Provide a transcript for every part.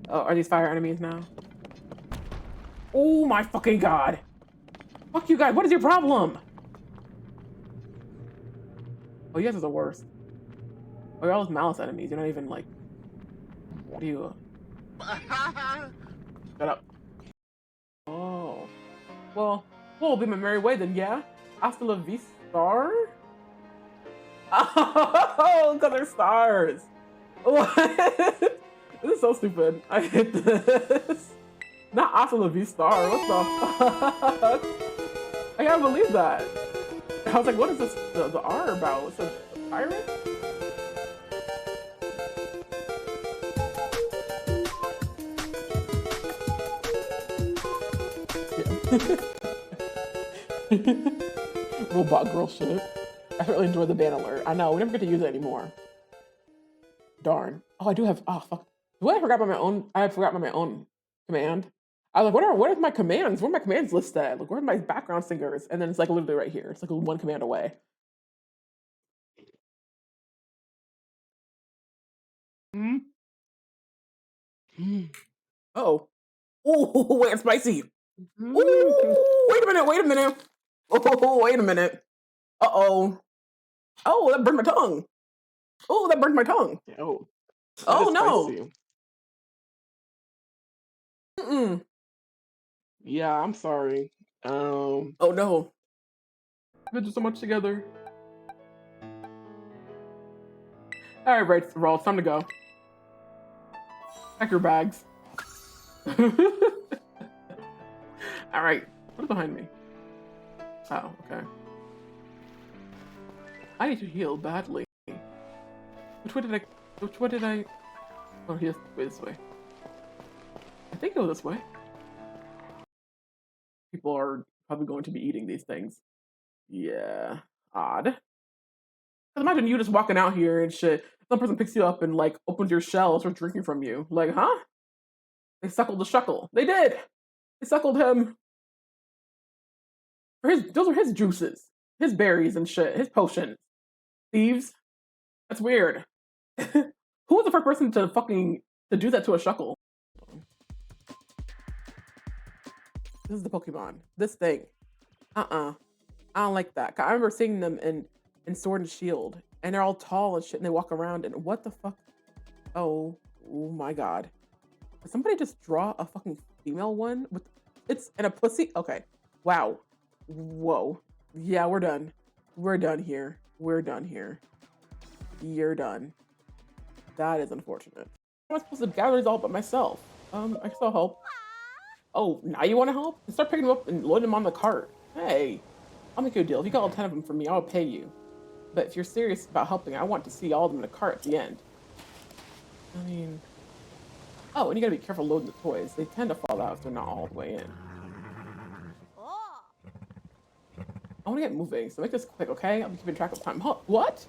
Oh, are these fire enemies now? Oh my fucking god! Fuck you guys, what is your problem? Oh, you guys are the worst. Oh, you're all those malice enemies. You're not even like... What do you... Shut up. Oh. Well, we'll be my merry way then, yeah? Hasta la vista? Oh, because they're stars. What? This is so stupid. I hate this. Not hasta la vista. What the fuck? I can't believe that. I was like, what is this? The R about? It's a pirate? Robot girl shit. I really enjoy the ban alert. I know, we never get to use it anymore. Darn. Oh, I do have, oh, fuck. What I forgot about my own, I forgot about my own command. I was like, what are my commands? Where are my commands listed at? Like, where are my background singers? And then it's like literally right here. It's like one command away. Hmm? Oh. Oh, wait, it's spicy. Ooh, wait a minute, wait a minute. Oh, wait a minute. Uh-oh. Oh, that burned my tongue. Oh, that burned my tongue. Oh. Oh, no. Mm-mm. Yeah, I'm sorry. Oh, no. We did so much together. All right, Raw, it's time to go. Pack your bags. All right, what is behind me? Oh, okay. I need to heal badly. Which way did I? Oh, here's this way. I think go this way. People are probably going to be eating these things. Yeah, odd. Imagine you just walking out here and shit. Some person picks you up and like opens your shell and starts drinking from you. Like, huh? They suckled the shuckle. They did. They suckled him. Those are his juices, his berries and shit, his potions. Thieves. That's weird. Who was the first person to do that to a shuckle? This is the Pokemon. This thing. I don't like that. I remember seeing them in Sword and Shield, and they're all tall and shit, and they walk around, and what the fuck? Oh my god. Did somebody just draw a fucking female one with it's and a pussy? Okay. Wow. Whoa. Yeah, we're done. We're done here. We're done here. You're done. That is unfortunate. I'm supposed to gather these all by myself. I guess I'll help. Oh, now you want to help? Start picking them up and loading them on the cart. Hey, I'll make you a deal. If you got all 10 of them for me, I'll pay you. But if you're serious about helping, I want to see all of them in the cart at the end. I mean... Oh, and you gotta be careful loading the toys. They tend to fall out if they're not all the way in. I want to get moving, so make this quick, okay? I'll be keeping track of time. Huh, what?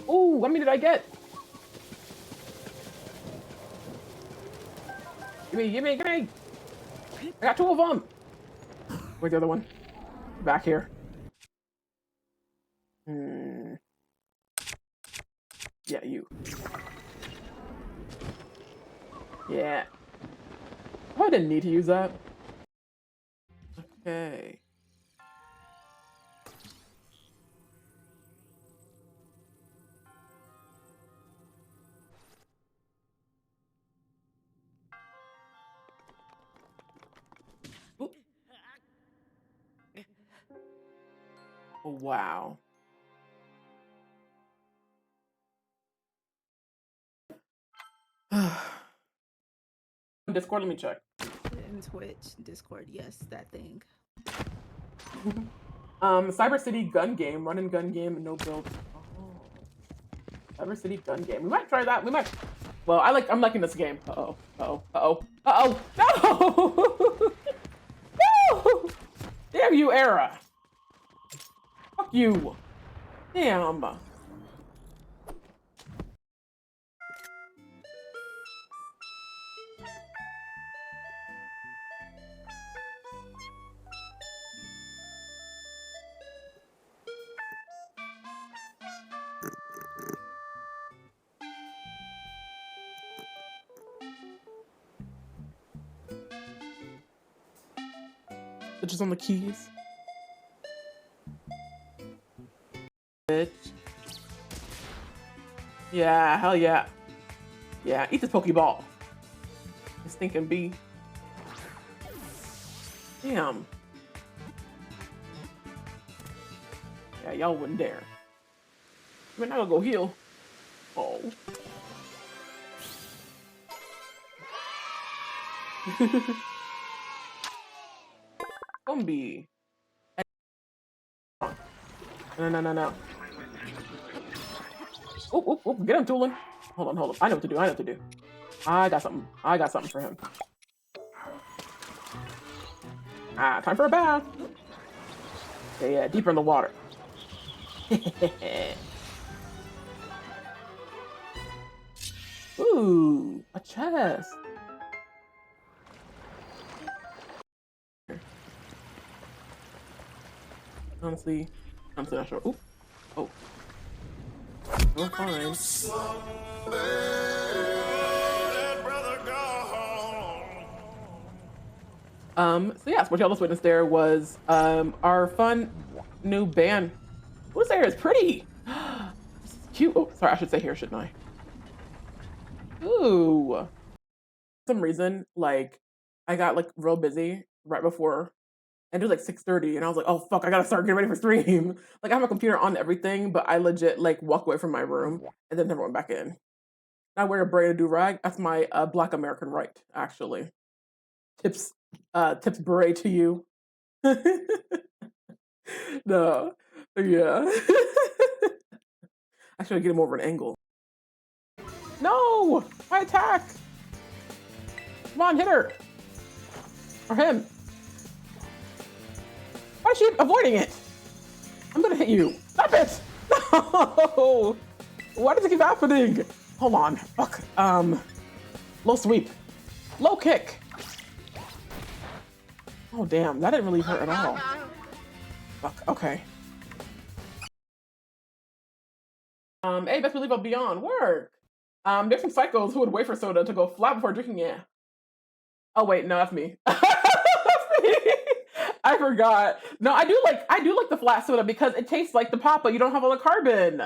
Ooh, how many did I get? Gimme! I got 2 of them! Where's the other one? Back here. Yeah, you. Yeah. Oh, I didn't need to use that. Okay. Ooh. Oh, wow. Discord, let me check. In Twitch, Discord, yes, that thing. Cyber City gun game, run and gun game, and no build. Oh. Cyber City gun game. We might try that. We might. Well, I'm liking this game. Uh-oh. No! No! Damn you, Era. Fuck you. Damn. Just on the keys. Bitch. Yeah, hell yeah. Yeah, eat this Pokeball. You stinking bee. Damn. Yeah, y'all wouldn't dare. I mean, I'll go heal. Oh. Gumby. No. Oop, get him, Toolin. Hold on. I know what to do. I got something for him. Time for a bath. Yeah, deeper in the water. Ooh, a chest. Honestly not sure. Oop. Oh. We're fine. So yes, what y'all just witnessed there was our fun new band. Who's there? It's pretty. This is cute. Oh, sorry, I should say here, shouldn't I? Ooh. For some reason, like, I got like real busy right before, and it was like 6:30, and I was like, oh fuck, I gotta start getting ready for stream. Like, I have my computer on everything, but I legit like walked away from my room and then never went back in. I wear a braided do-rag. That's my Black American right, actually. Tips beret to you. No, yeah. I should get him over an angle. No, my attack. Come on, hit her. Or him. Why is she avoiding it? I'm gonna hit you. Stop it! No! Why does it keep happening? Hold on. Fuck. Low sweep. Low kick. Oh damn, that didn't really hurt at all. Fuck. Okay. Hey, best believe I'll be on work. There's some psychos who would wait for soda to go flat before drinking it. Oh wait, no, that's me. That's me. I forgot. No, I do like the flat soda because it tastes like the Papa. You don't have all the carbon.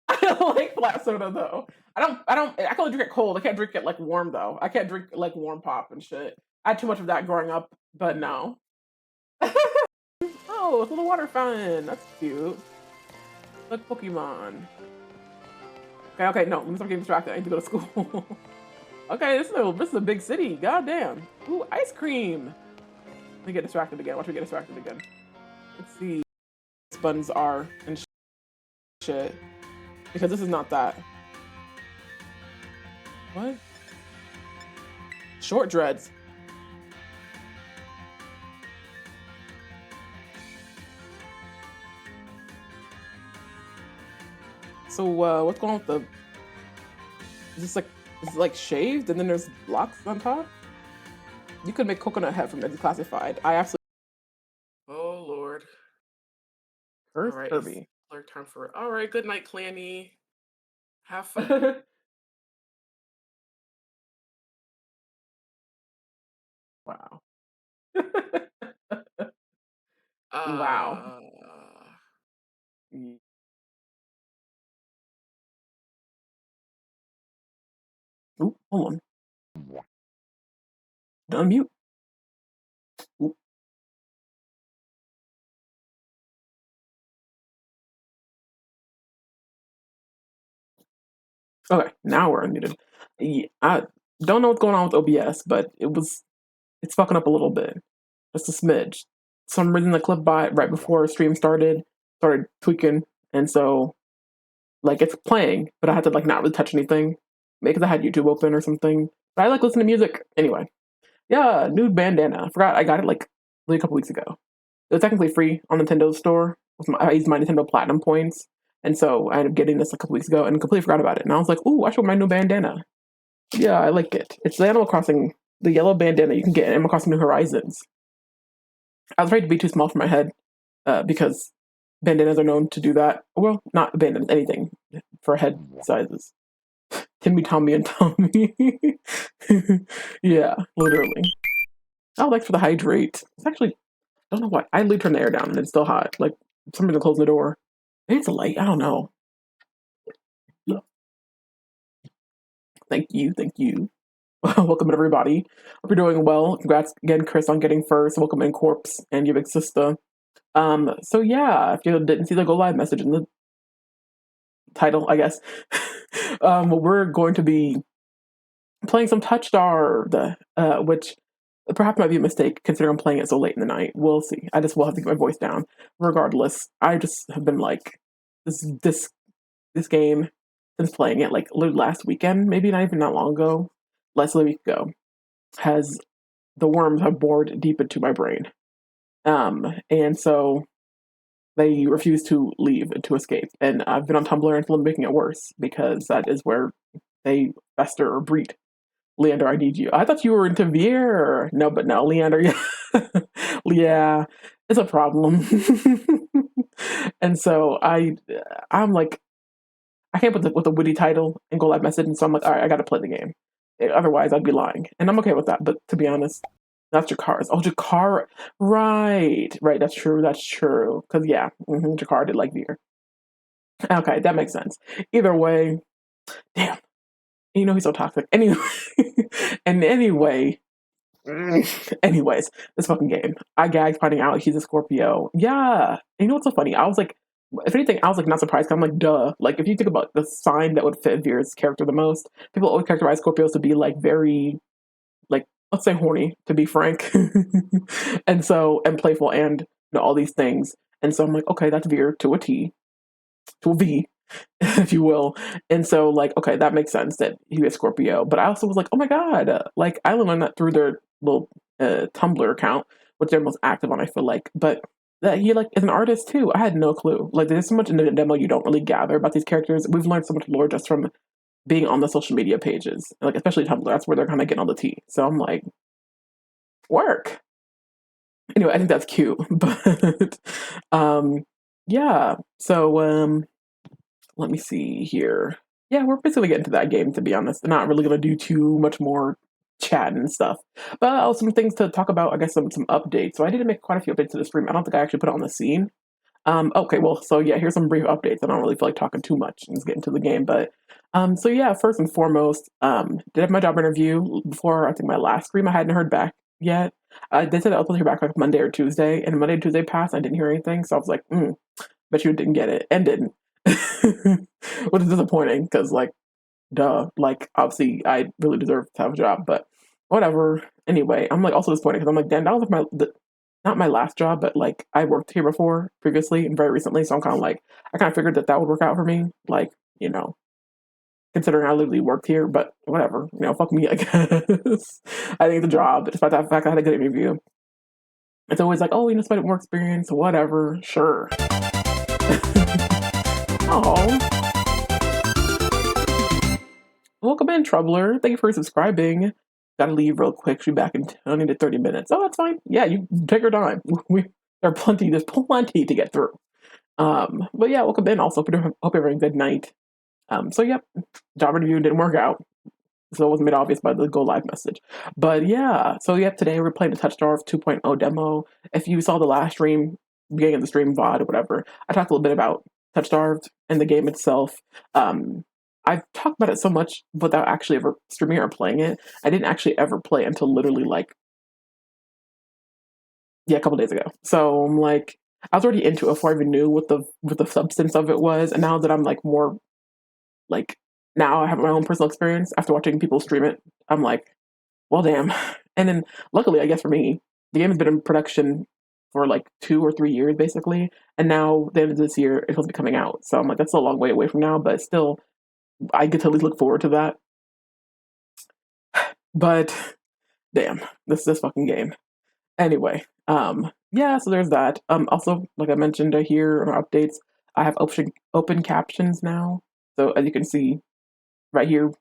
I don't like flat soda though. I can only drink it cold. I can't drink it like warm though. I can't drink like warm pop and shit. I had too much of that growing up, but no. Oh, it's a little water fountain. That's cute. Look, Pokemon. Okay, no, let me stop getting distracted. I need to go to school. Okay, this is a big city. God damn. Ooh, ice cream. Let me get distracted again. Watch me get distracted again. Let's see. Buttons are and shit. Because this is not that. What? Short dreads. So what's going on with the? Is this like shaved and then there's locks on top? You could make coconut head from Declassified. I absolutely. Oh Lord. First Kirby. Alert time for. All right. Good night, Clanny. Have fun. Wow. Wow. Oop, hold on. Unmute. Oop. Okay, now we're unmuted. Yeah, I don't know what's going on with OBS, but it's fucking up a little bit. Just a smidge. Some reason the clip right before stream started tweaking, and so like it's playing, but I had to like not really touch anything because I had YouTube open or something. But I like listening to music anyway. Yeah, nude bandana. I forgot I got it like a couple weeks ago. It was technically free on Nintendo's store. I used my Nintendo Platinum points, and so I ended up getting this a couple weeks ago and completely forgot about it. And I was like, "Ooh, I should wear my new bandana." Yeah, I like it. It's the Animal Crossing, the yellow bandana you can get in Animal Crossing New Horizons. I was afraid to be too small for my head because bandanas are known to do that. Well, not bandanas, anything for head sizes. Timmy, Tommy, and Tommy. Yeah, literally. Oh, thanks for the hydrate. It's actually don't know why. I leave turn the air down and it's still hot. Like somebody's closing the door. Maybe it's a light. I don't know. Thank you. Welcome everybody. Hope you're doing well. Congrats again, Chris, on getting first. Welcome in, Corpse, and your big sister. So yeah, if you didn't see the go live message in the title, I guess, we're going to be playing some TOUCHSTARVED, which perhaps might be a mistake considering I'm playing it so late in the night. We'll see. I just will have to get my voice down. Regardless, I just have been like this game since playing it like literally last weekend, maybe not even that long ago, less than a week ago, has the worms have bored deep into my brain. And so they refuse to leave and to escape. And I've been on Tumblr until I'm making it worse because that is where they fester or breed. Leander, I need you. I thought you were into Veer. No, but no, Leander, yeah. Yeah, it's a problem. And so I'm like, I came up with a witty title and go live message, and so I'm like, all right, I gotta play the game. Otherwise, I'd be lying. And I'm okay with that, but to be honest, that's Jakar's. Oh, Jakar. Right, that's true. Because, yeah, Jakar did like Veer. Okay, that makes sense. Either way, damn. You know he's so toxic. Anyway, anyways, this fucking game. I gagged finding out he's a Scorpio. Yeah. And you know what's so funny? I was like, if anything, I was like not surprised. 'Cause I'm like, duh. Like if you think about the sign that would fit Veer's character the most, people always characterize Scorpios to be like very, like, let's say horny, to be frank, and playful, and all these things. And so I'm like, okay, that's Veer to a T, to a V, if you will. And so, like, okay, that makes sense that he was Scorpio. But I also was like, oh my god, like I learned that through their little Tumblr account, which they're most active on, I feel like. But that he like is an artist too. I had no clue. Like, there's so much in the demo you don't really gather about these characters. We've learned so much lore just from being on the social media pages, like especially Tumblr. That's where they're kind of getting all the tea. So I'm like, work. Anyway, I think that's cute. But yeah. So let me see here. Yeah, we're basically getting to that game, to be honest. Not really gonna do too much more chat and stuff. But some things to talk about, I guess some updates. So I did make quite a few updates to the stream. I don't think I actually put it on the scene. Okay, well, so yeah, here's some brief updates. I don't really feel like talking too much and just get into the game. But so yeah, first and foremost, did have my job interview before I think my last stream. I hadn't heard back yet. They said I was supposed to hear back like Monday or Tuesday, and Monday and Tuesday passed. I didn't hear anything, so I was like, bet you didn't get it, and didn't. Which is disappointing because, like, duh, like obviously I really deserve to have a job, but whatever. Anyway, I'm like also disappointed because I'm like, damn, that was like not my last job, but like I worked here before previously and very recently, so I'm kind of like, I kind of figured that would work out for me, like, considering I literally worked here. But whatever, fuck me, I guess. I think the job, despite the fact I had a good interview, it's always like, oh, despite more experience, whatever, sure. Oh, welcome in, Troubler. Thank you for subscribing. Gotta leave real quick. Should be back in 20 to 30 minutes. Oh, that's fine. Yeah, you take your time. There's plenty to get through. But yeah, welcome in. Also, hope you're having a good night. So yep, job interview didn't work out. So it wasn't made obvious by the go live message. But yeah, so yep, today we're playing the TOUCHSTARVED 2.0 demo. If you saw the last stream, beginning of the stream, VOD or whatever, I talked a little bit about TOUCHSTARVED and the game itself. I've talked about it so much without actually ever streaming or playing it. I didn't actually ever play until literally a couple days ago. So I'm like, I was already into it before I even knew what the substance of it was. And now that I'm like more like, now I have my own personal experience after watching people stream it, I'm like, well, damn. And then luckily, I guess for me, the game has been in production for like 2 or 3 years basically. And now the end of this year, it's supposed to be coming out. So I'm like, that's a long way away from now, but still, I get to at least look forward to that. But damn, this fucking game. Anyway, yeah, so there's that. Also, like I mentioned here in our updates, I have open captions now. So as you can see right here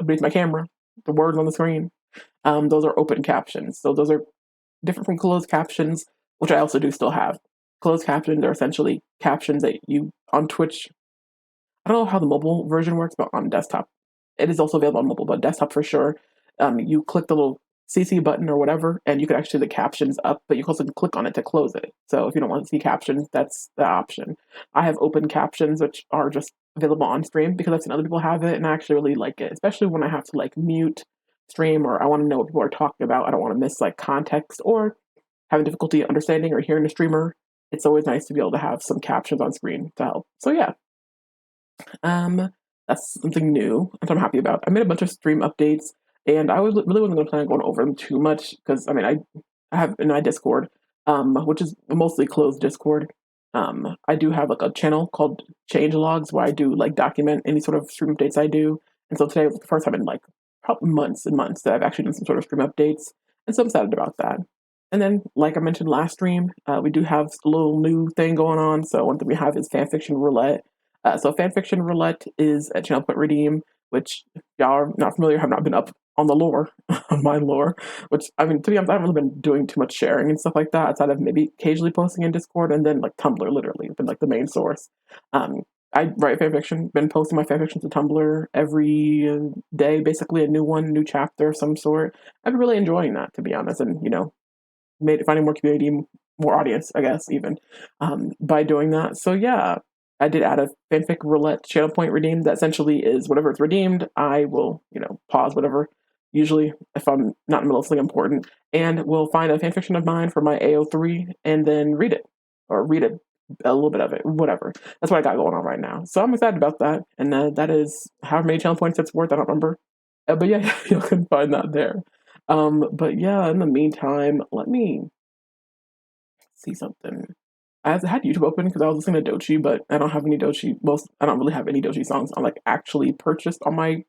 beneath my camera, the words on the screen, those are open captions. So those are different from closed captions, which I also do still have. Closed captions are essentially captions that you on Twitch. I don't know how the mobile version works, but on desktop, it is also available on mobile, but desktop for sure. You click the little CC button or whatever, and you could actually see the captions up, but you also can click on it to close it. So if you don't want to see captions, that's the option. I have open captions, which are just available on stream because I've seen other people have it, and I actually really like it, especially when I have to like mute stream or I want to know what people are talking about. I don't want to miss like context or having difficulty understanding or hearing the streamer. It's always nice to be able to have some captions on screen to help. So yeah, that's something new, and I'm happy about. I made a bunch of stream updates, and I was really wasn't going to plan on going over them too much because I mean I have in my Discord, which is a mostly closed Discord. I do have like a channel called Change Logs where I do like document any sort of stream updates I do, and so today was the first time in like probably months and months that I've actually done some sort of stream updates, and so I'm excited about that. And then, like I mentioned last stream, we do have a little new thing going on. So one thing we have is fanfiction roulette. So fanfiction roulette is a channel point redeem, which if y'all are not familiar, have not been up on the lore, on my lore. Which I mean, to be honest, I haven't really been doing too much sharing and stuff like that, outside of maybe occasionally posting in Discord, and then like Tumblr, literally, been like the main source. I write fanfiction, been posting my fanfiction to Tumblr every day, basically a new one, new chapter of some sort. I've been really enjoying that, to be honest, and finding more community, more audience, I guess, even by doing that. So yeah, I did add a fanfic roulette channel point redeem that essentially is whatever it's redeemed, I will, pause whatever, usually if I'm not in the middle of something important, and will find a fanfiction of mine for my AO3 and then read it, or read it, a little bit of it, whatever. That's what I got going on right now. So I'm excited about that, and that is however many channel points it's worth, I don't remember. But yeah, you can find that there. But yeah, in the meantime, let me see something. I had YouTube open because I was listening to Dochi, but I don't have any Dochi. I don't really have any Dochi songs on like actually purchased on my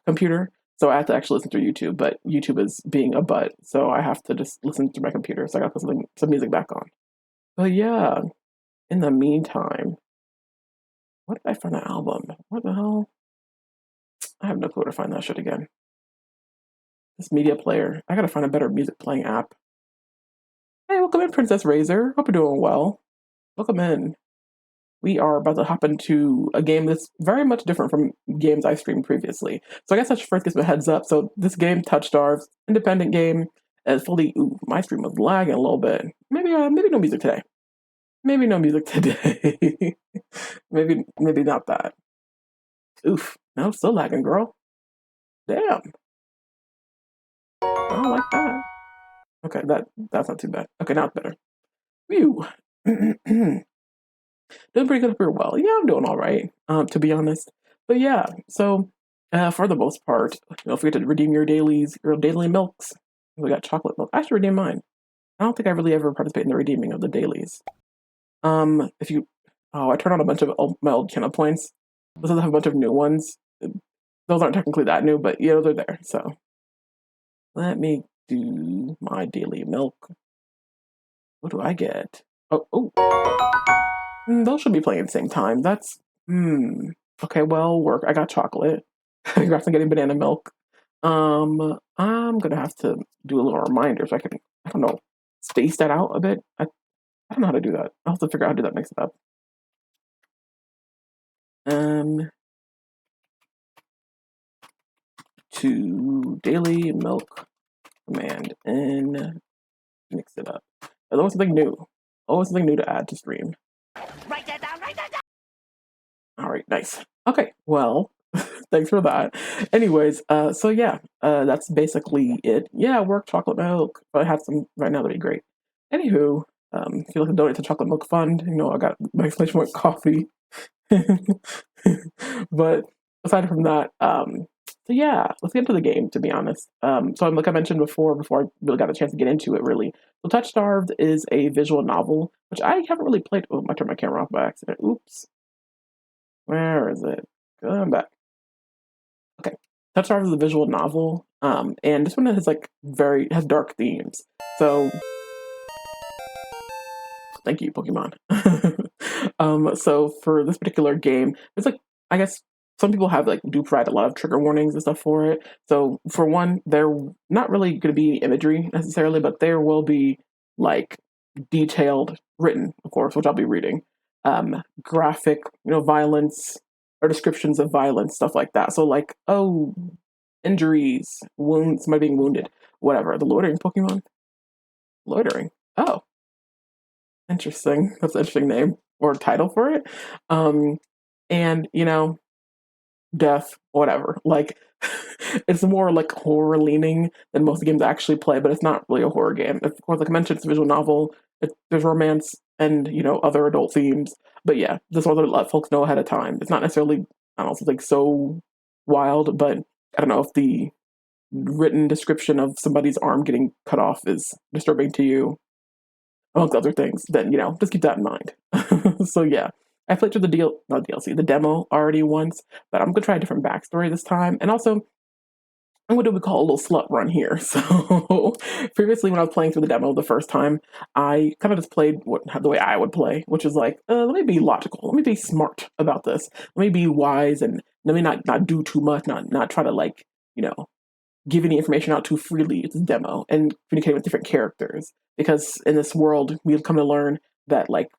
computer. So I have to actually listen through YouTube, but YouTube is being a butt, so I have to just listen through my computer. So I got to put some music back on. But yeah, in the meantime, what did I find the album? What the hell? I have no clue where to find that shit again. This media player. I gotta find a better music playing app. Hey, welcome in, Princess Razor. Hope you're doing well. Welcome in. We are about to hop into a game that's very much different from games I've streamed previously. So I guess I should first give some heads up. So this game, TOUCHSTARVED, independent game, is fully. Ooh, my stream was lagging a little bit. Maybe no music today. Maybe no music today. maybe not that. Oof, no, still lagging, girl. Damn. I don't like that. Okay, that's not too bad. Okay, now it's better. Phew. Doing pretty good up here. Well, yeah, I'm doing all right, to be honest. But yeah, so for the most part, don't forget to redeem your daily milks. We got chocolate milk. I should redeem mine. I don't think I really ever participate in the redeeming of the dailies. I turned on a bunch of my old channel points. Those have a bunch of new ones. Those aren't technically that new, but they're there. So let me do my daily milk. What do I get? Oh. Those should be playing at the same time. That's okay. Well, work. I got chocolate. Congrats on getting banana milk. I'm gonna have to do a little reminder so I can, I don't know, space that out a bit. I don't know how to do that. I'll have to figure out how to do that. Mix it up. To daily milk command and mix it up. There's always something new. Always something new to add to stream. Write that down. All right, nice. Okay, well, thanks for that. Anyways, so yeah, that's basically it. Yeah, work chocolate milk. If I had some right now, that'd be great. Anywho, if you like to donate to Chocolate Milk Fund, I got my exclamation point coffee. But aside from that, so yeah, let's get into the game, to be honest. So like I mentioned before I really got a chance to get into it, really. So TOUCHSTARVED is a visual novel, which I haven't really played. Oh, I turned my camera off by accident. Oops. Where is it? Come back. Okay. TOUCHSTARVED is a visual novel, and this one has dark themes. So thank you, Pokemon. So for this particular game, it's I guess some people do provide a lot of trigger warnings and stuff for it. So for one, they're not really going to be imagery necessarily, but there will be detailed written, of course, which I'll be reading, graphic, violence or descriptions of violence, stuff like that. So injuries, wounds, somebody being wounded, whatever, the loitering Pokemon. Loitering. Oh, interesting. That's an interesting name or title for it. And you know, death, whatever. Like, it's more like horror leaning than most games I actually play, but it's not really a horror game. Of course, like I mentioned, it's a visual novel. There's romance and, you know, other adult themes. But yeah, this one to let folks know ahead of time. It's not necessarily, I don't know, something so wild, but I don't know if the written description of somebody's arm getting cut off is disturbing to you, amongst other things, then, you know, just keep that in mind. So yeah, I played through the demo already once, but I'm gonna try a different backstory this time. And also, I'm gonna do what we call a little slut run here. So previously when I was playing through the demo the first time, I kind of just played the way I would play, which is like, let me be logical, let me be smart about this, let me be wise, and let me not do too much, not try to, like, you know, give any information out too freely. It's a demo, and communicating with different characters, because in this world we've come to learn that, like,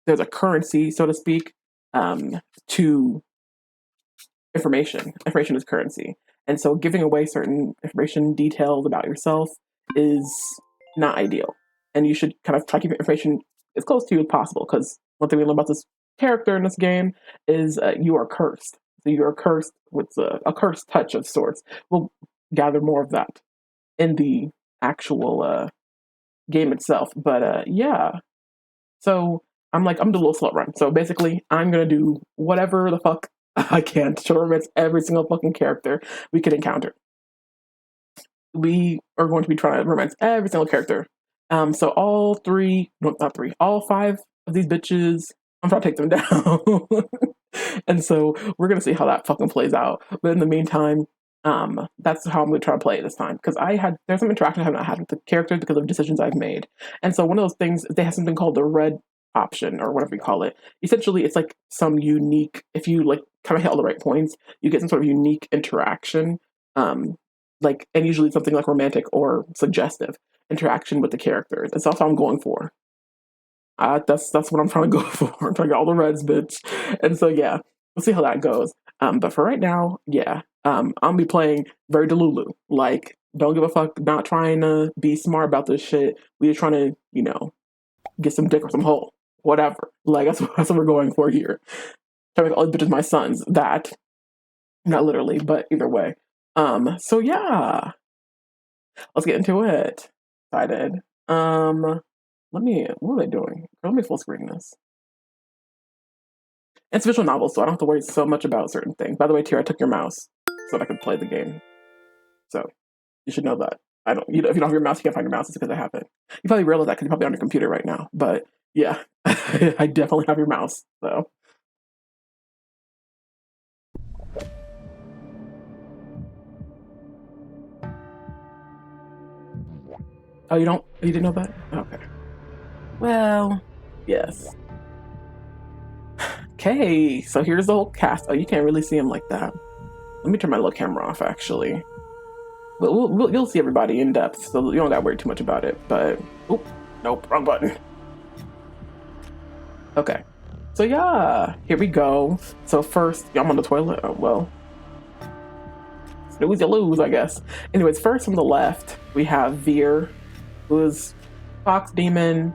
there's a currency, so to speak, to information. Information is currency. And so giving away certain information, details about yourself, is not ideal. And you should kind of try to keep information as close to you as possible, because one thing we learn about this character in this game is you are cursed. So you are cursed with a cursed touch of sorts. We'll gather more of that in the actual game itself. But yeah. So I'm doing a little slut run. So basically, I'm gonna do whatever the fuck I can to romance every single fucking character we could encounter. We are going to be trying to romance every single character. So all all 5 of these bitches, I'm trying to take them down. And so we're gonna see how that fucking plays out. But in the meantime, that's how I'm gonna try to play it this time. Because there's some interaction I have not had with the characters because of decisions I've made. And so one of those things, they have something called the red option, or whatever you call it. Essentially, it's like some unique, if you like kind of hit all the right points, you get some sort of unique interaction. Like, and usually something like romantic or suggestive interaction with the characters. And so that's what I'm going for. That's what I'm trying to go for. I'm trying to get all the reds, bitch. And so yeah, we'll see how that goes. But for right now, yeah, I'm gonna be playing very Delulu. Like, don't give a fuck, not trying to be smart about this shit. We just trying to, you know, get some dick or some hole. Whatever. Like, that's what we're going for here. Trying to make all the bitches my sons. That. Not literally, but either way. So yeah. Let's get into it. Excited. What are they doing? Let me full screen this. It's a visual novel, so I don't have to worry so much about certain things. By the way, Tira, I took your mouse so that I could play the game. So you should know that. If you don't have your mouse, you can't find your mouse. It's because I have it. You probably realize that because you're probably on your computer right now. But yeah, I definitely have your mouse. So. Oh, you didn't know that? Okay. Well, yes. Okay, so here's the whole cast. Oh, you can't really see him like that. Let me turn my little camera off, actually. But you'll see everybody in depth, so you don't gotta worry too much about it. But, oop, nope, wrong button. Okay, so yeah, here we go. So first, I'm on the toilet. Oh, well. Snooze, you lose, I guess. Anyways, first from the left, we have Veer, who is Fox Demon.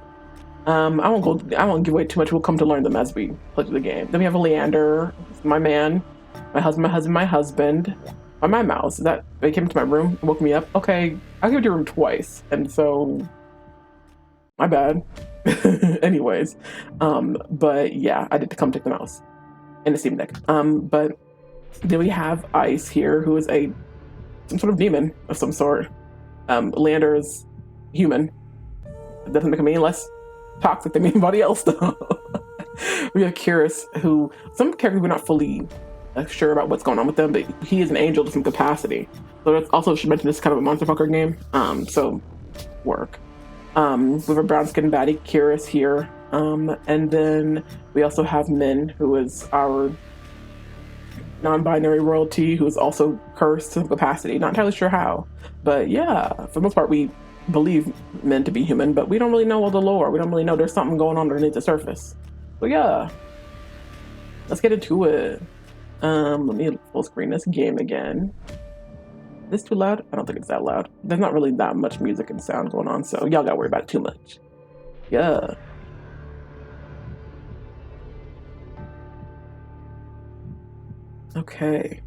I won't give away too much. We'll come to learn them as we play through the game. Then we have Leander, my man, my husband, my mouse. They came to my room, woke me up. Okay, I came to your room twice, and so my bad. Anyways, but yeah, I did come take the mouse and the Steam Deck. But then we have Ice here, who is some sort of demon of some sort. Leander is human. It doesn't make him any less toxic than anybody else, though. We have Curious, who some characters we're not fully sure about what's going on with them, but he is an angel to some capacity. So that's also should mention this is kind of a monster fucker game. So work. We have a brown skinned baddie, Curious here. And then we also have Min, who is our non-binary royalty, who is also cursed to some capacity. Not entirely sure how, but yeah, for the most part, we believe men to be human, but we don't really know all the lore. We don't really know there's something going on underneath the surface. So yeah, let's get into it. Let me full screen this game again. this too loud? I don't think it's that loud. There's not really that much music and sound going on, so y'all gotta worry about it too much. Yeah. Okay.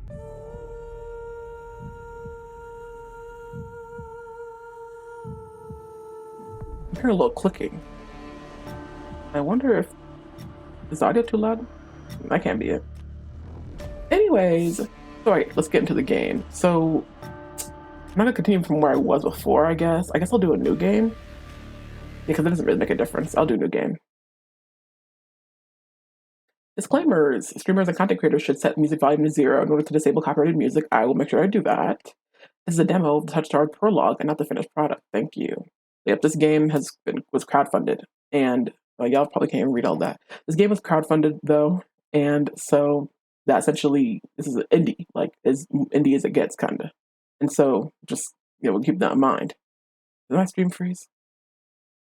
I hear a little clicking. I wonder if is the audio too loud? That can't be it. Anyways, alright, let's get into the game. So I'm gonna continue from where I was before, I guess. I guess I'll do a new game. Because it doesn't really make a difference. I'll do a new game. Disclaimers. Streamers and content creators should set music volume to 0 in order to disable copyrighted music. I will make sure I do that. This is a demo of the TOUCHSTARVED prologue and not the finished product. Thank you. Yep, this game was crowdfunded. And y'all probably can't even read all that. This game was crowdfunded though. And so that essentially, this is an indie, like as indie as it gets, kinda. And so just, we'll keep that in mind. Did my stream freeze?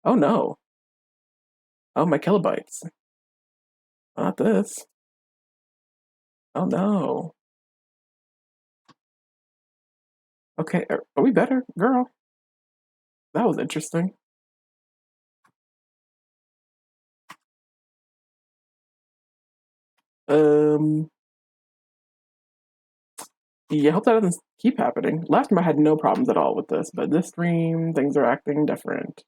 Oh no. Oh, my kilobytes. Not this. Oh no. Okay, are we better? Girl. That was interesting. Yeah, I hope that doesn't keep happening. Last time I had no problems at all with this, but this stream, things are acting different.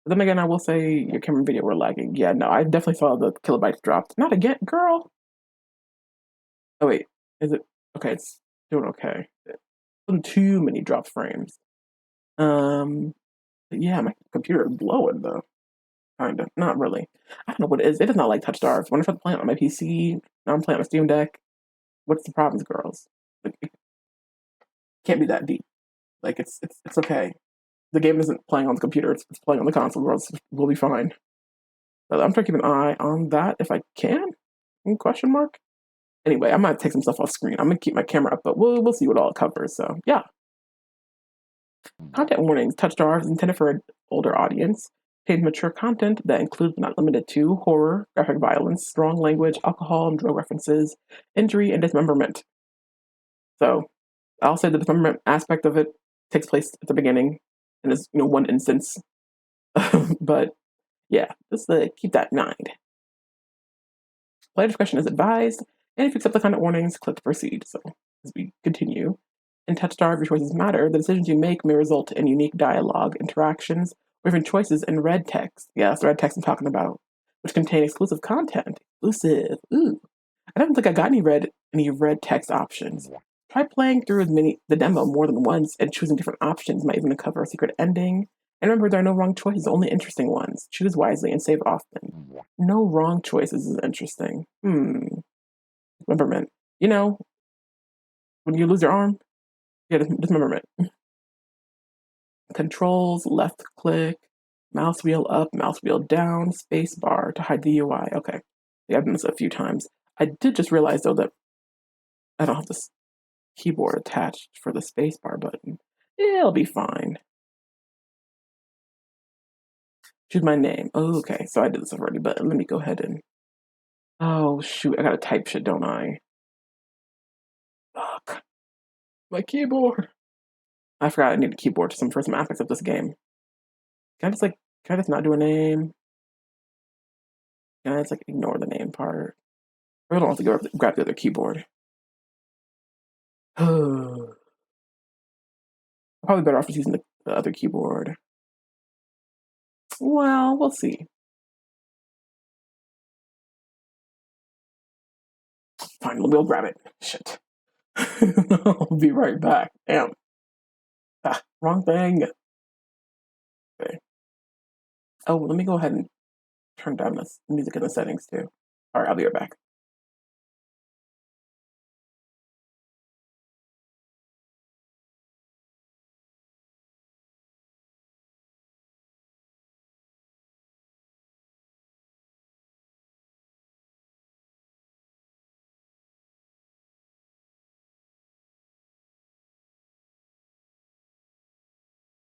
But then again, I will say your camera and video were lagging. Yeah, no, I definitely saw the kilobytes dropped. Not again, girl. Oh wait, is it? Okay, it's doing okay. It wasn't too many drop frames. But yeah, my computer is blowing though. Kinda, not really. I don't know what it is. It does not like TouchStarved. When I started playing on my PC, now I'm playing on a Steam Deck. What's the problems, girls? Like, it can't be that deep. Like it's okay. The game isn't playing on the computer, it's playing on the console, girls. We'll be fine. But I'm trying to keep an eye on that if I can. Question mark? Anyway, I might take some stuff off screen. I'm gonna keep my camera up, but we'll see what all it covers. So yeah. Content warnings. TouchStarved is intended for an older audience. Contains mature content that includes but not limited to horror, graphic violence, strong language, alcohol and drug references, injury, and dismemberment. So I'll say the dismemberment aspect of it takes place at the beginning and is one instance. But yeah, just keep that in mind. Player discretion is advised, and if you accept the content warnings, click to proceed. So as we continue, in TouchStarved, your choices matter. The decisions you make may result in unique dialogue, interactions, or even choices in red text. Yes, the red text I'm talking about, which contain exclusive content. Exclusive. Ooh. I don't think I got any red text options. Try playing through the demo more than once and choosing different options might even uncover a secret ending. And remember, there are no wrong choices, only interesting ones. Choose wisely and save often. No wrong choices is interesting. Dismemberment. When you lose your arm, yeah, dismemberment. Controls, left click, mouse wheel up, mouse wheel down, space bar to hide the UI. Okay. Yeah, I've done this a few times. I did just realize though that I don't have this keyboard attached for the spacebar button. It'll be fine. Choose my name. Oh, okay, so I did this already, but let me go ahead and... Oh, shoot, I gotta type shit, don't I? Fuck. My keyboard. I forgot I need a keyboard for some aspects of this game. Can I just not do a name? Can I just ignore the name part? Or I don't have to go grab the other keyboard. Probably better off just using the other keyboard. Well, we'll see. Fine, we'll grab it. Shit. I'll be right back. Damn. Wrong thing. Okay. Oh, let me go ahead and turn down this music in the settings too. Alright, I'll be right back.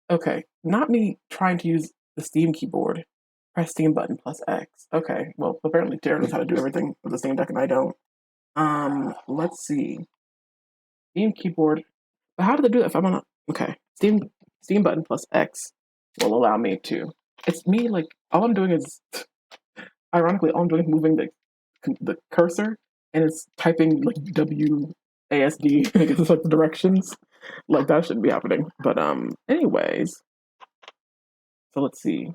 Okay, not me trying to use the Steam keyboard. Press Steam button plus X. Okay, well, apparently Darren knows how to do everything with the Steam Deck and I don't. Let's see. Steam keyboard. But how do they do that if I'm on a... Okay. Steam button plus X will allow me to... It's me, like, all I'm doing is... Ironically, all I'm doing is moving the cursor, and it's typing, like, WASD, I guess it's like the directions. Like, that shouldn't be happening. But, anyways. So let's see.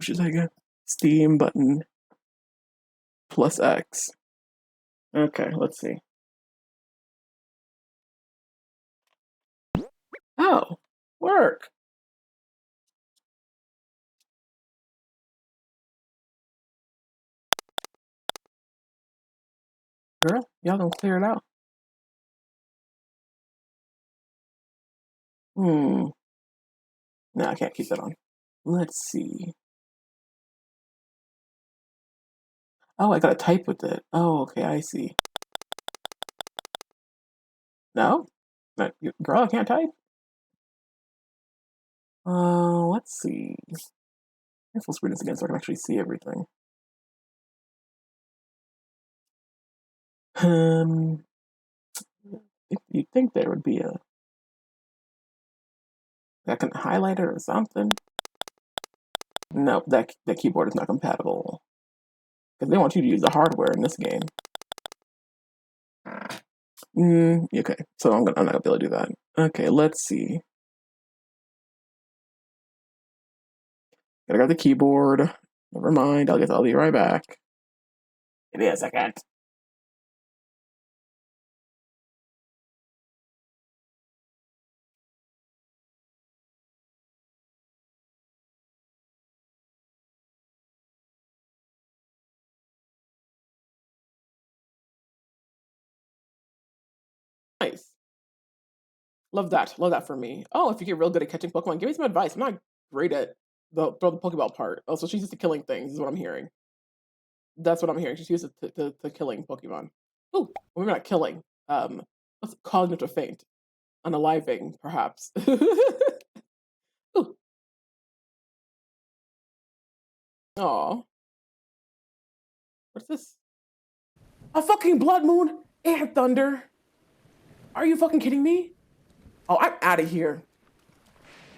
Should I get Steam button plus X? Okay, let's see. Oh, work. Girl, y'all gonna clear it out. No, I can't keep that on. Let's see. Oh, I gotta type with it. Oh, okay, I see. No? Girl, I can't type? Let's see. Full screen this again so I can actually see everything. You'd think there would be like a highlighter or something. Nope, that keyboard is not compatible. Because they want you to use the hardware in this game. Okay, so I'm not gonna be able to do that. Okay, let's see. Gotta grab the keyboard. Never mind, I'll be right back. Give me a second. Nice. Love that. Love that for me. Oh, if you get real good at catching Pokemon, give me some advice. I'm not great at the Pokeball part. Oh, so she's used to killing things, is what I'm hearing. That's what I'm hearing. She's used to killing Pokemon. Oh, maybe not killing. What's cognitive feint? Unaliving, perhaps. Ooh. Aw. What's this? A fucking blood moon and thunder. Are you fucking kidding me? Oh, I'm out of here.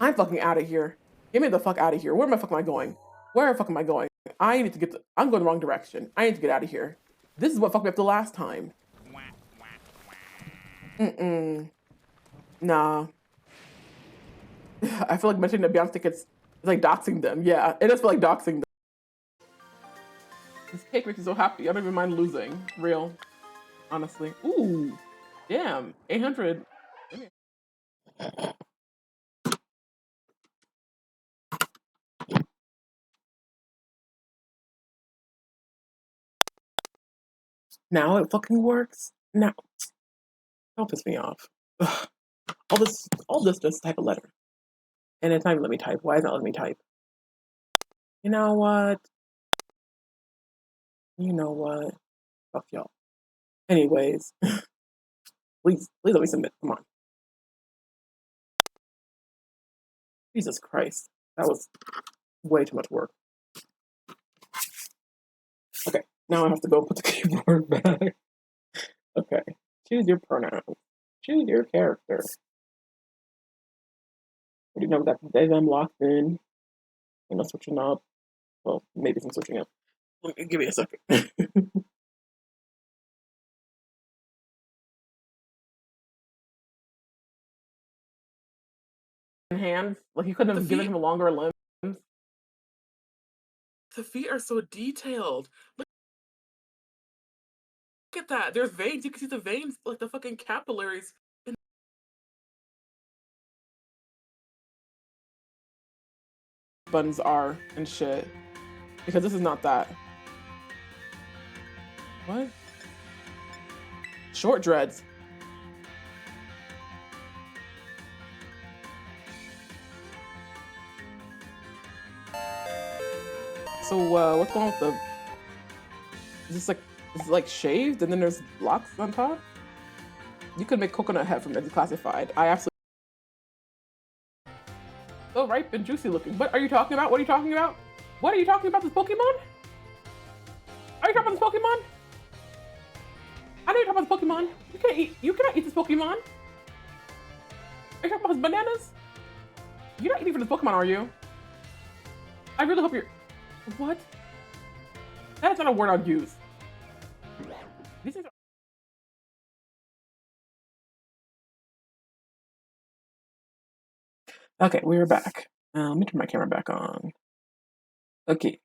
I'm fucking out of here. Get me the fuck out of here. Where the fuck am I going? Where the fuck am I going? I need to get I'm going the wrong direction. I need to get out of here. This is what fucked me up the last time. Nah. I feel like mentioning the Beyond tickets is like doxing them. Yeah, it does feel like doxing them. This cake makes me so happy. I don't even mind losing. Real. Honestly. Ooh. Damn. 800. Now it fucking works. Now. Don't piss me off. Ugh. All this just type a letter. And it's not even let me type. Why is it not letting me type? You know what? You know what? Fuck y'all. Anyways. Please let me submit. Come on. Jesus Christ. That was way too much work. Okay. Now I have to go put the keyboard back. Okay. Choose your pronouns. Choose your character. I do know that I'm locked in. I'm not switching up. Well, maybe some switching up. Give me a second. Hands, like you couldn't have given him a longer limbs. The feet are so detailed. Look at that. There's veins. You can see the veins, like the fucking capillaries. Buttons are and shit. Because this is not that. What? Short dreads. So what's going on with the? Is this like shaved and then there's locks on top? You could make coconut head from Declassified. I absolutely. So ripe and juicy looking. What are you talking about? What are you talking about? What are you talking about? This Pokemon? Are you talking about this Pokemon? I know you're talking about this Pokemon. You cannot eat this Pokemon. Bananas, bananas? You're not eating for this Pokemon, are you? I really hope you're... What? That is not a word I'd use. These things are... Okay, we're back. Let me turn my camera back on. Okay.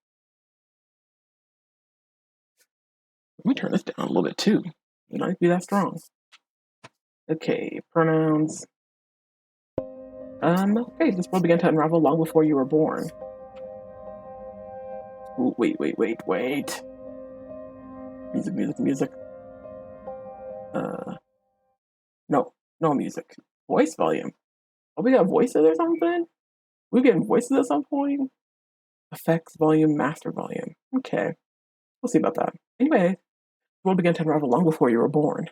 Let me turn this down a little bit too. It might be that strong. Okay, pronouns. Okay, this world began to unravel long before you were born. Ooh, wait. Music. No music. Voice volume. Oh, we got voices or something? We getting voices at some point? Effects volume, master volume. Okay. We'll see about that. Anyway, the world began to unravel long before you were born.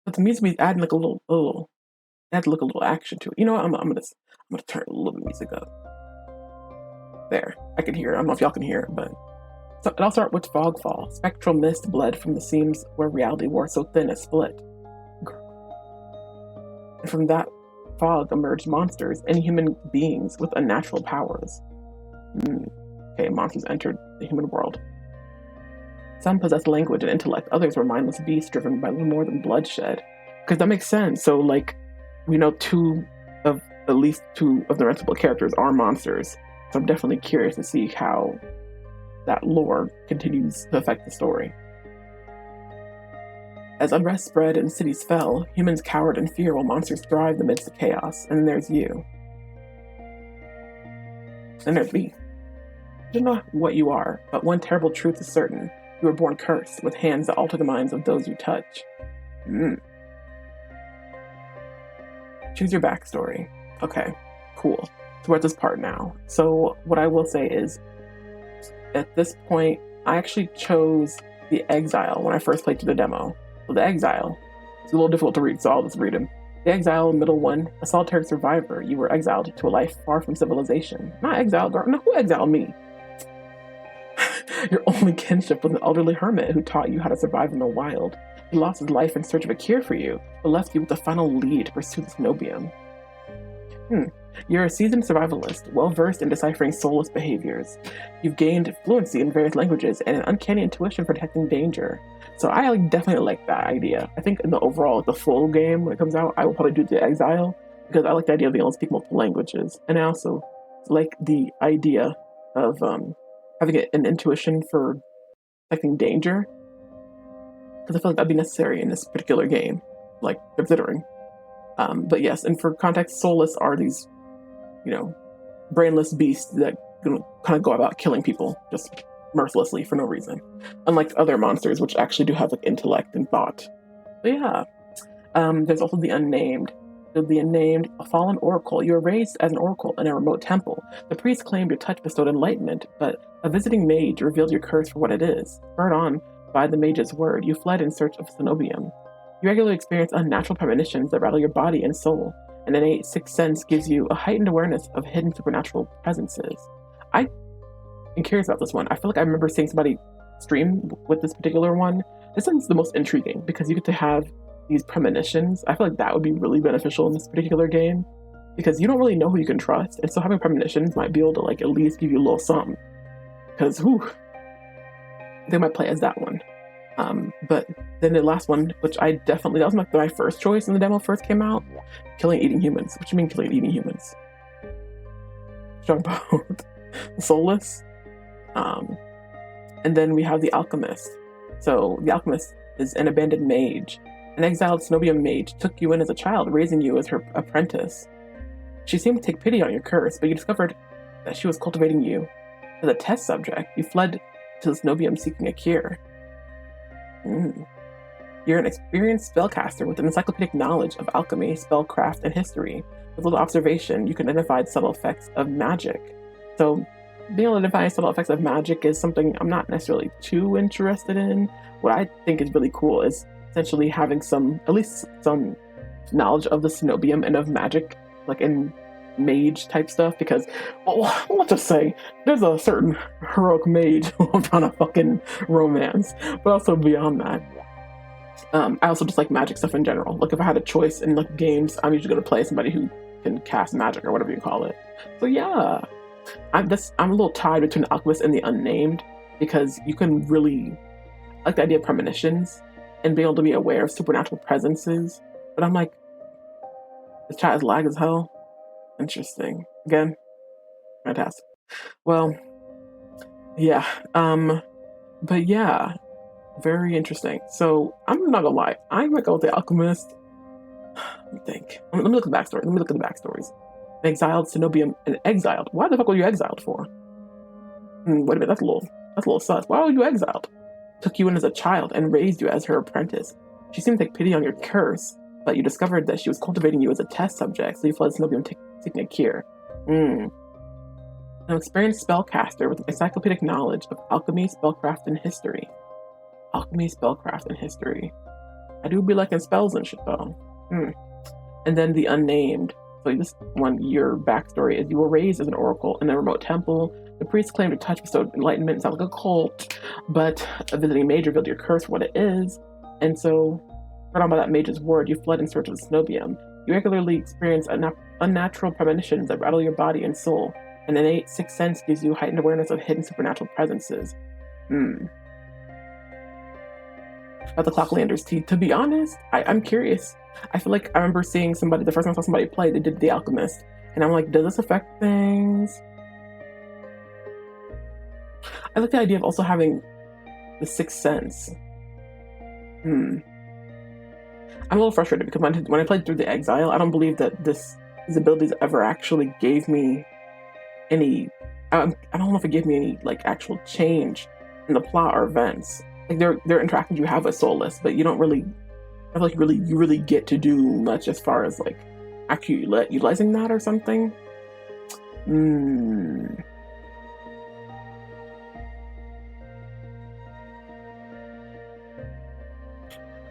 But the music be adding like a little add like a little action to it. You know what? I'm gonna turn a little music up. There. I can hear it. I don't know if y'all can hear it, but so I'll start with fogfall. Spectral mist bled from the seams where reality wore so thin it split. And from that fog emerged monsters, inhuman beings with unnatural powers. Okay, monsters entered the human world. Some possessed language and intellect, others were mindless beasts driven by little more than bloodshed. Because that makes sense. So, like, we know at least two of the rentable characters are monsters. So I'm definitely curious to see how that lore continues to affect the story. As unrest spread and cities fell, humans cowered in fear while monsters thrived amidst the chaos. And then there's you. And there's me. I don't know what you are, but one terrible truth is certain. You were born cursed, with hands that alter the minds of those you touch. Choose your backstory. Okay, cool. So we're at this part now. So what I will say is, at this point, I actually chose the Exile when I first played through the demo. So the Exile, it's a little difficult to read, so I'll just read them. The Exile, middle one, a solitary survivor. You were exiled to a life far from civilization. Not exiled, no, who exiled me? Your only kinship was an elderly hermit who taught you how to survive in the wild. He lost his life in search of a cure for you, but left you with the final lead to pursue the Cenobium. You're a seasoned survivalist, well-versed in deciphering soulless behaviors. You've gained fluency in various languages and an uncanny intuition for detecting danger. So I definitely like that idea. I think in the overall, the full game, when it comes out, I will probably do the Exile, because I like the idea of being able to speak multiple languages. And I also like the idea of having an intuition for detecting danger, because I feel like that'd be necessary in this particular game, like, considering. But yes, and for context, soulless are these, brainless beasts that kind of go about killing people just mercilessly for no reason, unlike other monsters which actually do have like intellect and thought. But yeah, there's also the Unnamed. The Unnamed, a fallen oracle. You were raised as an oracle in a remote temple. The priest claimed your touch bestowed enlightenment, but a visiting mage revealed your curse for what it is. Spurred on by the mage's word, you fled in search of Cenobium. You regularly experience unnatural premonitions that rattle your body and soul. An innate sixth sense gives you a heightened awareness of hidden supernatural presences. I am curious about this one. I feel like I remember seeing somebody stream with this particular one. This one's the most intriguing because you get to have these premonitions. I feel like that would be really beneficial in this particular game because you don't really know who you can trust, and so having premonitions might be able to like at least give you a little something. Because they might play as that one. But then the last one, which that was my first choice when the demo first came out, killing eating humans. What do you mean killing eating humans? Strong both. Soulless. And then we have the Alchemist. So the Alchemist is an abandoned mage. An exiled Cenobium mage took you in as a child, raising you as her apprentice. She seemed to take pity on your curse, but you discovered that she was cultivating you as a test subject. You fled to the Cenobium seeking a cure. You're an experienced spellcaster with an encyclopedic knowledge of alchemy, spellcraft, and history. With little observation, you can identify the subtle effects of magic. So, being able to identify subtle effects of magic is something I'm not necessarily too interested in. What I think is really cool is essentially having at least some knowledge of the Cenobium and of magic, like in mage type stuff, because, well, let's just say, there's a certain heroic mage who I'm trying to fucking romance, but also beyond that. I also just like magic stuff in general. Like if I had a choice in like games, I'm usually gonna play somebody who can cast magic or whatever you call it. So yeah, I'm a little tied between the alchemist and the unnamed because you can really like the idea of premonitions and being able to be aware of supernatural presences. But I'm like, this chat is lag as hell. Interesting. Again, fantastic. Well, yeah. But yeah, very interesting. So I'm not gonna lie, I might go with the alchemist. Let me think. Let me look at the backstory. Let me look at the backstories. An exiled cenobium and exiled. Why the fuck were you exiled for? Wait a minute, that's a little sus. Why were you exiled? Took you in as a child and raised you as her apprentice. She seemed to take pity on your curse, but you discovered that she was cultivating you as a test subject, so you fled Cenobium seeking a cure. An experienced spellcaster with encyclopedic knowledge of alchemy, spellcraft, and history. Alchemy, spellcraft, and history. I do be liking spells and shit though. And then the unnamed. So this one, your backstory is you were raised as an oracle in a remote temple. The priest claimed to touch bestowed enlightenment. It sounds like a cult, but a visiting mage revealed your curse for what it is. And so, brought on by that mage's word, you fled in search of the cenobium. You regularly experience unnatural premonitions that rattle your body and soul. An innate sixth sense gives you heightened awareness of hidden supernatural presences. About the Clocklander's tea. To be honest, I'm curious. I feel like I remember seeing somebody, the first time I saw somebody play, they did the alchemist. And I'm like, does this affect things? I like the idea of also having the sixth sense. I'm a little frustrated because when I played through the Exile, I don't believe that these abilities ever actually gave me any. I don't know if it gave me any like actual change in the plot or events. Like there are interactions you have with Soulless, but you don't really. I feel like you really get to do much as far as like actually utilizing that or something.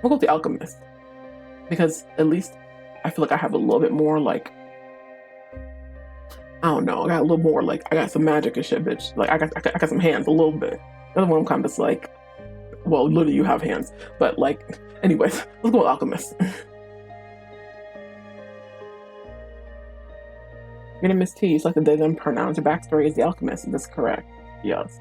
We'll go with the alchemist because at least I feel like I have a little bit more like I don't know. I got a little more like I got some magic and shit, bitch. Like I got some hands a little bit. The other one I'm kind of just like, well, literally you have hands, but like, anyways, let's go with alchemist. Your name is T. You selected they them pronouns. Your backstory is the alchemist. Is this correct? Yes.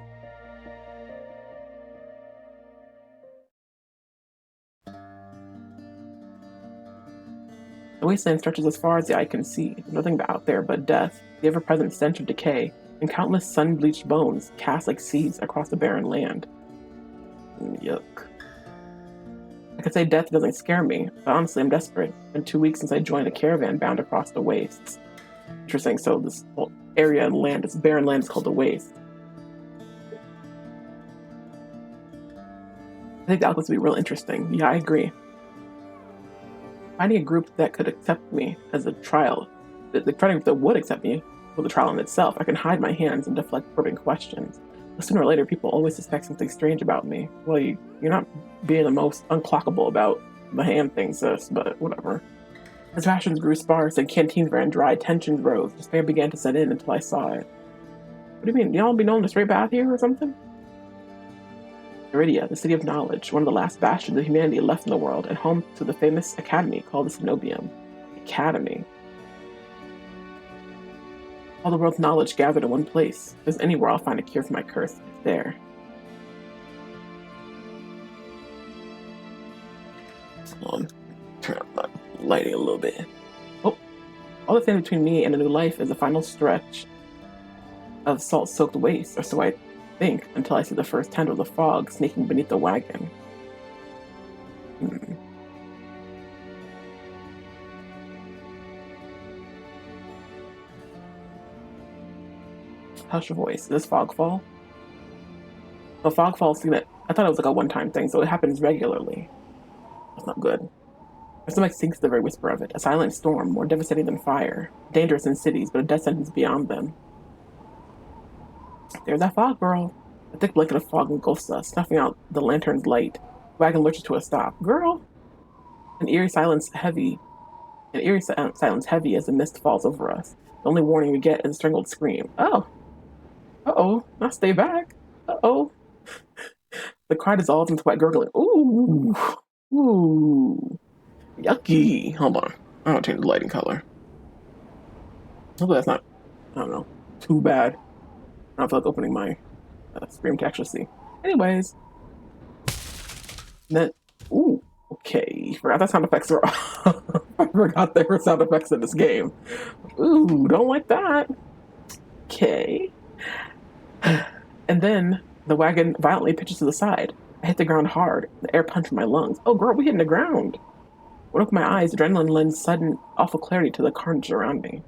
The wasteland stretches as far as the eye can see. Nothing out there but death, the ever-present stench of decay, and countless sun-bleached bones cast like seeds across the barren land. Yuck. I could say death doesn't scare me, but honestly, I'm desperate. It's been 2 weeks since I joined a caravan bound across the wastes. Interesting. So this whole area and land, this barren land, is called the waste. I think the alchemist would be real interesting. Yeah, I agree. Finding a group that could accept me as a trial, the group that would accept me for the trial in itself, I can hide my hands and deflect probing questions. But sooner or later, people always suspect something strange about me. Well, you're not being the most unclockable about the hand thing, sis, but whatever. As rations grew sparse and canteens ran dry, tensions rose. Despair began to set in until I saw it. What do you mean? Y'all be known the straight path here or something? Iridia, the city of knowledge, one of the last bastions of humanity left in the world, and home to the famous academy called the Cenobium. Academy. All the world's knowledge gathered in one place. If there's anywhere I'll find a cure for my curse, it's there. Hold on. Turn up the lighting a little bit. Oh, all that's in between me and a new life is a final stretch of salt-soaked waste, or so I think, until I see the first tendrils of fog sneaking beneath the wagon. Hush your voice. Is this fogfall? The fogfall is I thought it was like a one-time thing, so it happens regularly. That's not good. My stomach sinks to the very whisper of it. A silent storm, more devastating than fire. Dangerous in cities, but a death sentence beyond them. There's that fog, girl. A thick blanket of fog engulfs us, snuffing out the lantern's light. The wagon lurches to a stop. Girl! An eerie silence heavy as the mist falls over us. The only warning we get is a strangled scream. Oh! Uh-oh. Now stay back. Uh-oh. The cry dissolves into wet gurgling. Ooh! Ooh, yucky. Hold on. I don't change the lighting color. Hopefully that's not, I don't know, too bad. I don't feel like opening my stream to actually see. Anyways, then, ooh, okay. Forgot that sound effects were I forgot there were sound effects in this game. Ooh, don't like that. Okay. And then the wagon violently pitches to the side. I hit the ground hard. The air punched my lungs. Oh, girl, we hitting the ground. When I opened my eyes, adrenaline lends sudden, awful clarity to the carnage around me.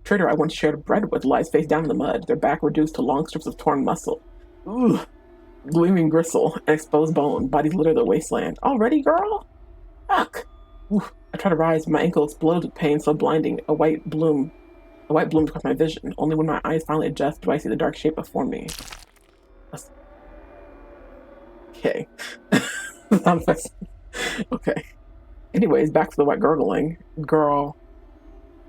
Trader I once shared bread with lies face down in the mud, their back reduced to long strips of torn muscle. Ooh, gleaming gristle and exposed bone, bodies litter the wasteland. Already, girl? Fuck! Ooh, I try to rise, but my ankle explodes with pain so blinding, a white bloom across my vision. Only when my eyes finally adjust do I see the dark shape before me. Okay. Okay. Anyways, back to the white gurgling. Girl.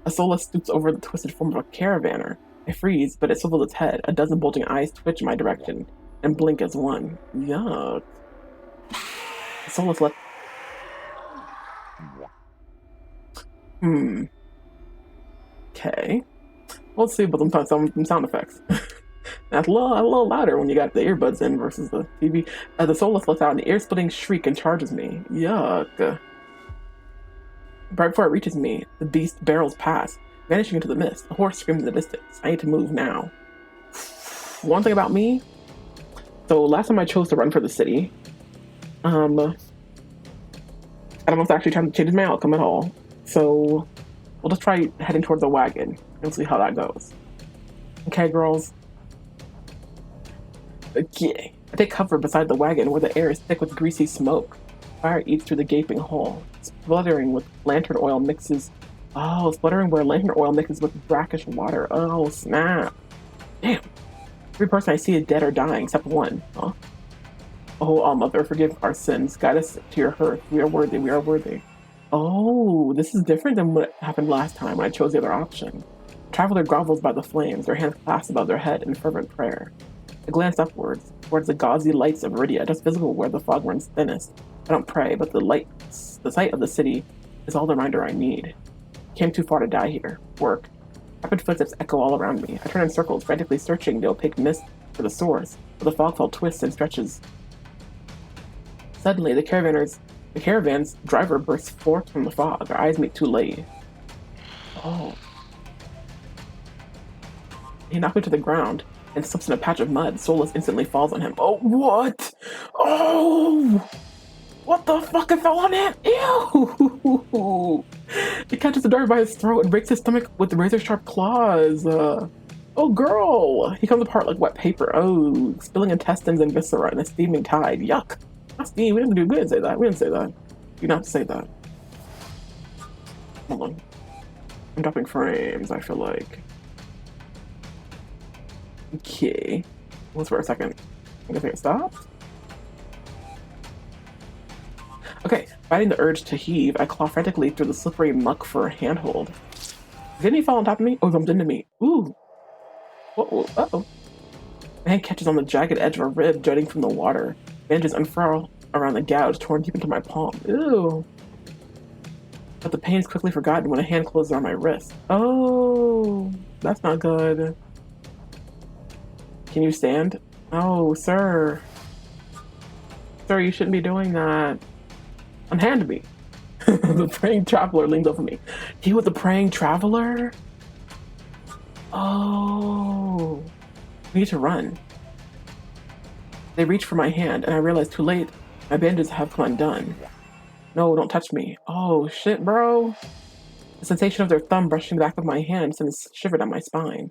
A soulless stoops over the twisted form of a caravaner. I freeze, but it swivels its head. A dozen bulging eyes twitch in my direction and blink as one. Yuck. The soulless left. Okay. Let's see about some sound effects. That's a little louder when you got the earbuds in versus the TV. The soulless lets out an ear-splitting shriek and charges me. Yuck. Right before it reaches me, the beast barrels past, vanishing into the mist. A horse screams in the distance. I need to move now. One thing about me, so last time I chose to run for the city, I don't know if it's actually time to change my outcome at all. So we'll just try heading towards the wagon and see how that goes. Okay, girls. Okay. I take cover beside the wagon where the air is thick with greasy smoke. Fire eats through the gaping hole, spluttering with lantern oil mixes. Oh, spluttering where lantern oil mixes with brackish water. Oh, snap. Damn. Every person I see is dead or dying except one. Huh? Oh, Mother, forgive our sins. Guide us to your hearth. We are worthy. We are worthy. Oh, this is different than what happened last time when I chose the other option. The traveler grovels by the flames, their hands clasped above their head in fervent prayer. I glance upwards, towards the gauzy lights of Iridia, just visible where the fog runs thinnest. I don't pray, but the sight of the city is all the reminder I need. Came too far to die here. Work. Rapid footsteps echo all around me. I turn in circles, frantically searching the opaque mist for the source, but the fog fell twists and stretches. Suddenly, the caravan's driver bursts forth from the fog. Our eyes meet too late. Oh. He knocked me to the ground and slips in a patch of mud. Soulless instantly falls on him. Oh, what? Oh! What the fuck? It fell on him! Ew! He catches the dart by his throat and breaks his stomach with razor-sharp claws. Oh, girl! He comes apart like wet paper. Oh, spilling intestines and viscera in a steaming tide. Yuck! Not steam. We didn't say that. We didn't say that. You didn't have to say that. Hold on. I'm dropping frames, I feel like. Okay. Let's for a second. I guess it stopped. Okay, fighting the urge to heave, I claw frantically through the slippery muck for a handhold. Didn't he fall on top of me? Oh, he bumped into me. Ooh. Uh-oh. My hand catches on the jagged edge of a rib jutting from the water. Bandages unfurl around the gouge, torn deep into my palm. Ew. But the pain is quickly forgotten when a hand closes on my wrist. Oh, that's not good. Can you stand? Oh, sir. Sir, you shouldn't be doing that. Unhand me. The praying traveler leans over me. He was the praying traveler? Oh. We need to run. They reach for my hand, and I realize too late, my bandages have come undone. No, don't touch me. Oh, shit, bro. The sensation of their thumb brushing the back of my hand sends a shiver down my spine.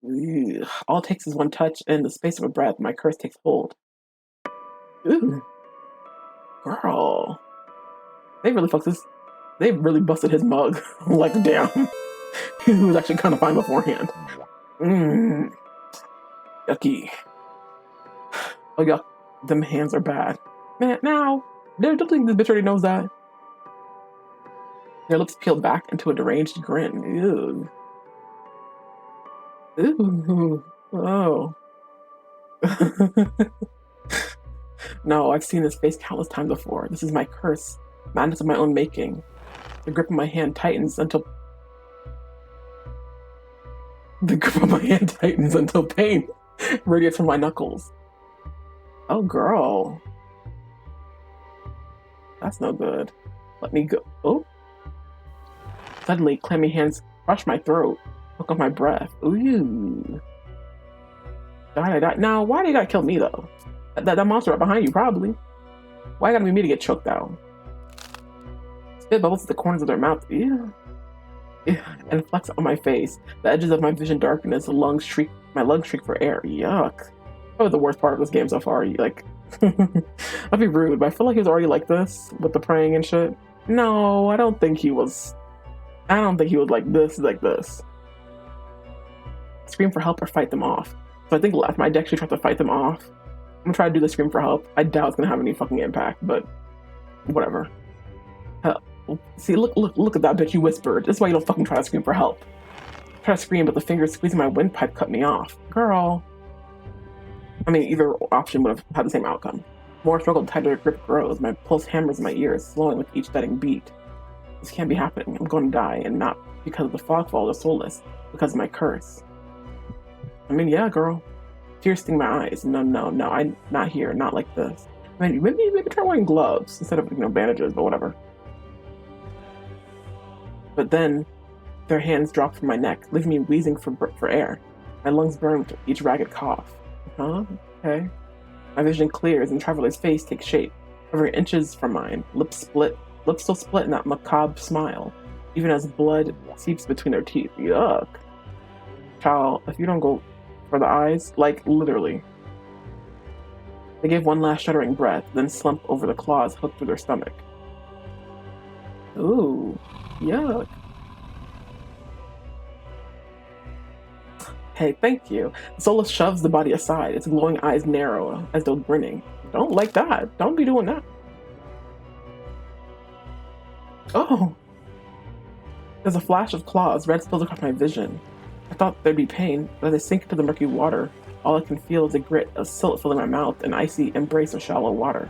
Ugh. All it takes is one touch, and in the space of a breath, my curse takes hold. Ooh. Girl. They really fucked this. They really busted his mug. Like, damn. He was actually kind of fine beforehand. Yucky. Oh, yuck. Them hands are bad. Man, now. Don't think this bitch already knows that. Their lips peeled back into a deranged grin. Ew. Ooh. Oh. No, I've seen this face countless times before. This is my curse. Madness of my own making. The grip of my hand tightens until pain radiates from my knuckles. Oh, girl. That's no good. Let me go. Oh. Suddenly, clammy hands crush my throat, hook up my breath. Ooh. Die. Now, why do you gotta kill me, though? That monster right behind you, probably. Why gotta be me to get choked out? Spit bubbles at the corners of their mouth. Ew. And flex on my face. The edges of my vision darken as my lungs shriek for air. Yuck. Probably the worst part of this game so far. Like, I'd be rude, but I feel like he was already like this with the praying and shit. No, I don't think he was like this. Scream for help or fight them off. So I think left might actually try to fight them off. I'm gonna try to do the scream for help. I doubt it's gonna have any fucking impact, but whatever. See, look at that bitch you whispered. This is why you don't fucking try to scream for help. I try to scream, but the fingers squeezing my windpipe cut me off. Girl. I mean, either option would have had the same outcome. More struggle, tighter grip grows. My pulse hammers in my ears, slowing with each thudding beat. This can't be happening. I'm going to die, and not because of the fogfall or soulless, because of my curse. I mean, yeah, girl. Tears sting my eyes. No, I'm not here. Not like this. I mean, maybe try wearing gloves instead of, bandages, but whatever. But then, their hands drop from my neck, leaving me wheezing for air. My lungs burn with each ragged cough. Huh? Okay. My vision clears, and Traveler's face takes shape, covering inches from mine. Lips still split in that macabre smile, even as blood seeps between their teeth. Yuck. Child, if you don't go for the eyes, like, literally. They gave one last shuddering breath, then slumped over the claws hooked through their stomach. Ooh. Yuck. Hey, thank you. Zola shoves the body aside, its glowing eyes narrow as though grinning. Don't like that. Don't be doing that. Oh. There's a flash of claws, red spills across my vision. I thought there'd be pain, but as I sink into the murky water, all I can feel is a grit of silt filling my mouth, an icy embrace of shallow water.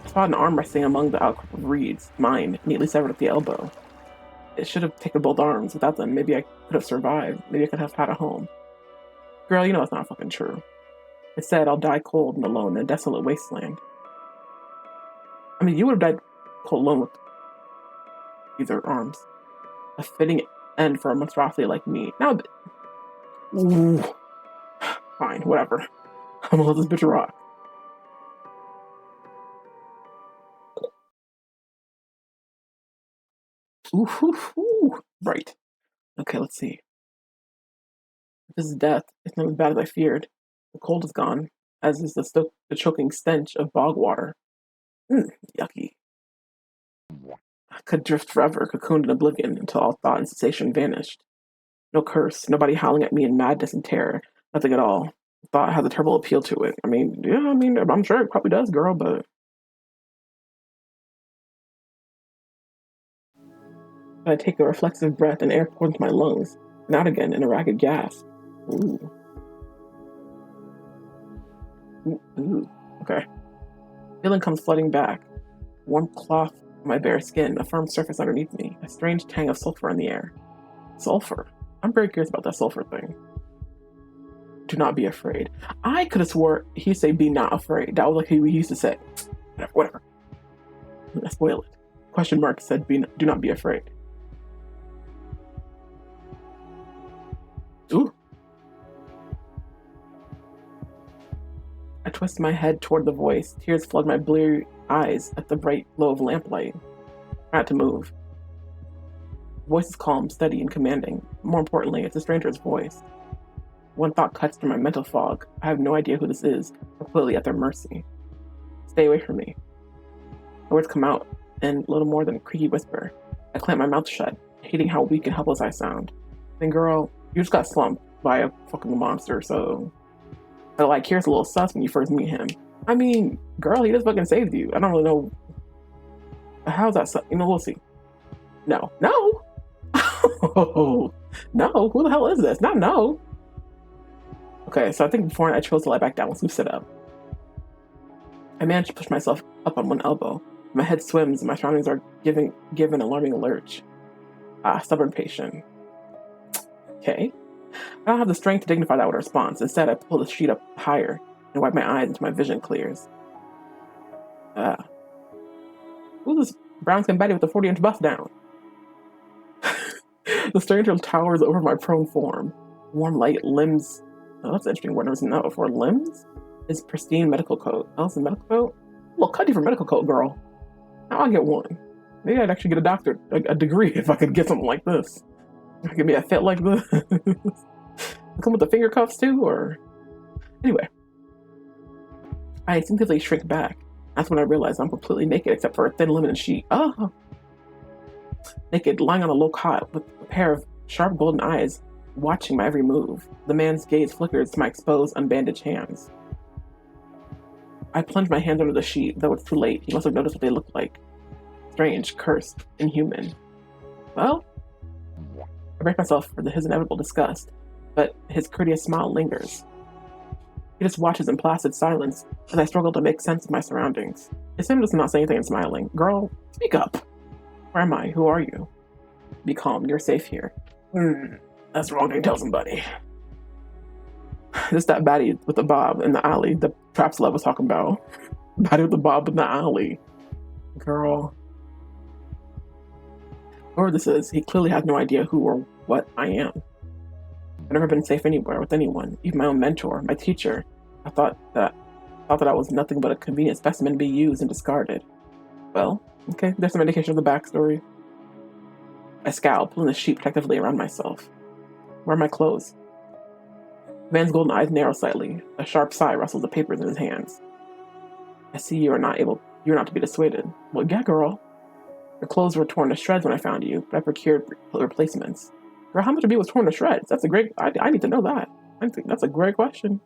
I spot an arm resting among the outcrop of reeds, mine, neatly severed at the elbow. It should have taken both arms. Without them, maybe I could have survived. Maybe I could have had a home. Girl, you know it's not fucking true. Instead, I'll die cold and alone in a desolate wasteland. I mean, you would have died cold alone with either arms. A fitting end for a monstrosity like me. Now, ooh. Fine, whatever. I'm gonna let this bitch rock. Ooh. Right. Okay, let's see. If this is death, it's not as bad as I feared. The cold is gone, as is the choking stench of bog water. Yucky. I could drift forever, cocooned in oblivion, until all thought and sensation vanished. No curse, nobody howling at me in madness and terror. Nothing at all. Thought has a terrible appeal to it. I'm sure it probably does, girl, but... I take a reflexive breath and air pours into my lungs, and out again in a ragged gasp. Ooh. Okay. Feeling comes flooding back. Warm cloth on my bare skin, a firm surface underneath me, a strange tang of sulfur in the air. Sulfur? I'm very curious about that sulfur thing. Do not be afraid. I could have swore he used to say be not afraid. That was like he used to say. Whatever. I spoil it. Question mark said do not be afraid. Ooh. I twist my head toward the voice. Tears flood my bleary eyes at the bright glow of lamplight. I had to move. The voice is calm, steady, and commanding. More importantly, it's a stranger's voice. One thought cuts through my mental fog. I have no idea who this is. I'm completely at their mercy. Stay away from me. The words come out in little more than a creaky whisper. I clamp my mouth shut, hating how weak and helpless I sound. Then, girl, you just got slumped by a fucking monster, so... But, like, here's a little sus when you first meet him. I mean, girl, he just fucking saved you. I don't really know... How's that sus? We'll see. No. No! No, who the hell is this? Not no. Okay, so I think before I chose to lie back down, let's move sit up. I manage to push myself up on one elbow. My head swims and my surroundings are given an alarming lurch. Stubborn patient. Okay. I don't have the strength to dignify that with a response. Instead, I pull the sheet up higher and wipe my eyes until my vision clears. Who's this brown-skinned Betty with a 40-inch bust down? The stranger towers over my prone form. Warm light, limbs. Oh, that's an interesting word. I've never seen that before. Limbs? His pristine medical coat. Oh, it's a medical coat? Well, cutty for medical coat, girl. Now I'll get one. Maybe I'd actually get a doctorate, a degree, if I could get something like this. Give me a fit like this. Come with the finger cuffs too, or anyway. I instinctively shrink back. That's when I realize I'm completely naked except for a thin linen sheet. Oh, naked, lying on a low cot with a pair of sharp golden eyes watching my every move. The man's gaze flickers to my exposed, unbandaged hands. I plunge my hands under the sheet, though it's too late. He must have noticed what they looked like. Strange, cursed, inhuman. Well, I brace myself for his inevitable disgust, but his courteous smile lingers. He just watches in placid silence as I struggle to make sense of my surroundings. It's him just not saying anything and smiling. Girl, speak up. Where am I? Who are you? Be calm. You're safe here. That's the wrong thing to tell somebody. This that baddie with the bob in the alley the Traps Love was talking about. Baddie with the bob in the alley. Girl. Whoever this is, he clearly has no idea who or what I am. I've never been safe anywhere with anyone, even my own mentor, my teacher. I thought that I was nothing but a convenient specimen to be used and discarded. Well, okay, there's some indication of the backstory. I scowl, pulling the sheet protectively around myself. Where are my clothes? The man's golden eyes narrow slightly. A sharp sigh rustles the papers in his hands. I see you are not to be dissuaded. Well, yeah, girl. Your clothes were torn to shreds when I found you, but I procured replacements. Girl, how much of you was torn to shreds? That's a great... I need to know that. I think that's a great question.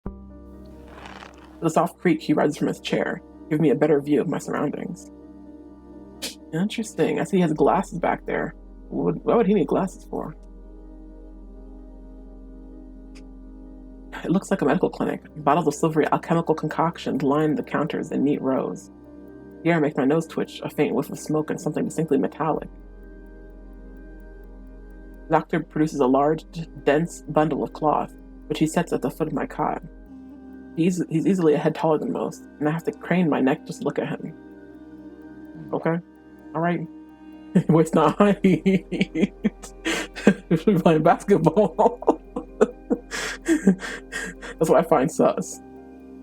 With a soft creak, he rises from his chair, giving me a better view of my surroundings. Interesting. I see he has glasses back there. What would he need glasses for? It looks like a medical clinic. Bottles of silvery alchemical concoctions line the counters in neat rows. The air makes my nose twitch, a faint whiff of smoke and something distinctly metallic. The doctor produces a large, dense bundle of cloth, which he sets at the foot of my cot. He's easily a head taller than most, and I have to crane my neck just to look at him. Okay. Alright. Waist not height. If we're playing basketball. That's what I find sus.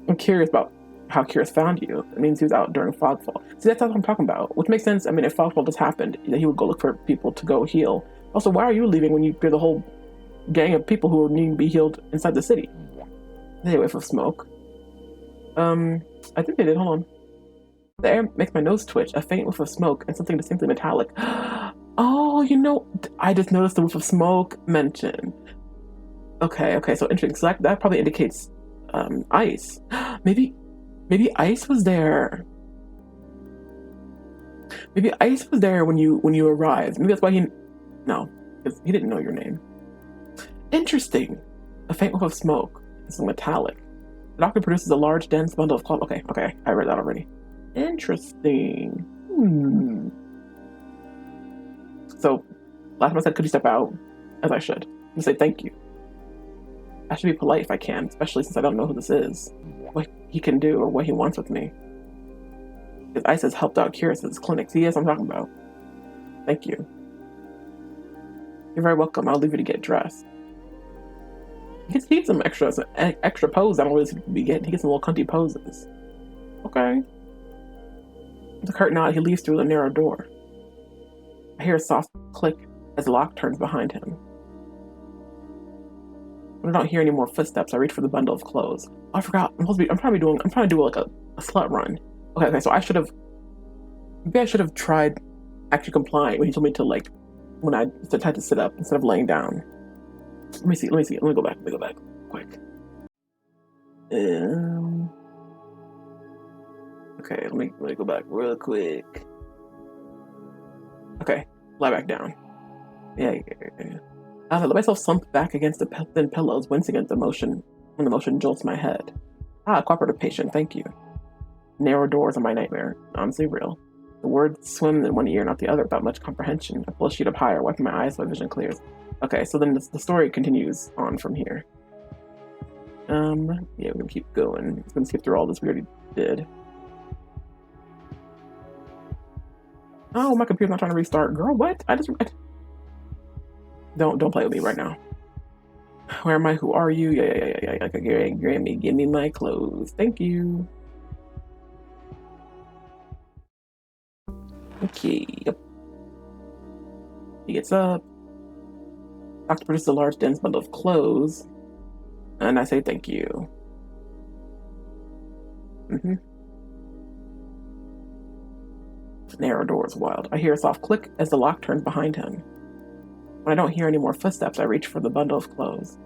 I'm curious about how Curious found you. It means he was out during Fogfall. See, that's what I'm talking about. Which makes sense. I mean, if Fogfall just happened, he would go look for people to go heal. Also, why are you leaving when you're the whole gang of people who need to be healed inside the city? They whiff of smoke. I think they did. Hold on. The air makes my nose twitch, a faint whiff of smoke, and something distinctly metallic. Oh, you know, I just noticed the whiff of smoke mentioned. Okay, so interesting. So that probably indicates ice. Maybe ice was there. Maybe ice was there when you arrived. Maybe that's why no, because he didn't know your name. Interesting. A faint whiff of smoke. It's metallic. The doctor produces a large, dense bundle of cloth. Okay, I read that already. Interesting. So, last time I said, could you step out? As I should. And say thank you. I should be polite if I can, especially since I don't know who this is, what he can do, or what he wants with me. Because Ice has helped out Curious at his clinic. See, yes, I'm talking about. Thank you. You're very welcome. I'll leave you to get dressed. He gets some extra poses I don't really be getting. He gets some little cunty poses. Okay. With a curt nod, he leaves through the narrow door. I hear a soft click as the lock turns behind him. When I don't hear any more footsteps, I reach for the bundle of clothes. Oh, I forgot. I'm trying to do like a slut run. Okay, so maybe I should have tried actually complying when he told me to, like, when I tried to sit up instead of laying down. Let me see. Let me go back. Quick. Okay, let me go back real quick. Okay, lie back down. Yeah. I let myself slump back against the thin pillows, wincing at the motion when the motion jolts my head. Cooperative patient, thank you. Narrow doors are my nightmare. Honestly real. The words swim in one ear, not the other, without much comprehension. I pull a sheet up higher, wiping my eyes so my vision clears. Okay, so then the story continues on from here. Yeah, we're gonna keep going. It's gonna skip through all this we already did. Oh, my computer's not trying to restart. Girl, what? Don't play with me right now. Where am I? Who are you? Yeah. Okay, Grammy, give me my clothes. Thank you. Okay, yep. He gets up. Doctor produces a large, dense bundle of clothes. And I say thank you. Narrow door is wild. I hear a soft click as the lock turns behind him. When I don't hear any more footsteps, I reach for the bundle of clothes.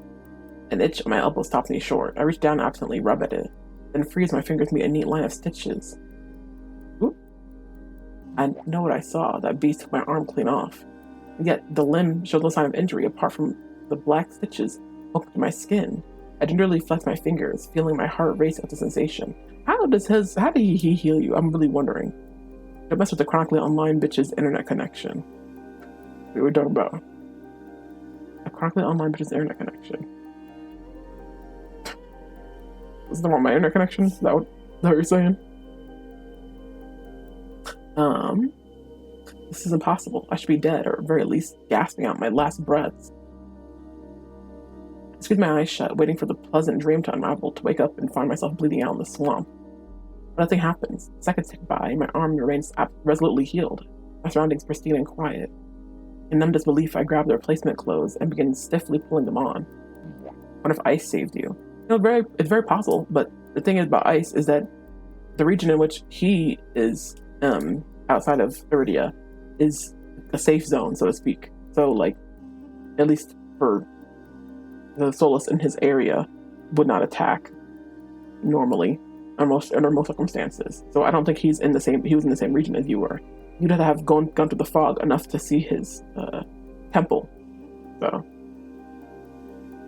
An itch on my elbow stops me short. I reach down and absently rub at it, then freeze my fingers meet a neat line of stitches. Oop. I know what I saw. That beast took my arm clean off. And yet the limb showed no sign of injury apart from the black stitches poking to my skin. I gingerly flex my fingers, feeling my heart race with the sensation. How did he heal you? I'm really wondering. Don't mess with the chronically online bitch's internet connection. We were talking about a chronically online bitch's internet connection. Is that my internet connection? Is that what you're saying? This is impossible. I should be dead, or at very least gasping out my last breaths. I squeeze my eyes shut, waiting for the pleasant dream to unravel, to wake up and find myself bleeding out in the swamp. But nothing happens. Seconds tick by, and my arm remains resolutely healed, my surroundings pristine and quiet. In numb disbelief, I grab the replacement clothes and begin stiffly pulling them on. What if ice saved you? It's very possible, but the thing about ice is that the region in which he is, outside of Iridia, is a safe zone, so to speak. So, like, at least for the Solus in his area, would not attack normally under most circumstances. So I don't think he was in the same region as you were. You'd have to have gone through the fog enough to see his temple. So,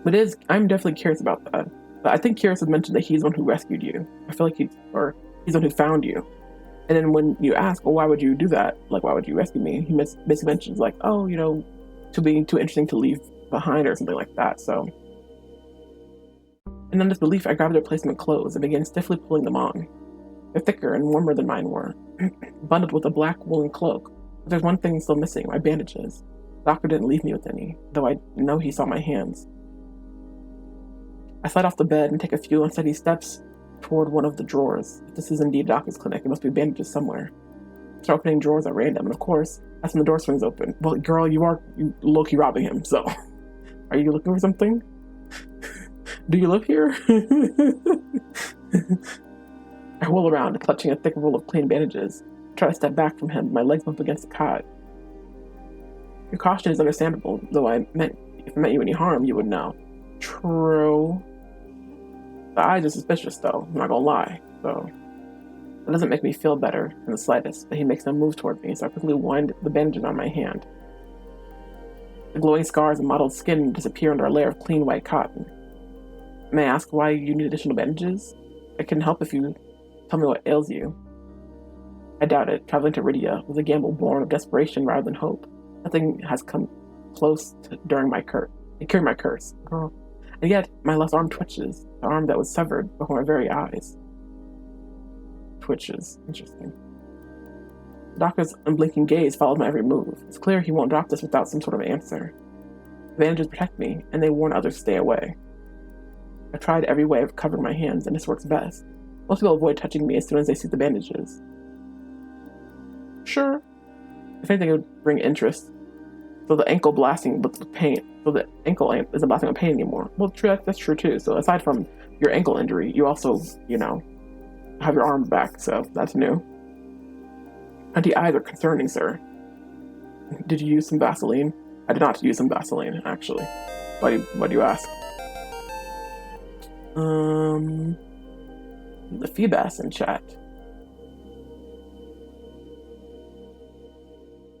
but I'm definitely curious about that. But I think Kyrus had mentioned that he's the one who rescued you. I feel like he's the one who found you. And then when you ask, well, why would you do that? Like, why would you rescue me? He basically mentions like, oh, to being too interesting to leave behind or something like that. So, in disbelief, I grabbed the replacement clothes and began stiffly pulling them on. They're thicker and warmer than mine were, bundled with a black woolen cloak. But there's one thing still missing, my bandages. The doctor didn't leave me with any, though I know he saw my hands. I slide off the bed and take a few unsteady steps toward one of the drawers. If this is indeed a doctor's clinic, there must be bandages somewhere. I start opening drawers at random, and of course, that's when the door swings open. Well, girl, you low-key robbing him, so. Are you looking for something? Do you live here? I whirl around, clutching a thick roll of clean bandages. I try to step back from him, my legs bump against the cot. Your caution is understandable, though if I meant you any harm, you would know. True. The eyes are suspicious, though, I'm not gonna lie, so. It doesn't make me feel better in the slightest, but he makes no move toward me, so I quickly wind the bandages on my hand. The glowing scars and mottled skin disappear under a layer of clean white cotton. May I ask why you need additional bandages? I can help if you tell me what ails you. I doubt it. Traveling to Iridia was a gamble born of desperation rather than hope. Nothing has come close to curing my curse. Girl. And yet, my left arm twitches, the arm that was severed before my very eyes. Twitches. Interesting. The doctor's unblinking gaze follows my every move. It's clear he won't drop this without some sort of answer. The bandages protect me, and they warn others to stay away. I've tried every way of covering my hands, and this works best. Most people avoid touching me as soon as they see the bandages. Sure. If anything, it would bring interest. So the ankle blasting with pain. So the ankle isn't blasting with pain anymore. Well, true, that's true too. So aside from your ankle injury, you also, have your arm back. So that's new. And the eyes are concerning, sir. Did you use some Vaseline? I did not use some Vaseline, actually. Why do you ask? The Feebas in chat.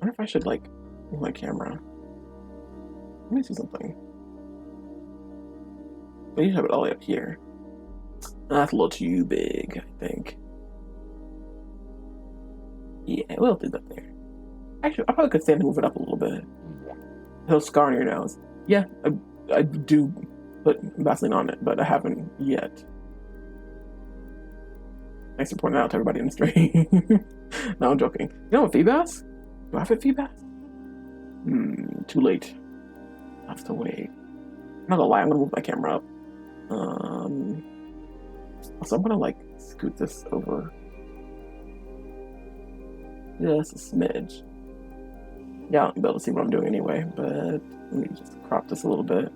I wonder if I should, move my camera. Let me see something. I need to have it all the way up here. That's a little too big, I think. Yeah, we'll do that there. Actually, I probably could stand to move it up a little bit. Little scar on your nose. Yeah, I do put Vaseline on it, but I haven't yet. Thanks for pointing out to everybody in the stream. No, I'm joking. You know what, Feebas? Do I have a Feebas? Too late. I have to wait. I'm not gonna lie, I'm gonna move my camera up. Also, I'm gonna like scoot this over. Just a smidge. Yeah, I'll be able to see what I'm doing anyway, but let me just crop this a little bit.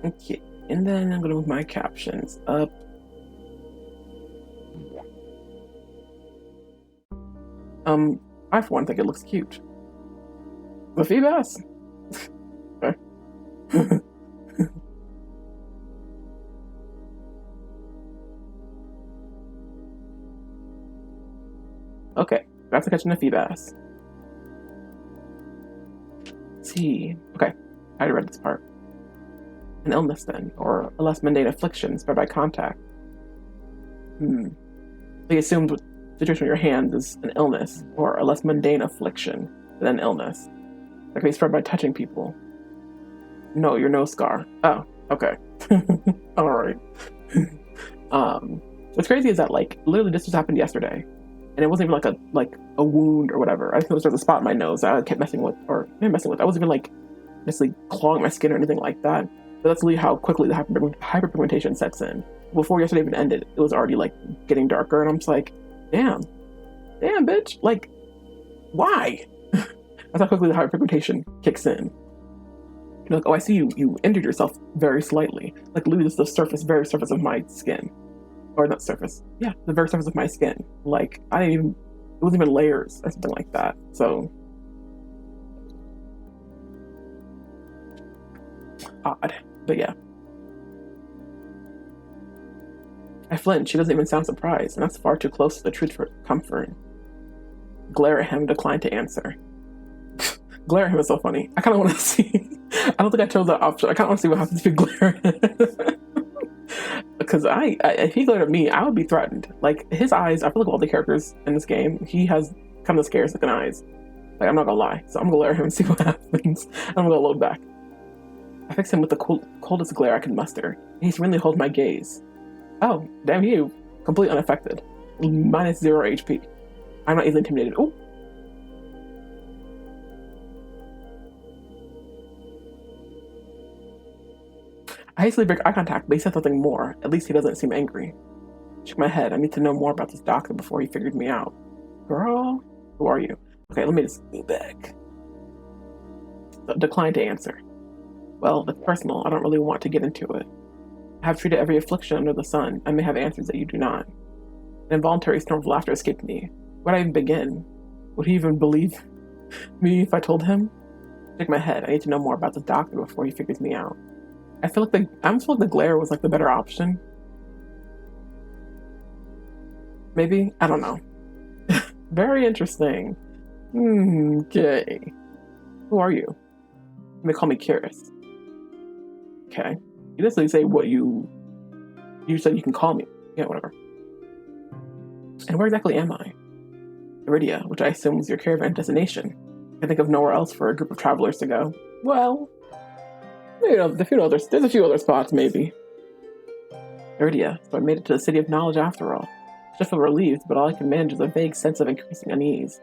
Okay, and then I'm gonna move my captions up. I for one think it looks cute. The Feebas? Okay. Okay, back to catching a Feebas. Let's see. Okay, I already read this part. An illness then, or a less mundane affliction spread by contact. They assumed with the situation with your hands is an illness, or a less mundane affliction than an illness. That can be spread by touching people. No, your nose scar. Oh, okay. Alright. What's crazy is that like literally this just happened yesterday. And it wasn't even like a wound or whatever. I think it was just a spot in my nose that I kept messing with. I wasn't even like necessarily clawing my skin or anything like that. But that's really how quickly the hyperpigmentation sets in. Before yesterday even ended, it was already like getting darker, and I'm just like, damn, bitch, like, why? That's how quickly the hyperpigmentation kicks in. You're like, oh, I see you injured yourself very slightly. Like literally just the very surface of my skin. Or not surface. Yeah, the very surface of my skin. Like, it wasn't even layers or something like that. So, odd. But yeah. I flinch. She doesn't even sound surprised, and that's far too close to the truth for comfort. Glare at him, decline to answer. Glare at him is so funny. I kind of want to see. I don't think I chose that option. I kind of want to see what happens if you glare at him. Because if he glared at me, I would be threatened. Like, his eyes, I feel like all the characters in this game, he has kind of scary looking eyes. Like, I'm not gonna lie. So I'm gonna glare at him and see what happens. I'm gonna load back. I fix him with the coldest glare I can muster. He's really holding my gaze. Oh, damn you. Completely unaffected. Minus 0 HP. I'm not easily intimidated. Oh. I hastily break eye contact, but he said something more. At least he doesn't seem angry. I shook my head. I need to know more about this doctor before he figured me out. Girl, who are you? Okay, let me just go back. Decline to answer. Well, it's personal. I don't really want to get into it. I have treated every affliction under the sun. I may have answers that you do not. An involuntary storm of laughter escaped me. Where would I even begin? Would he even believe me if I told him? I shook my head. I need to know more about the doctor before he figures me out. I feel like the glare was like the better option. Maybe? I don't know. Very interesting. Okay. Who are you? You may call me Curious. Okay. You didn't really say what you said you can call me. Yeah, whatever. And where exactly am I? Iridia, which I assume is your caravan destination. I think of nowhere else for a group of travelers to go. Well, there's a few other spots, maybe. Iridia, so I made it to the City of Knowledge after all. I just feel relieved, but all I can manage is a vague sense of increasing unease.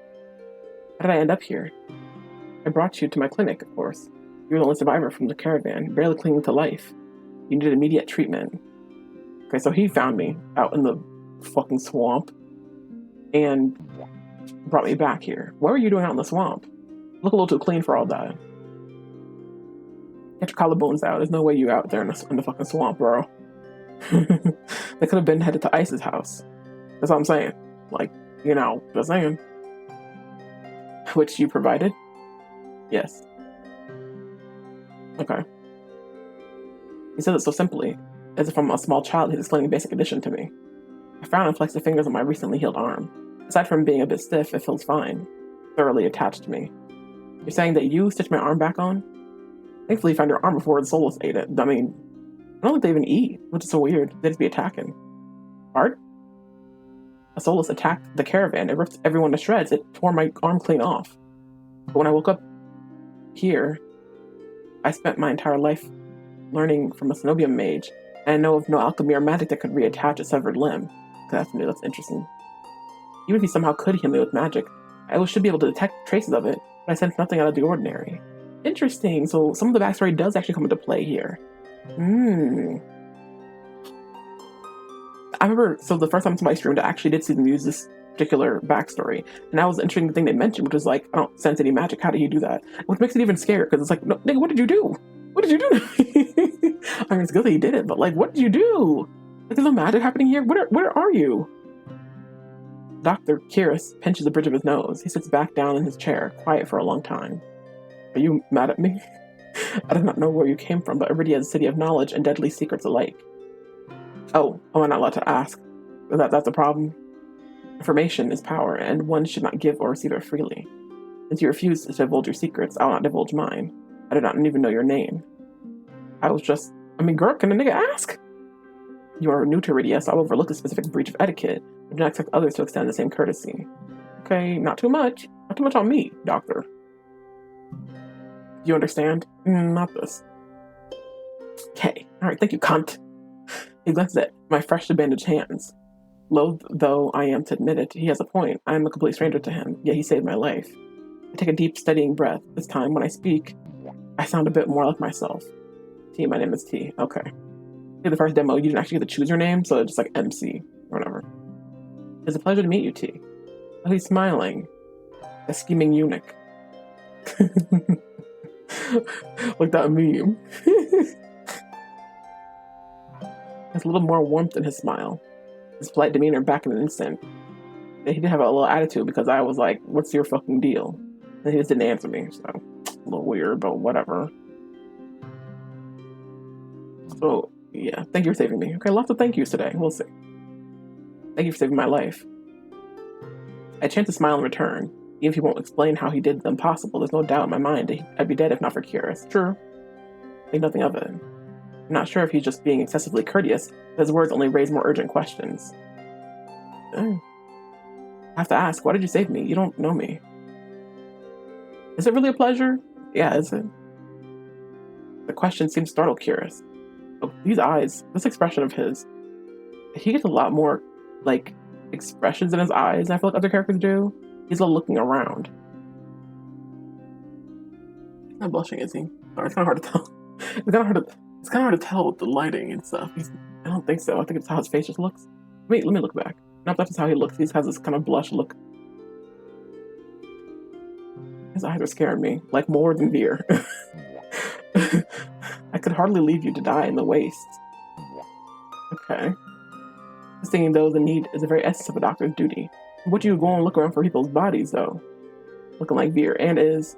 How did I end up here? I brought you to my clinic, of course. You were the only survivor from the caravan, barely clinging to life. You needed immediate treatment. Okay, so he found me out in the fucking swamp and brought me back here. What were you doing out in the swamp? Look a little too clean for all that. Get your collarbones out. There's no way you out there in the fucking swamp, bro. They could have been headed to Ice's house. That's what I'm saying. Like, just saying. Which you provided? Yes. Okay. He says it so simply, as if I'm a small child who's explaining basic addition to me. I frown and flex the fingers on my recently healed arm. Aside from being a bit stiff, it feels fine. Thoroughly attached to me. You're saying that you stitched my arm back on? Thankfully you found your arm before the Solus ate it. I mean, I don't think they even eat, which is so weird. They just be attacking. Art? A soulless attacked the caravan. It ripped everyone to shreds. It tore my arm clean off. But when I woke up here, I spent my entire life learning from a Cenobium mage, and I know of no alchemy or magic that could reattach a severed limb. That's new, that's interesting. Even if he somehow could heal me with magic, I should be able to detect traces of it, but I sense nothing out of the ordinary. Interesting, so some of the backstory does actually come into play here. I remember, so the first time somebody streamed, I actually did see them use this particular backstory, and that was the interesting thing they mentioned, which was like, I don't sense any magic, how do you do that? Which makes it even scarier, because it's like, no, nigga, what did you do? What did you do? I mean, it's good that he did it, but like, what did you do? Like, there's no magic happening here? Where are you? Dr. Kiris pinches the bridge of his nose. He sits back down in his chair, quiet for a long time. Are you mad at me? I do not know where you came from, but Iridia is a city of knowledge and deadly secrets alike. Oh, I'm not allowed to ask. That's a problem. Information is power, and one should not give or receive it freely. Since you refuse to divulge your secrets, I will not divulge mine. I do not even know your name. Girl, can a nigga ask? You are new to Iridia, so I'll overlook a specific breach of etiquette, but do not expect others to extend the same courtesy. Okay, not too much. Not too much on me, doctor. You understand? Not this. Okay, alright, thank you, cunt. He glances at my freshly bandaged hands. Loath though I am to admit it, he has a point. I am a complete stranger to him, yet he saved my life. I take a deep, steadying breath. This time, when I speak, I sound a bit more like myself. T, my name is T. Okay. In the first demo, you didn't actually get to choose your name, so it's just like MC, or whatever. It's a pleasure to meet you, T. Oh, he's smiling. A scheming eunuch. Like that meme. There's a little more warmth in his smile. His polite demeanor back in an instant. He did have a little attitude because I was like, what's your fucking deal? And he just didn't answer me, so a little weird, but whatever. So, yeah, thank you for saving me. Okay, lots of thank yous today. We'll see. Thank you for saving my life. I chance to smile in return. Even if he won't explain how he did the impossible, there's no doubt in my mind that I'd be dead if not for Kiris. True. Think nothing of it. I'm not sure if he's just being excessively courteous, but his words only raise more urgent questions. I have to ask, why did you save me? You don't know me. Is it really a pleasure? Yeah, is it? The question seems to startle Kiris. Oh, these eyes, this expression of his. He gets a lot more, like, expressions in his eyes than I feel like other characters do. He's all looking around. He's not blushing, is he? Sorry, it's kind of hard to tell. It's kind of hard to tell with the lighting and stuff. I don't think so. I think it's how his face just looks. Wait, let me look back. No, that's just how he looks. He just has this kind of blush look. His eyes are scaring me, like more than Veer. I could hardly leave you to die in the waste. Okay. Just thinking, though, the need is the very essence of a doctor's duty. What do you go and look around for people's bodies, though? Looking like Veer, and is...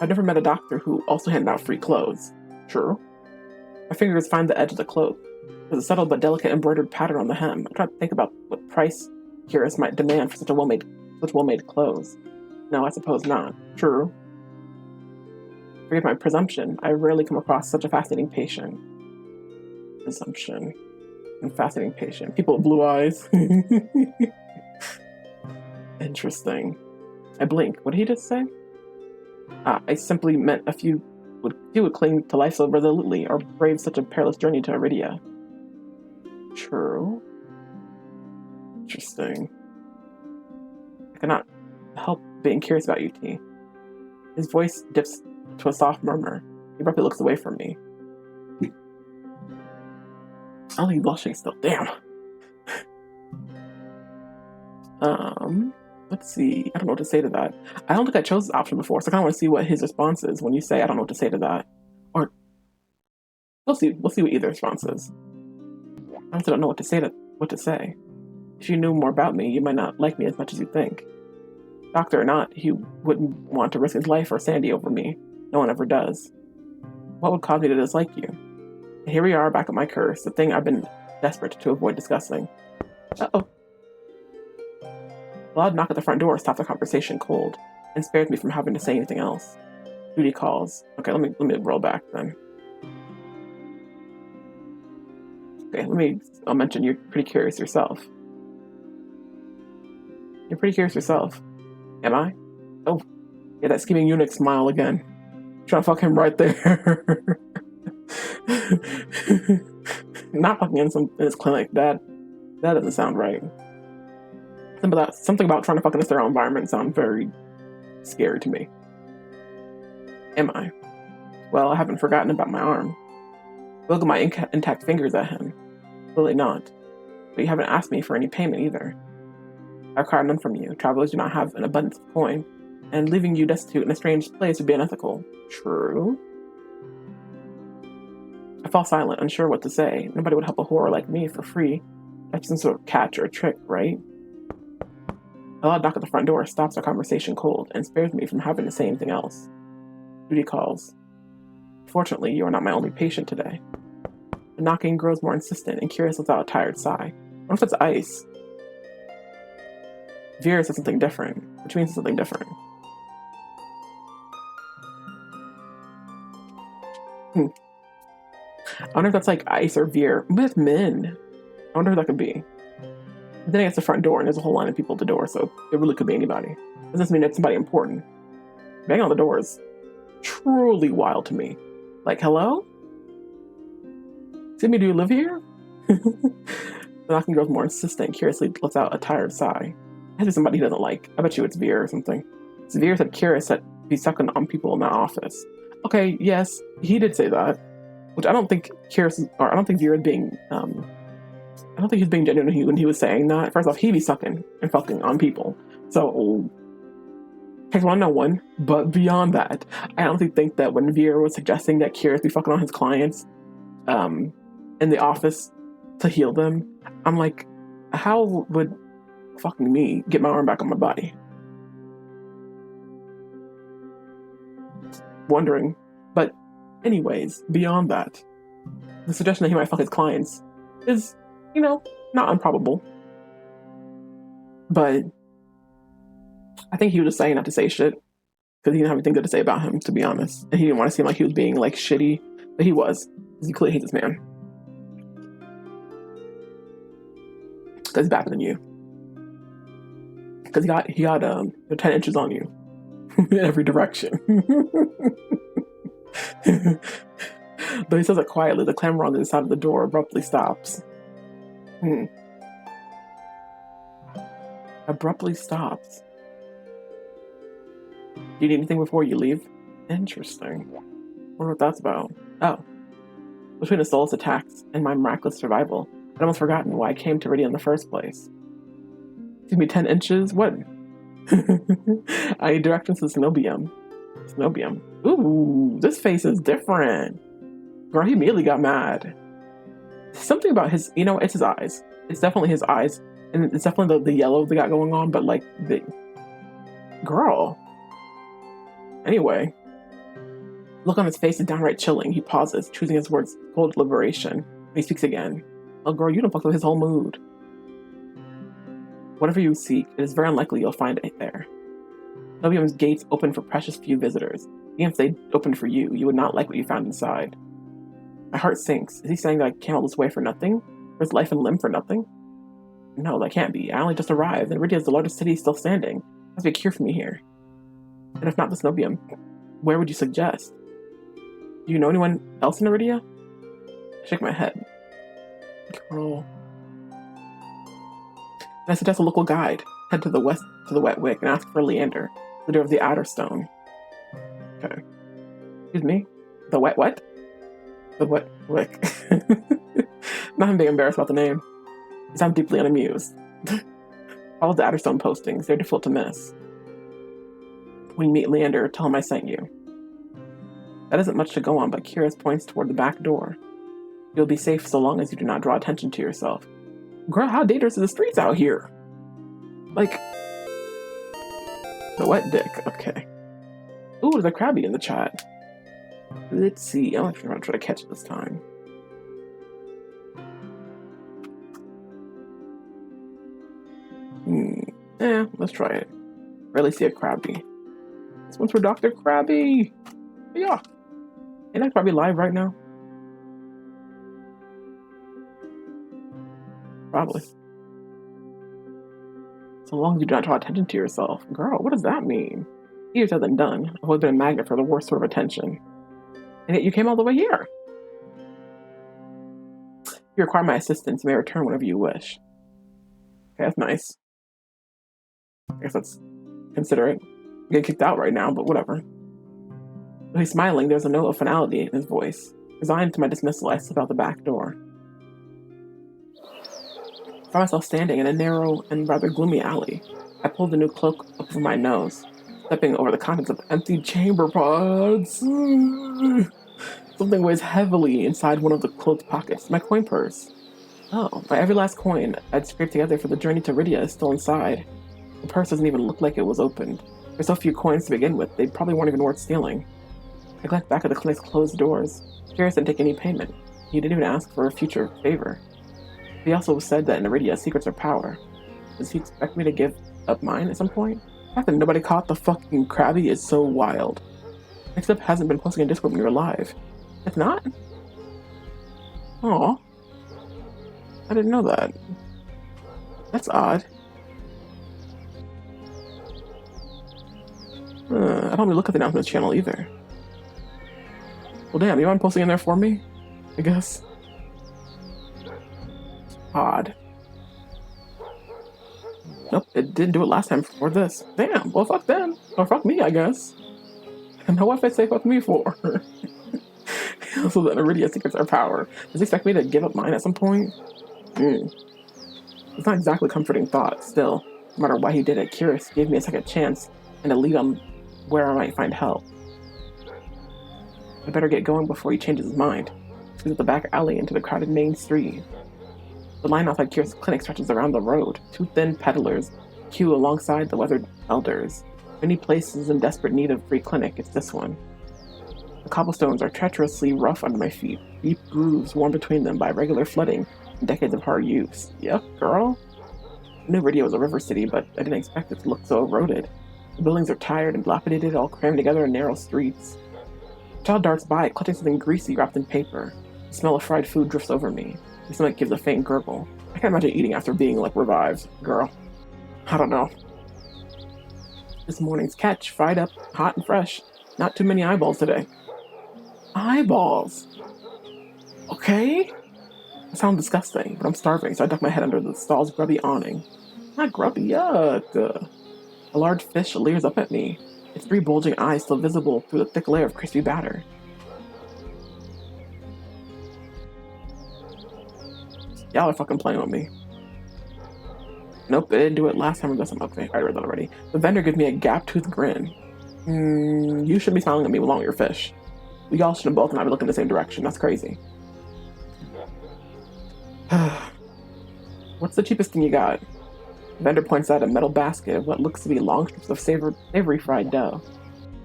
I've never met a doctor who also handed out free clothes. True. My fingers find the edge of the cloak. There's a subtle but delicate embroidered pattern on the hem. I try to think about what price Kiris might demand for such well-made clothes. No, I suppose not. True. Forgive my presumption. I rarely come across such a fascinating patient. Presumption. And fascinating patient. People with blue eyes. Interesting. I blink. What did he just say? I simply meant a few would cling to life so resolutely or brave such a perilous journey to Iridia. True. Interesting. I cannot help being curious about you, T. His voice dips to a soft murmur. He abruptly looks away from me. Oh, he's blushing still. Damn. Let's see. I don't know what to say to that. I don't think I chose this option before, so I kind of want to see what his response is when you say I don't know what to say to that. Or we'll see. We'll see what either response is. I also don't know what to say. If you knew more about me, you might not like me as much as you think. Doctor or not, he wouldn't want to risk his life or sanity over me. No one ever does. What would cause me to dislike you? And here we are back at my curse, the thing I've been desperate to avoid discussing. Uh-oh. A loud knock at the front door stopped the conversation cold and spared me from having to say anything else. Duty calls. Okay, let me roll back then. Okay, I'll mention you're pretty curious yourself. You're pretty curious yourself. Am I? Oh, yeah, that scheming eunuch smile again. Trying to fuck him right there. Not fucking in his clinic. That doesn't sound right. Something about trying to fuck in a sterile environment sounds very scary to me. Am I? Well, I haven't forgotten about my arm. Look at my intact fingers at him. Clearly not. But you haven't asked me for any payment either. I require none from you. Travelers do not have an abundance of coin, and leaving you destitute in a strange place would be unethical. True. I fall silent, unsure what to say. Nobody would help a whore like me for free. That's some sort of catch or a trick, right? A loud knock at the front door stops our conversation cold and spares me from having to say anything else. Duty calls. Fortunately, you are not my only patient today. The knocking grows more insistent and curious without a tired sigh. What if it's ice? Vera says something different, which means something different. I wonder if that's like ice or beer with men. I wonder who that could be. Then I get to the front door and there's a whole line of people at the door, so it really could be anybody. Does this mean it's somebody important? Banging on the door is truly wild to me. Like, hello? Excuse me, do you live here? The knocking grows more insistent, curiously lets out a tired sigh. It has to be somebody he doesn't like. I bet you it's Veer or something. It's Veer said curious that he's sucking on people in that office. Okay, yes, he did say that. Which I don't think curious, or I don't think Veer is being, I don't think he's being genuine when he was saying that. First off, he be sucking and fucking on people. So, takes one to know one. But beyond that, I honestly think that when Veer was suggesting that Curious be fucking on his clients in the office to heal them, I'm like, how would fucking me get my arm back on my body? Wondering. But anyways, beyond that, the suggestion that he might fuck his clients is, not improbable. But I think he was just saying not to say shit because he didn't have anything good to say about him, to be honest. And he didn't want to seem like he was being like shitty, but he was. Because he clearly hates this man. Because he's better than you. Because he got 10 inches on you in every direction. Though he says it quietly, the clamor on the other side of the door abruptly stops. Abruptly stops. Do you need anything before you leave? Interesting. Wonder what that's about. Oh. Between the soulless attacks and my miraculous survival, I'd almost forgotten why I came to Rydia in the first place. Excuse me, 10 inches? What? I need directions to Cenobium. Cenobium. Ooh, this face is different. Girl, he immediately got mad. Something about his, it's his eyes. It's definitely his eyes. And it's definitely the yellow they got going on, but like, girl. Anyway. Look on his face is downright chilling. He pauses, choosing his words with cold deliberation. And he speaks again. Oh girl, you don't fuck up his whole mood. Whatever you seek, it is very unlikely you'll find it there. Cenobium's gates open for precious few visitors. Even if they opened for you, you would not like what you found inside. My heart sinks. Is he saying that I came all this way for nothing? For his life and limb for nothing? No, that can't be. I only just arrived, and Rydia is the largest city still standing. There must be a cure for me here. And if not the Cenobium, where would you suggest? Do you know anyone else in Rydia? I shake my head. Girl. And I suggest a local guide. Head to the west to the Wet Wick and ask for Leander, leader of the Outer Stone. Okay. Excuse me? The Wet what? The Wet Wick. Not him being embarrassed about the name. You sound deeply unamused. All of the Outer Stone postings, they're difficult to miss. When you meet Leander, tell him I sent you. That isn't much to go on, but Curious points toward the back door. You'll be safe so long as you do not draw attention to yourself. Girl, how dangerous are the streets out here? Like, the wet dick, okay. Ooh, there's a Krabby in the chat. Let's see, I'm actually going to try to catch it this time. Let's try it. Rarely see a Krabby. This one's for Dr. Krabby! Yeah. Ain't that Krabby live right now? Probably. So long as you do not draw attention to yourself. Girl, what does that mean? Easier said than done. I've always been a magnet for the worst sort of attention. And yet you came all the way here. If you require my assistance, you may return whenever you wish. Okay, that's nice. I guess that's considerate. I'm getting kicked out right now, but whatever. Though he's smiling, there's a note of finality in his voice. Resigned to my dismissal, I slip out the back door. I found myself standing in a narrow and rather gloomy alley. I pulled the new cloak up over my nose, stepping over the contents of empty chamber pods. Something weighs heavily inside one of the cloaked pockets. My coin purse. Oh, my every last coin I'd scraped together for the journey to Rydia is still inside. The purse doesn't even look like it was opened. There's so few coins to begin with, they probably weren't even worth stealing. I glanced back at the clinic's closed doors. Curious didn't take any payment. He didn't even ask for a future favor. He also said that in Iridia, secrets are power. Does he expect me to give up mine at some point? The fact that nobody caught the fucking Krabby is so wild. Next up hasn't been posting in Discord when you're alive. It's not? Aw. I didn't know that. That's odd. I don't really look at the announcements channel either. Well, damn, you mind posting in there for me? I guess. Odd. Nope, it didn't do it last time for this. Damn, well, fuck them. Or fuck me, I guess. And know what I say fuck me for? So that Iridia secrets are power. Does he expect me to give up mine at some point? It's not exactly a comforting thought. Still, no matter why he did it, Curious gave me a second chance and a lead on where I might find help. I better get going before he changes his mind. He's at the back alley into the crowded main street. The line outside Curious' clinic stretches around the road. Two thin peddlers queue alongside the weathered elders. Many places in desperate need of free clinic, it's this one. The cobblestones are treacherously rough under my feet, deep grooves worn between them by regular flooding and decades of hard use. Yep, girl. I knew Iridia was a river city, but I didn't expect it to look so eroded. The buildings are tired and dilapidated, all crammed together in narrow streets. A child darts by, clutching something greasy wrapped in paper. The smell of fried food drifts over me. My stomach gives a faint gurgle. I can't imagine eating after being, revived. Girl. I don't know. This morning's catch, fried up, hot and fresh. Not too many eyeballs today. Eyeballs? Okay? It sounds disgusting, but I'm starving, so I duck my head under the stall's grubby awning. Not grubby, yuck. A large fish leers up at me, its three bulging eyes still visible through the thick layer of crispy batter. Y'all are fucking playing with me. Nope, it didn't do it last time I got some update. I read that already. The vendor gives me a gap-toothed grin. You shouldn't be smiling at me along with your fish. We all should have both not be looking the same direction. That's crazy. What's the cheapest thing you got? The vendor points out a metal basket of what looks to be long strips of savory fried dough.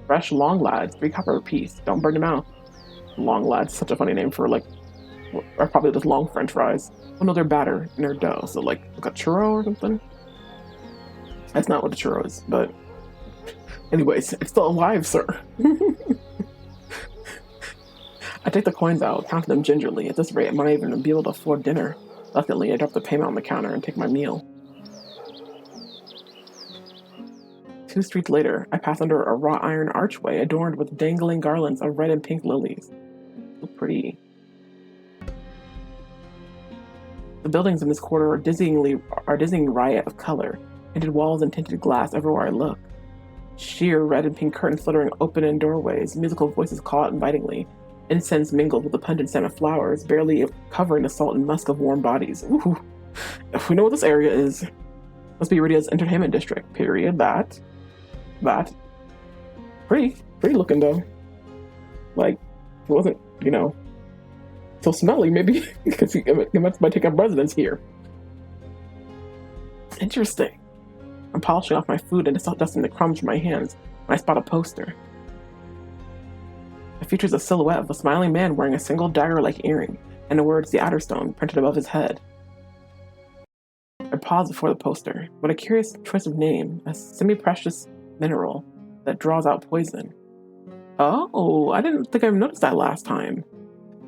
Fresh long lads, 3 copper apiece. Don't burn your mouth. Long lads, such a funny name for or probably just long French fries. Oh no, they're batter in their dough, so like a churro or something. That's not what a churro is, but anyways, it's still alive, sir. I take the coins out, count them gingerly. At this rate, I might even be able to afford dinner. Luckily, I drop the payment on the counter and take my meal. 2 streets later, I pass under a wrought iron archway adorned with dangling garlands of red and pink lilies. So pretty. The buildings in this quarter are dizzying riot of color, tinted walls and tinted glass everywhere I look. Sheer red and pink curtains fluttering open in doorways, musical voices call out invitingly, incense mingled with the pungent scent of flowers, barely covering the salt and musk of warm bodies. Ooh, if we know what this area is, must be Iridia's entertainment district. Period. That. Pretty looking though. Like, it wasn't, so smelly, maybe because he might take up residence here. Interesting. I'm polishing off my food and dusting the crumbs from my hands when I spot a poster. It features a silhouette of a smiling man wearing a single dagger-like earring and the words "The Adderstone" printed above his head. I pause before the poster. What a curious choice of name, a semi-precious mineral that draws out poison. Oh, I didn't think I noticed that last time.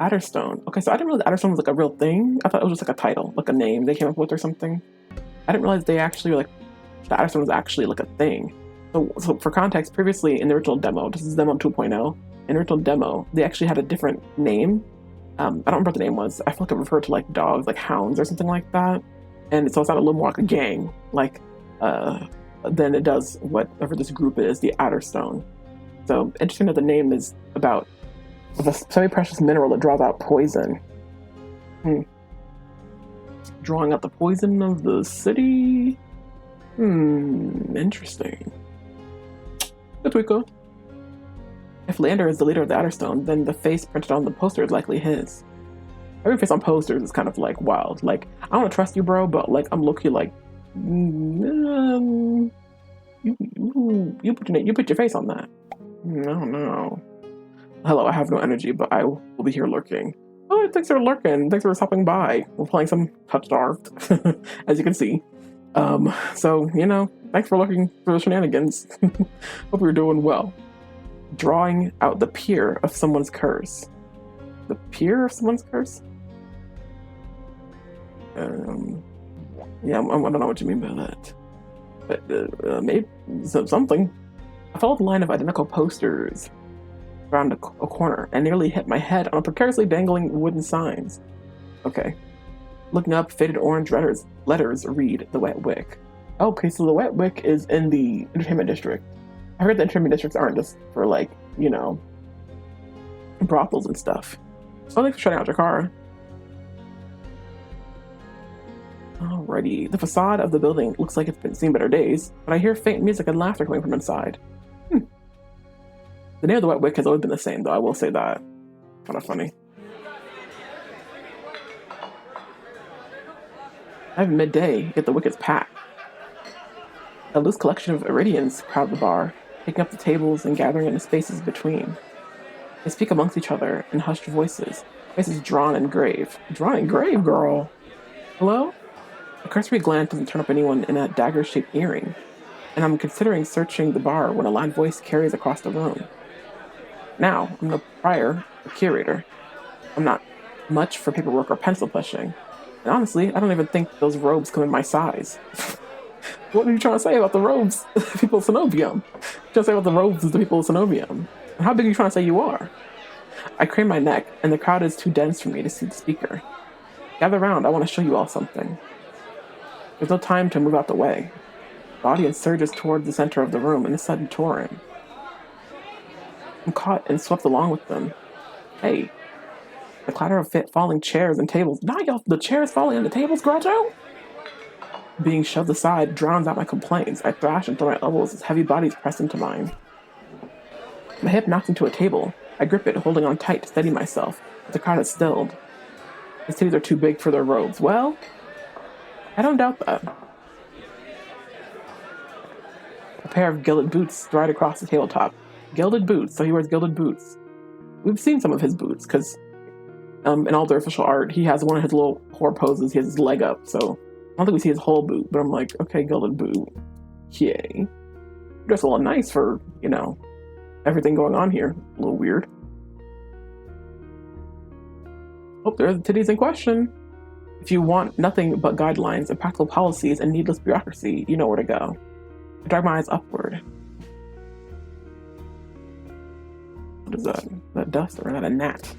Adderstone. Okay, so I didn't realize Adderstone was like a real thing. I thought it was just like a title, like a name they came up with or something. I didn't realize they actually like the Adderstone was actually like a thing. So for context, previously in the original demo, this is demo 2.0. In the original demo, they actually had a different name. I don't remember what the name was. I feel like it referred to like dogs, like hounds or something like that. And so it sounded a little more like a gang, like than it does whatever this group is, the Adderstone. So interesting that the name is about a semi-precious mineral that draws out poison. Drawing out the poison of the city? Interesting. Good Twinkle. If Lander is the leader of the Adderstone, then the face printed on the poster is likely his. Every face on posters is kind of like wild. Like, I don't want to trust you, bro, but like I'm low-key like, you put your face on that. No. Hello, I have no energy, but I will be here lurking. Oh, thanks for lurking. Thanks for stopping by. We're playing some TOUCHSTARVED, as you can see. So, you know, thanks for looking for the shenanigans. Hope you're doing well. Drawing out the peer of someone's curse. The peer of someone's curse? Yeah, I don't know what you mean by that. But, maybe something. I followed the line of identical posters around a corner and nearly hit my head on a precariously dangling wooden signs. Okay. Looking up, faded orange letters read The Wet Wick. Okay, so The Wet Wick is in the entertainment district. I heard the entertainment districts aren't just for like, you know, brothels and stuff. So thanks for shutting out your car. Alrighty. The facade of the building looks like it's been seen better days, but I hear faint music and laughter coming from inside. The name of the Wet Wick has always been the same, though, I will say that. Kind of funny. I have midday, yet the wick is packed. A loose collection of Iridians crowd the bar, taking up the tables and gathering in the spaces between. They speak amongst each other in hushed voices, faces drawn and grave. Drawn and grave, girl! Hello? A cursory glance doesn't turn up anyone in a dagger-shaped earring, and I'm considering searching the bar when a loud voice carries across the room. Now, I'm the prior, or curator. I'm not much for paperwork or pencil pushing. And honestly, I don't even think those robes come in my size. What are you trying to say about the robes, people of Cenobium? What are you trying to say about the robes of the people of Cenobium? And how big are you trying to say you are? I crane my neck, and the crowd is too dense for me to see the speaker. Gather round, I want to show you all something. There's no time to move out the way. The audience surges toward the center of the room in a sudden torrent. I'm caught and swept along with them. Hey, the clatter of falling chairs and tables. The chairs falling on the tables, Grotto? Being shoved aside drowns out my complaints. I thrash and throw my elbows as heavy bodies press into mine. My hip knocks into a table. I grip it, holding on tight to steady myself, but the crowd has stilled. The titties are too big for their robes. Well, I don't doubt that. A pair of gilded boots stride across the tabletop. Gilded boots, so he wears gilded boots. We've seen some of his boots, because in all their official art, he has one of his little whore poses, he has his leg up, so I don't think we see his whole boot, but I'm like, okay, gilded boot. Yay. Dressed a little nice for, you know, everything going on here. A little weird. Oh, there's the titties in question. If you want nothing but guidelines and practical policies and needless bureaucracy, you know where to go. I drag my eyes upward. What is that? That dust, or not a gnat?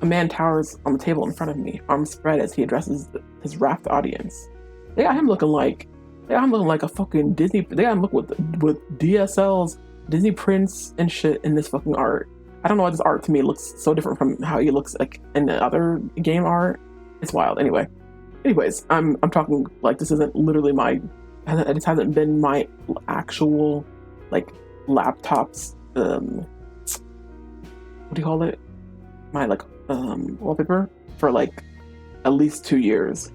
A man towers on the table in front of me, arms spread as he addresses his rapt audience. They got him looking like a fucking Disney. They got him looking with DSLs, Disney prints and shit in this fucking art. I don't know why this art to me looks so different from how he looks like in the other game art. It's wild. Anyways, I'm talking like this isn't literally this hasn't been my actual like laptop's what do you call it? My like wallpaper for like at least 2 years.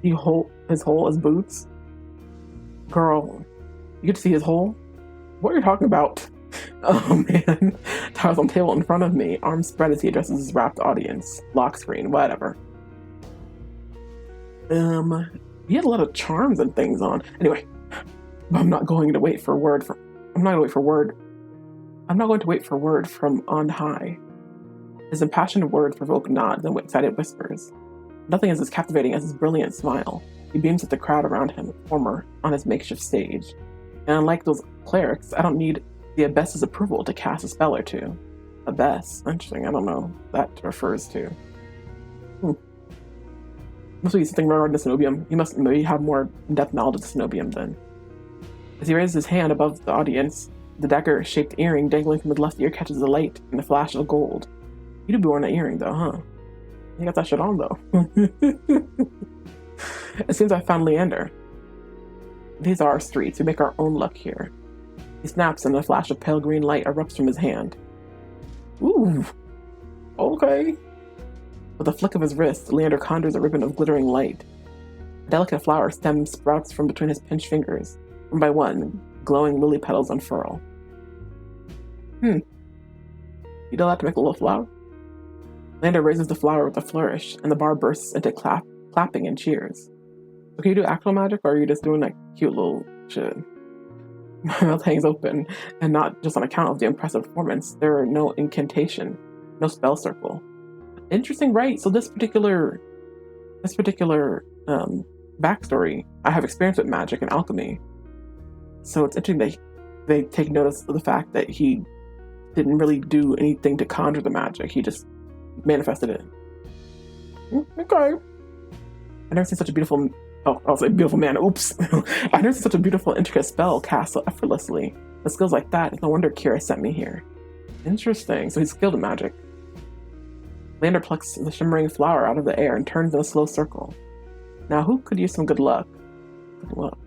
His hole as boots. Girl, you get to see his hole? What are you talking about? Oh man. Towers on the table in front of me, arms spread as he addresses his rapt audience. Lock screen, whatever. He had a lot of charms and things on. Anyway, I'm not going to wait for word from on high. His impassioned words provoke nods and excited whispers. Nothing is as captivating as his brilliant smile. He beams at the crowd around him, former on his makeshift stage. And unlike those clerics, I don't need the Abbess's approval to cast a spell or two. Abbess? Interesting, I don't know what that refers to. Must be something regarding the Cenobium. He must maybe have more in-depth knowledge of the Cenobium then. As he raises his hand above the audience, the dagger-shaped earring dangling from his left ear catches the light and the flash of gold. You do be wearing that earring though, huh? You got that shit on though. It seems I found Leander. These are our streets. We make our own luck here. He snaps and a flash of pale green light erupts from his hand. Ooh. Okay. With a flick of his wrist, Leander conjures a ribbon of glittering light. A delicate flower stem sprouts from between his pinched fingers. One by one, glowing lily petals unfurl. You do that to make a little flower? Leander raises the flower with a flourish, and the bar bursts into clapping and cheers. So can you do actual magic, or are you just doing that cute little shit? My mouth hangs open, and not just on account of the impressive performance. There are no incantation, no spell circle. Interesting, right? So this particular backstory, I have experience with magic and alchemy. So it's interesting that they take notice of the fact that he didn't really do anything to conjure the magic. He just manifested it. Okay. I've never seen such a beautiful... Oh, I'll say beautiful man. Oops. I've never seen such a beautiful, intricate spell cast so effortlessly. With skills like that, it's no wonder Kira sent me here. Interesting. So he's skilled in magic. Leander plucks the shimmering flower out of the air and turns in a slow circle. Now, who could use some good luck? Good luck.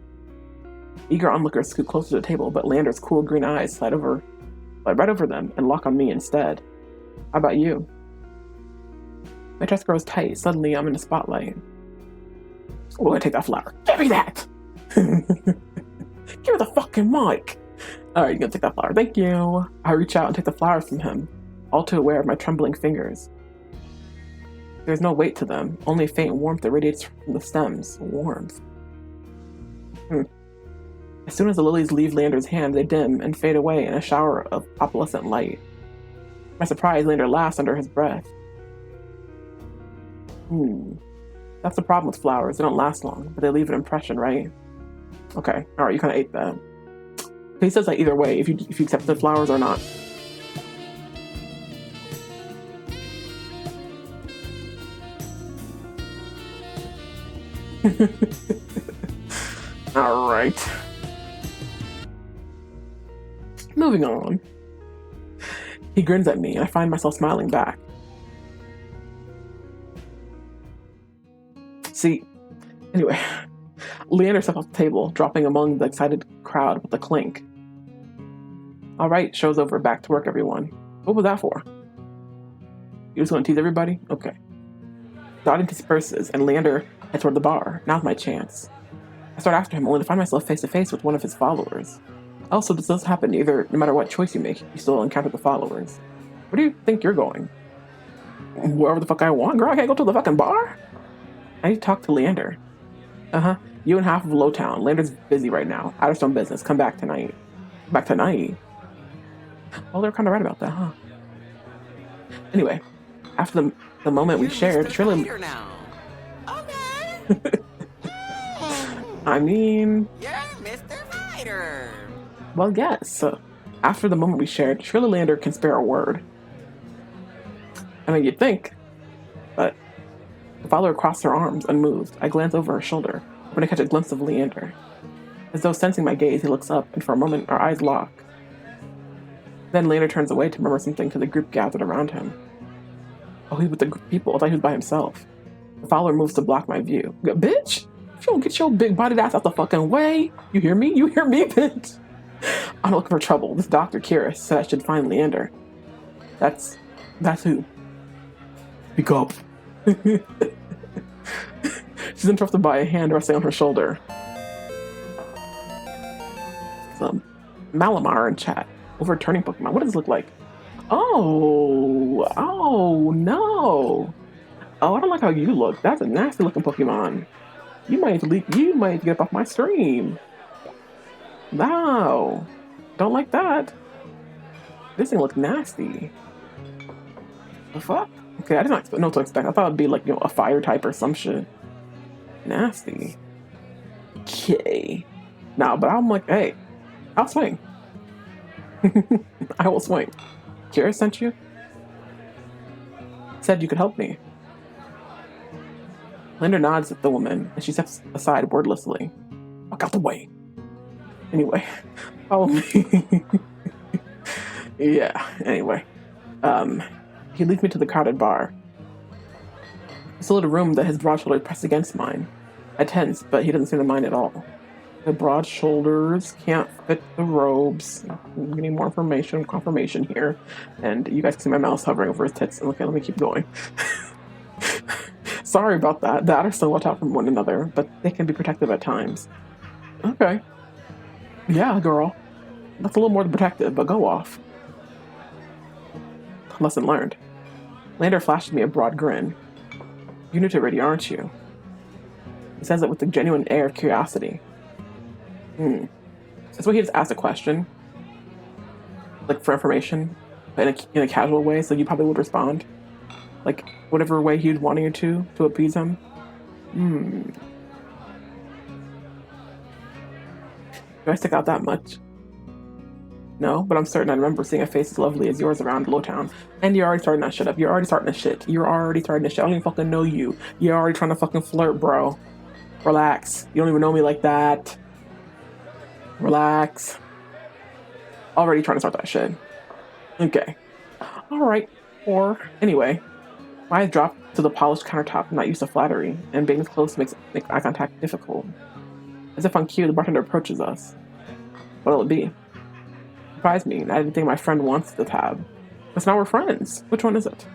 Eager onlookers scoot closer to the table, but Leander's cool green eyes slide right over them and lock on me instead. How about you? My chest grows tight. Suddenly, I'm in the spotlight. Oh, I take that flower. Give me that! Give me the fucking mic! Alright, you're gonna take that flower. Thank you. I reach out and take the flower from him, all too aware of my trembling fingers. There's no weight to them, only a faint warmth that radiates from the stems. Warmth. As soon as the lilies leave Leander's hand, they dim and fade away in a shower of opalescent light. To my surprise, Leander laughs under his breath. That's the problem with flowers. They don't last long, but they leave an impression, right? Okay, alright, you kind of ate that. He says that either way, if you accept the flowers or not. Alright. Moving on. He grins at me, and I find myself smiling back. See, anyway, Leander steps off the table, dropping among the excited crowd with a clink. Alright, show's over. Back to work, everyone. What was that for? You just want to tease everybody? Okay. The audience disperses, and Leander heads toward the bar. Now's my chance. I start after him, only to find myself face to face with one of his followers. Also, this does happen no matter what choice you make, you still encounter the followers. Where do you think you're going? Wherever the fuck I want, girl. I can't go to the fucking bar? I need to talk to Leander. You and half of Lowtown. Leander's busy right now. Out of some business. Come back tonight. Back tonight? Well, they're kind of right about that, huh? Anyway, after the moment we shared, surely... now. Okay. I mean... You're Mr. Fighter. Well, yes. After the moment we shared, surely Leander can spare a word. I mean, you'd think. But... The follower crossed her arms, unmoved. I glance over her shoulder, hoping to catch a glimpse of Leander. As though sensing my gaze, he looks up, and for a moment, our eyes lock. Then Leander turns away to murmur something to the group gathered around him. Oh, he's with the people. I thought he was by himself. The follower moves to block my view. Bitch! If you don't get your big-bodied ass out the fucking way! You hear me? You hear me, bitch? I'm looking for trouble. This Dr. Kira said I should find Leander. That's who. Speak up. She's interrupted by a hand resting on her shoulder. Some Malamar in chat. Overturning Pokemon. What does this look like? Oh no. Oh, I don't like how you look. That's a nasty looking Pokemon. You might need to get up off my stream. No. Don't like that. This thing looks nasty. The fuck? Okay, I did not know what to expect. I thought it'd be like, a fire type or some shit. Nasty. Okay. Nah, but I'm like, hey, I'll swing. I will swing. Kira sent you? Said you could help me. Linda nods at the woman, and she steps aside wordlessly. Fuck out the way. Anyway, follow me. Yeah, anyway. He leads me to the crowded bar. It's a little room that his broad shoulders pressed against mine. I tense, but he doesn't seem to mind at all. The broad shoulders can't fit the robes. I'm getting more confirmation here. And you guys can see my mouse hovering over his tits. Okay, let me keep going. Sorry about that. The otters still watch out from one another, but they can be protective at times. Okay. Yeah, girl. That's a little more than protective, but go off. Lesson learned. Lander flashed me a broad grin. You're new to radio, aren't you? He says it with a genuine air of curiosity. That's why he just asked a question, like for information, but in a casual way, so you probably would respond, like whatever way he was wanting you to appease him. Do I stick out that much? No, but I'm certain I remember seeing a face as lovely as yours around Lowtown. And you're already starting that shit up. You're already starting to shit. You're already starting to shit. I don't even fucking know you. You're already trying to fucking flirt, bro. Relax. You don't even know me like that. Relax. Already trying to start that shit. Okay. Alright. Or, anyway. My eyes drop to the polished countertop. I'm not used to flattery, and being close makes eye contact difficult. As if on cue, the bartender approaches us. What'll it be? Surprised me. I didn't think my friend wants the tab. But now we're friends. Which one is it?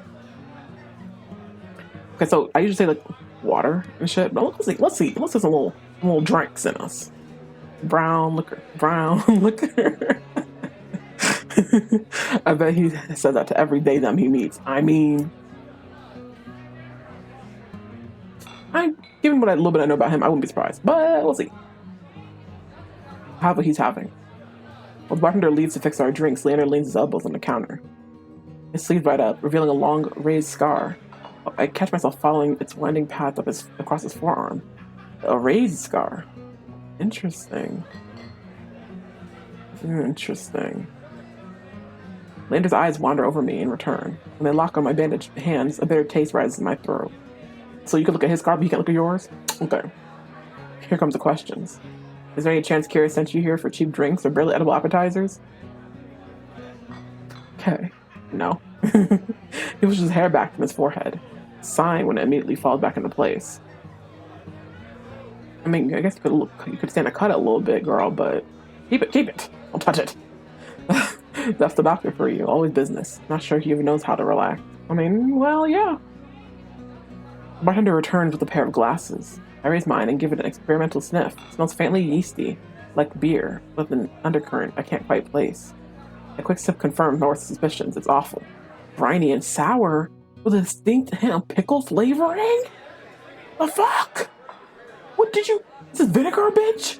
Okay, so I usually say like water and shit, but let's see some little drinks in us. Brown liquor. I bet he says that to every day them he meets. I mean, given what a little bit I know about him, I wouldn't be surprised. But we'll see. How about he's having? While the bartender leaves to fix our drinks, Leander leans his elbows on the counter. His sleeve right up, revealing a long, raised scar. I catch myself following its winding path across his forearm. A raised scar. Interesting. Interesting. Leander's eyes wander over me in return. When they lock on my bandaged hands, a bitter taste rises in my throat. So you can look at his scar, but you can't look at yours? Okay. Here comes the questions. Is there any chance Kira sent you here for cheap drinks or barely edible appetizers? Okay. No. He pushes his hair back from his forehead, sighing when it immediately falls back into place. I mean, I guess you could stand to cut it a little bit, girl, but keep it. Don't touch it. That's the doctor for you. Always business. Not sure he even knows how to relax. I mean, well, yeah. The bartender returns with a pair of glasses. I raise mine and give it an experimental sniff. It smells faintly yeasty, like beer, with an undercurrent I can't quite place. A quick sip confirms North's suspicions. It's awful. Briny and sour, with a distinct hint of pickle flavoring? The fuck? What did you... This is vinegar, bitch?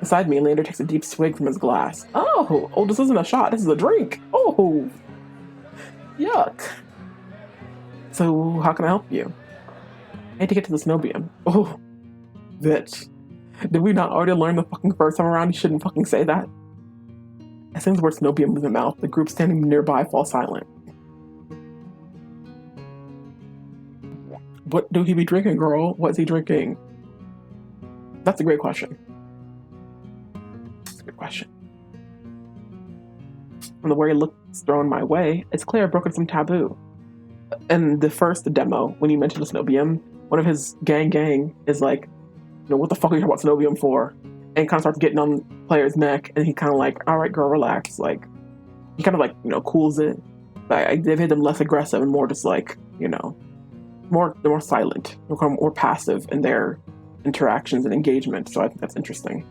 Beside me, Leander takes a deep swig from his glass. Oh, this isn't a shot. This is a drink. Oh, yuck. So, how can I help you? I need to get to the Snobium. Oh, bitch. Did we not already learn the fucking first time around you shouldn't fucking say that? As soon as the word Snobium moves in my mouth, the group standing nearby falls silent. What do he be drinking, girl? What's he drinking? That's a great question. That's a good question. From the way he looks thrown my way, it's clear I've broken some taboo. In the first demo, when you mentioned the Snobium, one of his gang is like, what the fuck are you talking about Snobium for? And kind of starts getting on the player's neck, and he kind of like, all right, girl, relax. Like, he kind of like, cools it. But they've made them less aggressive and more just like, they're more silent, more passive in their interactions and engagement. So I think that's interesting.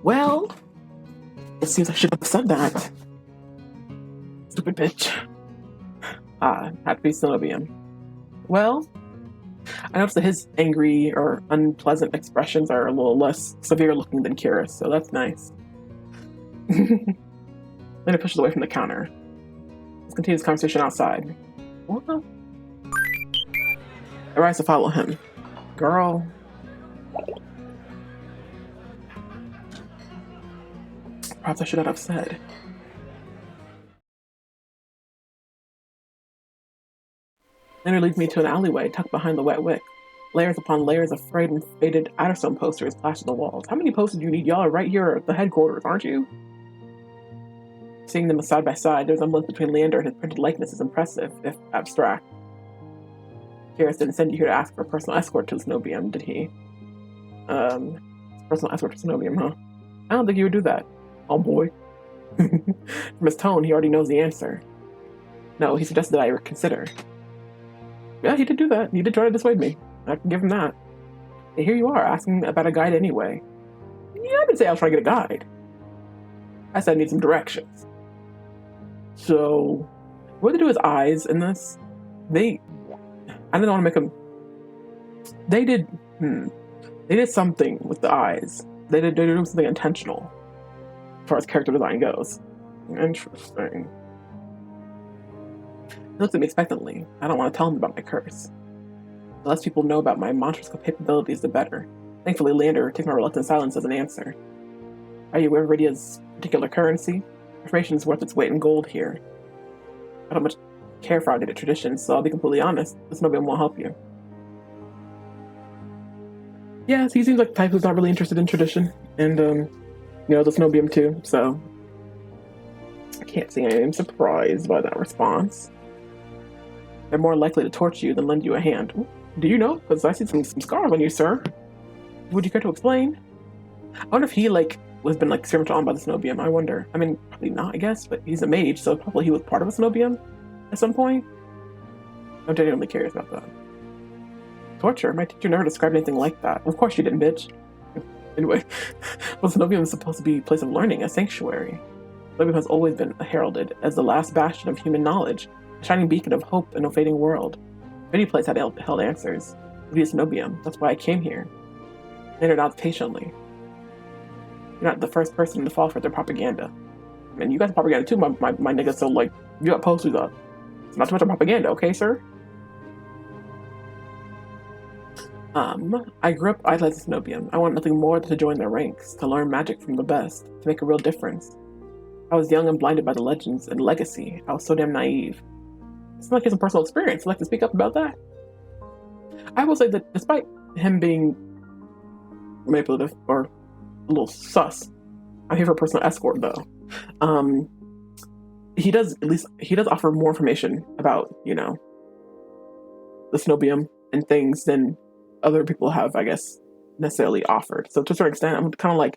Well, it seems I should have said that. Stupid bitch. Had to be Snobium. Well, I noticed that his angry or unpleasant expressions are a little less severe looking than Kira's, so that's nice. Then I pushes away from the counter. Let's continue this conversation outside. What? I rise to follow him. Girl. Perhaps I should not have said. Leonard leads me to an alleyway tucked behind the wet wick. Layers upon layers of frayed and faded Adderstone posters plaster the walls. How many posters do you need? Y'all are right here at the headquarters, aren't you? Seeing them side by side, the resemblance between Leander and his printed likeness is impressive, if abstract. Kyrus didn't send you here to ask for a personal escort to Cenobium, did he? Personal escort to Cenobium, huh? I don't think he would do that. Oh boy. From his tone, he already knows the answer. No, he suggested that I reconsider. Yeah, he did do that. He did try to dissuade me. I can give him that. And here you are, asking about a guide anyway. Yeah, I didn't say I was trying to get a guide. I said I need some directions. So, what they do his eyes in this, I didn't want to make them, they did something with the eyes. They did something intentional, as far as character design goes. Interesting. He looks at me expectantly. I don't want to tell him about my curse. The less people know about my monstrous capabilities, the better. Thankfully, Leander takes my reluctant silence as an answer. Are you aware of Rydia's particular currency? Information is worth its weight in gold here. I don't much care for outdated traditions, so I'll be completely honest. This Cenobium won't help you. Yes, he seems like the type who's not really interested in tradition, and, the Cenobium too, so I can't say I'm surprised by that response. They're more likely to torture you than lend you a hand. Do you know? Because I see some scars on you, sir. Would you care to explain? I wonder if he, was been, experimented on by the Cenobium. I wonder. I mean, probably not, I guess, but he's a mage, so probably he was part of a Cenobium at some point. I'm genuinely curious about that. Torture? My teacher never described anything like that. Of course you didn't, bitch. Anyway, well, Cenobium is supposed to be a place of learning, a sanctuary. Cenobium has always been heralded as the last bastion of human knowledge, a shining beacon of hope in a fading world. If any place had held answers, it would be Cenobium. That's why I came here. Leander nods patiently. You're not the first person to fall for their propaganda. I mean, you got the propaganda too, my nigga, so, you got posters up. It's not too much of propaganda, okay, sir? I grew up idolizing Cenobium. I want nothing more than to join their ranks, to learn magic from the best, to make a real difference. I was young and blinded by the legends and legacy. I was so damn naive. It's like he has some personal experience. I'd like to speak up about that. I will say that despite him being manipulative or a little sus, I'm here for a personal escort though. He does offer more information about, the Cenobium and things than other people have, I guess, necessarily offered. So to a certain extent, I'm kind of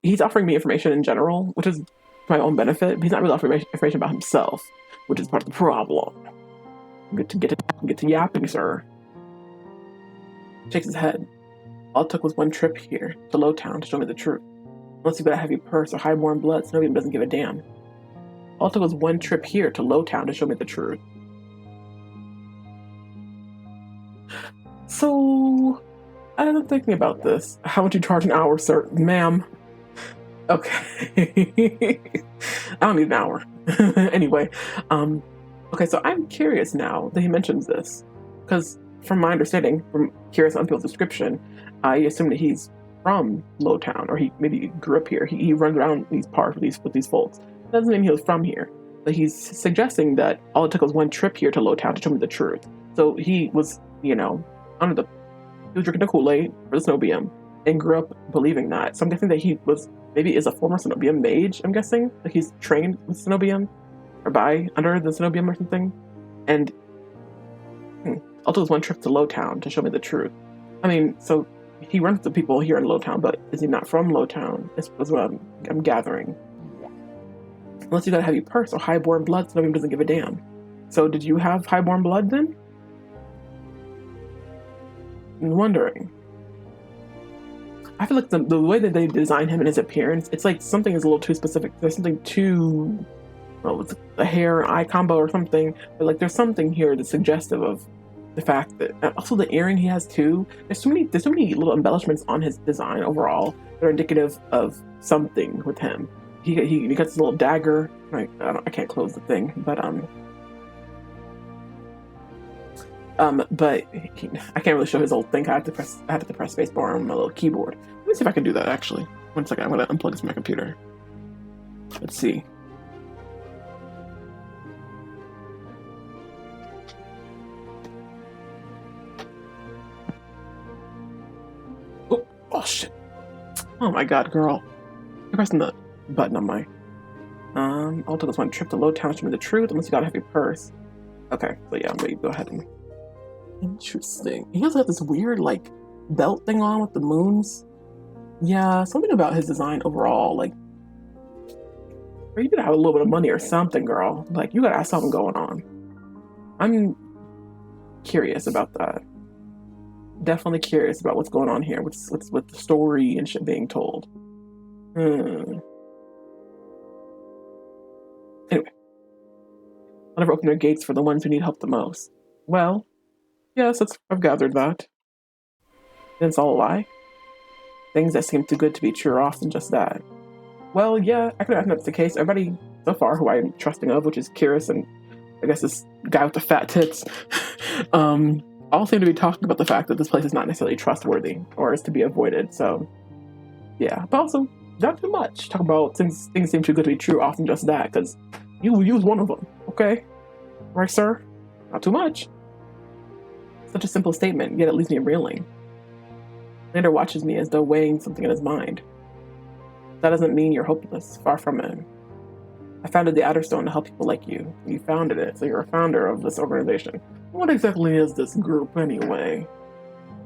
he's offering me information in general, which is for my own benefit, but he's not really offering information about himself, which is part of the problem. Get to yapping, sir. Shakes his head. All it took was one trip here to Lowtown to show me the truth. Unless you've got a heavy purse or high-born blood, Cenobium doesn't give a damn. All it took was one trip here to Lowtown to show me the truth. So, I'm thinking about this. How much you charge an hour, sir? Ma'am. Okay. I don't need an hour. Anyway, okay, so I'm curious now that he mentions this. Because from my understanding, from Kyrus on people's description, I assume that he's from Lowtown, or he maybe grew up here. He runs around these parts with these folks. That doesn't mean he was from here. But he's suggesting that all it took was one trip here to Lowtown to show me the truth. So he was, he was drinking the Kool-Aid for the Cenobium and grew up believing that. So I'm guessing that he is a former Cenobium mage, I'm guessing. Like he's trained with Cenobium or under the Cenobium or something. And all it was one trip to Lowtown to show me the truth. I mean, so he runs into people here in Lowtown, but is he not from Lowtown? Is what I'm gathering. Unless you got a heavy purse or high-born blood, Cenobium doesn't give a damn. So did you have high-born blood then? I'm wondering. I feel like the way that they design him and his appearance, it's like something is a little too specific. There's something too, it's a hair and eye combo or something. But there's something here that's suggestive of the fact that, also the earring he has too. There's so many little embellishments on his design overall that are indicative of something with him. He got this little dagger. I can't close the thing, but But I can't really show his old thing. I had to press spacebar on my little keyboard. Let me see if I can do that actually. 1 second, I'm gonna unplug this from my computer. Let's see. Oh shit. Oh my god, girl. You're pressing the button on my I'll take this one trip to Low Town to the truth unless you got a heavy purse. Okay, so yeah, I'm ready to go ahead and interesting. He also got this weird like belt thing on with the moons. Yeah, something about his design overall, like or you gotta have a little bit of money or something, girl. Like you gotta have something going on. I'm curious about that. Definitely curious about what's going on here. What's with the story and shit being told. Anyway. I'll never open their gates for the ones who need help the most. Well, yes, I've gathered that. And it's all a lie. Things that seem too good to be true are often just that. Well, yeah, I can imagine that's the case. Everybody so far who I'm trusting of, which is Curious and I guess this guy with the fat tits, all seem to be talking about the fact that this place is not necessarily trustworthy or is to be avoided. So, yeah, but also not too much. Talk about things seem too good to be true, often just that, because you use one of them, okay? Right, sir? Not too much. Such a simple statement, yet it leaves me reeling. Lander watches me as though weighing something in his mind. That doesn't mean you're hopeless. Far from it. I founded the Outer Stone to help people like you. You founded it, so you're a founder of this organization. What exactly is this group, anyway?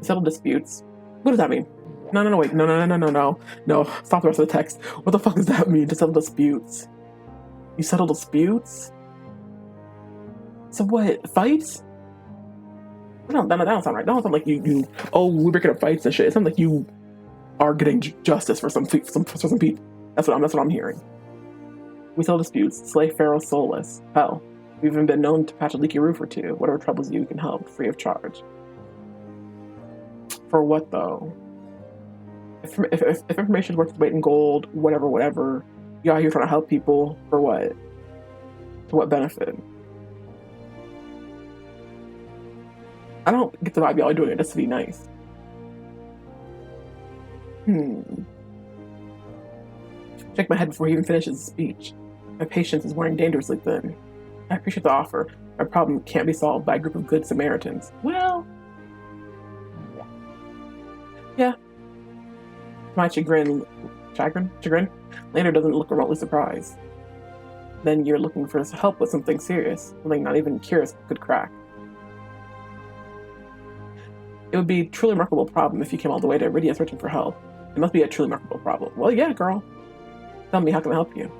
Settle disputes. What does that mean? No, wait. No, stop the rest of the text. What the fuck does that mean, to settle disputes? You settle disputes? So what, fights? No, that don't sound right. That don't sound like you we're breaking up fights and shit. It sounds like you are getting justice for some people. That's what I'm hearing. We settle disputes, slay pharaohs soulless. Hell, we've even been known to patch a leaky roof or two. Whatever troubles you can help, free of charge. For what though? If information is worth its weight in gold, whatever, you're out here trying to help people, for what? To what benefit? I don't get the vibe y'all are doing it just to be nice. Check my head before he even finishes his speech. My patience is wearing dangerously thin. I appreciate the offer. My problem can't be solved by a group of good Samaritans. Well, yeah. My chagrin? Lander doesn't look remotely surprised. Then you're looking for help with something serious, something not even Curious could crack. It would be a truly remarkable problem if you came all the way to Iridia searching for help. It must be a truly remarkable problem. Well, yeah, girl. Tell me, how can I help you?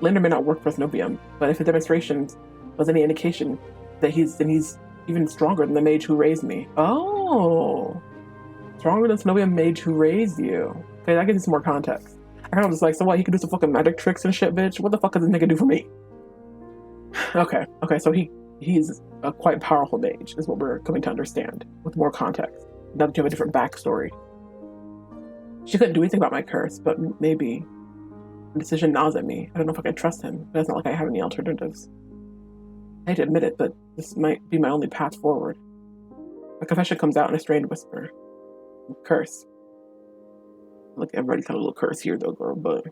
Lander may not work for Snobium, but if his demonstration was any indication that he's even stronger than the mage who raised me. Oh, stronger than Snobium mage who raised you. Okay, that gives you some more context. I kind of was like, so what? He can do some fucking magic tricks and shit, bitch. What the fuck does this nigga do for me? Okay, so he's a quite powerful mage, is what we're coming to understand with more context. Now that you have a different backstory. She couldn't do anything about my curse, but maybe the decision gnaws at me. I don't know if I can trust him, but it's not like I have any alternatives. I hate to admit it, but this might be my only path forward. My confession comes out in a strained whisper. Curse. Look, everybody's got a little curse here, though, girl, but... He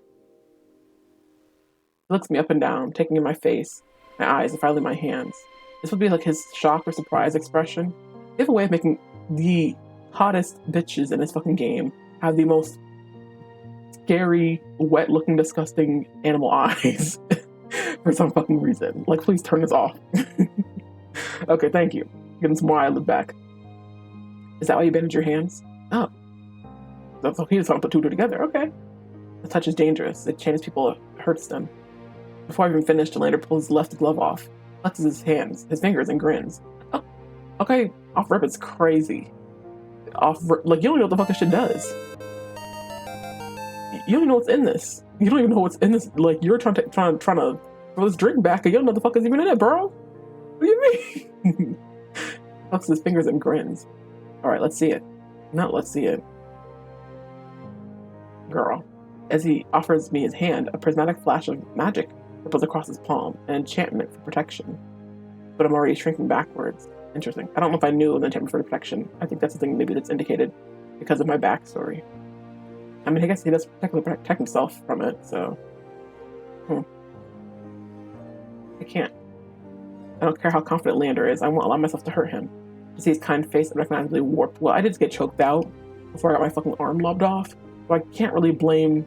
looks me up and down, taking in my face, my eyes, and finally my hands. This would be like his shock or surprise expression. They have a way of making the hottest bitches in this fucking game have the most scary, wet-looking, disgusting animal eyes for some fucking reason. Like, please turn this off. Okay, thank you. Getting some more eyelid back. Is that why you bandage your hands? Oh. That's okay, just want to put two together. Okay. The touch is dangerous. It changes people, it hurts them. Before I even finished, the Lander pulls his left glove off, flexes his hands, his fingers, and grins. Oh, okay, off rip is crazy. Like, you don't know what the fuck this shit does. You don't even know what's in this. You don't even know what's in this. Like, you're trying to throw this drink back, and you don't know what the fuck is even in it, bro. What do you mean? Flexes his fingers and grins. All right, let's see it. No, let's see it. Girl. As he offers me his hand, a prismatic flash of magic ripples across his palm, an enchantment for protection. But I'm already shrinking backwards. Interesting. I don't know if I knew the enchantment for protection. I think that's the thing maybe that's indicated because of my backstory. I mean, I guess he does technically protect himself from it, so... I can't. I don't care how confident Leander is. I won't allow myself to hurt him. To see his kind face unrecognizably warped. Well, I did get choked out before I got my fucking arm lobbed off. So I can't really blame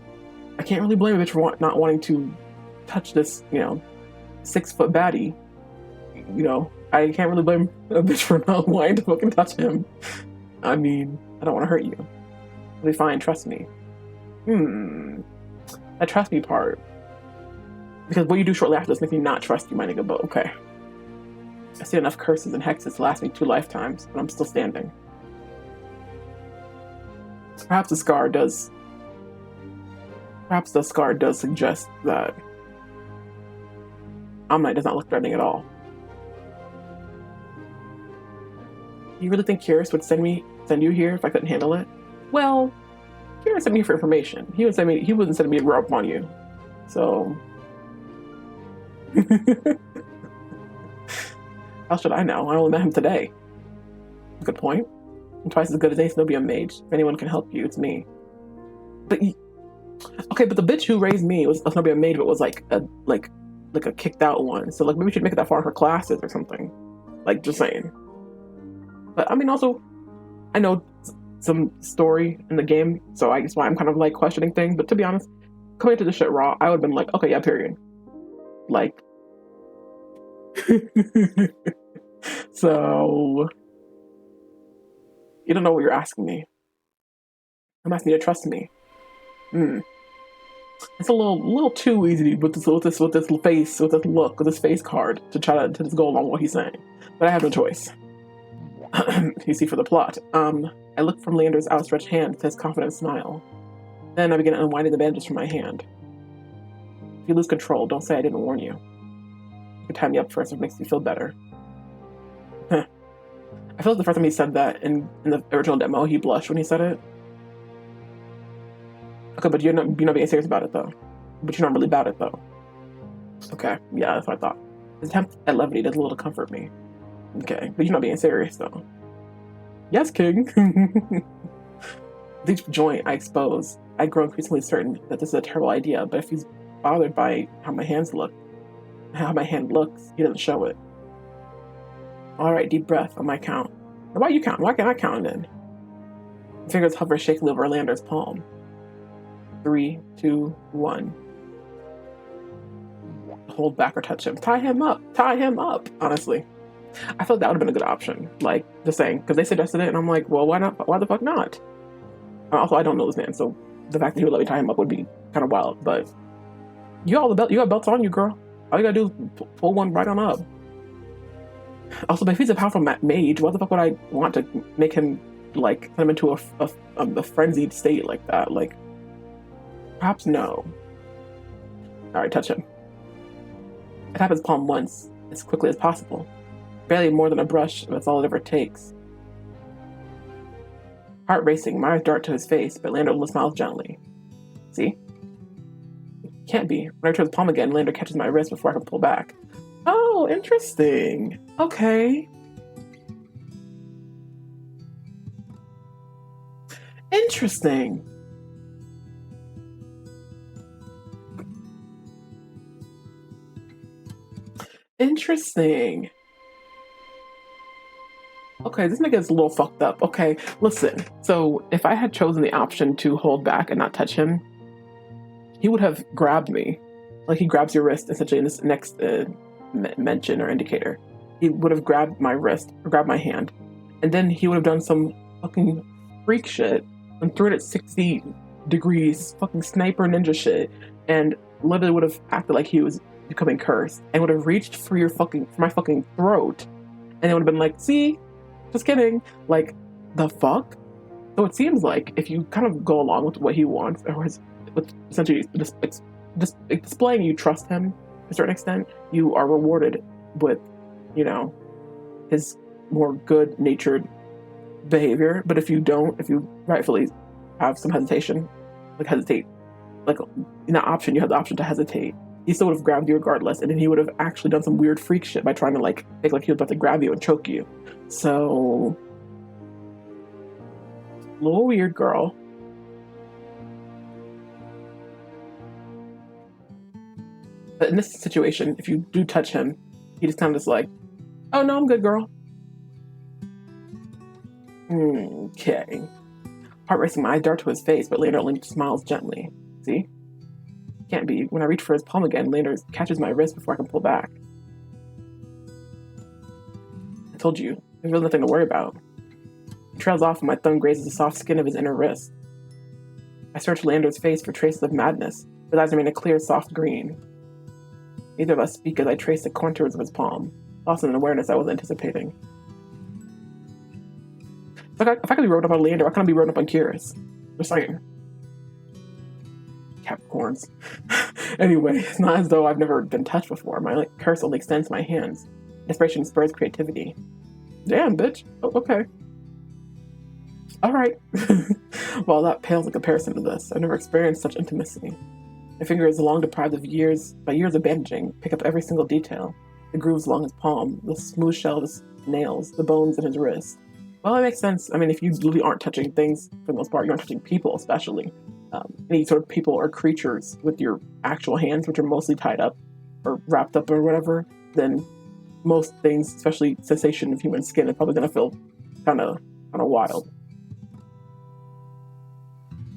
a bitch for not wanting to touch this, 6-foot baddie. I can't really blame a bitch for not wanting to fucking touch him. I mean, I don't want to hurt you. It'll be fine, trust me. That trust me part. Because what you do shortly after this makes me not trust you, my nigga, but okay. I see enough curses and hexes to last me 2 lifetimes, but I'm still standing. Perhaps the scar does suggest that Ammonite does not look threatening at all. You really think Curious would send you here if I couldn't handle it? Well, Curious sent me here for information. He wouldn't send me to grow up on you. So how should I know? I only met him today. Good point. I'm twice as good as Ace Nobia Mage. If anyone can help you, it's me. But but the bitch who raised me was Nobia Mage, but was like a kicked out one. So maybe we should make it that far in her classes or something. Just saying. But I mean, also, I know some story in the game, so I guess why I'm kind of questioning things. But to be honest, coming into this shit raw, I would have been like, okay, yeah, period. So you don't know what you're asking me. I'm asking you to trust me. It's a little too easy with this face card to try to just go along with what he's saying. But I have no choice. You see, for the plot, I look from Leander's outstretched hand to his confident smile. Then I begin unwinding the bandages from my hand. If you lose control, don't say I didn't warn you. You can tie me up first if it makes you feel better. I feel like the first time he said that in the original demo, he blushed when he said it. Okay, but you're not being serious about it, though. But you're not really about it, though. Okay, yeah, that's what I thought. His attempt at levity does little to comfort me. Okay, but you're not being serious, though. Yes, King. With each joint I expose, I grow increasingly certain that this is a terrible idea, but if he's bothered by how my hand looks, he doesn't show it. Alright, deep breath on my count. Why you count? Why can't I count it in? My fingers hover shakily over Lander's palm. 3, 2, 1. Hold back or touch him. Tie him up. Honestly, I thought that would have been a good option. Just saying, because they suggested it, and I'm like, well, why not? Why the fuck not? Also, I don't know this man, so the fact that he would let me tie him up would be kind of wild. But you got belts on you, girl. All you gotta do is pull one right on up. Also, but if he's a powerful mage, what the fuck would I want to make him send him into a frenzied state like that? Perhaps no. Alright, touch him. I tap his palm once, as quickly as possible. Barely more than a brush, but that's all it ever takes. Heart racing, my eyes dart to his face, but Lander only smiles gently. See? Can't be. When I turn his palm again, Lander catches my wrist before I can pull back. Oh, interesting. Okay. Interesting. Interesting. Okay, this nigga is a little fucked up. Okay, listen. So if I had chosen the option to hold back and not touch him, he would have grabbed me. He grabs your wrist, essentially, in this next mention or indicator. He would have grabbed my wrist, or grabbed my hand, and then he would have done some fucking freak shit and threw it at 60 degrees, fucking sniper ninja shit, and literally would have acted like he was becoming cursed, and would have reached for my fucking throat, and it would have been like, see, just kidding, the fuck? So it seems like if you kind of go along with what he wants, or with essentially just displaying you trust him to a certain extent, you are rewarded with, his more good-natured behavior. But if you don't, if you rightfully have some hesitation, you have the option to hesitate, he still would have grabbed you regardless, and then he would have actually done some weird freak shit by trying to like make like he was about to grab you and choke you. So, a little weird, girl. But in this situation, if you do touch him, he just kind of just like, oh no, I'm good, girl. Okay. Heart racing, my eyes dart to his face, but Leander only smiles gently. See? Can't be. When I reach for his palm again, Leander catches my wrist before I can pull back. I told you, there's really nothing to worry about. He trails off and my thumb grazes the soft skin of his inner wrist. I search Leander's face for traces of madness, but eyes remain a clear, soft green. Neither of us speak as I trace the contours of his palm, lost in an awareness I wasn't anticipating. If I could be rode up on Leander, why can't I be rode up on Curious? Just saying. Capricorns. Anyway, it's not as though I've never been touched before. My curse only extends to my hands. Desperation spurs creativity. Damn, bitch. Oh, okay. Alright. Well, that pales in comparison to this. I've never experienced such intimacy. My fingers, long deprived of years of bandaging, pick up every single detail. The grooves along his palm, the smooth shell of his nails, the bones in his wrist. Well, it makes sense. I mean, if you really aren't touching things, for the most part, you aren't touching people, especially. Any sort of people or creatures with your actual hands, which are mostly tied up or wrapped up or whatever, then most things, especially sensation of human skin, is probably going to feel kind of wild.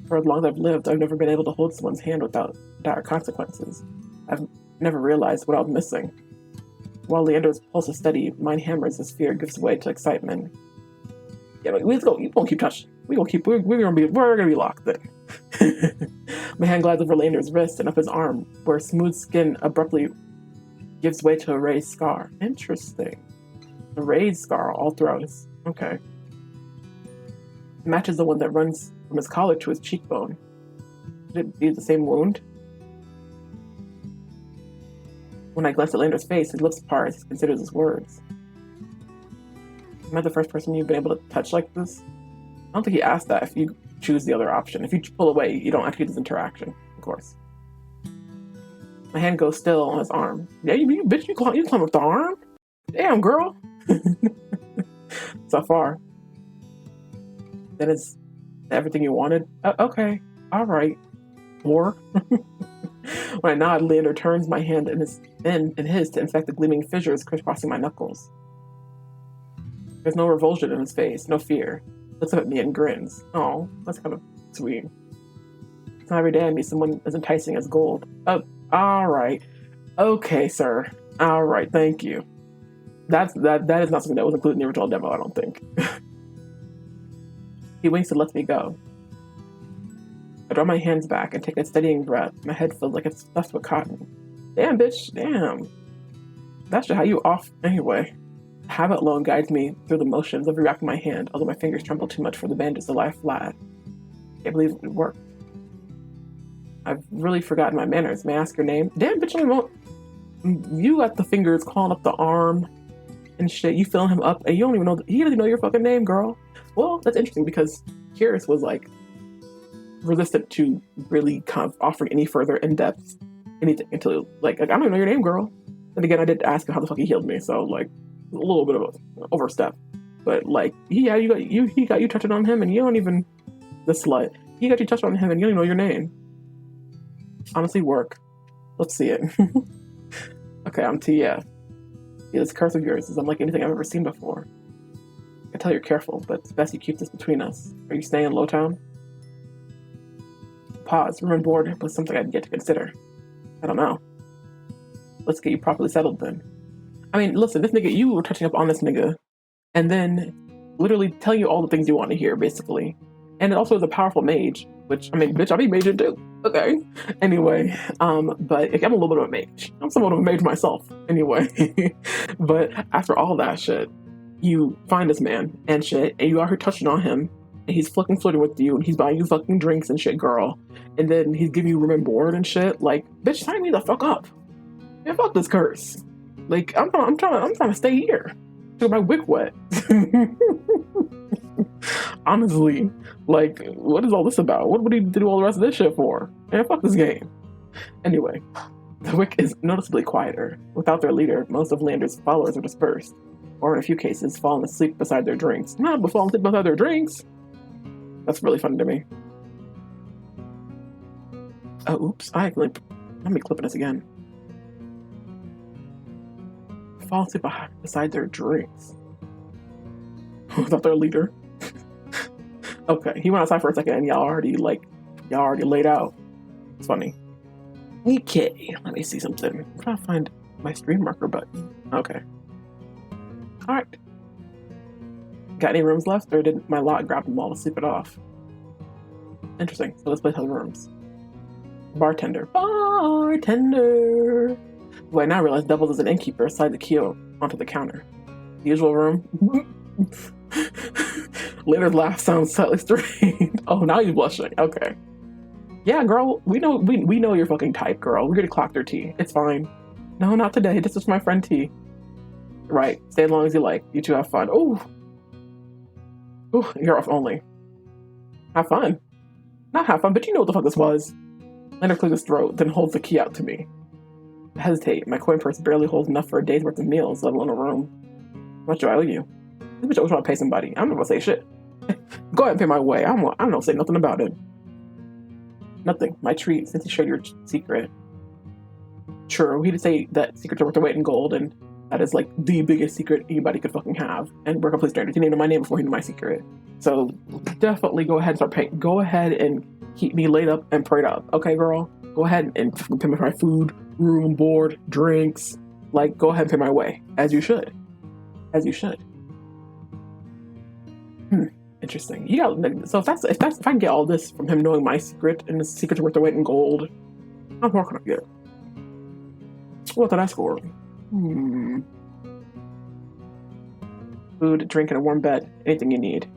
For as long as I've lived, I've never been able to hold someone's hand without dire consequences. I've never realized what I was missing. While Leander's pulse is steady, mine hammers as fear gives way to excitement. Yeah, let's go. You won't keep touching. We're gonna be locked then. My hand glides over Leander's wrist and up his arm, where smooth skin abruptly gives way to a raised scar. Interesting. A raised scar all throughout his... Okay. It matches the one that runs from his collar to his cheekbone. Could it be the same wound? When I glance at Leander's face, his lips part as he considers his words. Am I the first person you've been able to touch like this? I don't think he asked that if you choose the other option. If you pull away, you don't actually get this interaction, of course. My hand goes still on his arm. Yeah, you bitch, you climb up the arm? Damn, girl. So far. That is everything you wanted? Okay, all right. Or? When I nod, Leander turns my hand in his to infect the gleaming fissures crisscrossing my knuckles. There's no revulsion in his face, no fear. Looks up at me and grins. Oh, that's kind of sweet. It's not every day I meet someone as enticing as gold. Oh, all right. Okay, sir. All right, thank you. That is not something that was included in the original demo, I don't think. He winks and lets me go. I draw my hands back and take a steadying breath. My head feels like it's stuffed with cotton. Damn, bitch, damn. That should have you off anyway. Habit alone guides me through the motions of rewrapping my hand, although my fingers tremble too much for the bandage to lie flat. I can't believe it worked. I've really forgotten my manners. May I ask your name? Damn, bitch, I won't. You got the fingers calling up the arm and shit. You filling him up, and you don't even know. He doesn't know your fucking name, girl. Well, that's interesting because Curious was like resistant to really kind of offering any further in-depth anything until like I don't even know your name, girl. And again, I did ask him how the fuck he healed me, so like a little bit of an overstep. But like, yeah, he got you touching on him, and you don't even the slut. He got you touching on him, and you don't even know your name. Honestly, work. Let's see it. Okay, I'm TF. Yeah, this curse of yours is unlike anything I've ever seen before. I tell you're careful, but it's best you keep this between us. Are you staying in Lowtown? Pause. Room and board was something I'd get to consider. I don't know. Let's get you properly settled then. I mean, listen, this nigga, you were touching up on this nigga, and then literally telling you all the things you want to hear, basically. And it also is a powerful mage, which, I mean, bitch, I'll be major too. Okay. Anyway, but I'm a little bit of a mage. I'm somewhat of a mage myself, anyway. But after all that shit, you find this man and shit, and you are here touching on him, and he's fucking flirting with you, and he's buying you fucking drinks and shit, girl. And then he's giving you room and board and shit. Like, bitch, sign me the fuck up. Yeah, fuck this curse. Like, I'm trying to stay here. To get my wick wet. Honestly, like, what is all this about? What would he do all the rest of this shit for? Man, fuck this game. Anyway, The wick is noticeably quieter. Without their leader, most of Leander's followers are dispersed, or in a few cases, fallen asleep beside their drinks. Not but falling asleep beside their drinks. That's really funny to me. Oh, oops! Let me clipping this again. Fall asleep beside their drinks. Without their leader. Okay, he went outside for a second, and y'all already laid out. It's funny. Okay, let me see something. I'm trying to find my stream marker button. Okay. Alright. Got any rooms left, or did my lot grab them all to sleep it off? Interesting. So this place has rooms. Bartender. Bartender! Who I now realize doubles as an innkeeper slide the key onto the counter. The usual room. Leonard's laugh sounds slightly strained. Oh, now you're blushing. Okay. Yeah, girl, we know your fucking type, girl. We're gonna clock their tea. It's fine. No, not today. This is my friend T. Right. Stay as long as you like. You two have fun. Ooh. Ooh, you're off only. Have fun. Not have fun, but you know what the fuck this was. Leonard clears his throat, then holds the key out to me. I hesitate. My coin purse barely holds enough for a day's worth of meals, let alone a room. How much do I owe you? This bitch always want to pay somebody. I'm not gonna say shit. Go ahead and pay my way. I don't say nothing about it. Nothing. My treat, since you shared your secret. True, he did say that secrets are worth their weight in gold, and that is like the biggest secret anybody could fucking have. And we're complete strangers. He named my name before he knew my secret. So definitely go ahead and start paying. Go ahead and keep me laid up and prayed up. Okay, girl? Go ahead and pay me for my food, room, board, drinks. Like, go ahead and pay my way. As you should. As you should. Interesting. You got so if I can get all this from him knowing my secret and his secret's worth their weight in gold, I'm not gonna get. What did I score? Food, drink, and a warm bed. Anything you need.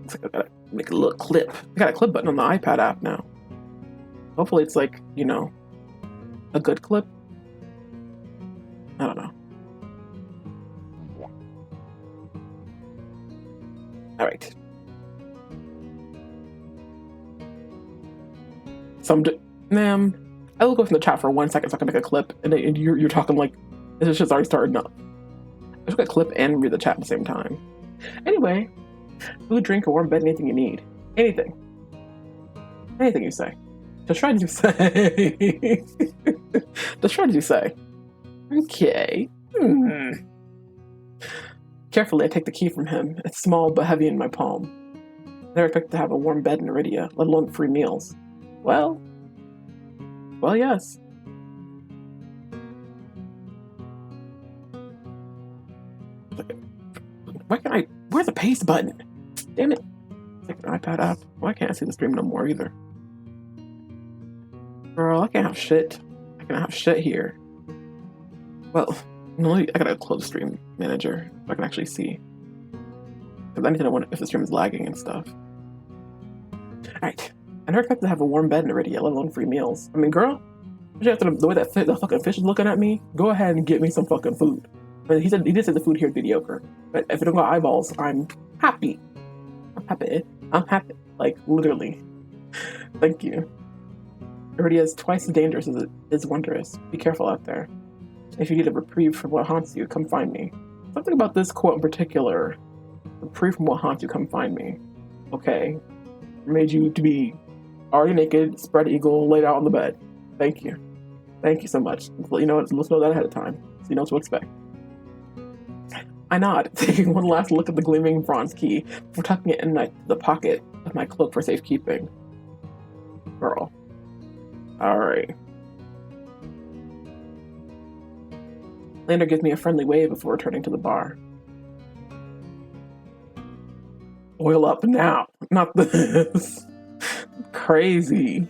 Looks like I gotta make a little clip. I got a clip button on the iPad app now. Hopefully it's like, you know, a good clip. I don't know. All right. Ma'am, I will go from the chat for 1 second so I can make a clip, and then you're talking like this shit's already started up. I just got a clip and read the chat at the same time. Anyway, food, drink, or warm bed, anything you need. Anything. Anything you say. Just try to say. Just try to say. Okay. Carefully, I take the key from him. It's small but heavy in my palm. I never expected to have a warm bed in Iridia, let alone free meals. Well, yes. Why can't I? Where's the paste button? Damn it. Take an iPad app. Why can't I see the stream no more either? Girl, I can't have shit. I can't have shit here. Well, no, I gotta close the stream manager so I can actually see. Because I need to know if the stream is lagging and stuff. Alright. I never expected to have a warm bed in Iridia, let alone free meals. I mean, girl, after the way that the fucking fish is looking at me, go ahead and get me some fucking food. I mean, he did say the food here is mediocre. But if it don't got eyeballs, I'm happy. I'm happy. Like, literally. Thank you. Iridia is twice as dangerous as it is wondrous. Be careful out there. If you need a reprieve from what haunts you, come find me. Something about this quote in particular. Reprieve from what haunts you, come find me. Okay. Made you to be already naked, spread eagle, laid out on the bed. Thank you. Thank you so much. You know, let's know that ahead of time, so you know what to expect. I nod, taking one last look at the gleaming bronze key before tucking it in the pocket of my cloak for safekeeping. Girl. Alright. Lander gives me a friendly wave before returning to the bar. Oil up now, not this. Crazy.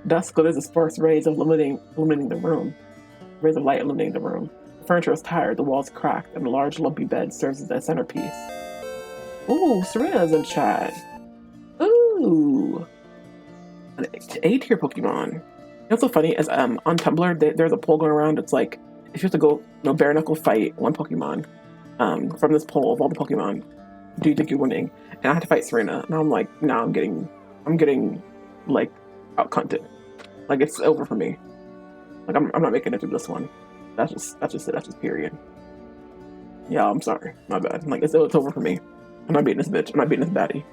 Dusk glitters as sparse rays of illuminating the room. Rays of light illuminating the room. The furniture is tired, the walls cracked, and a large lumpy bed serves as a centerpiece. Ooh, Serena's in chat. Ooh. An A-tier Pokemon. You know what's so funny is on Tumblr, there's a poll going around. It's like, if you have to go No bare knuckle fight, one Pokemon. From this poll of all the Pokemon, do you think you're winning? And I had to fight Serena, and I'm like, nah, I'm getting like out-cunted. Like it's over for me. Like I'm not making it through this one. That's just it. That's just period. Yeah, I'm sorry. My bad. Like it's over for me. I'm not beating this bitch. I'm not beating this baddie.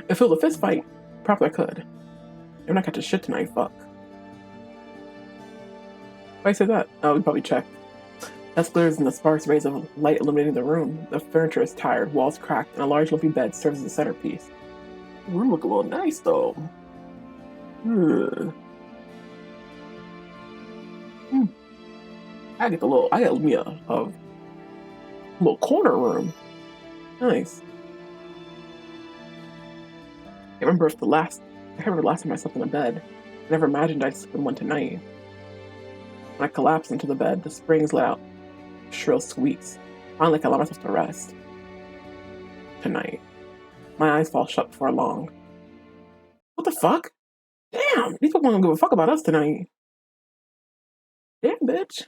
If it was a fist fight, probably I could. I'm not catching shit tonight, fuck. Why say that? Oh, we probably checked. That glitters in the sparse rays of light illuminating the room. The furniture is tired, walls cracked, and a large lumpy bed serves as a centerpiece. The room look a little nice though. I get me a little corner room. Nice. I can't remember the last time I slept in a bed. I never imagined I'd sleep in one tonight. When I collapsed into the bed, the springs let out shrill squeaks. Finally, I allow myself to rest. Tonight. My eyes fall shut before long. What the fuck? Damn, these people don't give a fuck about us tonight. Damn, bitch.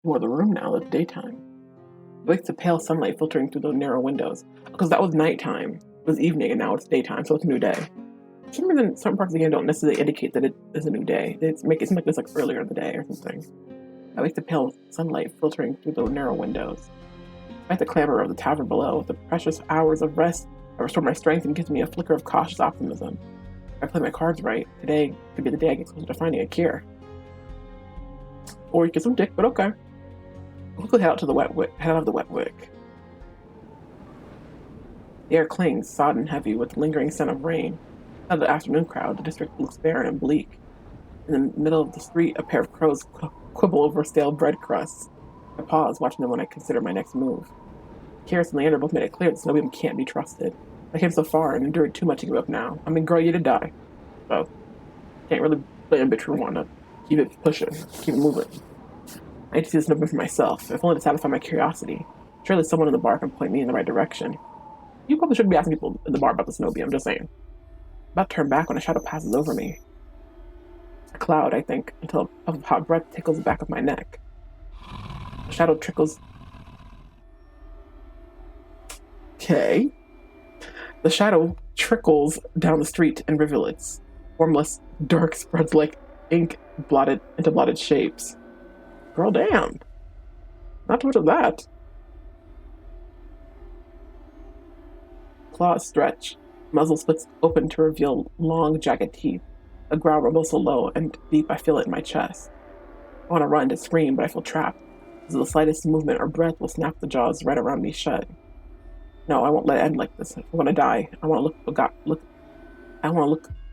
More the room now, it's daytime. I wake to pale sunlight filtering through the narrow windows. Because that was nighttime. It was evening and now it's daytime, so it's a new day. For some reason, certain parts of the game don't necessarily indicate that it is a new day. It seems like it's like earlier in the day or something. I wake to pale sunlight filtering through the narrow windows. Despite the clamor of the tavern below, the precious hours of rest have restored my strength and gives me a flicker of cautious optimism. If I play my cards right, today could be the day I get closer to finding a cure. Or you get some dick, but okay. I'll quickly head out of the wet wick. The air clings, sodden heavy, with the lingering scent of rain. Out of the afternoon crowd, the district looks barren and bleak. In the middle of the street, a pair of crows quibble over stale bread crusts. I pause, watching them when I consider my next move. Kyrus and Leander both made it clear that Snowbeam can't be trusted. I came so far and endured too much to give up now. I mean, girl, you did die. So, can't really blame a bitch for wanting to keep it pushing, keep it moving. I need to see this Snowbeam for myself, if only to satisfy my curiosity. Surely someone in the bar can point me in the right direction. You probably shouldn't be asking people in the bar about the Snowbeam, I'm just saying. I'm about to turn back when a shadow passes over me. A cloud, I think, until a puff of hot breath tickles the back of my neck. The shadow trickles... Okay. The shadow trickles down the street in rivulets. Formless, dark spreads like ink blotted into blotted shapes. Girl, damn. Not too much of that. Claws stretch. Muzzle splits open to reveal long, jagged teeth. A growl rumbles so low and deep I feel it in my chest. I want to run to scream, but I feel trapped, as the slightest movement or breath will snap the jaws right around me shut. No, I won't let it end like this. I want to die. I want to look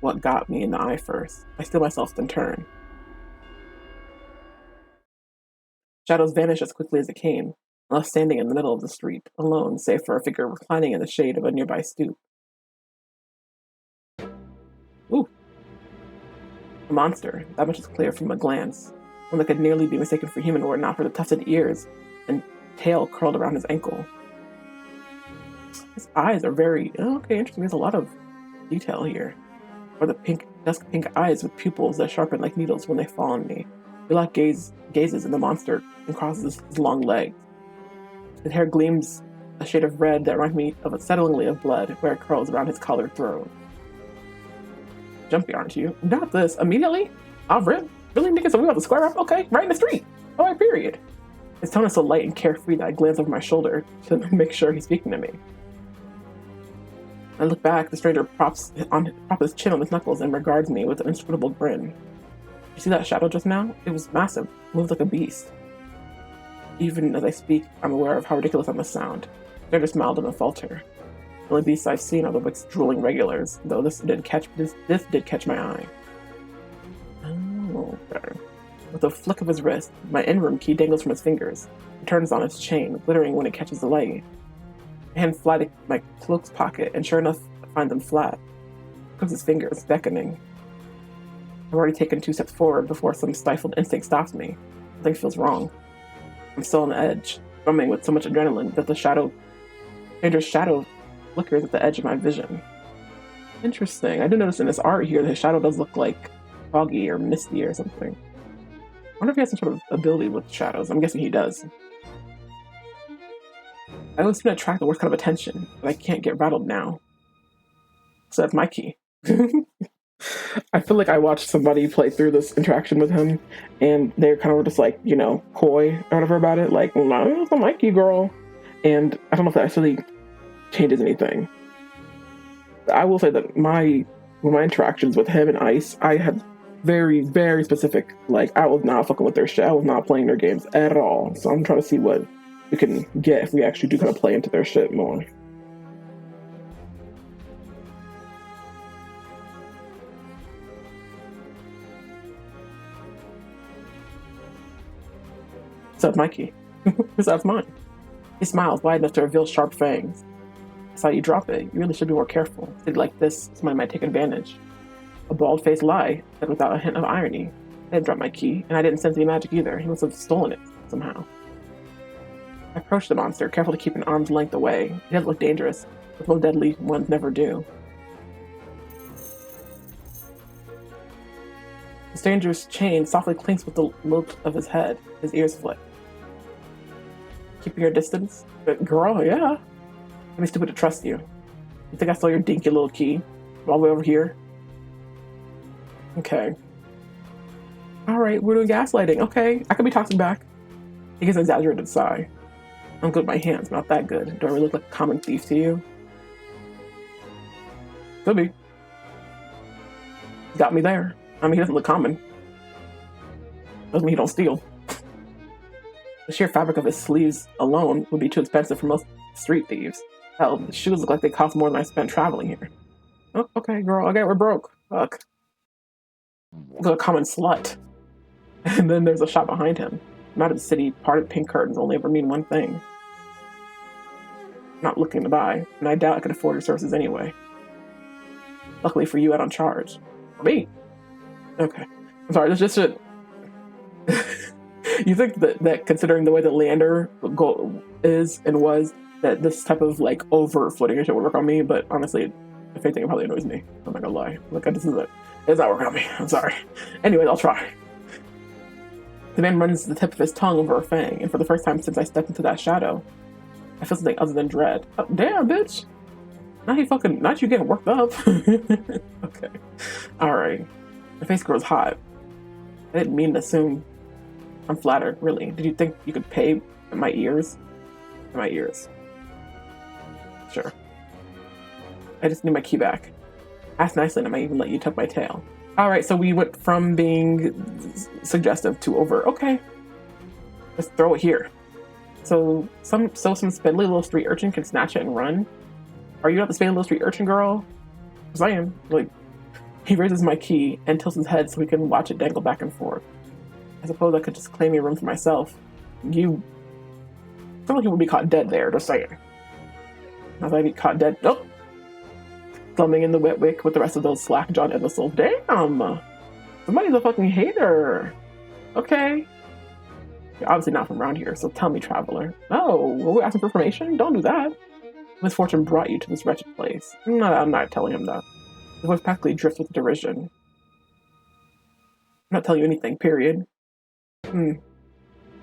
what got me in the eye first. I steel myself, then turn. Shadows vanish as quickly as it came, left standing in the middle of the street, alone, save for a figure reclining in the shade of a nearby stoop. Ooh. A monster, that much is clear from a glance. One that could nearly be mistaken for human were it not for the tufted ears and tail curled around his ankle. His eyes are very... okay, interesting. There's a lot of detail here. Or the dusk pink eyes with pupils that sharpen like needles when they fall on me. He lock gazes in the monster and crosses his long legs. His hair gleams a shade of red that reminds me of settlingly of blood where it curls around his collared throat. Jumpy, aren't you? Not this. Immediately? Oh, really? Really, niggas? Are we about to square up? Okay, right in the street. Alright, period. His tone is so light and carefree that I glance over my shoulder to make sure he's speaking to me. I look back, the stranger props his chin on his knuckles and regards me with an inscrutable grin. You see that shadow just now? It was massive, moved like a beast. Even as I speak, I'm aware of how ridiculous I must sound. The stranger smiled in a falter. The only beasts I've seen are the Wick's drooling regulars, though this did catch my eye. Oh, okay. With a flick of his wrist, my in-room key dangles from his fingers. It turns on its chain, glittering when it catches the light. My hand fly to my cloak's pocket, and sure enough, I find them flat. He clicks his fingers, beckoning. I've already taken 2 steps forward before some stifled instinct stops me. Something feels wrong. I'm still on the edge, drumming with so much adrenaline that the stranger's shadow flickers at the edge of my vision. Interesting. I did notice in this art here that his shadow does look like foggy or misty or something. I wonder if he has some sort of ability with shadows. I'm guessing he does. I always seem to attract the worst kind of attention, but I can't get rattled now. So that's my key. I feel like I watched somebody play through this interaction with him, and they kind of were just like, you know, coy or whatever about it. Like, no, it's a Mikey girl. And I don't know if that actually changes anything. I will say that with my interactions with him and Ice, I had very, very specific, like, I was not fucking with their shit. I was not playing their games at all. So I'm trying to see what we can get if we actually do kind of play into their shit more. So that's my key. That's mine. He smiles wide enough to reveal sharp fangs. I saw you drop it. You really should be more careful. Did like this, somebody might take advantage. A bald-faced lie, said without a hint of irony. I didn't drop my key, and I didn't sense any magic either. He must have stolen it, somehow. I approached the monster, careful to keep an arm's length away. He doesn't look dangerous, but most deadly ones never do. The stranger's chain softly clinks with the loop of his head. His ears flick. Keeping your distance? But girl, yeah. I'd be stupid to trust you. You think I stole your dinky little key? All the way over here? Okay. Alright, we're doing gaslighting. Okay, I could be tossing back. He gives an exaggerated sigh. I'm good with my hands, but not that good. Do I really look like a common thief to you? Could be. Got me there. I mean, he doesn't look common. Doesn't mean he don't steal. The sheer fabric of his sleeves alone would be too expensive for most street thieves. Hell, the shoes look like they cost more than I spent traveling here. Oh, okay, girl, okay, we're broke. Fuck. Look, a common slut. And then there's a shop behind him. Not the city, parted pink curtains only ever mean one thing. Not looking to buy, and I doubt I could afford your services anyway. Luckily for you, I don't charge. For me? Okay. I'm sorry, there's just a... You think that considering the way that Leander is and was, that this type of like over footing shit would work on me, but honestly, if anything, it probably annoys me. I'm not gonna lie. Look, this is it. It's not working on me. I'm sorry. Anyways, I'll try. The man runs the tip of his tongue over a fang, and for the first time since I stepped into that shadow, I feel something other than dread. Oh, damn, bitch! Not you getting worked up. Okay. Alright. My face grows hot. I didn't mean to assume. I'm flattered, really. Did you think you could pay my ears? My ears. Sure. I just need my key back. Ask nicely and I might even let you tuck my tail. Alright, so we went from being suggestive to over. Okay. Let's throw it here. So some spindly little street urchin can snatch it and run. Are you not the spindly little street urchin girl? Because I am. Like, he raises my key and tilts his head so we can watch it dangle back and forth. I suppose I could just claim your room for myself. You... I feel like you would be caught dead there, just saying. Not that I'd be caught dead. Nope. Slumming in the wet wick with the rest of those slack-jawed imbeciles. Damn! Somebody's a fucking hater. Okay. You're obviously not from around here, so tell me, traveler. Oh, were we asking for information? Don't do that. Misfortune brought you to this wretched place. I'm not telling him that. His voice practically drifts with derision. I'm not telling you anything, period.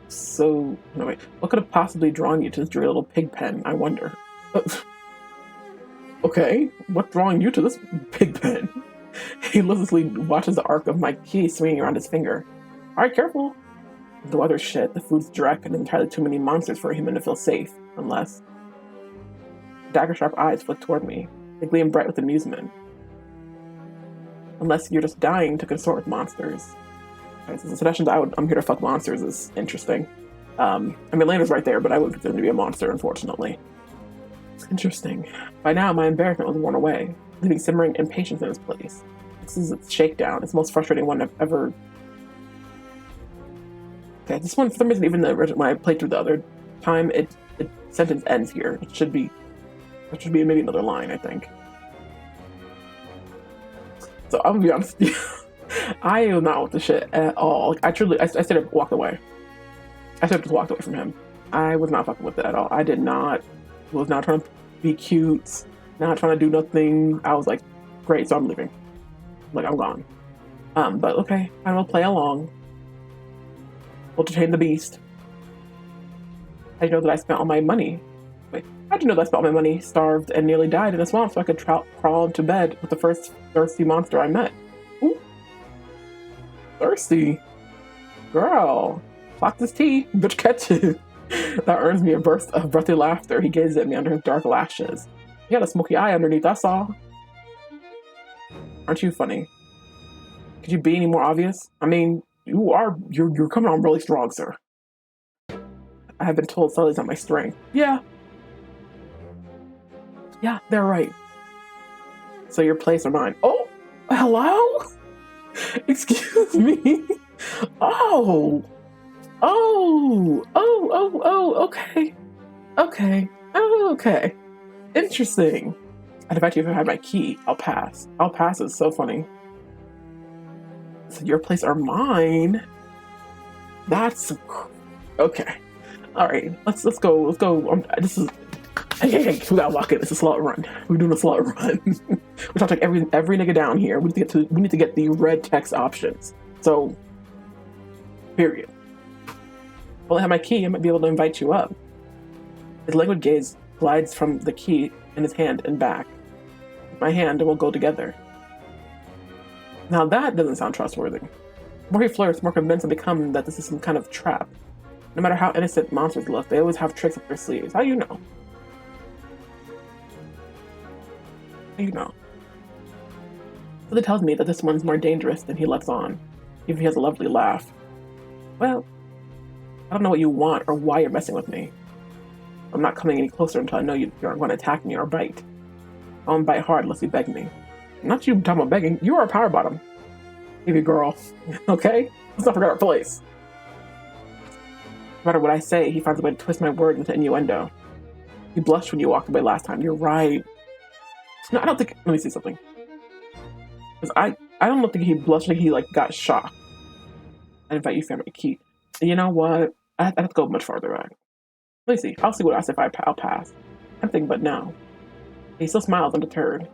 So, no wait, what could have possibly drawn you to this dreary little pig pen, I wonder? Okay, what's drawing you to this pig pen? He listlessly watches the arc of my key swinging around his finger. Alright, careful. The weather's shit, the food's direct, and entirely too many monsters for a human to feel safe, unless... Dagger-sharp eyes flick toward me. They gleam bright with amusement. Unless you're just dying to consort with monsters. Okay, so the suggestions I'm here to fuck monsters is interesting. I mean, Lander's right there, but I wouldn't consider him to be a monster, unfortunately. It's interesting. By now, my embarrassment was worn away, leaving simmering impatience in its place. This is its shakedown. It's the most frustrating one I've ever... Okay, this one, for some reason, even the original, when I played through the other time, it sentence ends here. It should be maybe another line, I think. So I'm gonna be honest with you. I am not with the shit at all. I straight up walked away. I should have just walked away from him. I was not fucking with it at all. I was not trying to be cute. not trying to do nothing. I was like, great, so I'm leaving. Like, I'm gone. But okay, I will play along. We'll entertain the beast. I know that I spent all my money. Wait, how'd you know that I spent all my money, starved, and nearly died in a swamp so I could crawl into bed with the first thirsty monster I met? Ooh. Thirsty? Girl. Clock this tea. Bitch, catch it. That earns me a burst of breathy laughter. He gazes at me under his dark lashes. He had a smoky eye underneath, that's all. Aren't you funny? Could you be any more obvious? I mean, you're coming on really strong, sir. I have been told Sully's not my strength. Yeah. Yeah, they're right. So your place or mine? Oh, hello? Excuse me. Oh, okay. Okay. Oh, okay. Interesting. I'd invite you if I had my key. I'll pass. I'll pass is so funny. So your place or mine? That's okay. All right, let's go. Let's go. This is hey, we gotta lock it. It's a slow run. We're doing a slow run. We're trying to take every nigga down here. We need to get the red text options. So, period. Well, I have my key. I might be able to invite you up. His languid gaze glides from the key in his hand and back. My hand and we'll go together. Now that doesn't sound trustworthy. The more he flirts, the more convinced I become that this is some kind of trap. No matter how innocent monsters look, they always have tricks up their sleeves. How do you know? How do you know? Something tells me that this one's more dangerous than he lets on, even if he has a lovely laugh. Well, I don't know what you want or why you're messing with me. I'm not coming any closer until I know you aren't going to attack me or bite. I won't bite hard unless you beg me. Not you talking about begging, you are a power bottom. Baby girl, okay? Let's not forget our place. No matter what I say, he finds a way to twist my words into innuendo. You blushed when you walked away last time, you're right. No, I don't think, let me see something. Because I don't think he blushed, like he got shocked. I invite you to family key. And you know what? I have to go much farther back. Let me see, I'll see what I say if I'll pass. Tempting, but no. He still smiles undeterred.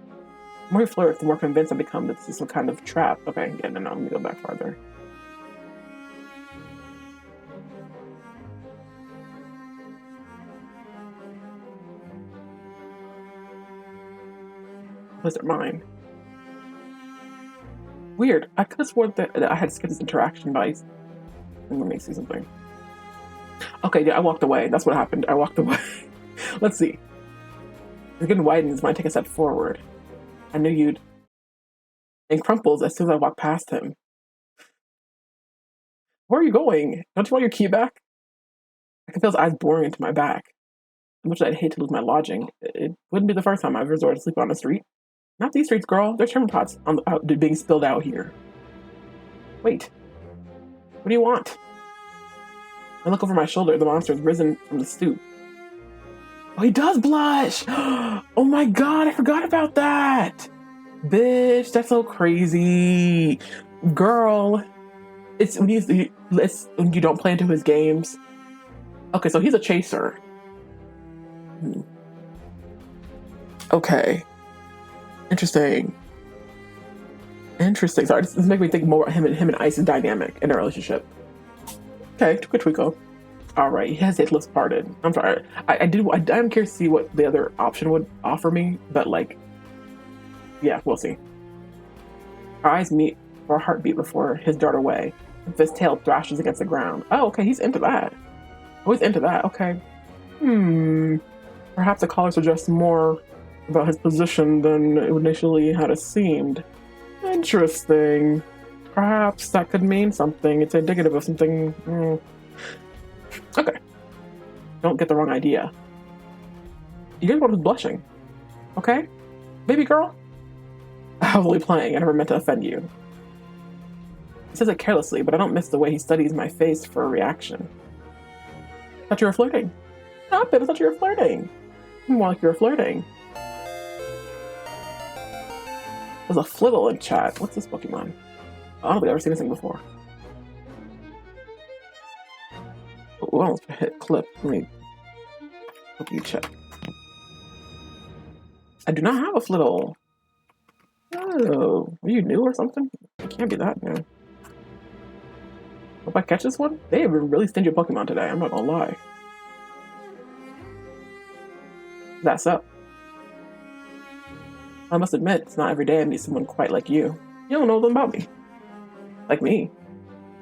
The more he flirts, the more convinced I become that this is some kind of trap. Okay, yeah, no, let me go back farther. Was it mine? Weird. I could have sworn that I had skipped this interaction by... Let me see something. Okay, yeah, I walked away. That's what happened. I walked away. Let's see. The skin widens when I take a step forward. I knew you'd... And crumples as soon as I walk past him. Where are you going? Don't you want your key back? I can feel his eyes boring into my back. How much I'd hate to lose my lodging. It wouldn't be the first time I've resorted to sleep on the street. Not these streets, girl. There's trimmer pots being spilled out here. Wait. What do you want? I look over my shoulder. The monster has risen from the stoop. Oh, he does blush! Oh my god, I forgot about that! Bitch, that's so crazy. Girl. It's when you don't play into his games. Okay, so he's a chaser. Okay. Interesting. Sorry, this makes me think more about him and Ice's dynamic in their relationship. Okay, twinkle. Alright, he has his lips parted. I'm sorry. I'm curious to see what the other option would offer me, but yeah, we'll see. Our eyes meet for a heartbeat before his dart away. His tail thrashes against the ground. Oh, okay, he's into that. Oh, he's into that, okay. Perhaps the collar suggests more about his position than it initially had seemed. Interesting. Perhaps that could mean something. It's indicative of something. Okay. Don't get the wrong idea. You're the one who's blushing. Okay? Baby girl? I'm only playing. I never meant to offend you. He says it carelessly, but I don't miss the way he studies my face for a reaction. I thought you were flirting. Stop it, I thought you were flirting. More like you were flirting. There's a flittle in chat. What's this Pokemon? I don't think I've ever seen this thing before. Oh, I almost hit clip. Let me check. I do not have a flittle. Oh, are you new or something? It can't be that new. Hope I catch this one? They have been really stingy Pokemon today, I'm not gonna lie. That's up. I must admit, it's not every day I meet someone quite like you. You don't know them about me. Like me.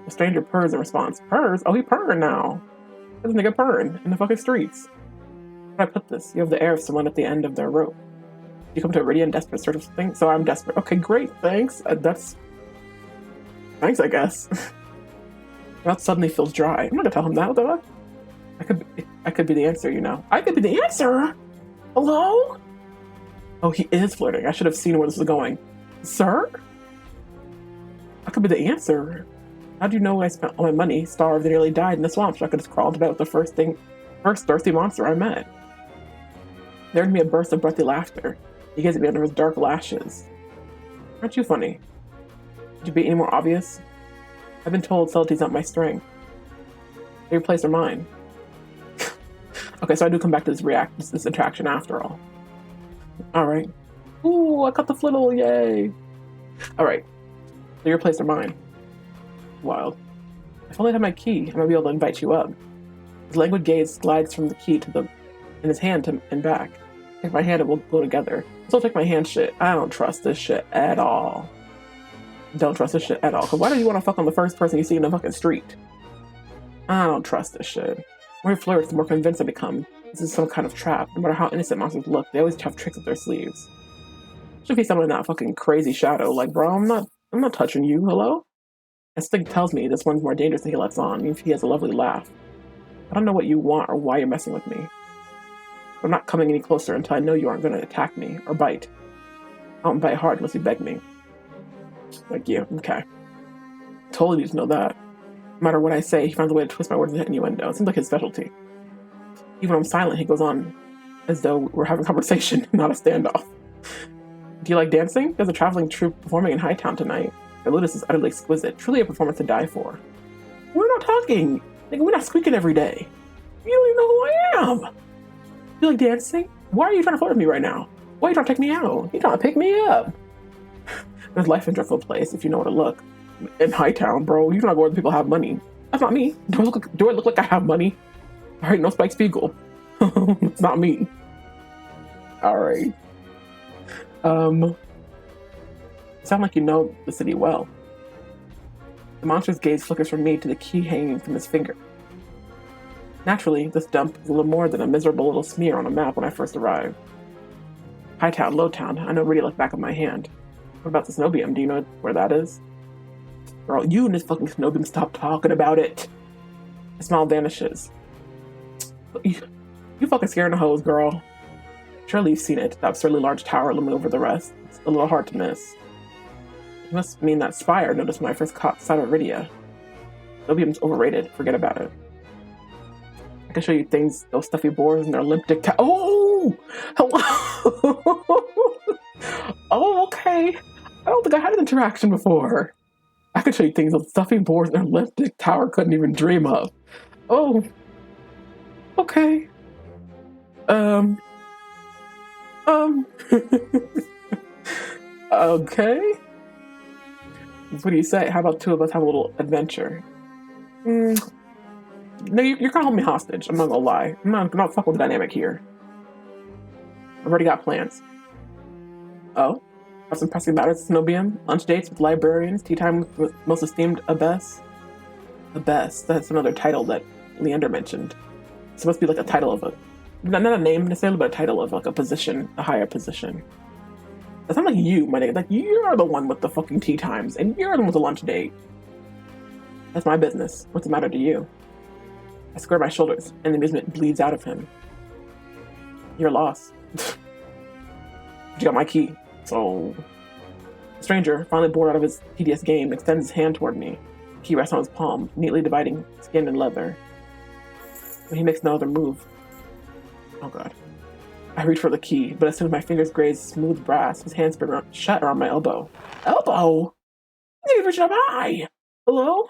A stranger purrs in response. Purrs? Oh, he purring now. This nigga purring in the fucking streets. How do I put this? You have the air of someone at the end of their rope. You come to Iridia in desperate search of something? So I'm desperate. Okay, great, thanks. Thanks, I guess. Mouth suddenly feels dry. I'm not gonna tell him that, what the fuck? I could be the answer, you know. I could be the answer? Hello? Oh, he is flirting. I should have seen where this was going. Sir? I could be the answer. How do you know I spent all my money, starved, and nearly died in the swamp so I could just crawl into bed with the first thirsty monster I met? There would be a burst of breathy laughter. He gazed at me under his dark lashes. Aren't you funny? Could you be any more obvious? I've been told subtlety's not my strength. Your place or mine. Okay, so I do come back to this attraction after all. Alright. Ooh, I got the flittle, yay! Alright. So your place or mine. Wild. If only I had my key, I might be able to invite you up. His languid gaze glides from the key in his hand and back. Take my hand and we'll go together. So take my hand shit. I don't trust this shit at all. Don't trust this shit at all. Cause why do you want to fuck on the first person you see in the fucking street? I don't trust this shit. The more he flirts, the more convinced I become. This is some kind of trap. No matter how innocent monsters look, they always have tricks up their sleeves. Should be someone in that fucking crazy shadow. Like, bro, I'm not touching you. Hello? Instinct tells me this one's more dangerous than he lets on, even if he has a lovely laugh. I don't know what you want or why you're messing with me. I'm not coming any closer until I know you aren't going to attack me or bite. I won't bite hard unless you beg me. Like you, okay. Totally need to know that. No matter what I say, he finds a way to twist my words into innuendo. It seems like his specialty. Even when I'm silent, he goes on as though we're having a conversation, not a standoff. Do you like dancing? There's a traveling troupe performing in Hightown tonight. Their Lotus is utterly exquisite, truly a performance to die for. We're not talking. Like, we're not squeaking every day. You don't even know who I am. You like dancing? Why are you trying to flirt with me right now? Why are you trying to take me out? You trying to pick me up? There's life in Dreadful Place if you know where to look. In Hightown, bro, you don't go where the people have money. That's not me. Do I look like I have money? Alright, no Spike Spiegel. It's not me. Alright. Sound like you know the city well. The monster's gaze flickers from me to the key hanging from his finger. Naturally, this dump is a little more than a miserable little smear on a map when I first arrived. Hightown, Lowtown, I know really like the back of my hand. What about the Snowbeam? Do you know where that is? Girl, you and this fucking Snowbeam, stop talking about it. The smile vanishes. You fucking scaring the hose, girl. Surely you've seen it, that absurdly large tower looming over the rest. It's a little hard to miss. You must mean that spire I noticed when I first caught sight of Iridia. Snowbeam's overrated, forget about it. I can show you things, those stuffy boars and their limp dick oh! Hello! Oh, okay. I don't think I had an interaction before. I could show you things those stuffy boars and their limp dick tower couldn't even dream of. Oh. Okay. Okay. What do you say? How about two of us have a little adventure? No, you're gonna hold me hostage. I'm not gonna lie. I'm not fucking with the dynamic here. I've already got plans. Oh? Have some pressing matters, Snowbeam? Lunch dates with librarians? Tea time with most esteemed Abbess? Abbess. That's another title that Leander mentioned. It's supposed to be like a title of a... Not a name necessarily, but a title of like a position. A higher position. That sounds like you, my nigga. Like, you're the one with the fucking tea times, and you're the one with the lunch date. That's my business. What's the matter to you? I square my shoulders, and the amusement bleeds out of him. Your loss. You got my key, so... The stranger, finally bored out of his tedious game, extends his hand toward me. The key rests on his palm, neatly dividing skin and leather. But he makes no other move. Oh god. I reach for the key, but as soon as my fingers graze smooth brass, his hand spin shut around my elbow. Elbow? You reach up high! Hello?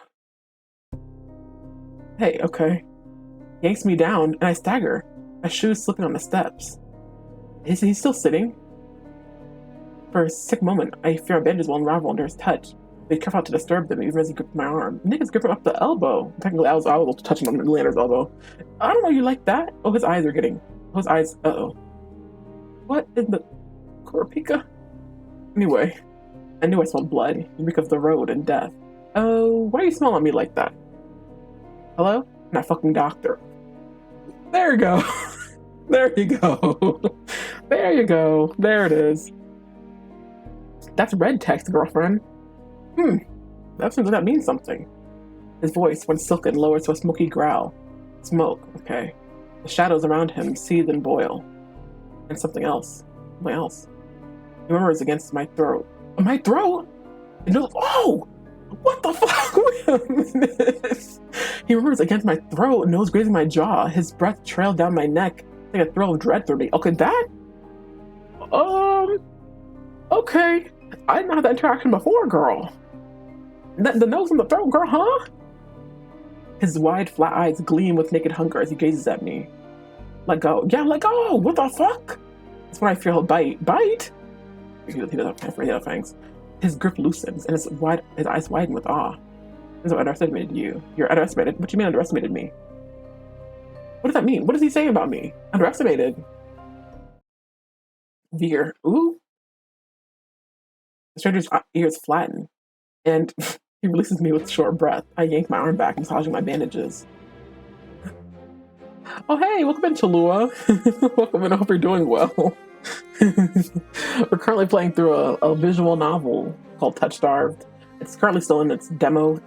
Hey, okay. He yanks me down, and I stagger, my shoes slipping on the steps. Is he still sitting? For a sick moment, I fear my bandages will unravel under his touch. Be careful not to disturb them, even as he gripped my arm. Nigga's gripping up the elbow. Technically, I was touching on Leonard's elbow. I don't know you like that. Oh, his eyes are getting... His eyes... Uh-oh. What in the... Kurapika? Anyway, I knew I smelled blood. You reek of the road and death. Oh, why are you smelling at me like that? Hello? I'm not fucking doctor. There you go. There you go. There you go. There it is. That's red text, girlfriend. That seems like that means something. His voice, when silken, lowered to a smoky growl. Smoke, okay. The shadows around him seethe and boil. And something else. Something else. He murmurs against my throat. My throat? And goes, oh! What the fuck? He murmurs against my throat, nose grazing my jaw. His breath trailed down my neck, like a thrill of dread through me. Okay, that? Okay. I didn't have that interaction before, girl. The nose and the throat, girl, huh? His wide, flat eyes gleam with naked hunger as he gazes at me. Let go. Yeah, let go. What the fuck? That's when I feel a bite. Bite? He doesn't have fangs. His grip loosens and his eyes widen with awe. So I underestimated you. You're underestimated. What do you mean underestimated me? What does that mean? What does he say about me? Underestimated. Veer. Ooh. The stranger's ears flatten, and he releases me with short breath. I yank my arm back, massaging my bandages. Oh hey, welcome in, Chalua. Welcome in, I hope you're doing well. We're currently playing through a visual novel called TOUCHSTARVED. It's currently still in its demo,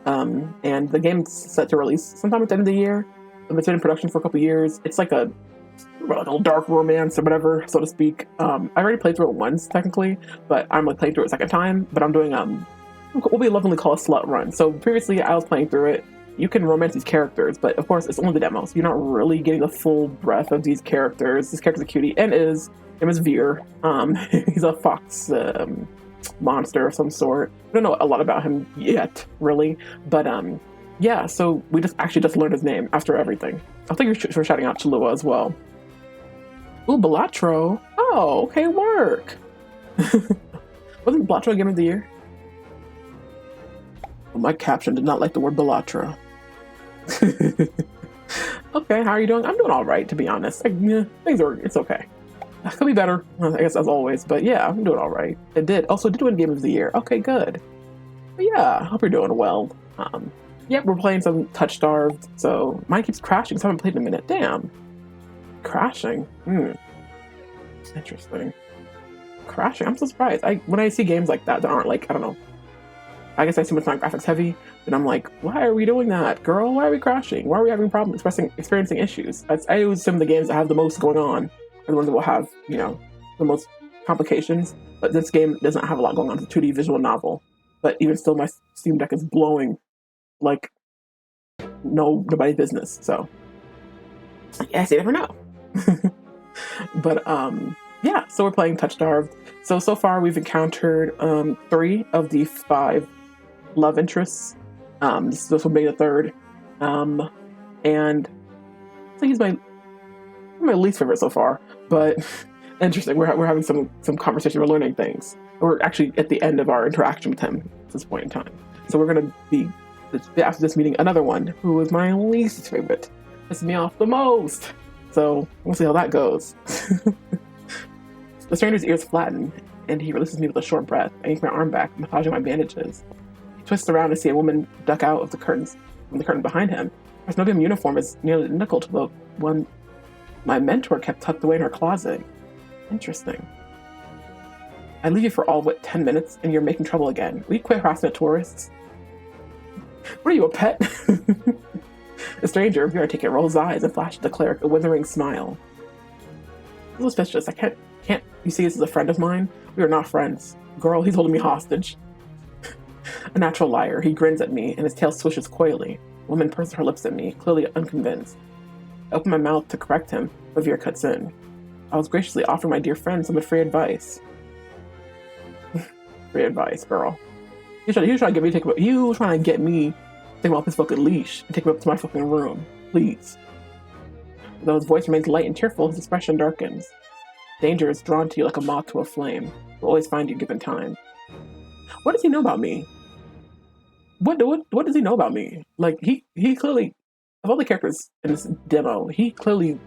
and the game's set to release sometime at the end of the year. It's been in production for a couple years. It's like a little dark romance or whatever, so to speak. I already played through it once, technically, but I'm like playing through it a second time. But I'm doing what we lovingly call a slut run. So previously, I was playing through it. You can romance these characters, but of course, it's only the demo, so you're not really getting the full breadth of these characters. This character's a cutie, and his name is Veer. He's a fox monster of some sort. I don't know a lot about him yet, really, but yeah. So we just learned his name after everything. I think you're shouting out Chalua as well. Ooh, Balatro. Oh, okay, work. Wasn't Balatro Game of the Year? Well, my caption did not like the word Balatro. Okay, how are you doing? I'm doing all right, to be honest. It's okay. Could be better, I guess, as always. But yeah, I'm doing all right. It did win Game of the Year. Okay, good. But yeah, hope you're doing well. Yep, we're playing some TOUCHSTARVED. So mine keeps crashing, so I haven't played in a minute. Damn. Crashing. Interesting. Crashing. I'm so surprised. When I see games like that aren't like, I don't know. I guess I assume it's not graphics heavy, then I'm like, why are we doing that, girl? Why are we crashing? Why are we having problems experiencing issues? I always assume the games that have the most going on are the ones that will have, the most complications. But this game doesn't have a lot going on. It's a 2D visual novel. But even still, my Steam Deck is blowing like nobody's business. So, yes, you never know. But yeah, so we're playing TOUCHSTARVED. So far we've encountered 3 of the 5 love interests. This will be the 3rd. And I think he's my least favorite so far. But interesting, we're having some conversation, we're learning things. We're actually at the end of our interaction with him at this point in time. So we're gonna be after this meeting another one who is my least favorite. Pisses me off the most. So we'll see how that goes. The stranger's ears flatten, and he releases me with a short breath. I yank my arm back, massaging my bandages. He twists around to see a woman duck out of the curtain behind him. Her snobium uniform is nearly identical to the one my mentor kept tucked away in her closet. Interesting. I leave you for 10 minutes, and you're making trouble again. Will you quit harassing the tourists? What are you, a pet? The stranger, Vera take it, rolls eyes and flashes the cleric a withering smile. This is suspicious. I can't you see this is a friend of mine? We are not friends. Girl, he's holding me hostage. A natural liar. He grins at me, and his tail swishes coyly. The woman purses her lips at me, clearly unconvinced. I open my mouth to correct him, but Vera cuts in. I was graciously offering my dear friend some free advice. Free advice, girl. He was trying to get me to take him off his fucking leash and take him up to my fucking room. Please. Though his voice remains light and cheerful, his expression darkens. Danger is drawn to you like a moth to a flame. Will always find you given time. What does he know about me? What does he know about me? Like, he clearly, of all the characters in this demo, he clearly,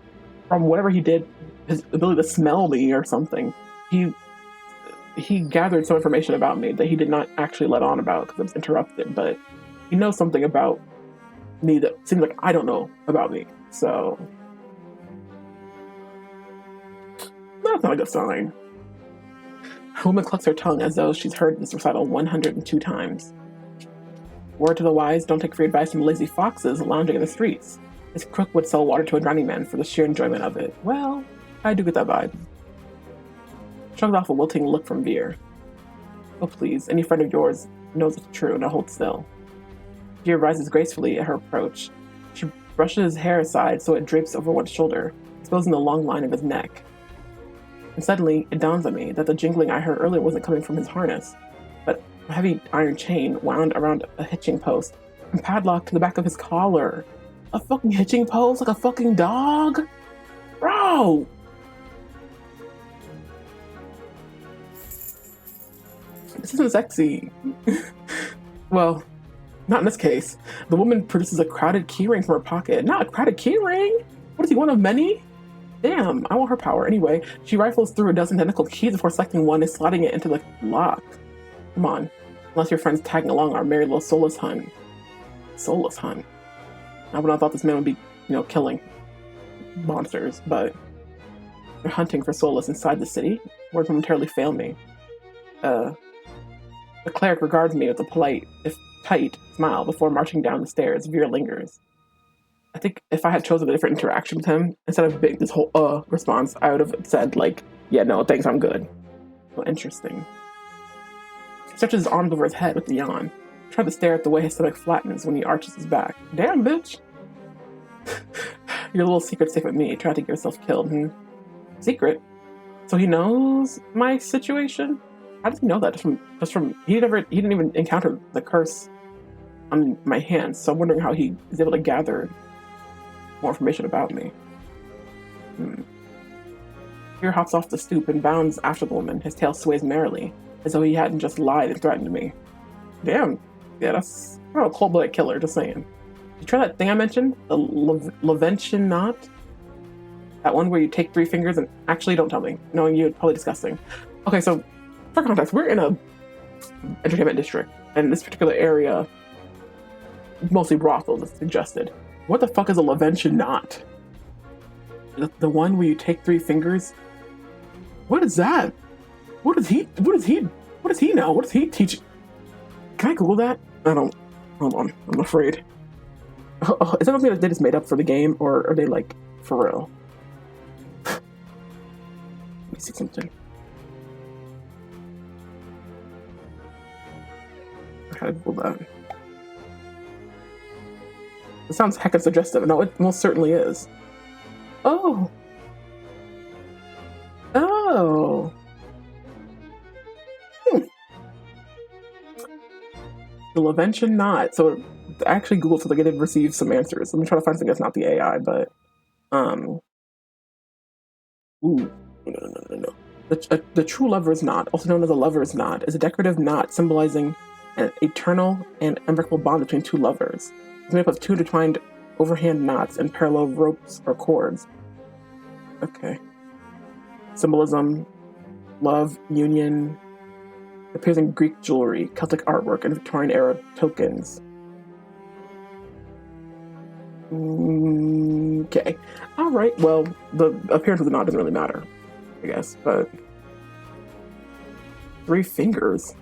from whatever he did, his ability to smell me or something, he gathered some information about me that he did not actually let on about because I was interrupted, but he knows something about me that seems like I don't know about me. So that's not a good sign. A woman clucks her tongue as though she's heard this recital 102 times. Word to the wise, don't take free advice from lazy foxes lounging in the streets. This crook would sell water to a drowning man for the sheer enjoyment of it. Well, I do get that vibe. Shrugs off a wilting look from Veer. Oh please, any friend of yours knows it's true, now hold still. Veer rises gracefully at her approach. She brushes his hair aside so it drapes over one shoulder, exposing the long line of his neck. And suddenly, it dawns on me that the jingling I heard earlier wasn't coming from his harness, but a heavy iron chain wound around a hitching post and padlocked to the back of his collar. A fucking hitching post? Like a fucking dog? Bro! This isn't sexy. Well, not in this case. The woman produces a crowded keyring from her pocket. Not a crowded keyring? What is he, one of many? Damn, I want her power. Anyway, she rifles through a dozen tentacled keys before selecting one and sliding it into the lock. Come on. Unless your friend's tagging along our merry little soulless hunt. Soulless hunt? I would not have thought this man would be, killing monsters, but they're hunting for soulless inside the city? Words momentarily fail me. The cleric regards me with a polite, if tight, smile before marching down the stairs. Veer lingers. I think if I had chosen a different interaction with him, instead of this whole response, I would have said, like, yeah, no, thanks, I'm good. Well, interesting. He stretches his arms over his head with a yawn. I try to stare at the way his stomach flattens when he arches his back. Damn, bitch! Your little secret's safe with me. Try to get yourself killed. Secret? So he knows my situation? How does he know that? Just from he didn't even encounter the curse on my hands, so I'm wondering how he is able to gather more information about me. Fear hops off the stoop and bounds after the woman. His tail sways merrily, as though he hadn't just lied and threatened me. Damn. Yeah, that's a cold-blooded killer, just saying. You try that thing I mentioned? The Leventian knot? That one where you take 3 fingers and... Actually, don't tell me. Knowing you, it's probably disgusting. Okay, so, for context, we're in a entertainment district, and this particular area, mostly brothels, is suggested. What the fuck is a Leventian knot? The one where you take 3 fingers? What is that? What does he know? What does he teach? Can I Google that? I don't. Hold on. I'm afraid. Is that something that they just made up for the game, or are they, like, for real? Let me see something. How to Google that? It sounds heckin' suggestive. No, it most certainly is. Oh. Oh. The Leventian knot. So I actually Googled so they did receive some answers. Let me try to find something that's not the AI, but ooh, no. The true lover's knot, also known as a lover's knot, is a decorative knot symbolizing an eternal and unbreakable bond between 2 lovers. It's made up of 2 intertwined overhand knots and parallel ropes or cords. Okay. Symbolism, love, union. Appears in Greek jewelry, Celtic artwork, and Victorian-era tokens. Okay. Alright, well, the appearance of the knot doesn't really matter, I guess, but... 3 fingers?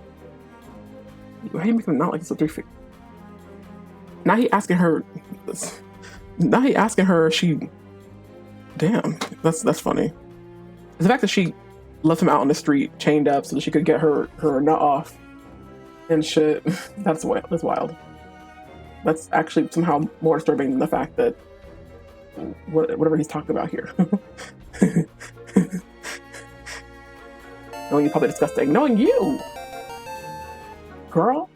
Why do you make them not like this with 3 fingers? Now he asking her, she... Damn, that's funny. The fact that she left him out on the street, chained up, so that she could get her nut off and shit, that's wild. That's actually somehow more disturbing than the fact that whatever he's talking about here. Knowing you probably disgusting. Knowing you! Girl,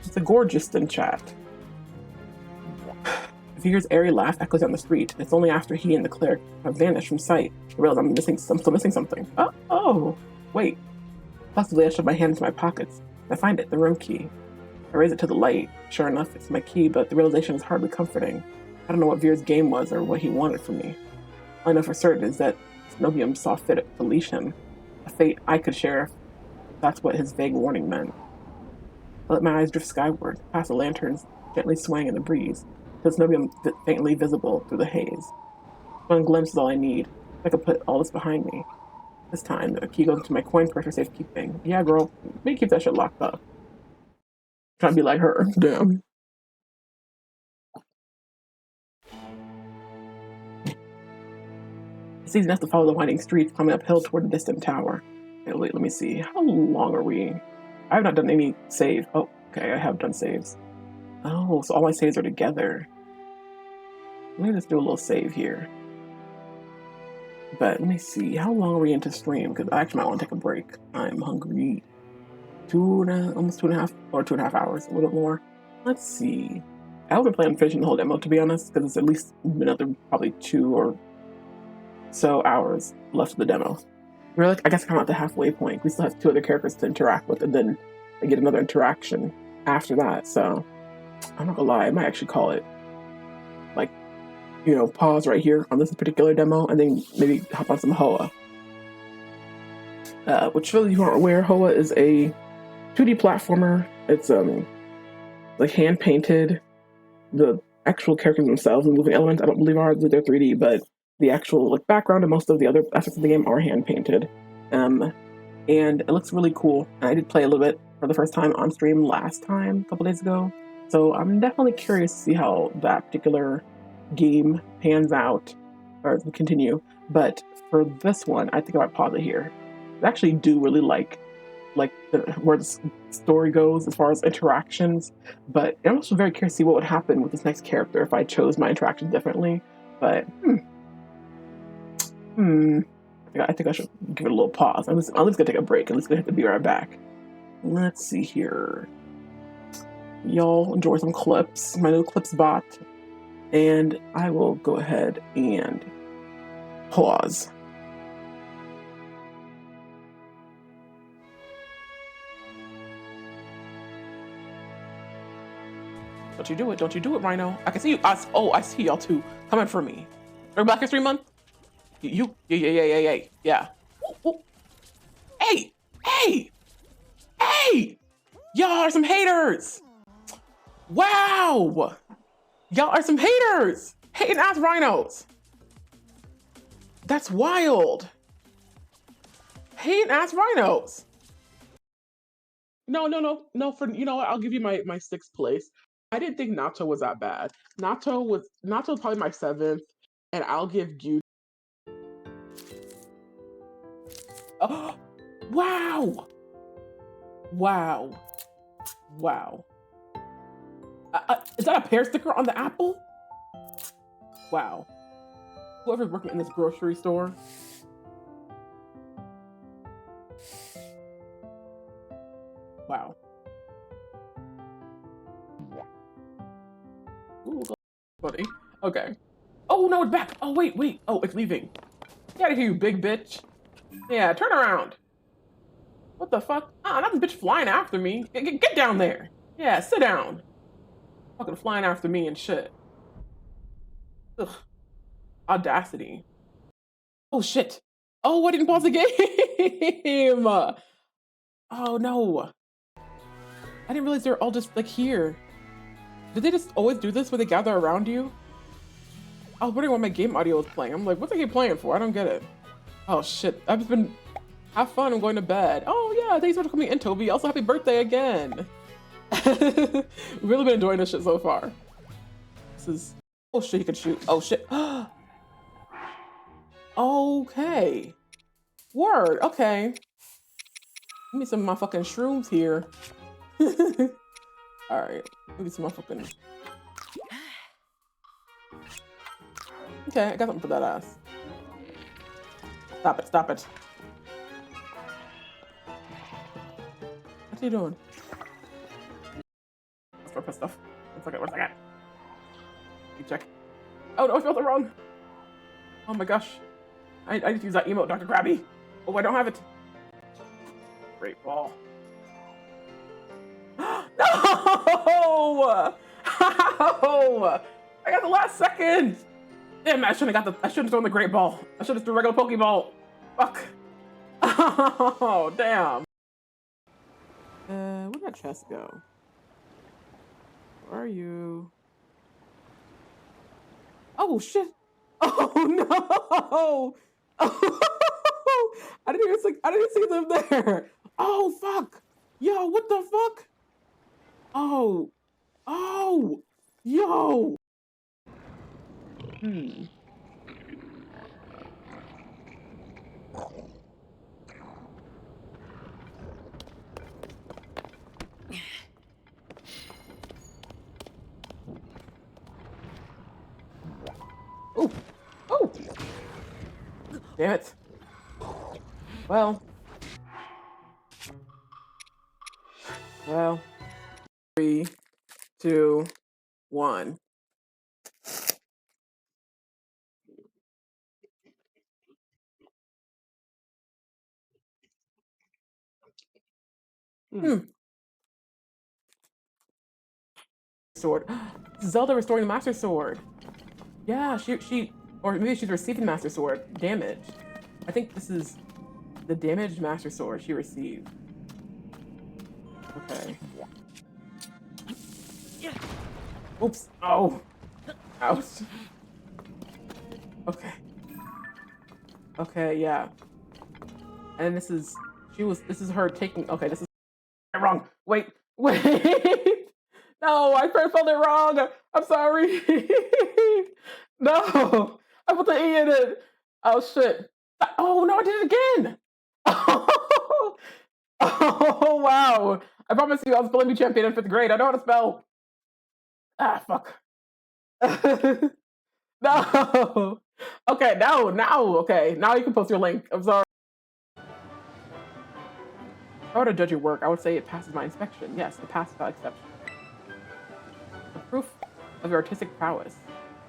it's a gorgeous in chat. Veer's airy laugh echoes down the street. It's only after he and the cleric have vanished from sight I realize I'm still missing something. Oh, wait. Possibly I shove my hand into my pockets. I find it, the room key. I raise it to the light. Sure enough, it's my key, but the realization is hardly comforting. I don't know what Veer's game was or what he wanted from me. All I know for certain is that Snobium saw fit to leash him, a fate I could share if that's what his vague warning meant. I let my eyes drift skyward, past the lanterns gently swaying in the breeze, till Snobium faintly visible through the haze. One glimpse is all I need. I could put all this behind me. This time, the key goes into my coin purse for safekeeping. Yeah, girl, maybe keep that shit locked up. Trying to be like her. Damn. It's easy enough to follow the winding streets climbing uphill toward the distant tower. Okay, wait, let me see. How long are we? I have not done any save. Oh, okay, I have done saves. Oh, so all my saves are together. Let me just do a little save here. But let me see. How long are we into stream? Because I actually might want to take a break. I'm hungry. Almost 2.5 hours, a little bit more. Let's see. I wasn't planning on finishing the whole demo, to be honest, because it's at least another probably 2 or so hours left of the demo. We're like, I guess I'm at the halfway point. We still have 2 other characters to interact with, and then I get another interaction after that. So I'm not gonna lie, I might actually call it like, pause right here on this particular demo, and then maybe hop on some Hoa. Which, for those of you who aren't aware, Hoa is a 2D platformer. It's like hand painted. The actual characters themselves and moving elements, I don't believe they're 3D, but the actual background and most of the other aspects of the game are hand painted. And it looks really cool. And I did play a little bit for the first time on stream last time, a couple days ago. So I'm definitely curious to see how that particular game pans out or continue. But for this one, I think I might pause it here. I actually do really like where the story goes as far as interactions, but I'm also very curious to see what would happen with this next character if I chose my interactions differently. But I think I should give it a little pause. I'm just gonna take a break. I'm just gonna have to be right back. Let's see here. Y'all enjoy some clips, my new clips bot, and I will go ahead and pause. Don't you do it. Don't you do it, Rhino. I can see you. I see y'all too. Coming for me. Remember Black History Month? Yeah. Ooh, ooh. Hey! Y'all are some haters! Wow! Y'all are some haters! Hating ass rhinos! That's wild! Hating ass rhinos! No, for what, I'll give you my 6th place. I didn't think Nato was that bad. Nato's probably my 7th, and I'll give you. Oh, wow! Is that a pear sticker on the apple? Wow. Whoever's working in this grocery store. Wow. Ooh, buddy. Okay. Oh, no, it's back. Oh, wait. Oh, it's leaving. Get out of here, you big bitch. Yeah, turn around. What the fuck? Not the bitch flying after me. Get down there. Yeah, sit down. Fucking flying after me and shit. Ugh. Audacity. Oh, shit. Oh, I didn't pause the game. Oh, no. I didn't realize they're all just, here. Did they just always do this where they gather around you? I was wondering why my game audio was playing. I'm like, what's the game playing for? I don't get it. Oh, shit. I've just been... Have fun. I'm going to bed. Oh, yeah. Thanks for coming in, Toby. Also, happy birthday again. We've really been enjoying this shit so far. This is... Oh, shit. He can shoot. Oh, shit. Okay. Word. Okay. Give me some of my fucking shrooms here. Alright. Give me some of my fucking... Okay, I got something for that ass. Stop it. What are you doing? Let's go put stuff. One second. Keep checking. Oh no, I spelled it wrong. Oh my gosh. I need to use that emote, Dr. Krabby. Oh, I don't have it. Great ball. No! How? I got the last second. Damn, I shouldn't have thrown the great ball. I should have thrown a regular Pokeball. Fuck. Oh, damn. Where'd that chest go? Where are you? Oh shit! Oh no! Oh, I didn't even see them there. Oh fuck! Yo, what the fuck? Oh, oh, yo. Oh, oh. Damn it. Well. 3, 2, 1. Sword. Zelda restoring the Master Sword. Yeah, or maybe she's receiving the Master Sword. Damaged. I think this is the damaged Master Sword she received. Okay. Oops. Oh. Ouch. Okay. Okay, yeah. And this is her taking, okay, this is wrong. Wait. No, I spelled it wrong. I'm sorry. No, I put the E in it. Oh shit. Oh no, I did it again. Oh wow. I promise you I was spelling bee champion in 5th grade. I know how to spell. Ah, fuck. No. Okay, okay. Now you can post your link. I'm sorry. If I were to judge your work, I would say it passes my inspection. Yes, it passes without exception. The proof of your artistic prowess.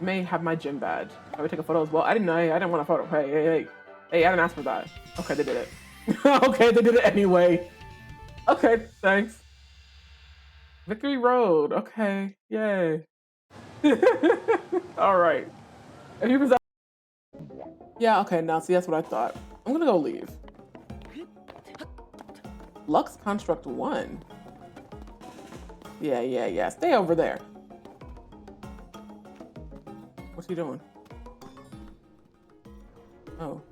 You may have my gym badge. I would take a photo as well. I didn't want a photo. Hey, I didn't ask for that. Okay, they did it. Okay, they did it anyway. Okay, thanks. Victory Road. Okay, yay. All right. If you present, yeah. Okay, now see that's what I thought. I'm gonna go leave. Lux Construct 1. Yeah. Stay over there. What's he doing? Oh.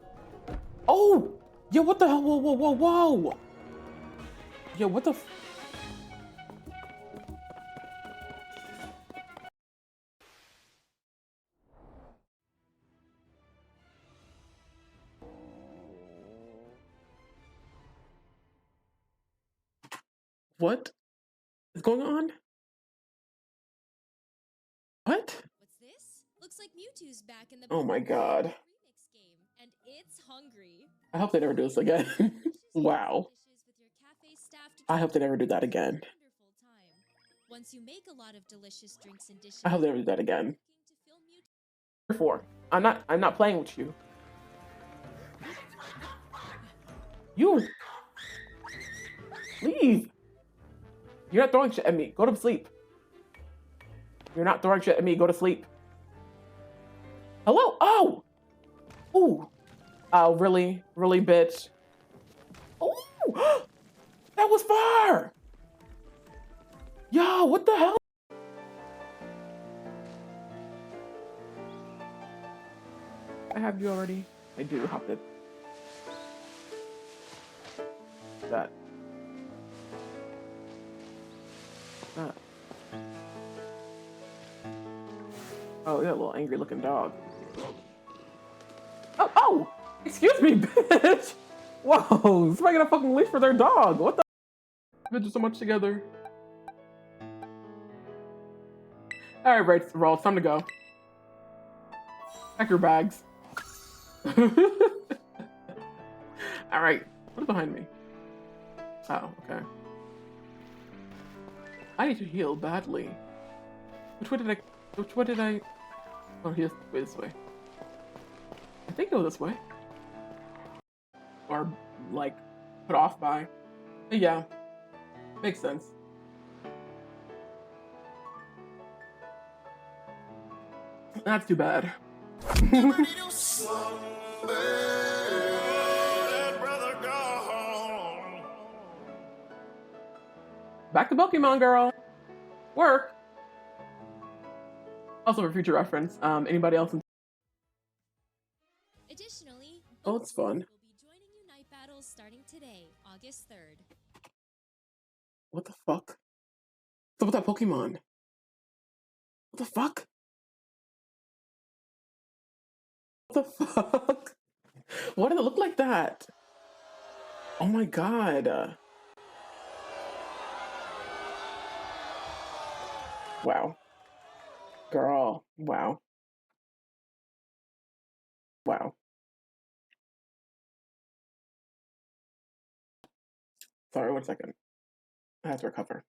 Oh! Yo, what the hell? Whoa. Yo, what the f- What is going on? What? What's this? Looks like Mewtwo's back in the Oh my god. remix game, and it's hungry. I hope they never do this again. Wow. I hope they never do that again. Once you make a lot of delicious drinks and dishes, I hope they never do that again. Therefore, I'm not playing with you. You leave. You're not throwing shit at me. Go to sleep. You're not throwing shit at me. Go to sleep. Hello? Oh! Ooh. Oh, really? Really, bitch? Oh! That was far! Yo, what the hell? I have you already? I do. Hop it. That. Oh, you're a little angry looking dog. Oh! Excuse me, bitch! Whoa, somebody got a fucking leash for their dog. What the? We've been so much together. Alright, right, Raw, it's time to go. Pack your bags. Alright, what is behind me? Oh, okay. I need to heal badly. Which way did I Oh, he has to go this way. I think go this way. Or, like, put off by. But yeah. Makes sense. That's too bad. Back to Pokemon, girl. Work. Also for future reference, anybody else? Additionally, Oh, it's fun. will be joining you night battles starting today, August 3rd. What the fuck? What's up with that Pokemon? What the fuck? What the fuck? Why did it look like that? Oh my god. Wow. Girl. Wow. Wow. Sorry, 1 second. I have to recover.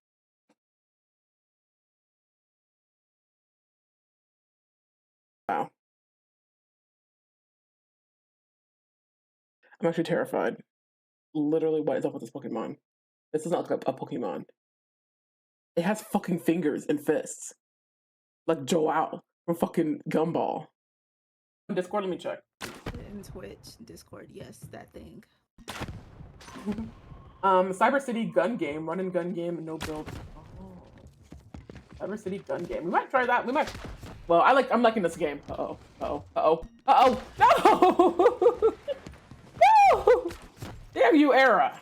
Wow. I'm actually terrified. Literally, what is up with this Pokemon? This does not look like a Pokemon. It has fucking fingers and fists. Like Joao from fucking Gumball. Discord, let me check. In Twitch, Discord, yes, that thing. Cyber City gun game, run and gun game, no build. Oh. Cyber City gun game. We might try that. We might. Well, I'm liking this game. Uh-oh. Uh-oh. Uh-oh. Uh-oh. No! No! Damn you, Era.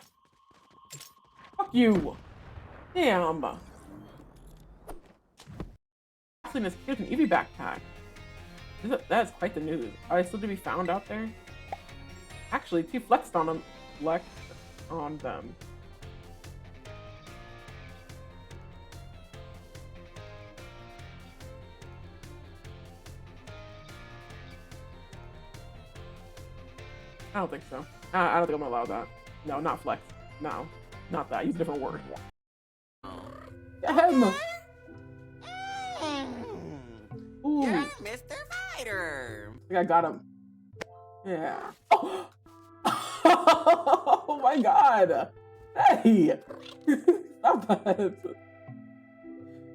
Fuck you. Damn. Actually, this kid with an Eevee backpack. That is quite the news. Are they still to be found out there? Actually, T flexed on them. Flexed on them. I don't think so. I don't think I'm gonna allow that. No, not flex. No, not that. Use a different word. Get him! Ooh. You're Mr. Fighter. I think I got him. Yeah. Oh, oh my god! Hey! Stop that!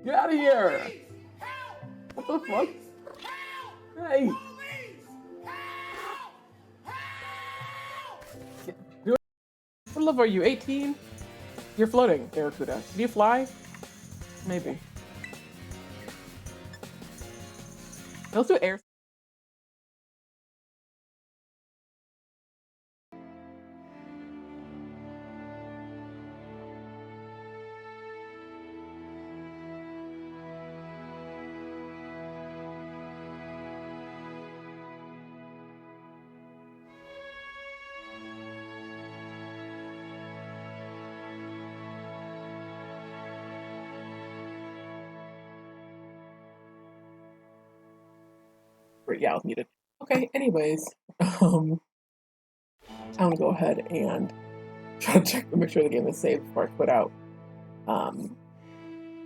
Get out of here! What the fuck? Hey! What level are you? 18? You're floating, Barracuda. Can you fly? Maybe. Let's do air. Yeah, I was muted. Okay, anyways, I'm gonna go ahead and try to check to make sure the game is saved before I quit out.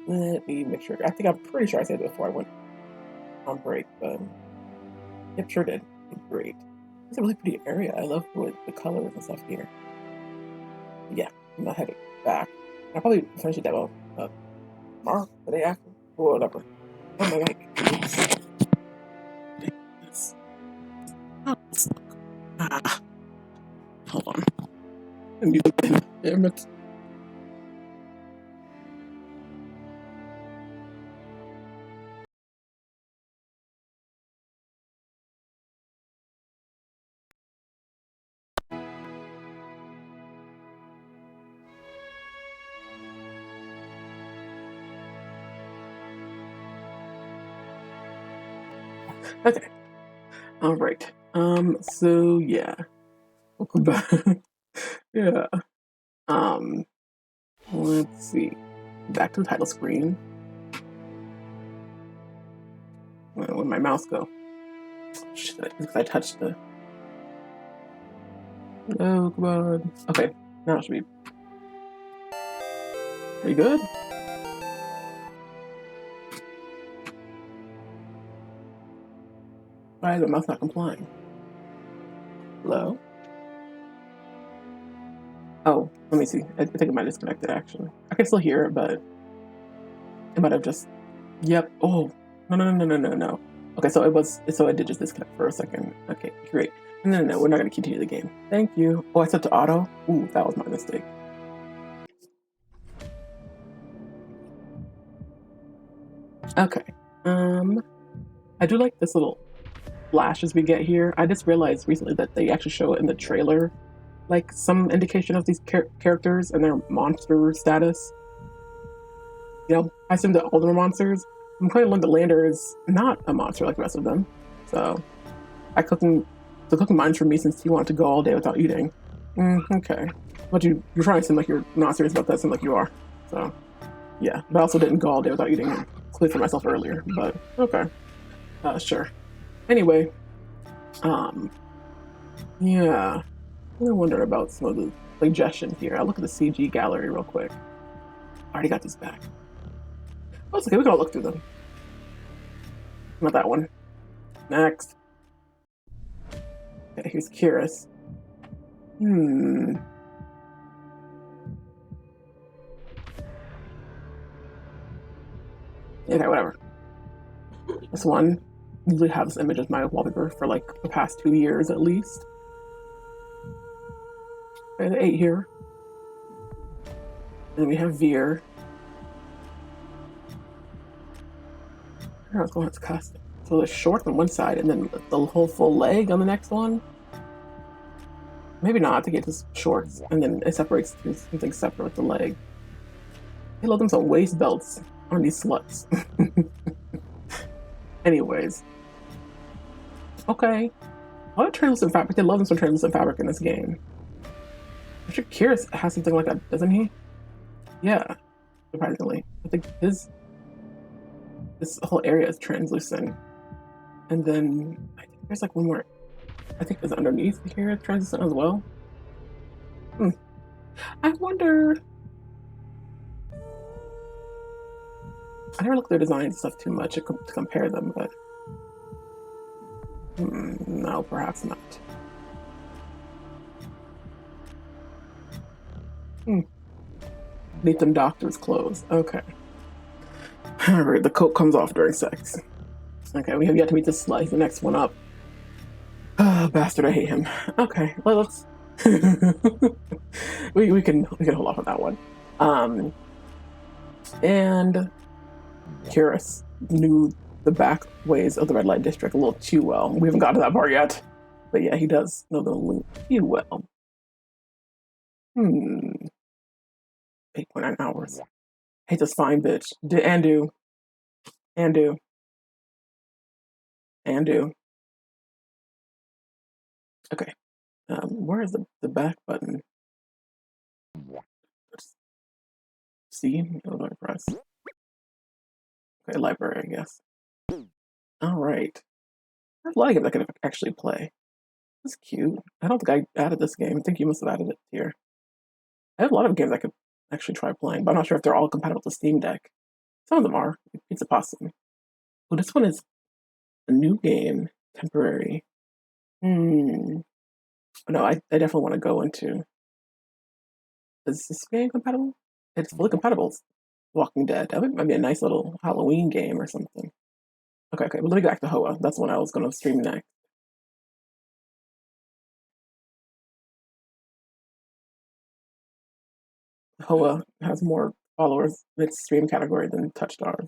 Let me make sure. I'm pretty sure I saved it before I went on break, but yep, sure did. Great. It's a really pretty area. I love the colors and stuff here. Yeah, I'm gonna head back. I'll probably finish the demo tomorrow, the day after, or whatever. Oh my god. Hold on. Damn it. Okay. All right. So yeah. Welcome back. Yeah. Let's see. Back to the title screen. Where'd my mouse go? Shit, because I touched the. Oh, come on. Okay, now it should be pretty good. Why is the mouse not complying? Hello? Oh, let me see. I think it might have disconnected actually. I can still hear it, but it might have just. Yep. Oh, no. Okay, so it did just disconnect for a second. Okay, great. No, we're not gonna continue the game. Thank you. Oh, I set to auto. Ooh, that was my mistake. Okay. I do like this little flashes we get here. I just realized recently that they actually show it in the trailer, like some indication of these characters and their monster status. You know, I assume that all of them are monsters. I'm going to learn that Lander is not a monster like the rest of them. So, the cooking mine's for me since you want to go all day without eating. Okay. But you're trying to seem like you're not serious about that, seem like you are. So, yeah. But I also didn't go all day without eating and clean for myself earlier. But, okay. Sure. Anyway, yeah. I wonder about some of the suggestions here. I'll look at the CG gallery real quick. I already got this back. Oh, it's okay. We can all look through them. Not that one. Next. Okay, here's Curious. Okay, whatever. This one. I usually have this image as my wallpaper for like the past 2 years at least. Okay, the 8 here. And then we have Veer. I don't know what's custom. So the short on one side and then the whole full leg on the next one. Maybe not. I think it's just shorts and then it separates to something separate with the leg. They love them some waist belts on these sluts. Anyways. Okay. A lot of translucent fabric. They love them some translucent fabric in this game. I'm sure Curious has something like that, doesn't he? Yeah. Surprisingly. I think this whole area is translucent. And then I think there's like one more. I think there's underneath here translucent as well. I wonder. I never look at their design and stuff too much to compare them, but no, perhaps not. Need them doctor's clothes. Okay. Alright, the coat comes off during sex. Okay, we have yet to meet this slice. The next one up. Bastard, I hate him. Okay, well, let's. we can hold off on that one. And Curious knew the back ways of the red light district a little too well. We haven't gotten to that part yet, but yeah, he does know them a little too well. 8.9 hours. Hate this fine bitch. Andu. Okay. Where is the back button? C? What do I press? Okay, library, I guess. Alright. I have a lot of games I could actually play. That's cute. I don't think I added this game. I think you must have added it here. I have a lot of games I could actually try playing, but I'm not sure if they're all compatible to Steam Deck. Some of them are. It's a possibility. Well, this one is a new game, temporary. No, I definitely want to go into. Is this game compatible? It's fully compatible. It's Walking Dead. That might be a nice little Halloween game or something. Okay. Well, let me go back to Hoa. That's the one I was going to stream next. Hoa has more followers in its stream category than TOUCHSTARVED.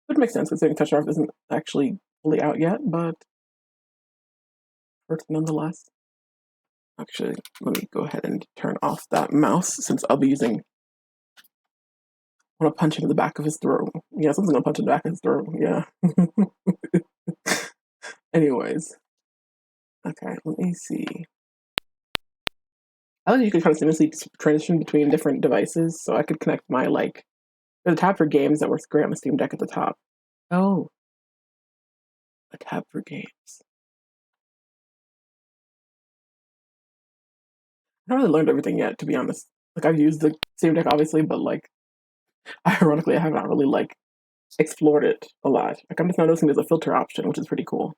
Which makes sense considering TOUCHSTARVED isn't actually fully out yet, but works nonetheless. Actually, let me go ahead and turn off that mouse since I'll be using. I want to punch him in the back of his throat. Yeah, someone's gonna punch in the back of his throat. Yeah. Anyways. Okay, let me see. I like you can kind of seamlessly transition between different devices, so I could connect my there's a tab for games that works great on the Steam Deck at the top. Oh. A tab for games. I haven't really learned everything yet, to be honest. I've used the Steam Deck obviously, but ironically I have not really explored it a lot. I'm just now noticing there's a filter option, which is pretty cool.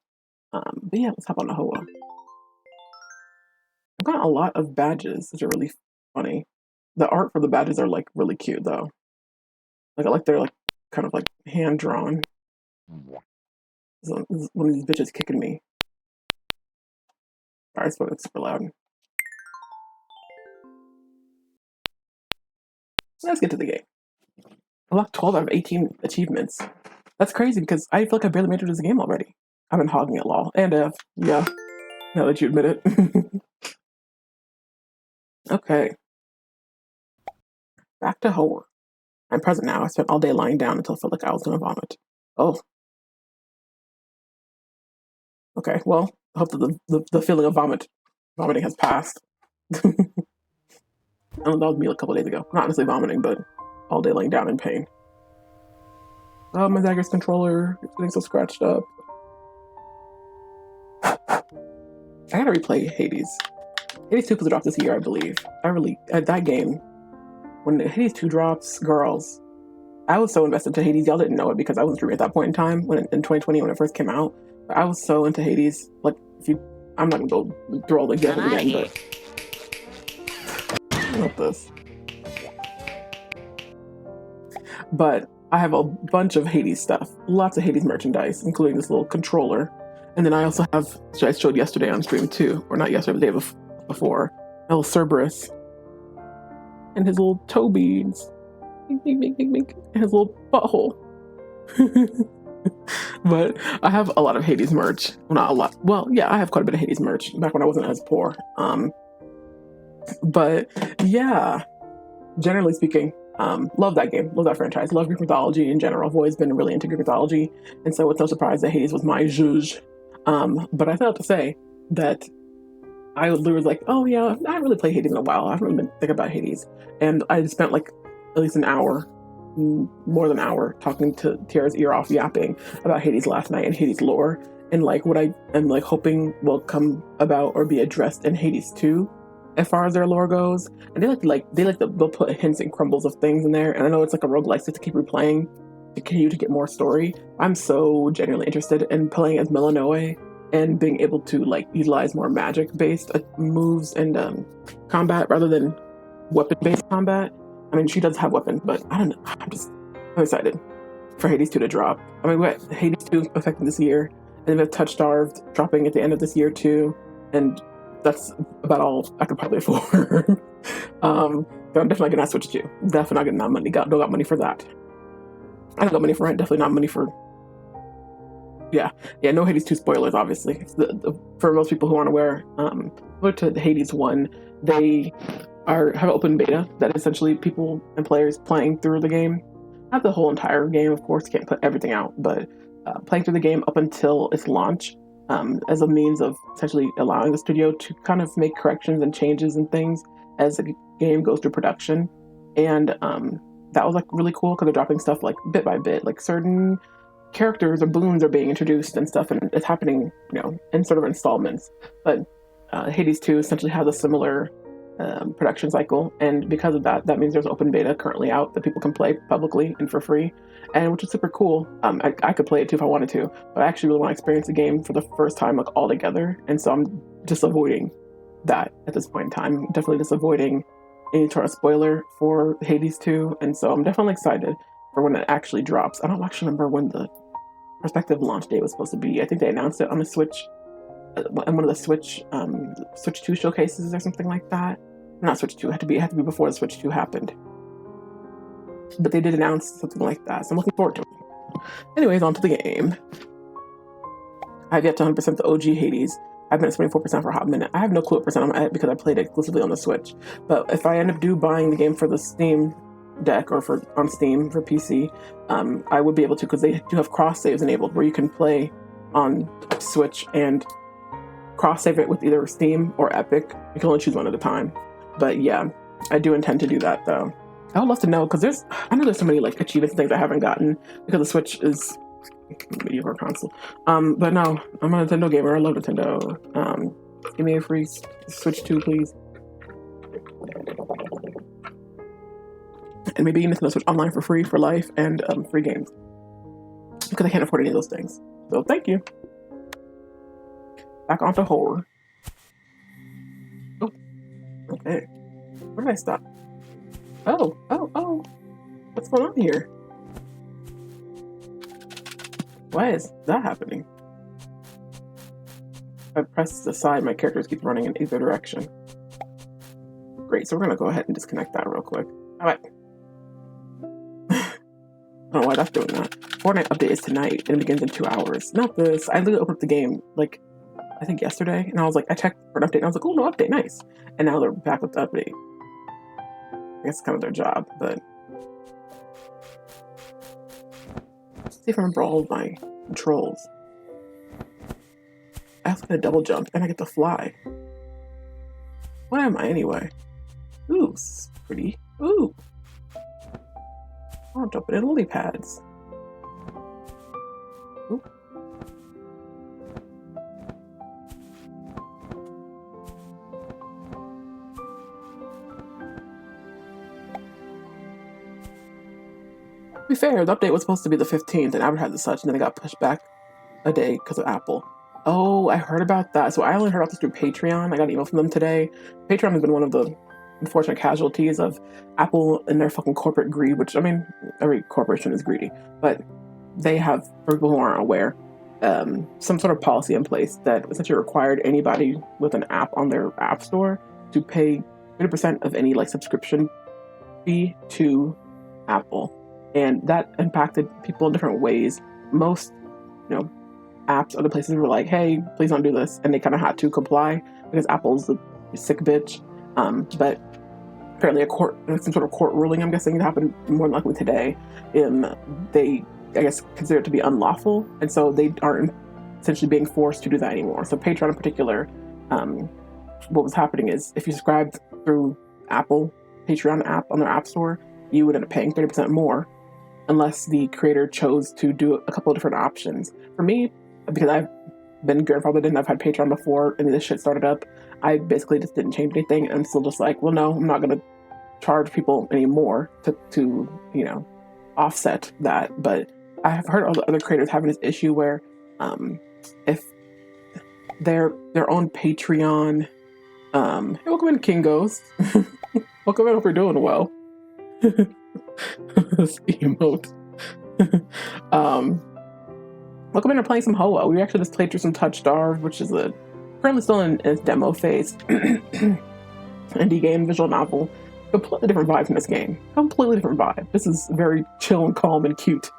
But yeah, let's hop on the Hoa. I've got a lot of badges, which are really funny. The art for the badges are like really cute though. Like I like they're like kind of like hand drawn. One of these bitches kicking me. Sorry, I spoke super loud. Let's get to the game. I unlocked 12 out of 18 achievements. That's crazy because I feel like I barely made it to this game already. I've been hogging it, lol. And yeah, now that you admit it. Okay. Back to Hoa. I'm present now. I spent all day lying down until I felt like I was going to vomit. Oh. Okay, well, I hope that the feeling of vomiting has passed. I know that was me a couple days ago. Not necessarily vomiting, but all day laying down in pain. Oh, my Zagreus controller is getting so scratched up. I gotta replay Hades. Hades 2 was dropped this year, I believe. That game, when Hades 2 drops, girls, I was so invested into Hades. Y'all didn't know it because I wasn't streaming at that point in time, in 2020 when it first came out. But I was so into Hades. Like, I'm not gonna go through all the examples again, but I love this. But I have a bunch of Hades stuff, lots of Hades merchandise, including this little controller. And then I also have, which I showed yesterday on stream too, or not yesterday, but the day before, a little Cerberus and his little toe beads, and his little butthole. But I have a lot of Hades merch. Well, not a lot. Well, yeah, I have quite a bit of Hades merch back when I wasn't as poor. But yeah, generally speaking, love that game, love that franchise, love Greek mythology in general. I've always been really into Greek mythology, and so it's no surprise that Hades was my zhuzh. But I failed to say that I was like, oh yeah, I haven't really played Hades in a while. I haven't really been thinking about Hades, and I spent like at least an hour, more than an hour, talking to Tiara's ear off, yapping about Hades last night and Hades lore, and like what I am like hoping will come about or be addressed in Hades 2. As far as their lore goes, and they'll put hints and crumbles of things in there. And I know it's like a roguelike to keep replaying to continue to get more story. I'm so genuinely interested in playing as Melanoe and being able to like utilize more magic based moves and combat rather than weapon based combat. I mean, she does have weapons, but I don't know. I'm excited for Hades 2 to drop. I mean, we got Hades 2 affecting this year, and then we have TOUCHSTARVED dropping at the end of this year too, and that's about all I could probably afford. I'm definitely gonna switch to. Definitely not getting that money. Don't got money for that. I don't got money for rent. Definitely not money for. Yeah. No Hades 2 spoilers. Obviously, for most people who aren't aware, similar to Hades 1, they have an open beta that essentially people and players playing through the game. Not the whole entire game, of course. Can't put everything out, but playing through the game up until its launch. As a means of essentially allowing the studio to kind of make corrections and changes and things as the game goes through production. And that was like really cool because they're dropping stuff like bit by bit, like certain characters or boons are being introduced and stuff, and it's happening, in sort of installments. But Hades 2 essentially has a similar production cycle, and because of that means there's open beta currently out that people can play publicly and for free, and which is super cool. I could play it too if I wanted to, but I actually really want to experience the game for the first time like all together, and so I'm just avoiding that at this point in time. Definitely just avoiding any sort of spoiler for Hades 2, and so I'm definitely excited for when it actually drops. I don't actually remember when the prospective launch date was supposed to be. I think they announced it on the Switch, in one of the Switch 2 showcases or something like that. Not Switch 2, it had to be before the Switch 2 happened. But they did announce something like that, so I'm looking forward to it. Anyways, on to the game. I've yet to 100% the OG Hades. I've been at 24% for a hot minute. I have no clue what percent I'm at because I played it exclusively on the Switch. But if I end up buying the game for the Steam Deck or on Steam for PC, I would be able to, because they do have cross saves enabled where you can play on Switch and cross save it with either Steam or Epic. You can only choose one at a time. But yeah, I do intend to do that though. I would love to know, because I know there's so many like achievements and things I haven't gotten because the Switch is mediocre console. But no, I'm a Nintendo gamer. I love Nintendo. Give me a free Switch 2, please. And maybe Nintendo Switch Online for free for life, and free games, because I can't afford any of those things. So thank you. back onto horror. Oh, okay. Where did I stop? Oh. What's going on here? Why is that happening? If I press the side, my characters keep running in either direction. Great, so we're gonna go ahead and disconnect that real quick. Alright. I don't know why that's doing that. Fortnite update is tonight and it begins in 2 hours. Not this. I literally opened up the game like I think yesterday and I was like, I checked for an update and I was like, oh no update, nice. And now they're back with the update. I guess it's kind of their job, but let's see if I remember all of my controls. I have to get a double jump and I get to fly. What am I anyway? Ooh, this is pretty. Ooh. I'm jumping in lily pads. Ooh. To be fair, the update was supposed to be the 15th and advertised as such, and then it got pushed back a day because of Apple. Oh, I heard about that. So I only heard about this through Patreon. I got an email from them today. Patreon has been one of the unfortunate casualties of Apple and their fucking corporate greed, which, I mean, every corporation is greedy, but they have, for people who aren't aware, some sort of policy in place that essentially required anybody with an app on their app store to pay 30% of any like subscription fee to Apple. And that impacted people in different ways. Most, apps, other places were like, hey, please don't do this. And they kind of had to comply because Apple's a sick bitch. But apparently some sort of court ruling, I'm guessing, happened more than likely today. They, I guess, consider it to be unlawful. And so they aren't essentially being forced to do that anymore. So Patreon in particular, what was happening is if you subscribed through Apple Patreon app on their app store, you would end up paying 30% more unless the creator chose to do a couple of different options. For me, because I've been grandfathered in, I've had Patreon before, and this shit started up, I basically just didn't change anything, and I'm still just like, well, no, I'm not going to charge people anymore to offset that. But I have heard all the other creators having this issue where if their own Patreon, hey, welcome in, King Ghost. Welcome in, hope you're doing well. This emote. Welcome in to playing some Hoa. We actually just played through some TOUCHSTARVED, which is currently still in its demo phase. Indie game, visual novel. Completely different vibe from this game. Completely different vibe. This is very chill and calm and cute.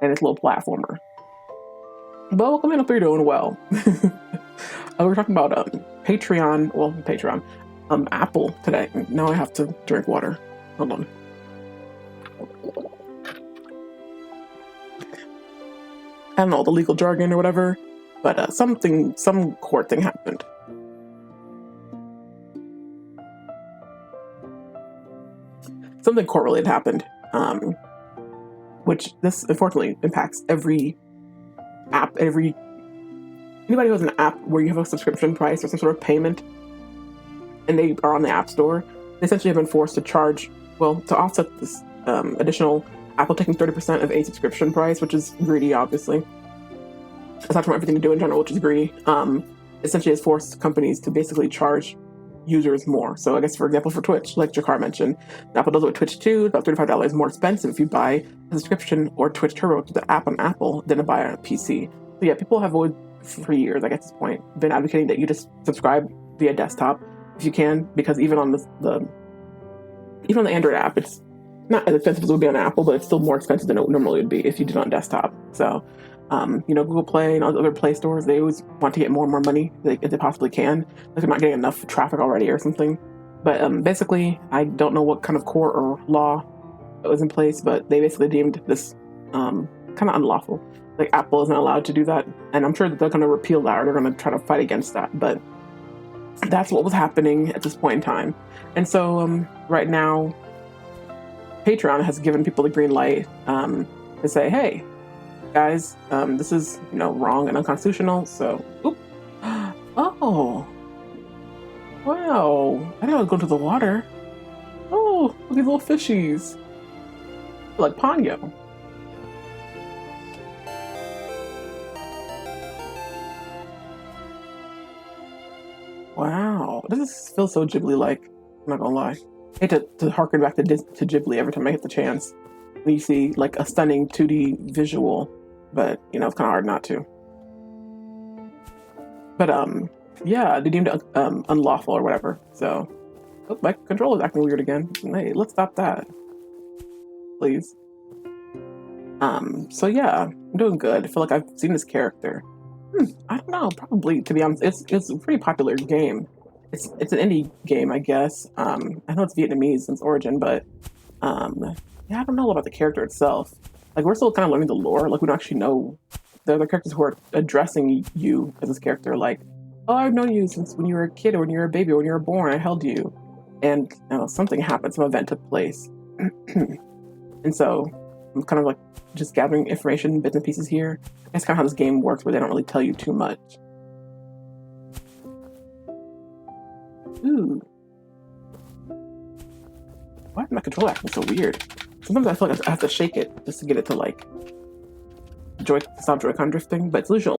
And it's a little platformer. But welcome in, hope you're doing well. We're talking about Patreon, Apple today. Now I have to drink water. Hold on. I don't know the legal jargon or whatever, but some court thing happened. Something court related happened, which this unfortunately impacts every app, anybody who has an app where you have a subscription price or some sort of payment, and they are on the App Store. They essentially have been forced to charge, to offset this additional. Apple taking 30% of a subscription price, which is greedy, obviously. Aside from everything to do in general, which is greedy, essentially has forced companies to basically charge users more. So I guess, for example, for Twitch, like Jakar mentioned, Apple does it with Twitch too. About $35 more expensive if you buy a subscription or Twitch Turbo to the app on Apple than to buy on a PC. So yeah, people have always, for years, I guess at this point, been advocating that you just subscribe via desktop if you can, because even on the Android app, it's not as expensive as it would be on Apple, but it's still more expensive than it normally would be if you did it on desktop. So, Google Play and all the other Play stores, they always want to get more and more money if they possibly can. Like they're not getting enough traffic already or something. But basically, I don't know what kind of court or law was in place, but they basically deemed this kind of unlawful. Like Apple isn't allowed to do that, and I'm sure that they're going to repeal that or they're going to try to fight against that. But that's what was happening at this point in time. And so right now, Patreon has given people the green light to say, hey, guys, this is, wrong and unconstitutional. So, oh, wow. I didn't know I was going to the water. Oh, look at these little fishies. Like Ponyo. Wow, this feels so Ghibli-like. I'm not gonna lie. I hate to harken back to Ghibli every time I get the chance. When you see like a stunning 2D visual, but you know it's kind of hard not to. But yeah, they deemed it unlawful or whatever. So, oh, my controller's acting weird again. Hey, let's stop that, please. So yeah, I'm doing good. I feel like I've seen this character. I don't know, probably, to be honest. It's a pretty popular game. It's an indie game, I guess. I know it's Vietnamese since origin, but yeah, I don't know about the character itself. Like we're still kind of learning the lore. Like we don't actually know the other characters who are addressing you as this character. Like, oh, I've known you since when you were a kid, or when you were a baby, or when you were born. I held you, and you know, something happened, some event took place, and so I'm kind of like just gathering information, bits and pieces here. That's kind of how this game works, where they don't really tell you too much. Ooh. Why is my controller acting so weird? Sometimes I feel like I have to shake it just to get it to like stop Joy-Con drifting, but it's usually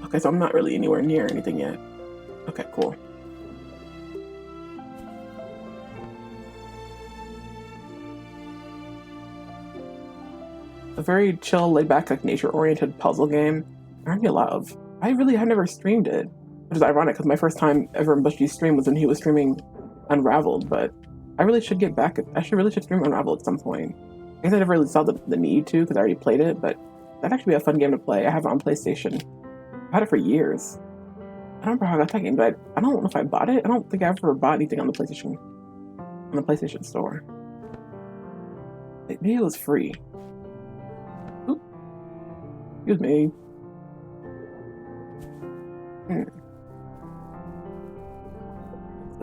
okay. So I'm not really anywhere near anything yet. Okay, cool. A very chill, laid-back, like nature-oriented puzzle game. I really love. I really have never streamed it, which is ironic because my first time ever in Bushy's stream was when he was streaming Unraveled. But I really should get back. I really should stream Unraveled at some point. I guess I never really saw the need to because I already played it, but that'd actually be a fun game to play. I have it on PlayStation. I've had it for years. I don't remember how I got that game, but I don't know if I bought it. I don't think I ever bought anything on the PlayStation Store. Maybe it was free. Oop. Excuse me.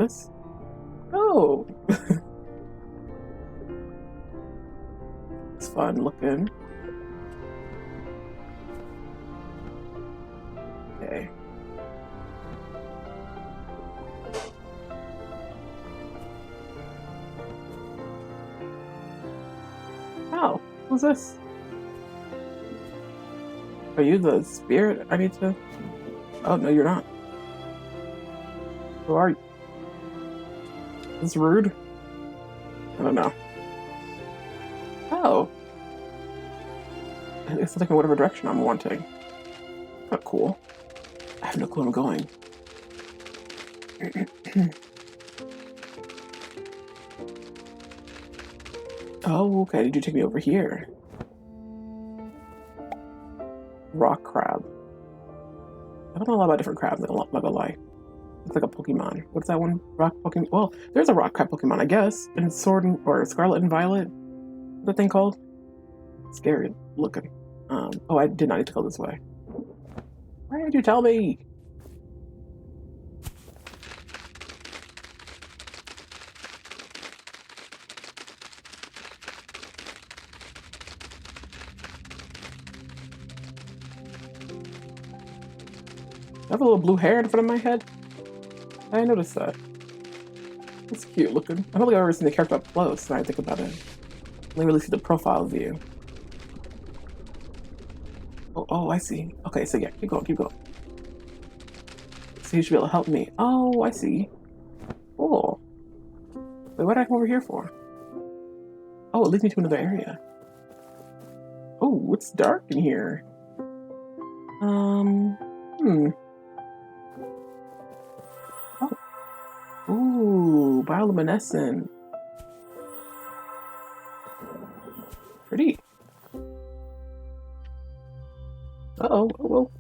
this? Oh, it's fun looking. Okay. Oh, who's this? Are you the spirit I need to? Oh, no, you're not. Who are you? Is this rude? I don't know. Oh. It's like in whatever direction I'm wanting. Oh, cool. I have no clue where I'm going. Oh, okay. Did you take me over here? Rock crab. I don't know a lot about different crabs, I'm not gonna lie. It's like a Pokemon. What's that one? Rock Pokemon? Well, there's a rock crab Pokemon, I guess. In or Scarlet and Violet. What's that thing called? Scary looking. Oh, I did not need to go this way. Why did you tell me? I have a little blue hair in front of my head. I noticed that. It's cute looking. I don't think I've ever seen the character up close when I think about it. I only really see the profile view. Oh, I see. Okay, so yeah, keep going, keep going. So you should be able to help me. Oh, I see. Cool. Wait, what did I come over here for? Oh, it leads me to another area. Oh, it's dark in here. Hmm. Oh. Ooh, bioluminescent. Pretty. Uh-oh. Oh,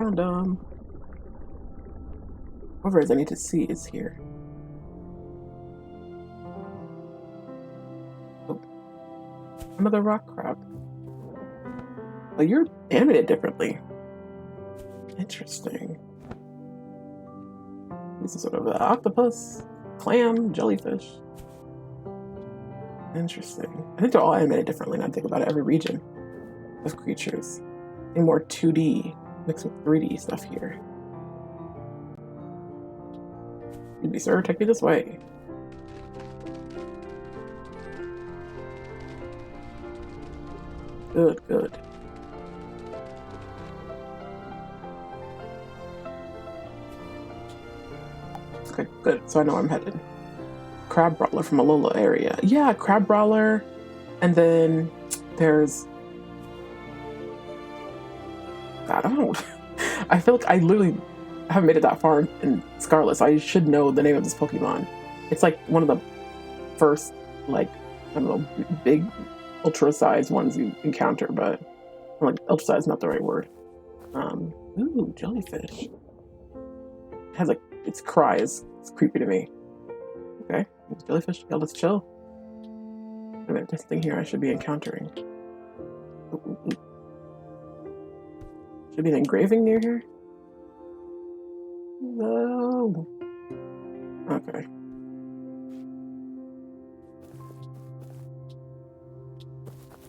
Found whoever it is I need to see is here. Oh, another rock crab. Oh, you're animated differently. Interesting. This is sort of an octopus, clam, jellyfish. Interesting. I think they're all animated differently when I think about it. Every region of creatures. And more 2D mixed with 3D stuff here. Excuse me, sir, take me this way. Good, good. Okay, good. So I know where I'm headed. Crab brawler from Alola area. Yeah, crab brawler. And then there's... God, I don't... I feel like I literally haven't made it that far in Scarlet, so I should know the name of this Pokemon. It's like one of the first, like, I don't know, big ultra-sized ones you encounter, but like ultra-sized is not the right word. Ooh, jellyfish. It has like, its cry is creepy to me. Okay, jellyfish, yeah, let's chill. Wait a minute, there's something here I should be encountering. Ooh. Should be an engraving near here? No. Okay.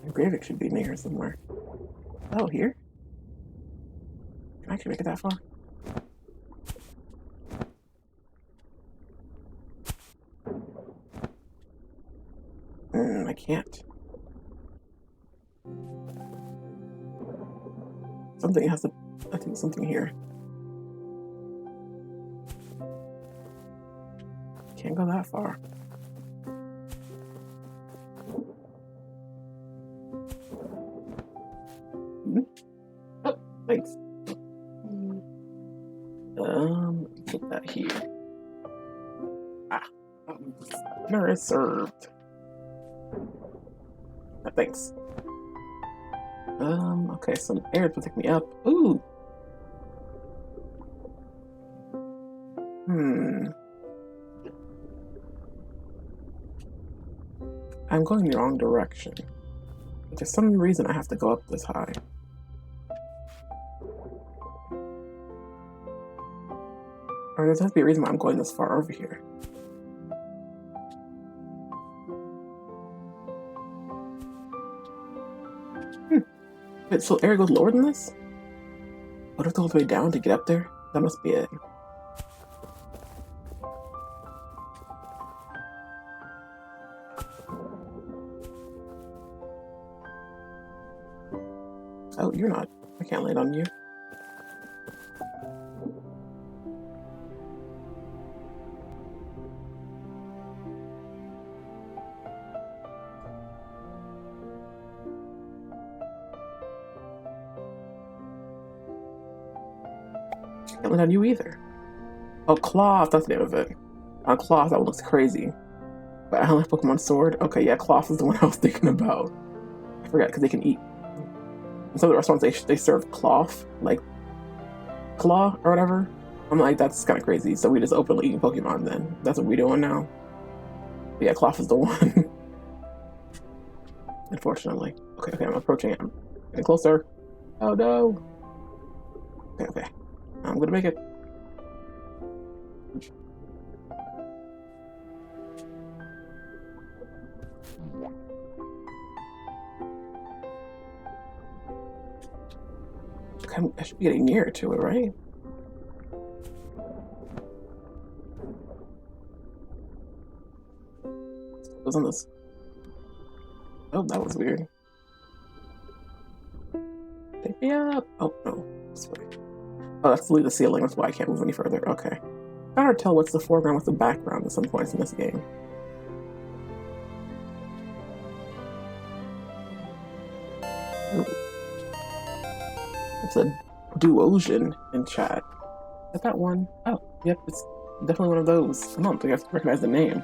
Engraving should be near here somewhere. Oh, here? Can I actually make it that far? I can't. Something has to... I think something here. Can't go that far. Oh, thanks. Put that here. Dinner is served. Thanks. Okay, some air to pick me up. Ooh. I'm going the wrong direction. For some reason, I have to go up this high. Or there has to be a reason why I'm going this far over here. Wait, so air goes lower than this? What if I go all the way down to get up there? That must be it. Oh, you're not. I can't land on you. Can't land on you either. Oh, Cloth, that's the name of it. On Cloth, that one looks crazy. But I don't like Pokemon Sword. Okay, yeah, Cloth is the one I was thinking about. I forgot, because they can eat. In some of the restaurants, they serve cloth, like claw or whatever. I'm like, that's kind of crazy. So we just openly eating Pokemon then. That's what we doing now. But yeah, cloth is the one. Unfortunately. Okay, I'm approaching it. I'm getting closer. Oh no. Okay. I'm gonna make it. I should be getting nearer to it, right? It was on this. Oh, that was weird. Pick me up. Oh, no. This way. Oh, that's the ceiling. That's why I can't move any further. Okay. I gotta tell what's the foreground, what's the background at some points in this game. Ooh. It's a Duosion in chat. Is that one? Oh, yep, it's definitely one of those. I don't think I recognize the name.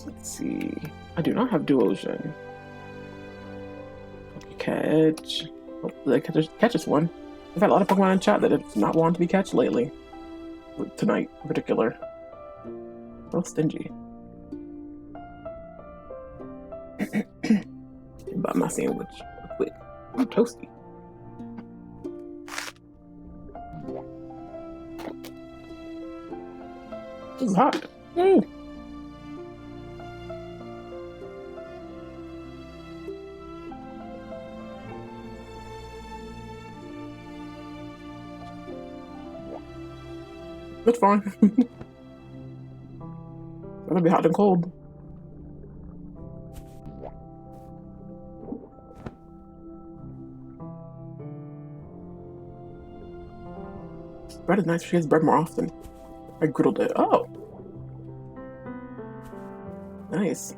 Let's see. I do not have Duosion. Catch. Hopefully that catches one. I've had a lot of Pokemon in chat that have not wanted to be catched lately. Tonight in particular. So stingy. Buy my sandwich real quick. I'm toasty. This is hot. Mm. It's fine. It's gonna be hot and cold. Bread is nice. She has bread more often. I griddled it. Oh, nice.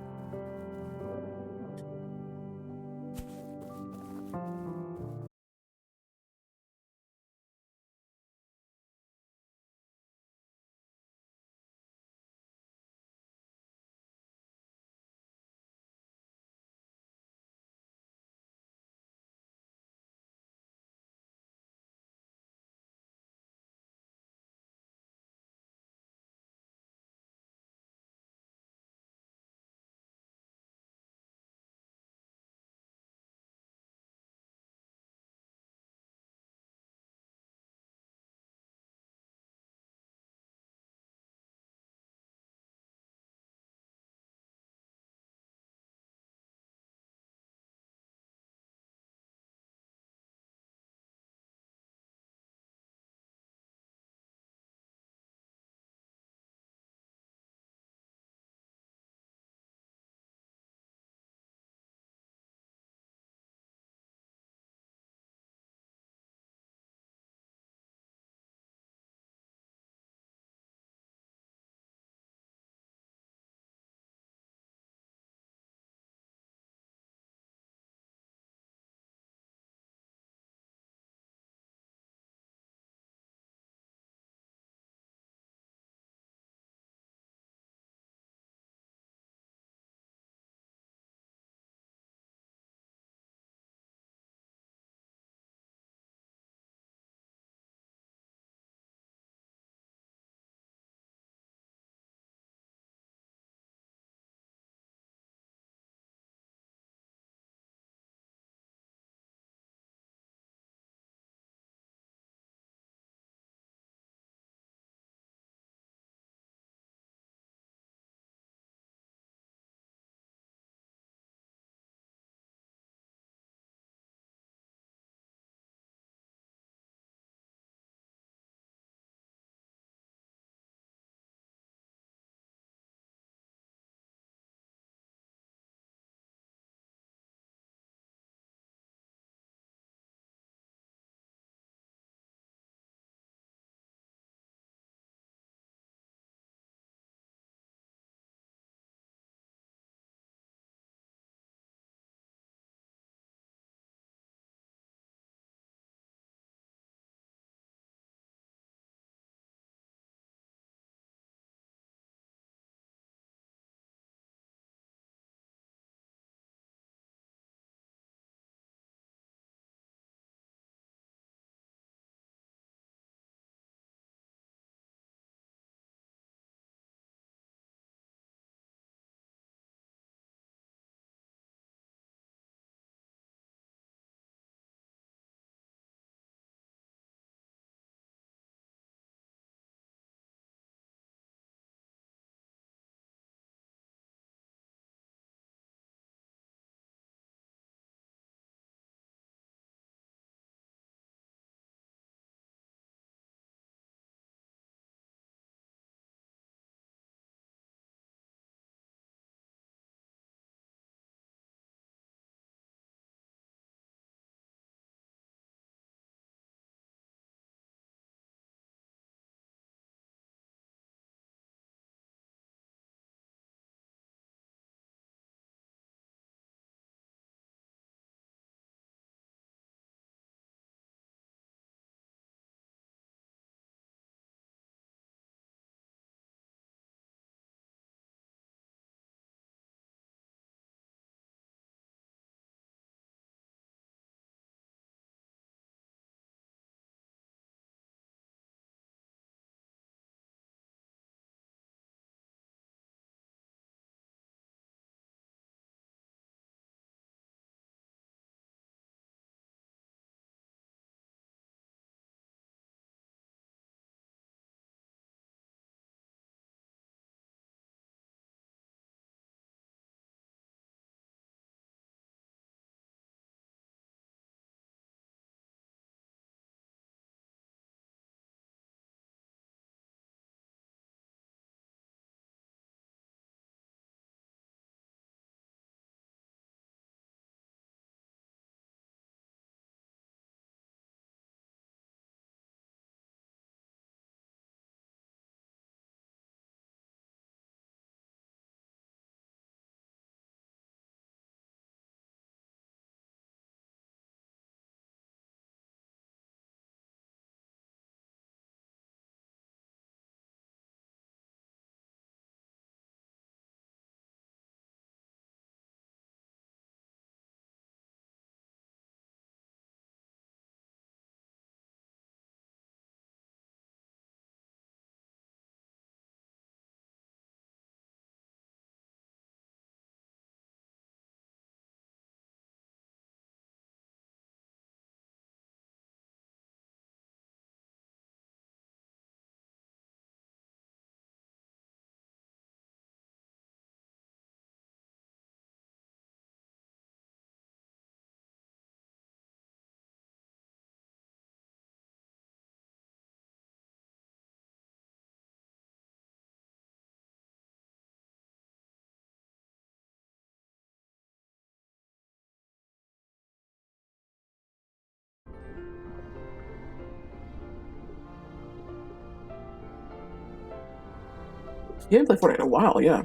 You haven't played Fortnite in a while, yeah.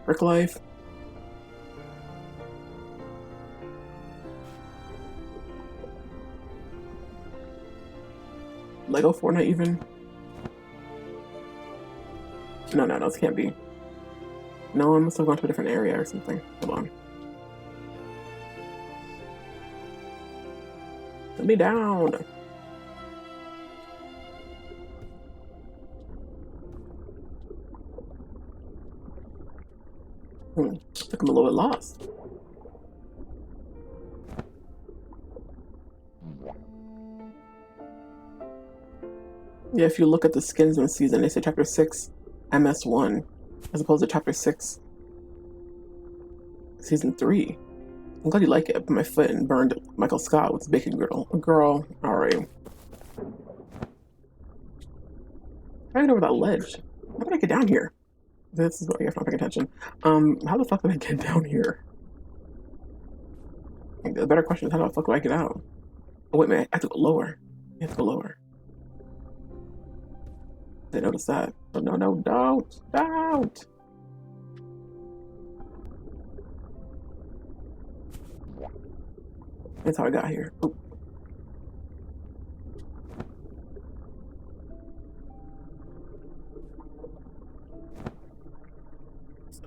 Brick Life. Lego Fortnite even. No, this can't be. No, I must have gone to a different area or something. Hold on. Let me down. I think I'm a little bit lost. Yeah, if you look at the skins in the season, they say Chapter 6, MS1, as opposed to Chapter 6, Season 3. I'm glad you like it. I put my foot and burned Michael Scott with his bacon griddle. Girl, alright. How do I get over that ledge? How did I get down here? This is what you're not paying attention. How the fuck did I get down here? The better question is, how the fuck do I get out? Oh, wait a minute, I have to go lower. You have to go lower. They notice that. Oh, no, don't! That's how I got here. Oop.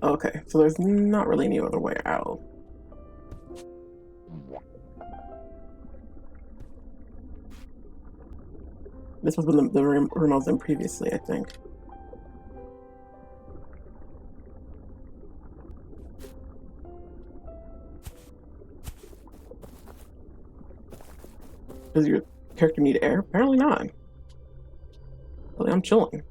Okay, so there's not really any other way out. This was the room I was in previously, I think. Does your character need air? Apparently not. Really, I'm chilling.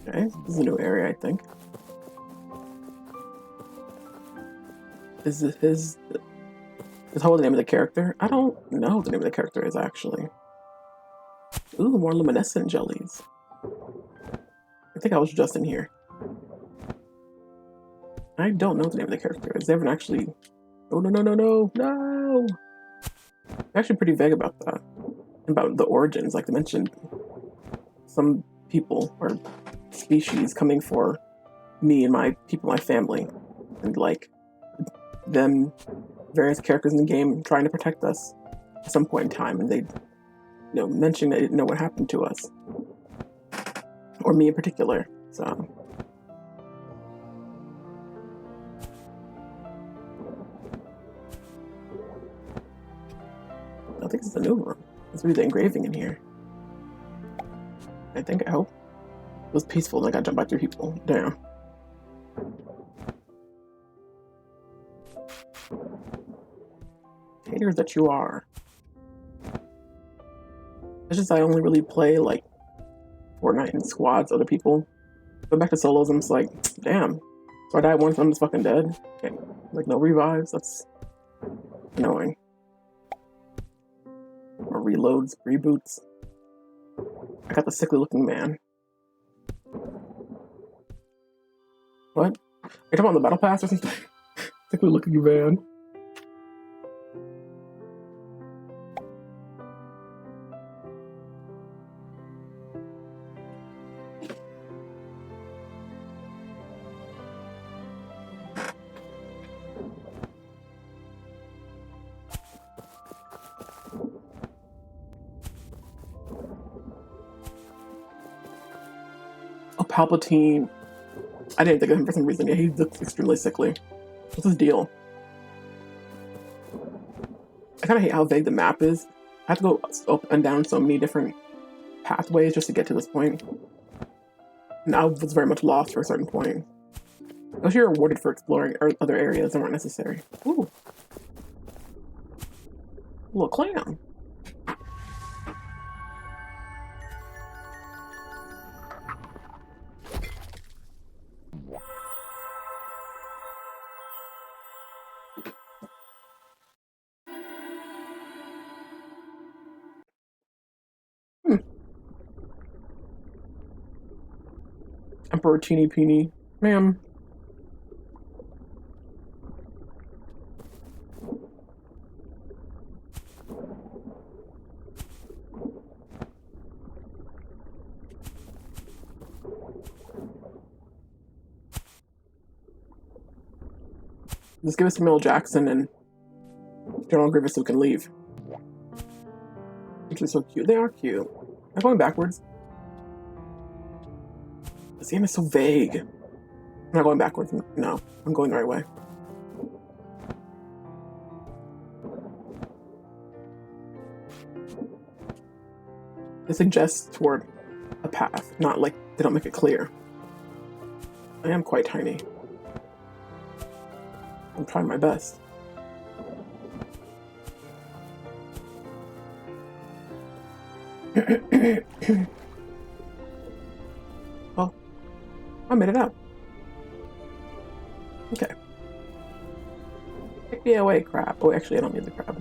Okay, this is a new area, I think. Is this his... Is how the name of the character? I don't know what the name of the character is, actually. Ooh, more luminescent jellies. I think I was just in here. I don't know what the name of the character is. They haven't actually... Oh, no! They're actually pretty vague about that. About the origins. Like, they mentioned some people or species coming for me and my people, my family. And, like, them, various characters in the game trying to protect us at some point in time. And they, mentioned they didn't know what happened to us. Or me in particular. So... I think this is a new room. Let's read the engraving in here. I hope. It was peaceful and I got jumped by 3 people. Damn. Haters that you are. It's just I only really play, like, Fortnite in squads, other people. Go back to solos, I'm just like, damn. So I died once, I'm just fucking dead. Okay. Like, no revives, that's annoying. Or reloads, reboots. I got the sickly looking man. What? Are you talking about the battle pass or something? Sickly looking man. Oh, Palpatine. I didn't think of him for some reason. Yeah, he looks extremely sickly. What's his deal? I kind of hate how vague the map is. I have to go up and down so many different pathways just to get to this point. And I was very much lost for a certain point. I wish you were rewarded for exploring other areas that weren't necessary. Ooh. A little clam. Emperor Teeny Peeny. Ma'am. Just give us Samuel Jackson and General Grievous so we can leave. Which is so cute. They are cute. I'm going backwards. This game is so vague. I'm not going backwards. No, I'm going the right way. It suggests toward a path, not like they don't make it clear. I am quite tiny. I'm trying my best. Well, I made it out. Okay. Take me away, crab. Oh, actually, I don't need the crab.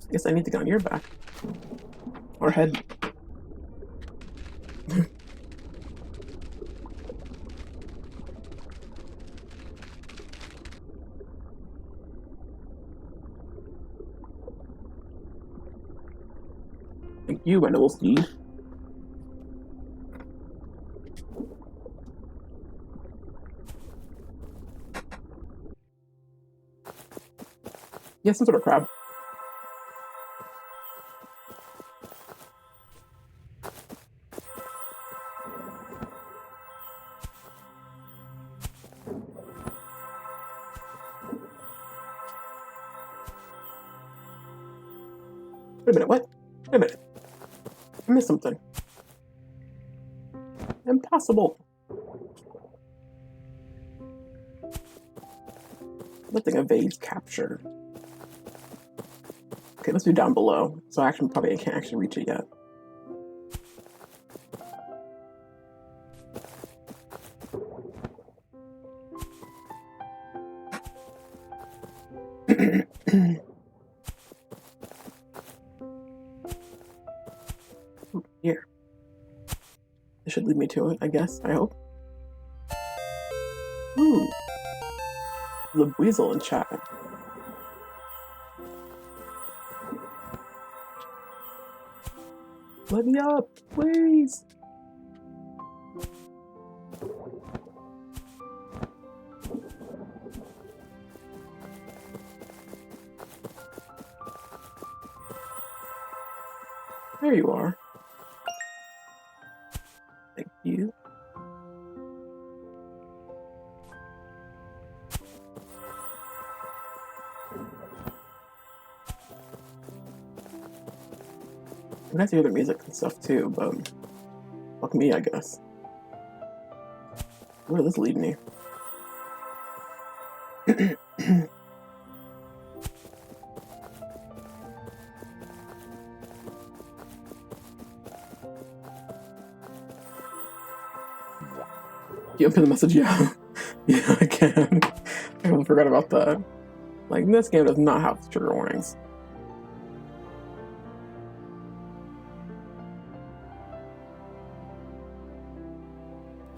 I guess I need to get on your back. Or head. Thank you, my noble steed. Yes, some sort of crab. Wait a minute, what? Wait a minute. I missed something. Impossible. Nothing evades capture. Okay, let's do down below. So I actually probably can't actually reach it yet. Here. It should lead me to it, I guess. I hope. Ooh. The weasel in chat. Let me up, please. There you are. Thank you. I have to hear the music and stuff too, but fuck me, I guess. Where does this lead me? You open the message, yeah. Yeah, I can. I completely forgot about that. Like, this game does not have trigger warnings.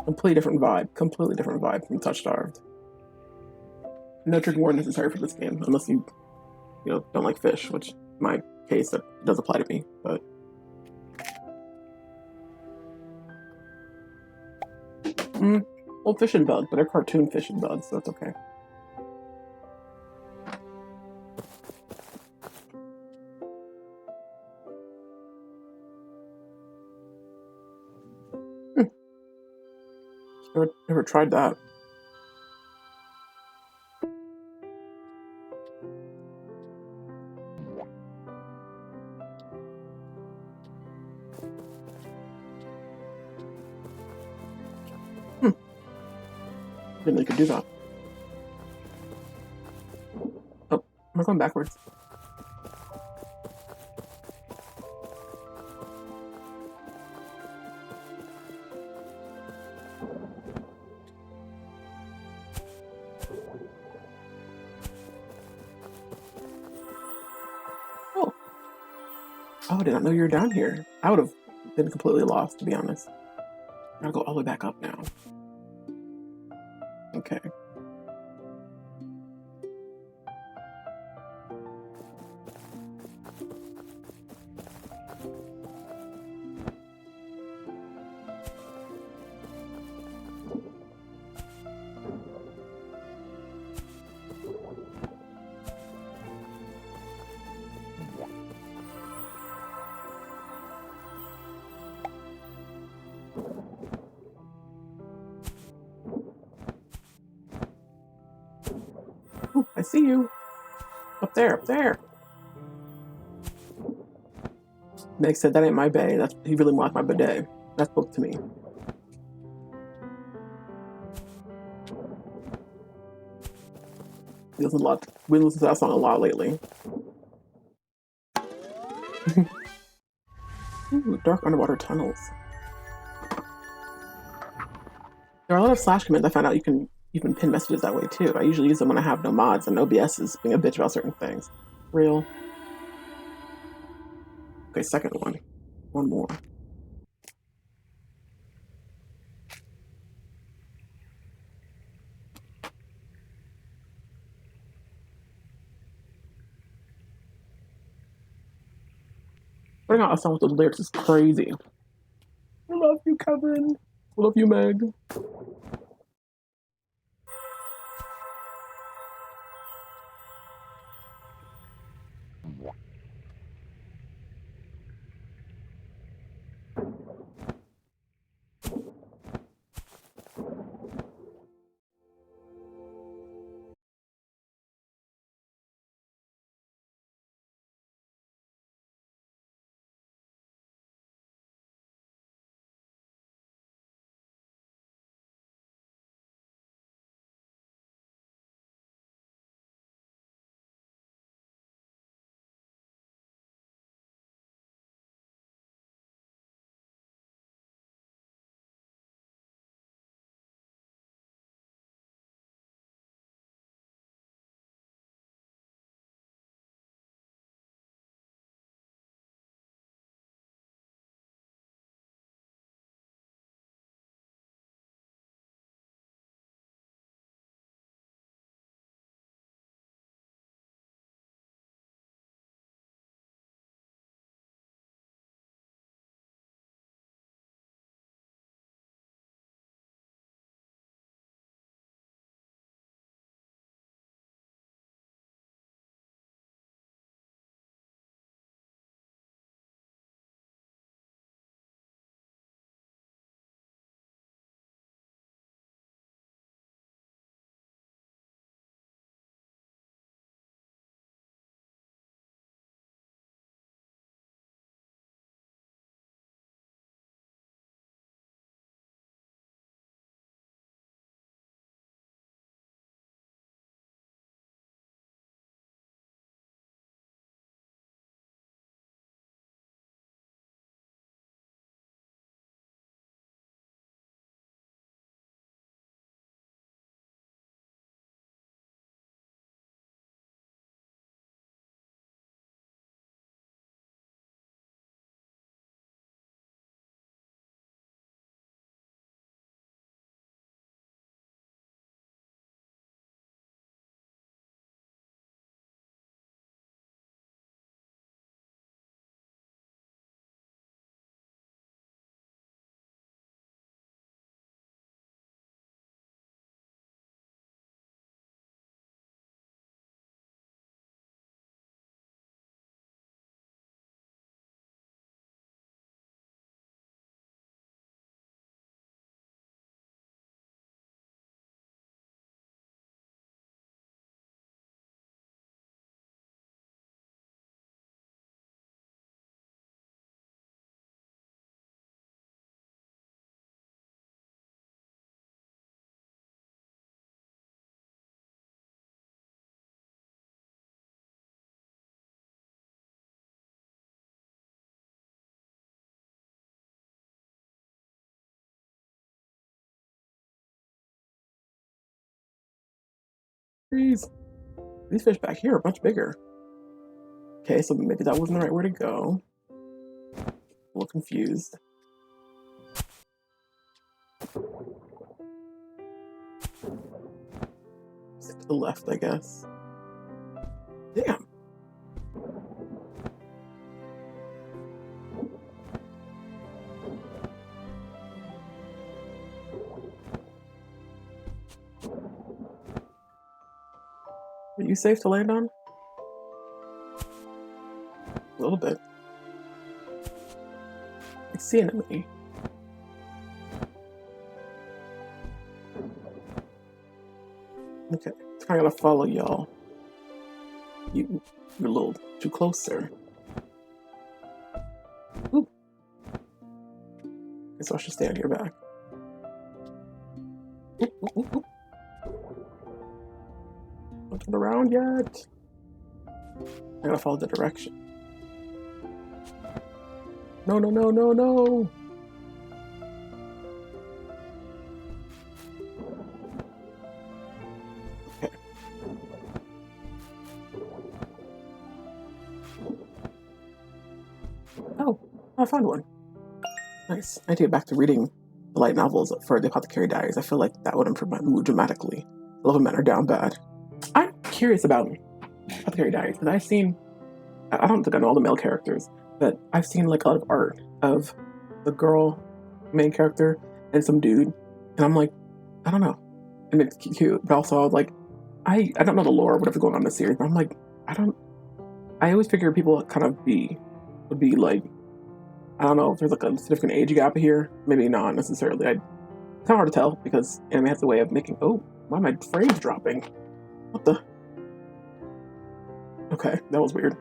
Completely different vibe from TOUCHSTARVED. No trigger warning necessary for this game, unless you don't like fish, which in my case that does apply to me, but well, fish and bugs, but they're cartoon fish and bugs, so it's okay. Never tried that. Didn't know you could do that. Oh, I'm going backwards. Oh. Oh, I did not know you were down here. I would have been completely lost, to be honest. I'll go all the way back up now. Okay. I see you. Up there, up there. Meg said that ain't my bae. That's he really more like my bidet. That spoke to me. We listen to that song a lot lately. Ooh, dark underwater tunnels. There are a lot of slash commands I found out you can pin messages that way too. I usually use them when I have no mods and OBS is being a bitch about certain things. Real. Okay, second one. One more. Putting out a song with those lyrics is crazy. I love you, Kevin. I love you, Meg. These fish back here are much bigger. Okay, so maybe that wasn't the right way to go. A little confused. Stick to the left, I guess. Damn. Are you safe to land on? A little bit. I see an enemy. Okay, I gotta follow y'all. You're a little too close, sir. Ooh. Guess I should stay on your back. Ooh, ooh, ooh, ooh. Don't turn around yet. I gotta follow the direction. No, no, no, no, no. Okay. Oh, I found one. Nice. I need to get back to reading the light novels for the Apothecary Diaries. I feel like that would improve my mood dramatically. Love and Men are down bad. I'm curious about Apothecary Diaries because I don't think I know all the male characters, but I've seen like a lot of art of the girl main character and some dude, and I'm like, I don't know. And it's cute, but also I was like, I don't know the lore or whatever's going on in the series, but I'm like, I always figure people would be like, I don't know if there's like a significant age gap here. Maybe not necessarily. It's kind of hard to tell because anime has a way of making, oh, why are my frames dropping? What the? Okay, that was weird.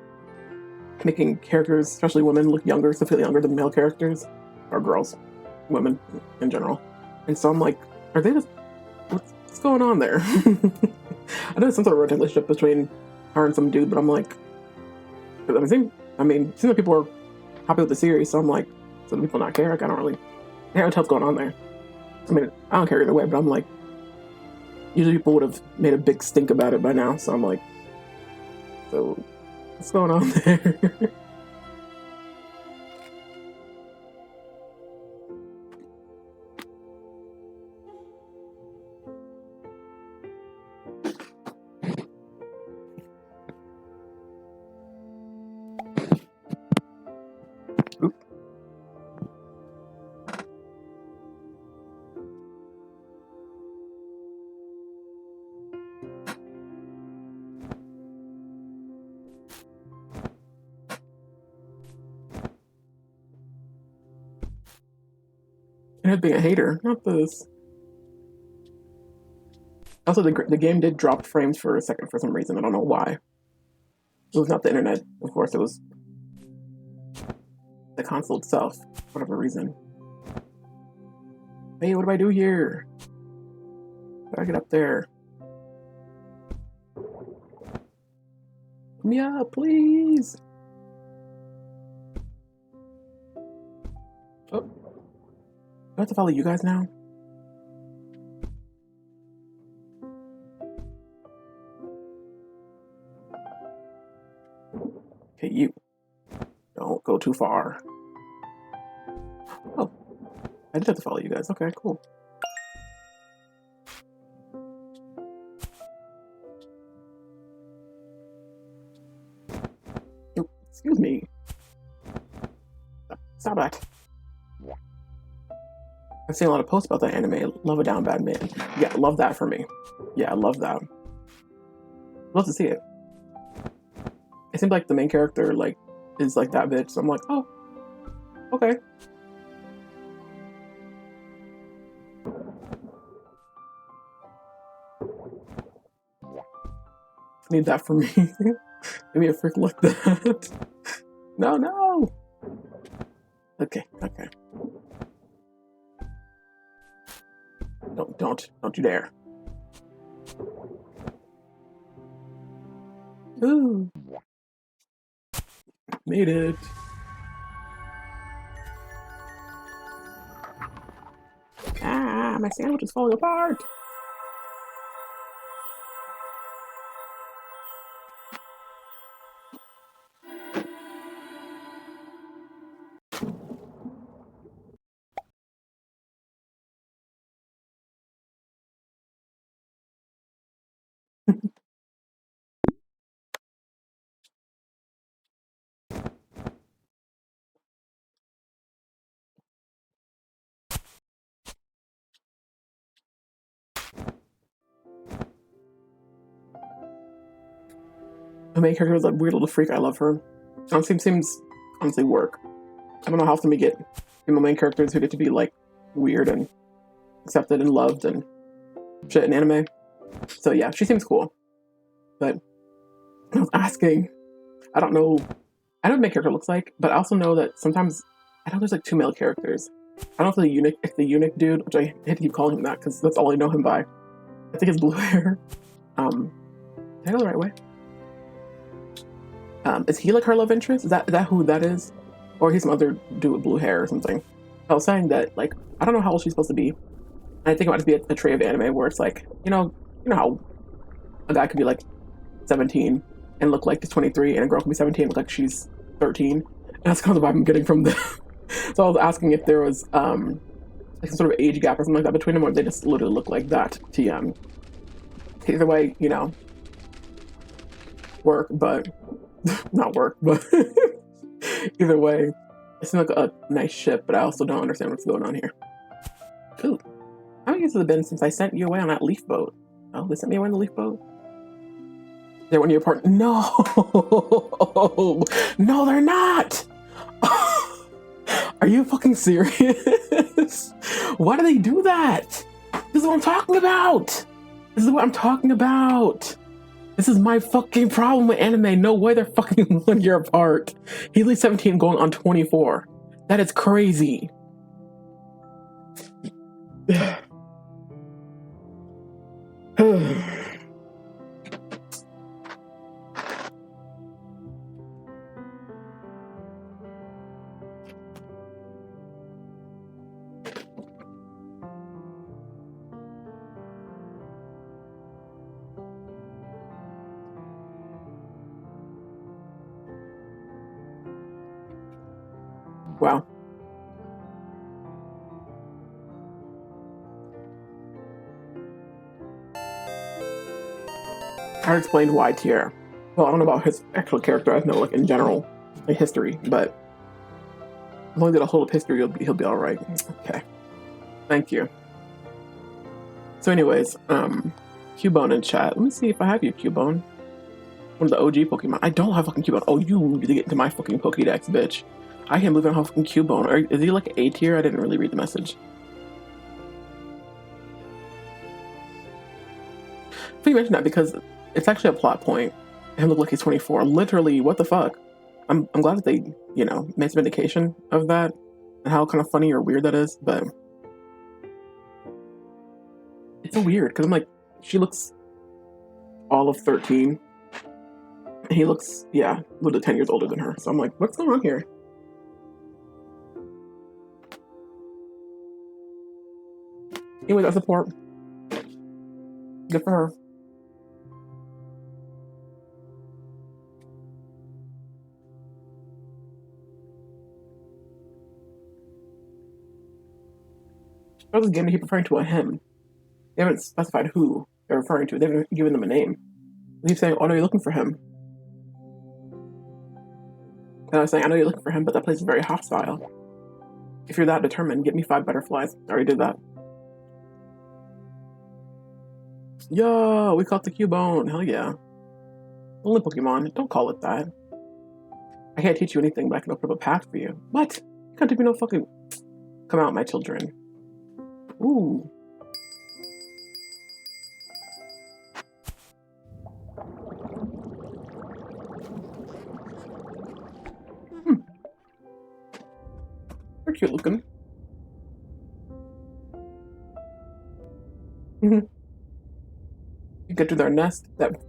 Making characters, especially women, look younger, significantly younger than male characters, or girls, women in general. And so I'm like, are they just, what's going on there? I know some sort of relationship between her and some dude, but I'm like, it seems like people are happy with the series, so I'm like, so do people not care? Like, I don't tell what's going on there. I mean, I don't care either way, but I'm like, usually people would have made a big stink about it by now, so I'm like, so what's going on there? Oop. It had being a hater, not this. Also, the game did drop frames for a second for some reason. I don't know why. It was not the internet, of course. It was the console itself, for whatever reason. Hey, what do I do here? How do I get up there? Yeah, please. Oh, do I have to follow you guys now? Okay, you. Don't go too far. Oh, I did have to follow you guys. Okay, cool. Oh, excuse me. Stop that. I've seen a lot of posts about that anime. Love a down bad man. Yeah, love that for me. Yeah, I love that. Love to see it. It seems like the main character is like that bitch. So I'm like, oh, okay. Need that for me. Give me a freak like that. No, no. Okay. Don't you dare. Ooh. Made it. Ah, my sandwich is falling apart. The main character is like weird little freak. I love her. Seems honestly work. I don't know how often we get female main characters who get to be like weird and accepted and loved and shit in anime. So yeah, she seems cool. But I was asking. I don't know. I know what my character looks like, but I also know that sometimes I know there's like 2 male characters. I don't know if the eunuch dude, which I hate to keep calling him that because that's all I know him by. I think it's blue hair. Did I go the right way? Is he like her love interest? Is that who that is? Or he's some other dude with blue hair or something? I was saying that, like, I don't know how old she's supposed to be. And I think it might just be a trait of anime where it's like, you know how a guy could be like 17 and look like he's 23, and a girl can be 17 and look like she's 13. And that's kind of the vibe I'm getting from them. So I was asking if there was like some sort of age gap or something like that between them, or they just literally look like that. TM. Either way, you know, work, but not work, but either way, it seems like a nice ship, but I also don't understand what's going on here. Ooh. How many years has it been since I sent you away on that leaf boat? Oh, they sent me away on the leaf boat? They're one of your part. No! No, they're not! Are you fucking serious? Why do they do that? This is what I'm talking about! This is what I'm talking about! This is my fucking problem with anime. No way they're fucking 1 year apart. He's like 17 going on 24. That is crazy. Wow. I explained why tier. Well, I don't know about his actual character. I know, like, in general, in history, but as long as I get a hold of history, he'll be all right. Okay. Thank you. So anyways, Cubone in chat. Let me see if I have you, Cubone. One of the OG Pokemon. I don't have fucking Cubone. Oh, you need to get into my fucking Pokédex, bitch. I can't believe I don't have fucking Cubone. Or is he like A tier? I didn't really read the message. I think you mentioned that because it's actually a plot point. Him look like he's 24. Literally, what the fuck? I'm glad that they, you know, made some indication of that and how kind of funny or weird that is, but it's so weird because I'm like, she looks all of 13. And he looks, yeah, literally 10 years older than her. So I'm like, what's going on here? Anyway, that support. Good for her. How does this game keep referring to a him? They haven't specified who they're referring to. They haven't given them a name. They keep saying, oh no, you're looking for him. And I was saying, I know you're looking for him, but that place is very hostile. If you're that determined, get me 5 butterflies. I already did that. Yo, we caught the Cubone. Hell yeah. Only Pokemon. Don't call it that. I can't teach you anything, but I can open up a path for you. What? You can't teach me no fucking... Come out, my children. Ooh. They're cute looking. You get to their nest. Get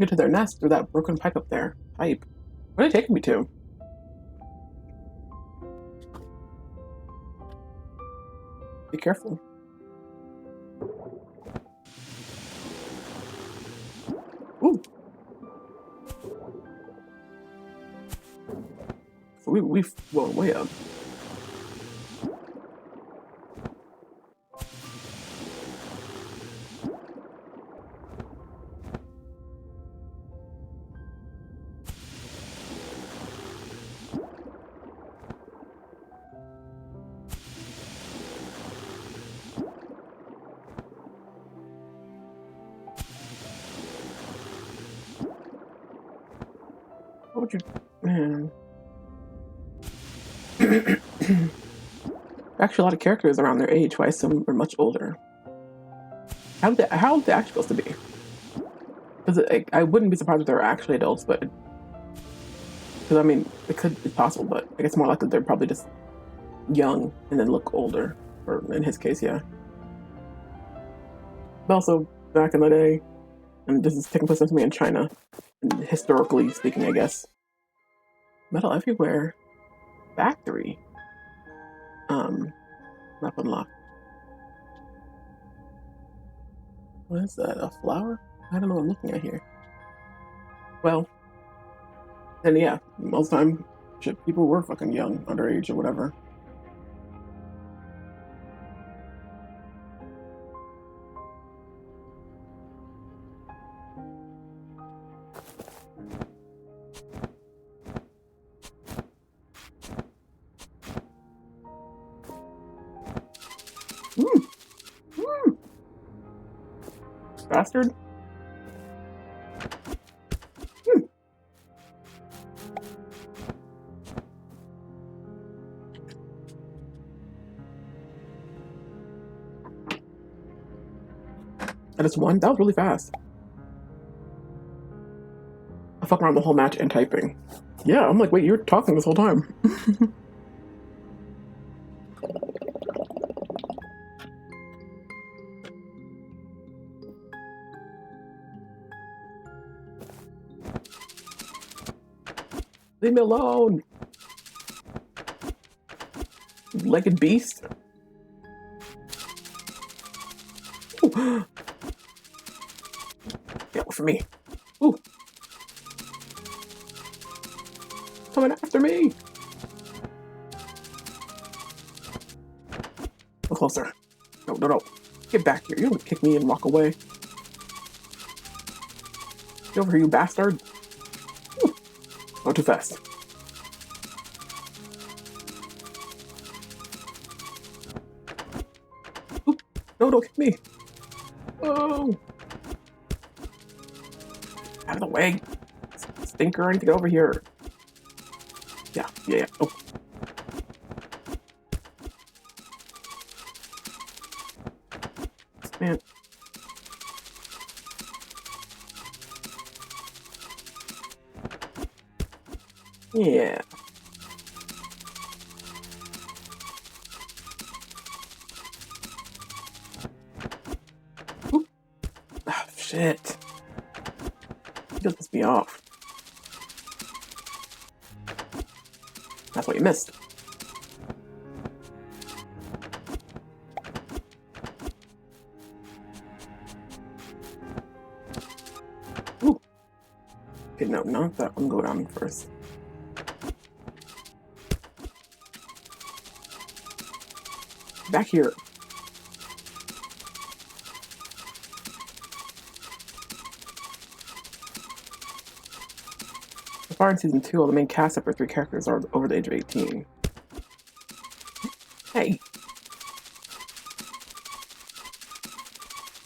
to their nest through that broken pipe up there. Pipe. Where are they taking me to? Be careful. Ooh. So we've flown way up. What would you... Man. Actually, a lot of characters around their age who I assume are much older. How old are they actually supposed to be? Because Because I wouldn't be surprised if they're actually adults, but because I mean, it could be possible, but I guess more likely they're probably just young and then look older. Or in his case, yeah. But also back in the day, and this is taking place with me in China, and historically speaking, I guess. Metal everywhere. Factory. Map unlocked. What is that? A flower? I don't know what I'm looking at here. Well, and yeah, most of the time, shit, people were fucking young, underage, or whatever. Bastard. I just won. That was really fast. I fuck around the whole match and typing. Yeah, I'm like, wait, you're talking this whole time. Leave me alone. Legged beast. Ooh. Get away from me. Ooh. Coming after me. Go closer. No, no, no. Get back here. You don't kick me and walk away. Get over here, you bastard. Ooh. Go too fast. Ooh. No, don't kick me. Oh. Out of the way. Stinker, I need to get over here. Yeah. Oh. Man. Yeah. Oop. Ah, shit. He just pissed me off. That's what you missed. Ooh. Okay, no, not that one. Go down first. Back here. So far in season 2, all the main cast except for 3 characters are over the age of 18. Hey.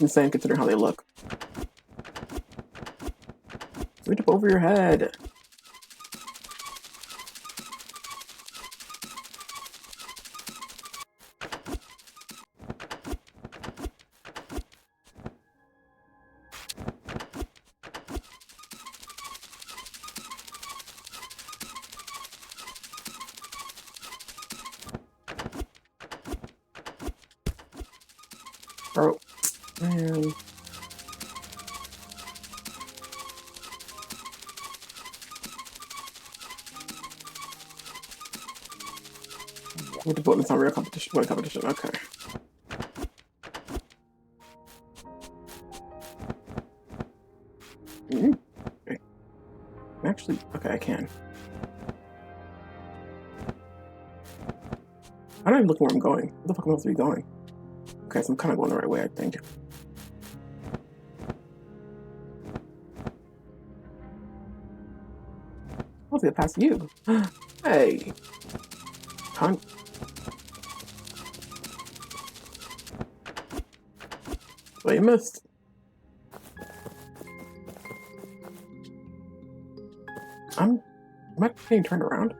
Insane considering how they look. Reach up over your head. Bro, man. We have to vote in some real competition. What competition? Okay. Okay. Actually, okay, I can. I don't even look where I'm going. Where the fuck am I supposed to be going? Okay, so I'm kind of going the right way, I think. I'll get past you. Hey. Cunt. Well, you missed. Am I being turned around?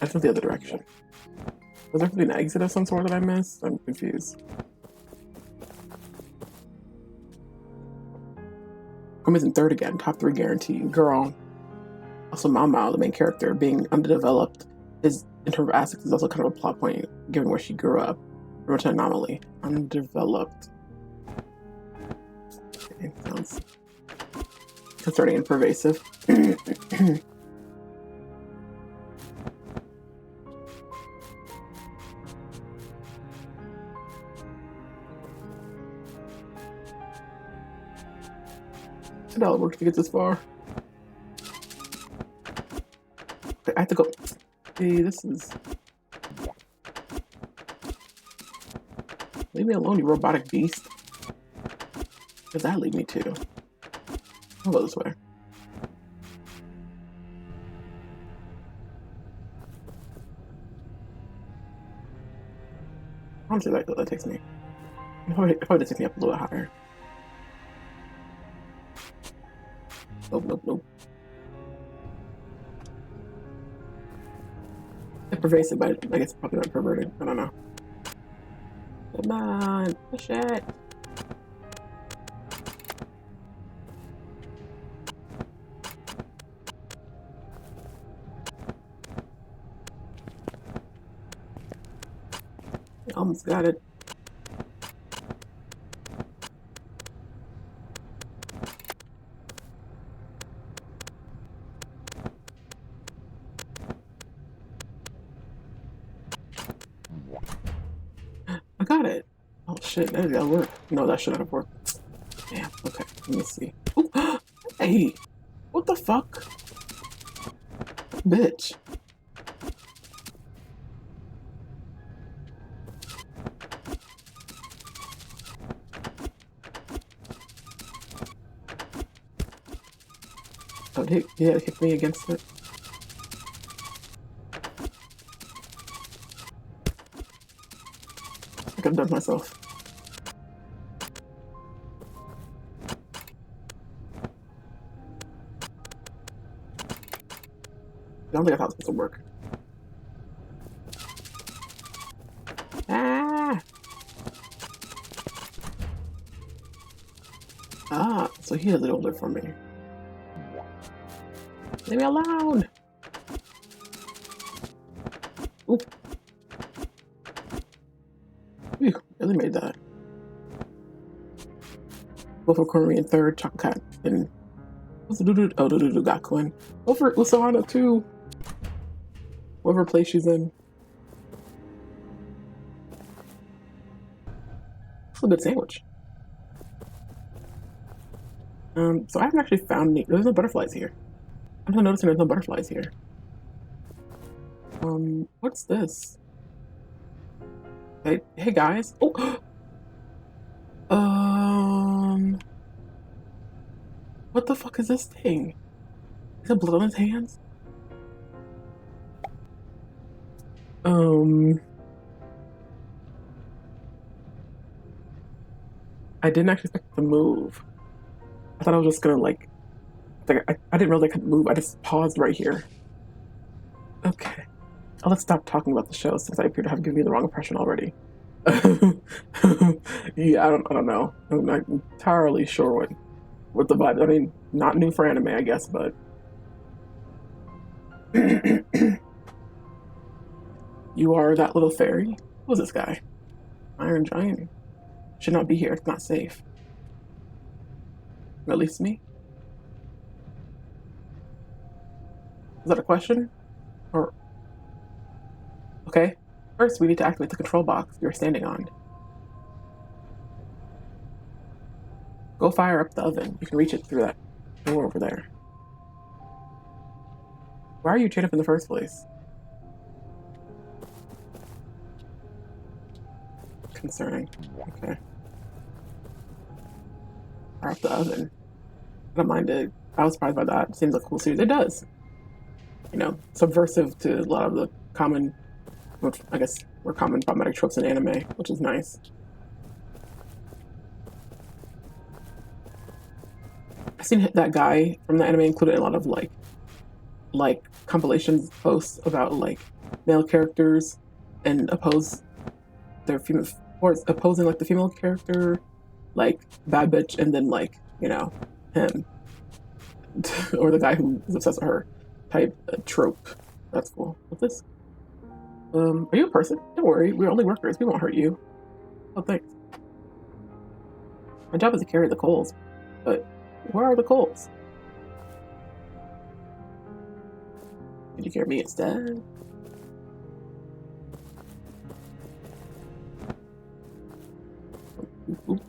I went the other direction. Was there an exit of some sort that I missed? I'm confused. I'm missing third again. Top 3 guaranteed. Girl. Also, Mao, the main character, being underdeveloped, is in terms of aspects is also kind of a plot point, given where she grew up. Very much an anomaly. Undeveloped. Okay, sounds concerning and pervasive. It all worked to get this far. Okay, I have to go. Hey, this is. Leave me alone, you robotic beast. Where does that lead me to? I'll go this way. Honestly, that takes me. It probably takes me up a little bit higher. Nope. It's pervasive, but I guess probably not perverted. I don't know. Come on, push it. I almost got it. I got it. Oh shit, that'll work. No, that shouldn't have worked. Damn, okay, let me see. Ooh, hey, what the fuck? Bitch. Oh, hit me against it. I think I've done myself. I don't think I thought this would work. Ah! Ah, so he has it older for me. Leave me alone! Oop. Ew, really made that. Go for Korean third, Chocolate Cat, and what's the Dudu? Oh, Dudu got Quinn. Go for Usahana too. Whatever place she's in. It's a good sandwich. So I haven't actually found any. There's no butterflies here. I'm not noticing there's no butterflies here. What's this? Hey guys. Oh. What the fuck is this thing? Is there blood on his hands? I didn't actually expect it to move. I thought I was just gonna I didn't realize I couldn't move. I just paused right here. Okay. Oh, let's stop talking about the show since I appear to have given you the wrong impression already. Yeah, I don't know. I'm not entirely sure what the vibe. I mean, not new for anime, I guess, but you are that little fairy. Who's this guy? Iron Giant. Should not be here. It's not safe. Release me? Is that a question? Or okay. First, we need to activate the control box you're standing on. Go fire up the oven. You can reach it through that door over there. Why are you chained up in the first place? Concerning. Okay. Fire up the oven. I don't mind it. I was surprised by that. It seems like a cool series. It does. You know, subversive to a lot of the common, which I guess were common problematic tropes in anime, which is nice. I've seen that guy from the anime included a lot of like compilations posts about like male characters and oppose their female, or opposing like the female character, like bad bitch, and then like him or the guy who is obsessed with her type trope. That's cool. What's this? Are you a person? Don't worry, we're only workers. We won't hurt you. Oh, thanks. My job is to carry the coals, but where are the coals? Did you carry me instead? Oop.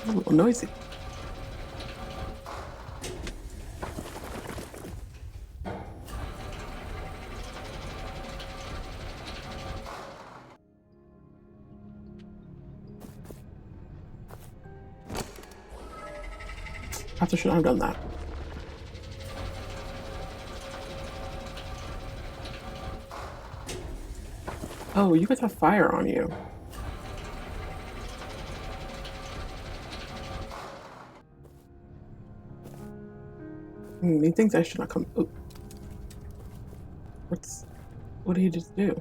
A little noisy. After should I have done that? Oh, you guys have fire on you. He thinks I should not come. Ooh. What did he just do?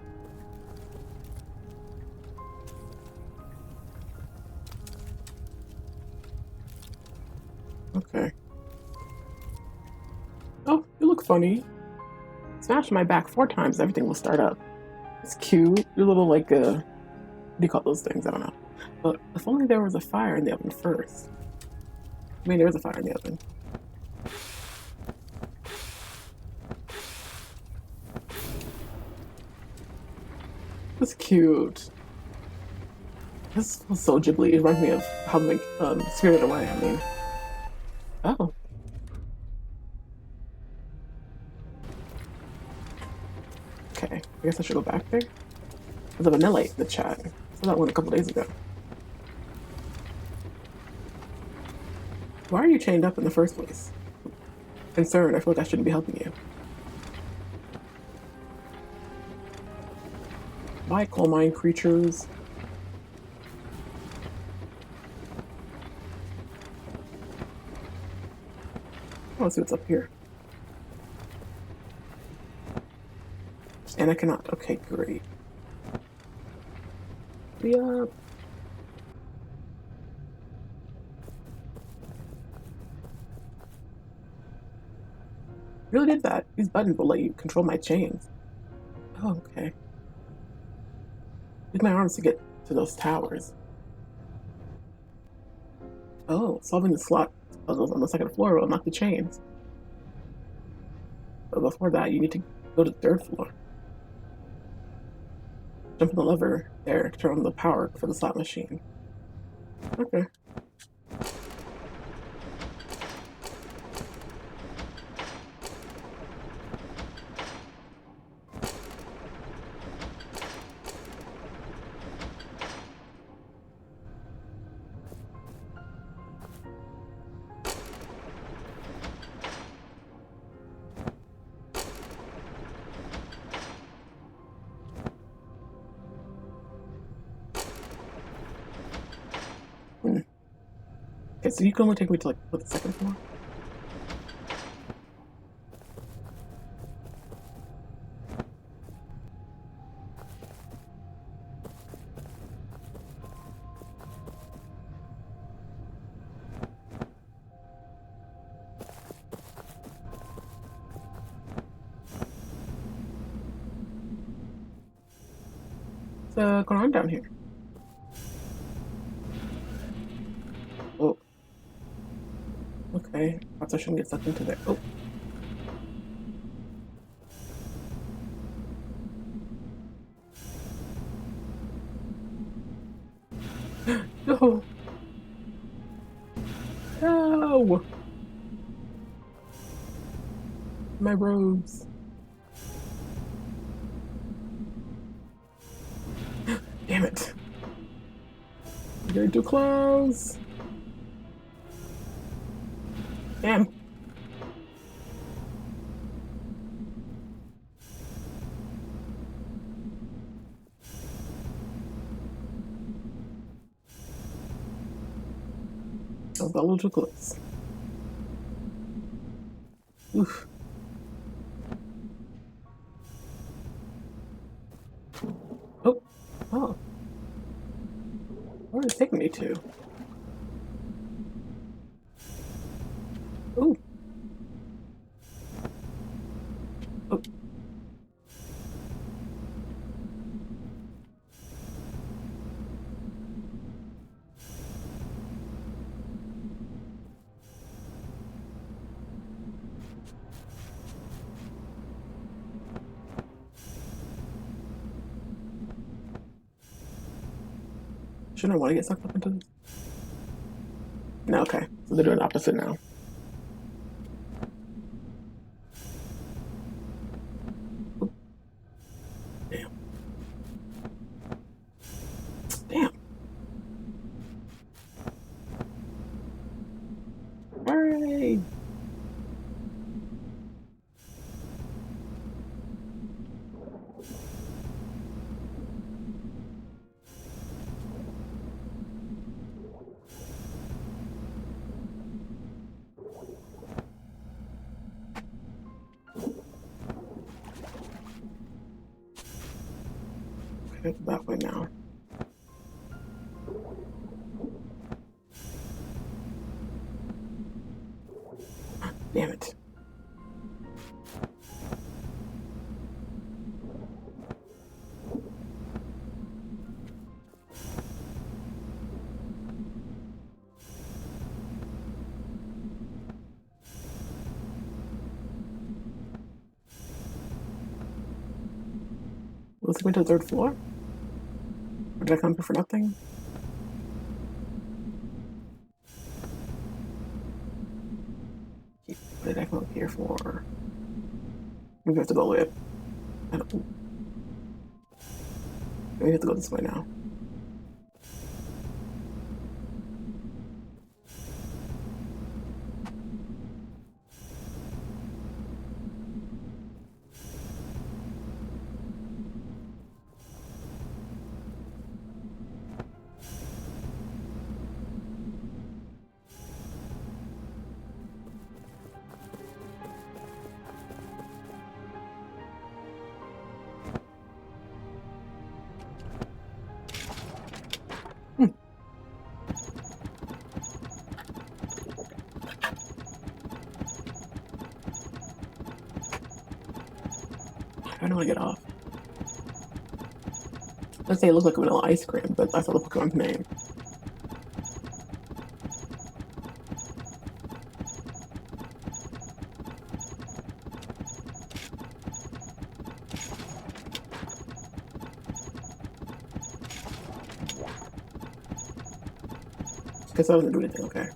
Okay. Oh, you look funny. Smash my back 4 times, everything will start up. It's cute. Your little like what do you call those things? I don't know. But if only there was a fire in the oven first. I mean, there is a fire in the oven. That's cute. This was so Ghibli. It reminds me of how like Spirited Away. I mean, oh. Okay, I guess I should go back there. There's a vanilla in the chat. I saw that one a couple days ago. Why are you chained up in the first place? Concerned, I feel like I shouldn't be helping you. Bye, coal mine creatures. I want to see what's up here. And I cannot. Okay, great. Yep. Really did that. These buttons will let you control my chains. Oh, okay. Use my arms to get to those towers. Oh, solving the slot puzzles on the second floor will unlock the chains. But before that, you need to go to the 3rd floor. Jump on the lever there to turn on the power for the slot machine. Okay. Okay, so you can only take me to like what, the 2nd floor? What's going on down here? Oh. Okay, perhaps I shouldn't get sucked into there. Oh. No! No! My robes. Damn it. I'm getting too close. Damn. Oh, biological clips. Oof. Oh. Oh. Where is it taking me to? Ooh. Oh. Shouldn't I want to get sucked up into this? No, okay. So they're doing the opposite now. Oop. Damn. Damn. Hooray! Okay, that way now. Damn it. Was it going to the third floor? Or did I come here for nothing? What did I come up here for? Maybe I have to go all the way up. I don't. Maybe I have to go this way now. I don't want to get off. Let's say it looks like vanilla ice cream, but that's not the Pokemon's name. Guess I wasn't doing anything, okay.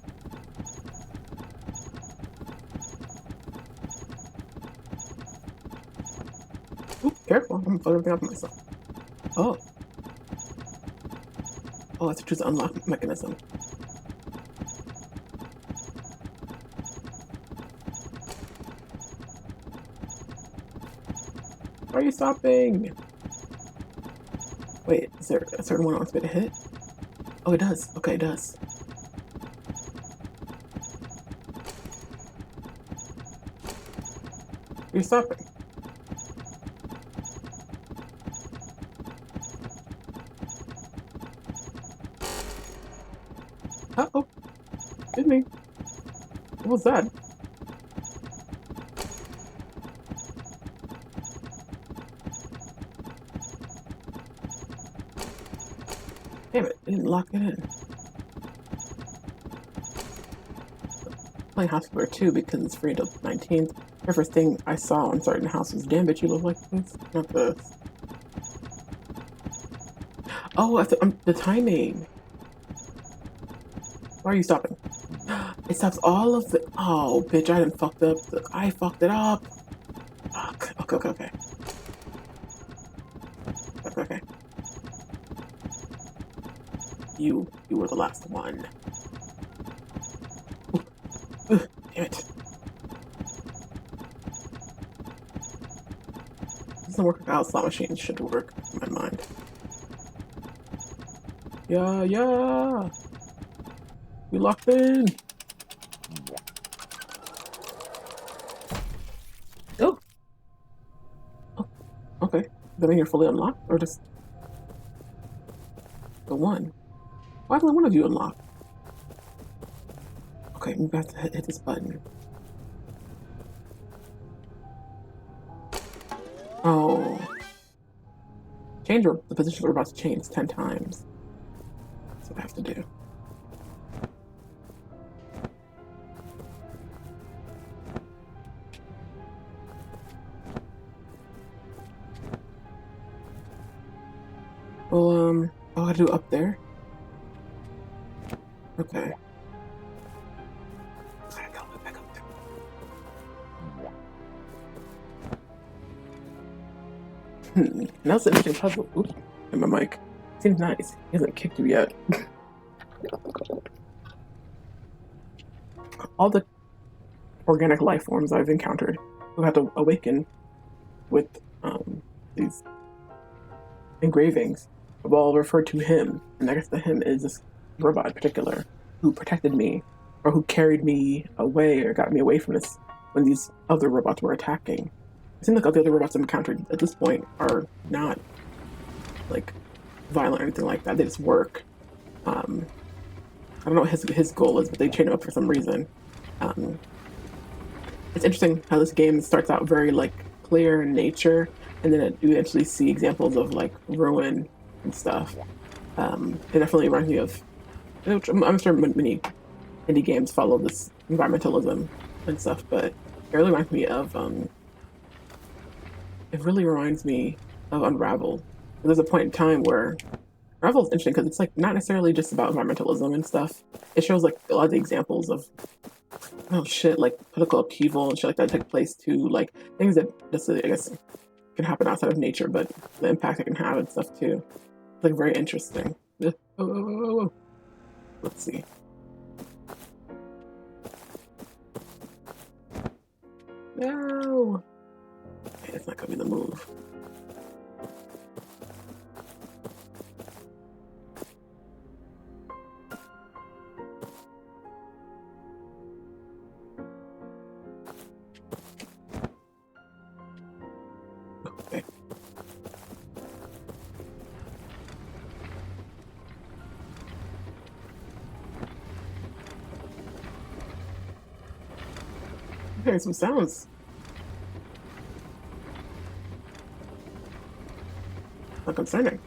Ooh, careful, I'm gonna throw everything off myself. Oh. Oh, I have to choose the unlock mechanism. Why are you stopping? Wait, is there a certain one I want me to hit? Oh, it does. Okay, it does. You're stopping. Uh-oh. Did me. What was that? Damn it, it didn't lock it in. Playing House Flipper 2 because it's free until the 19th. The first thing I saw on starting the house was, damn bitch, you look like this. Not this. Oh, the timing. Why are you stopping? It stops all of the. Oh, bitch, I done fucked up. I fucked it up. Fuck. Okay, okay, okay. Okay, okay. You were the last one. Damn it. It doesn't work out. Slot machines should work in my mind. Yeah, yeah. We locked in. Okay. Does that mean you're fully unlocked, or just the one? Why is only one of you unlocked? Okay, we have to hit this button. Oh. Change the position we're about to change 10 times. That's what I have to do. Well, oh, I gotta do up there? Okay. I gotta go back up there. That's an interesting puzzle. Oops, and my mic. Seems nice. He hasn't kicked you yet. All the organic life forms I've encountered who have to awaken with these engravings have all referred to him, and I guess the him is this robot in particular who protected me, or who carried me away, or got me away from this when these other robots were attacking. It seems like all the other robots I've encountered at this point are not like violent or anything like that. They just work. I don't know what his goal is, but they chain him up for some reason. It's interesting how this game starts out very like clear in nature, and then you eventually see examples of like ruin and stuff. It definitely reminds me of, which I'm sure many indie games follow this environmentalism and stuff, but it really reminds me of Unravel. There's a point in time where Unravel is interesting because it's like not necessarily just about environmentalism and stuff. It shows like a lot of the examples of like political upheaval and shit like that take place too, like things that just I guess can happen outside of nature, but the impact it can have and stuff too. It's like very interesting. Oh. Let's see. No. Okay, it's not gonna be the move. Okay. Okay, some sounds. Not concerning.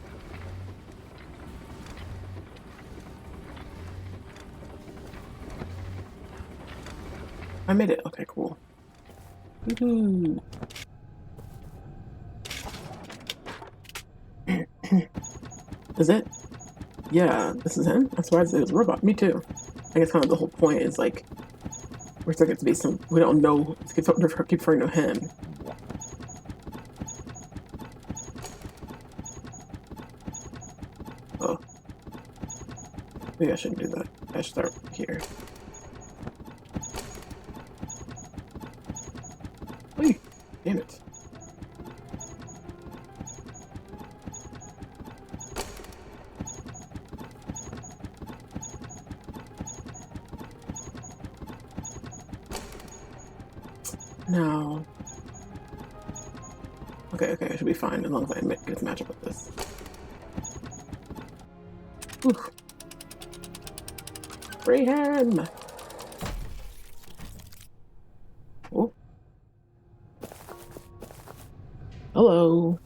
I made it. Okay, cool. Woohoo. Is it? Yeah, this is him? That's why it was a robot. Me too. I guess kind of the whole point is like, we're still going to be some, we don't know, keep referring to him. Oh. Maybe I shouldn't do that. I should start here. Wait, damn it. No. Okay, I should be fine as long as I get this matchup with this. Whew. Free him! Oh. Hello.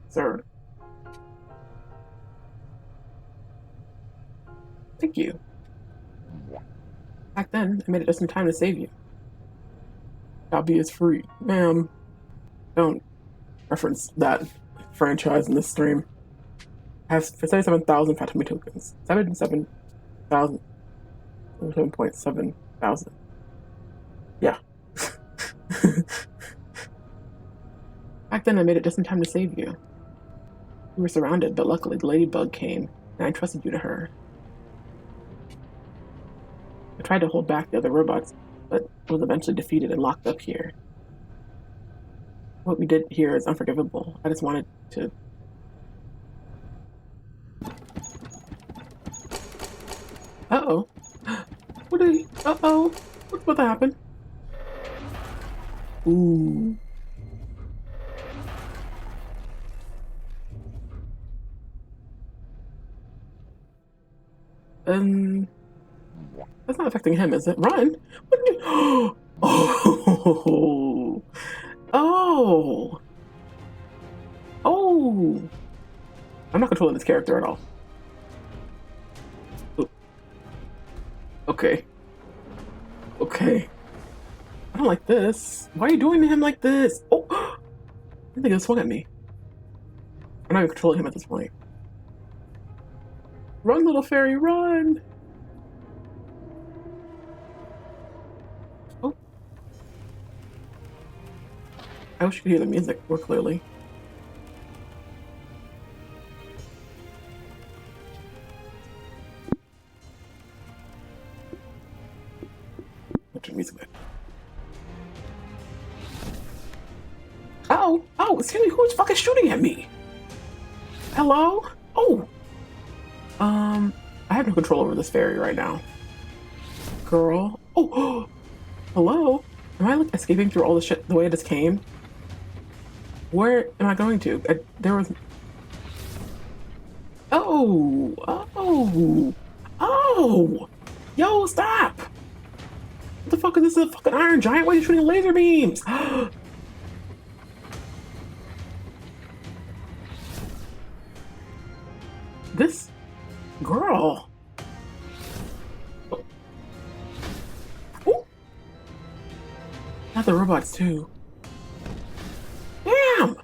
Sir. Thank you. Back then, I made it just in time to save you. Copy is free. Ma'am, don't reference that franchise in this stream. I have 77,000 Fatumi tokens. 77,000. 7.7 thousand. Yeah. Back then, I made it just in time to save you. You were surrounded, but luckily the ladybug came, and I entrusted you to her. I tried to hold back the other robots, but was eventually defeated and locked up here. What we did here is unforgivable. I just wanted to... Uh-oh. What did he... Uh-oh. What happened? Ooh. Um, that's not affecting him, is it? Run! What do you- Oh, oh, oh! I'm not controlling this character at all. Ooh. Okay, okay. I don't like this. Why are you doing to him like this? Oh, I think he swung at me. I'm not even controlling him at this point. Run, little fairy, run! Oh, I wish you could hear the music more clearly. Put your music back. Oh, oh, excuse me, who's fucking shooting at me? Hello? Oh! I have no control over this fairy right now. Girl. Oh, hello? Am I like escaping through all the shit the way I just came? Where am I going to? There was... Oh! Oh! Oh! Yo, stop! What the fuck is this? A fucking iron giant? Why are you shooting laser beams? This girl. Oh. Not the robots too. Damn!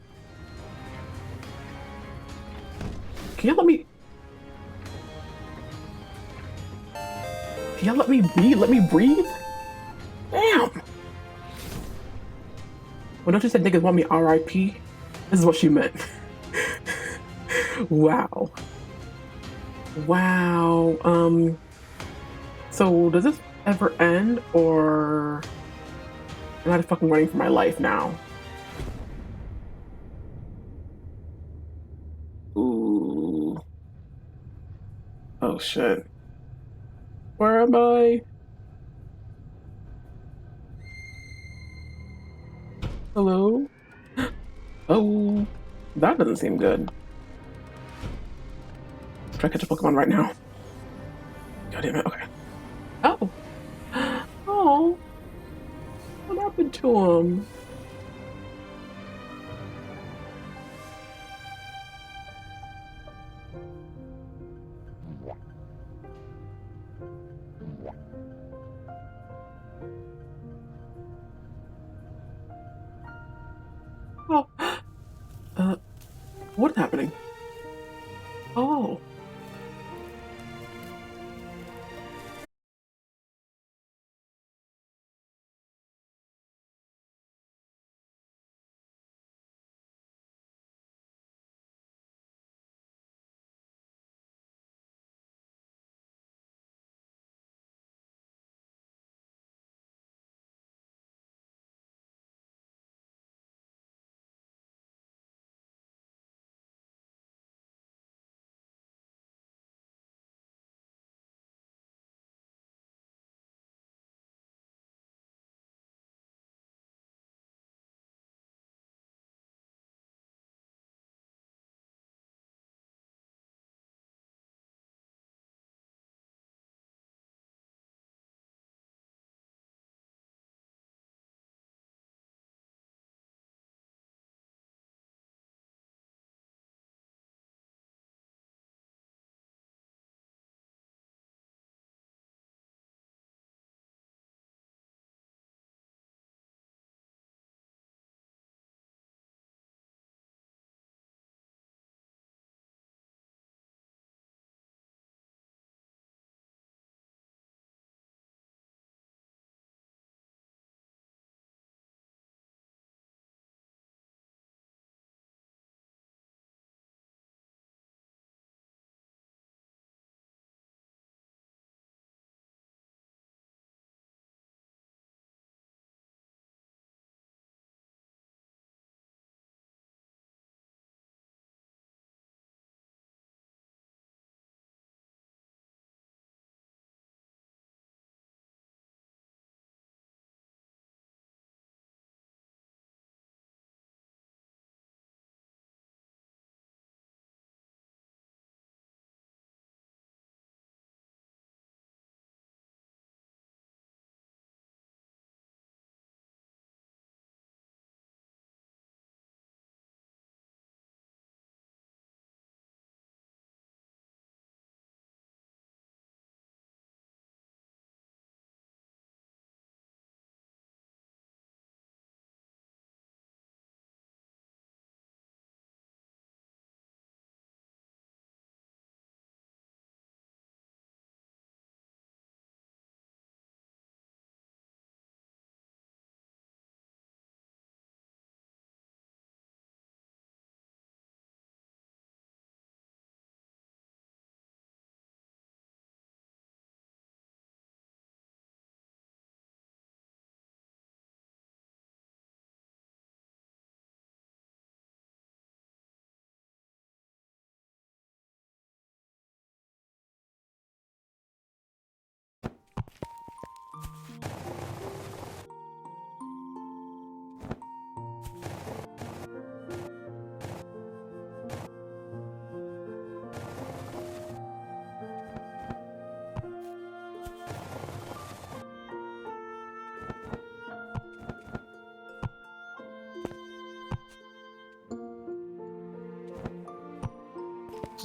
Can you let me? Can you let me be? Let me breathe? Damn! When don't you said niggas want me R.I.P.? This is what she meant. Wow. Wow. So does this ever end, or am I just fucking running for my life now? Ooh. Oh shit. Where am I? Hello? Oh, that doesn't seem good. Try to catch a Pokemon right now. God damn it, okay. Oh. Oh. What happened to him? Oh. What's happening? Oh.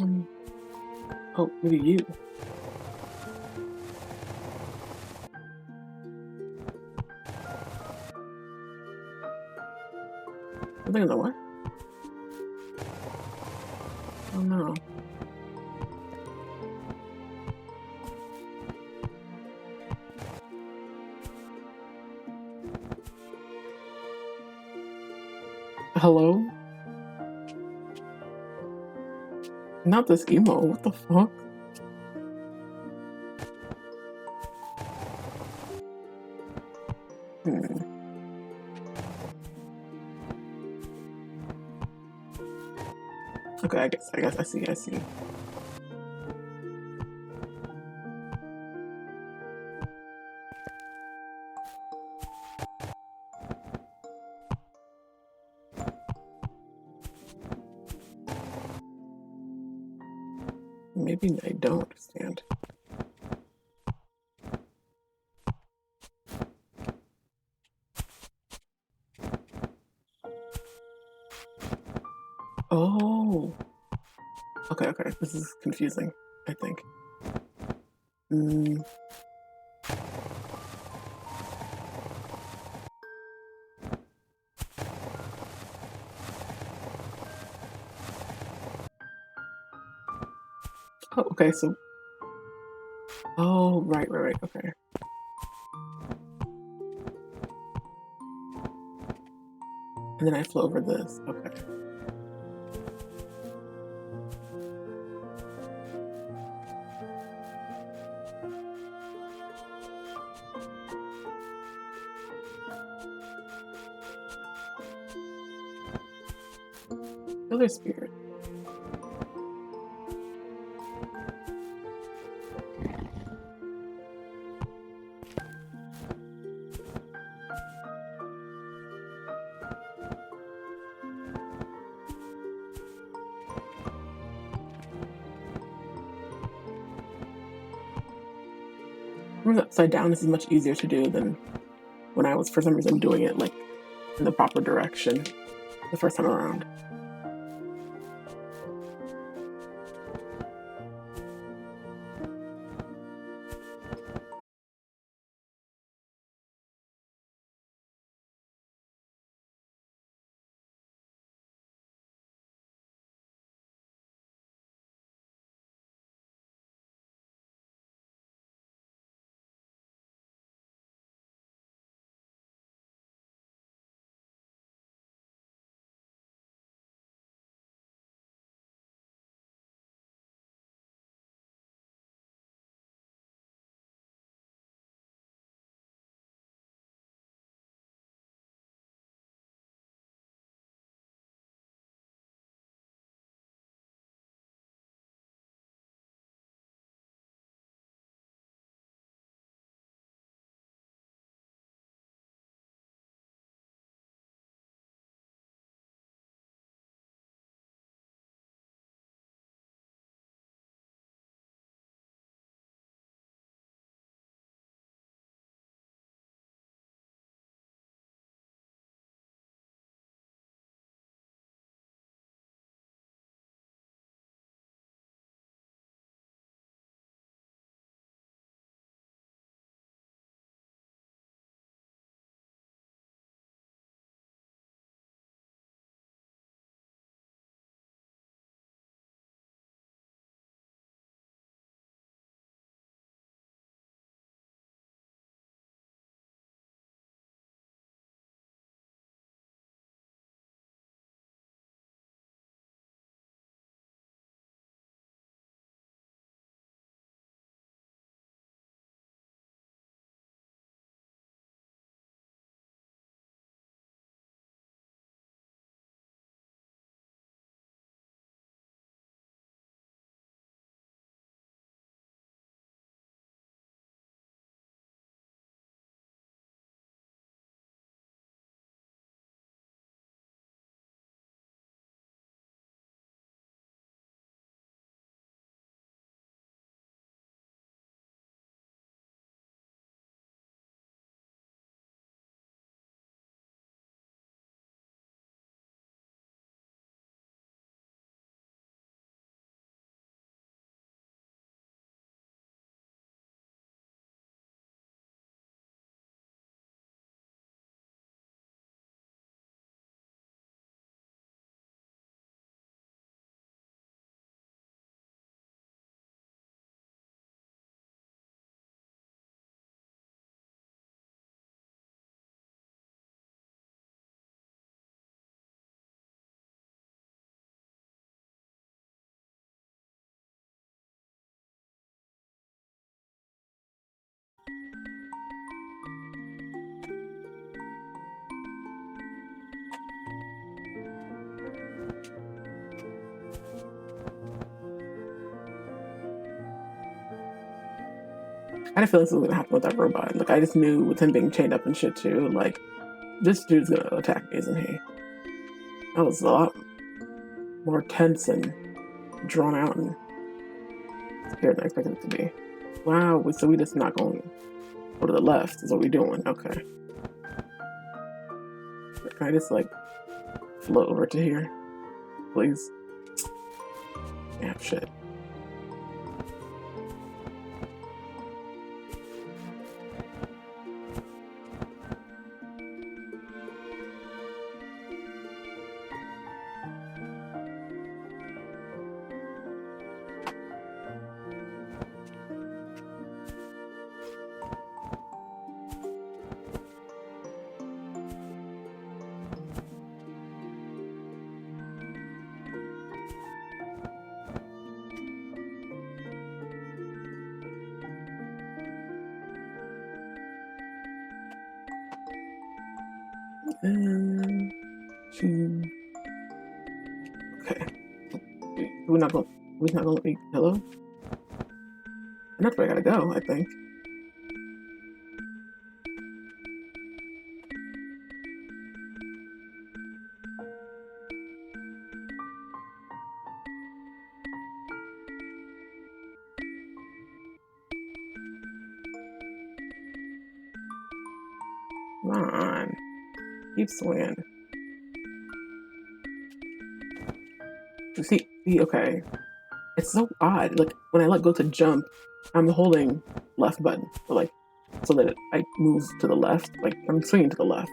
Oh, maybe you. Something in the what? Oh no. Hello? Not this emo. What the fuck? Hmm. Okay, I guess I see. Maybe I don't understand. Oh. Okay. This is confusing, I think. Mm. Oh, okay, so. Oh, right, okay. And then I flow over this. Okay. Other spirit. Upside down, this is much easier to do than when I was, for some reason, doing it like in the proper direction the first time around. I had a feeling this was gonna happen with that robot. Like I just knew with him being chained up and shit too. Like this dude's gonna attack me, isn't he? That was a lot more tense and drawn out and scared than I expected it to be. Wow, so we just not going to go to the left is what we doing. Okay. Can I just like float over to here? Please. Yeah, shit. And two. Okay. We're not going. We're not going to let me. Hello. And that's where I gotta go. I think. Come on. Keep swinging. See, okay. It's so odd. Like when I let go to jump, I'm holding left button, but like so that I move to the left. Like I'm swinging to the left,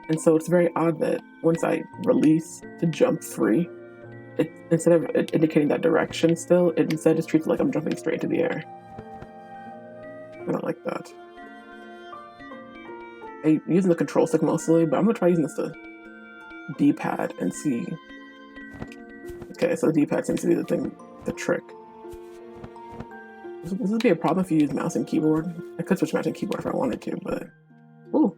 and so it's very odd that once I release to jump free, it instead of it indicating that direction, still it instead just treats it like I'm jumping straight into the air. I don't like that. I'm using the control stick mostly, but I'm gonna try using this D-pad and see. Okay, so the D-pad seems to be the trick. This would be a problem if you use mouse and keyboard. I could switch mouse and keyboard if I wanted to, but ooh,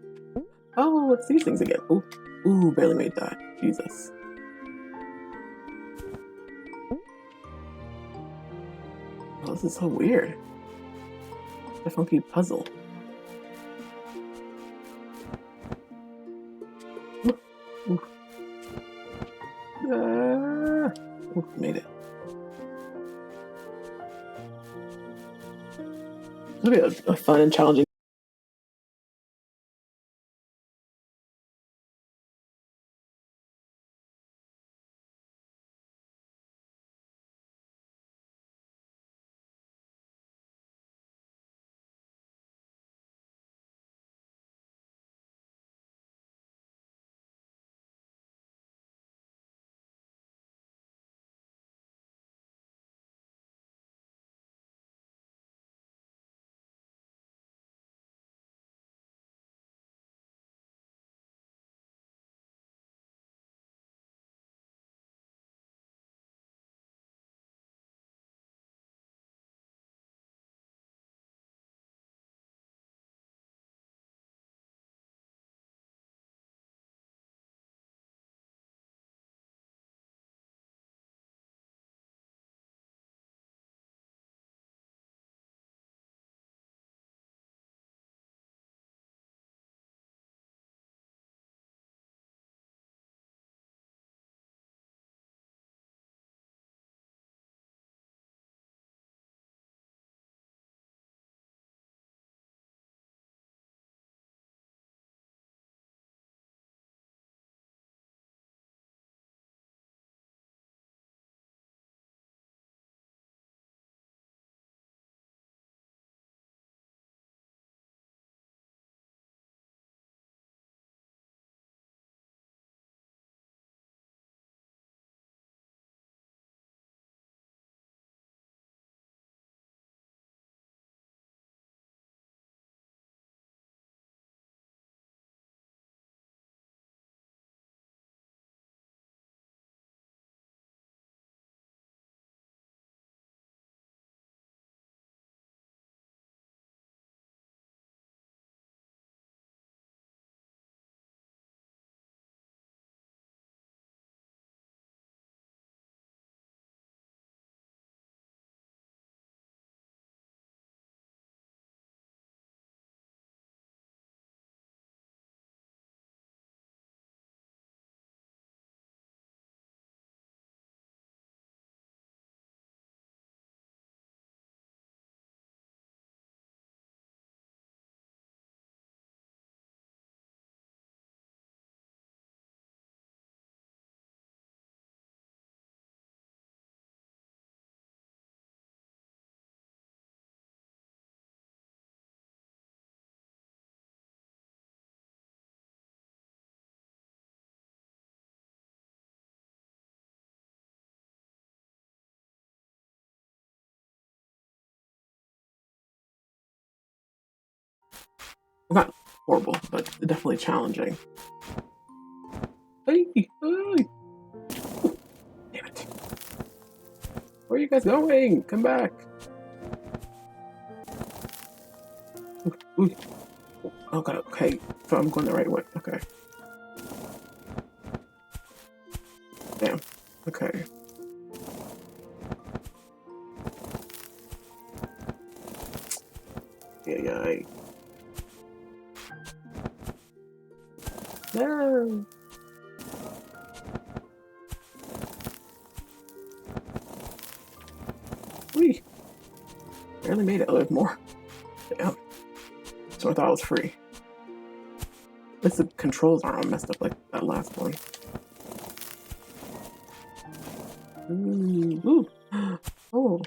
oh, it's these things again. Ooh, barely made that. Jesus. Oh, this is so weird. A funky puzzle. Ooh. Ooh, made it. It'll be a fun and challenging Not horrible, but definitely challenging. Hey, hey. Damn it. Where are you guys going? Come back. Ooh. Oh god, okay. So I'm going the right way. Okay. Damn. Okay. Yeah. No. Wee. Barely made it. Oh, there's more. Damn. So I thought it was free. At least the controls aren't all messed up like that last one. Ooh. Oh.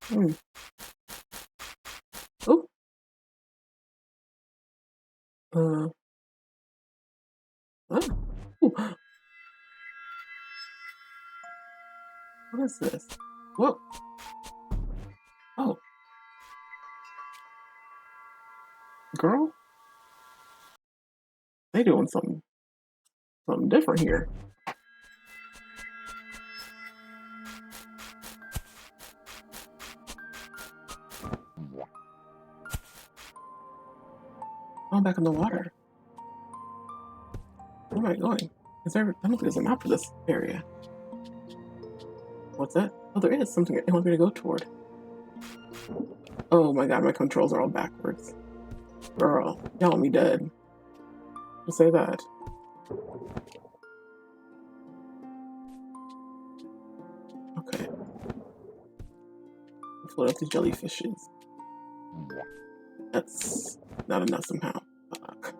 Hmm. Oh. Uh. Oh. Ooh. What is this? Whoa. Oh. Girl? They doing something different here. I'm back in the water. Where am I going? Is there? I don't think there's a map for this area. What's that? Oh, there is something I want me to go toward. Oh my god, my controls are all backwards. Girl, y'all want me dead. Just say that. Okay. Float up these jellyfishes. That's not enough somehow. Fuck.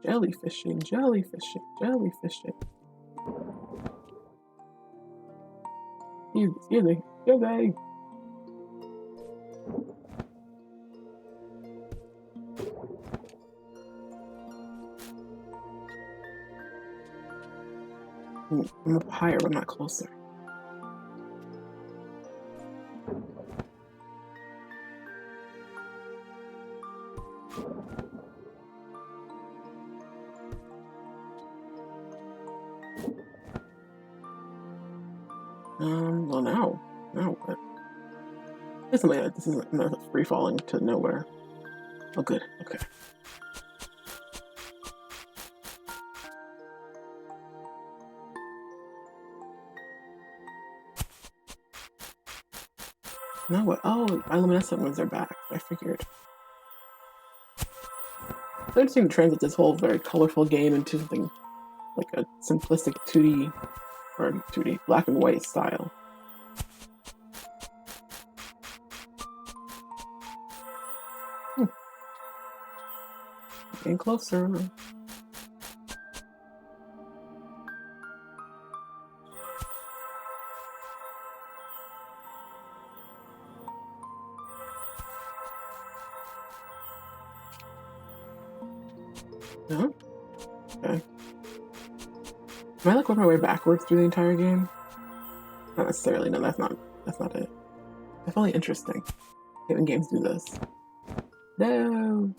Jellyfishing. Excuse me. I'm up higher, but I'm not closer. Well now what? This isn't free falling to nowhere. Oh, good. Okay. Now what? Oh, bioluminescent ones are back. I figured. It's interesting to translate this whole very colorful game into something like a simplistic 2D or 2D black and white style. Getting closer. No? Okay. Am I like working my way backwards through the entire game? Not necessarily. No, that's not it. Definitely interesting. When games do this. No.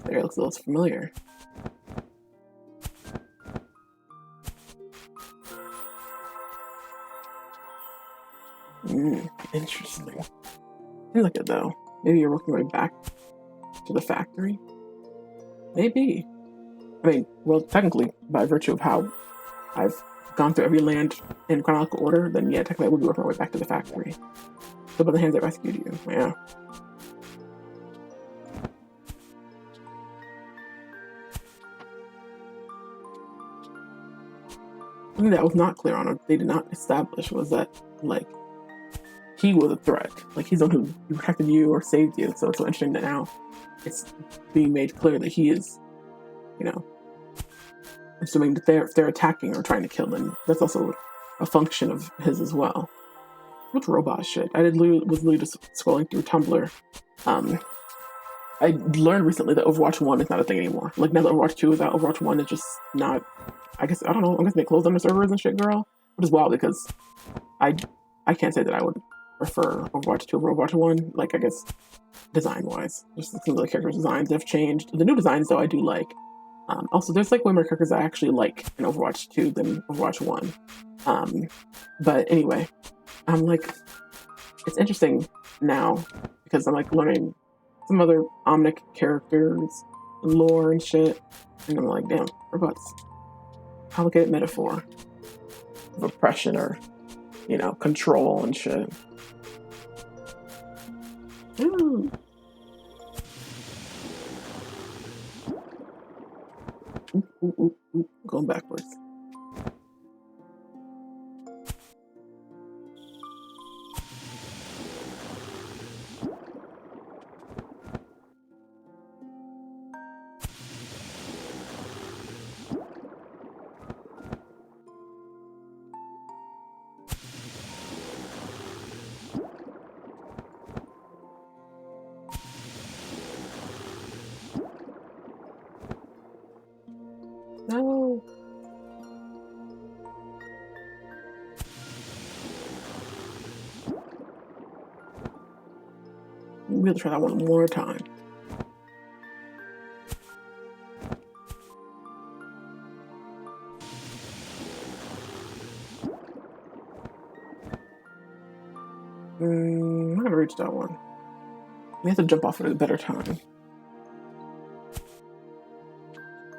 There, it looks a little familiar. Interesting. Seems like it though. Maybe you're working your way back to the factory? Maybe. I mean, well, technically, by virtue of how I've gone through every land in chronological order, then yeah, technically I would be working my way back to the factory. So by the hands that rescued you, yeah. Something that was not clear on, or they did not establish, was that like he was a threat. Like he's the one who protected you or saved you. So it's so interesting that now it's being made clear that he is, you know, assuming that if they're attacking or trying to kill them, that's also a function of his as well. What's robot shit? Was literally just scrolling through Tumblr. I learned recently that Overwatch 1 is not a thing anymore. Like now that Overwatch 2 is out, Overwatch 1 is just not, I don't know, I guess they closed on the servers and shit, girl. Which is wild because I can't say that I would prefer Overwatch 2 over Overwatch 1, like I guess design-wise. Just some of the character designs have changed. The new designs though I do like. Also, there's like way more characters I actually like in Overwatch 2 than Overwatch 1. But anyway, I'm like, it's interesting now because I'm like learning some other Omnic characters, lore and shit, and I'm like, damn, robots. Complicated metaphor of oppression or, you know, control and shit. Ooh. Ooh. Going backwards. No. We'll try that one more time. I'm not gonna reach that one. We have to jump off at a better time.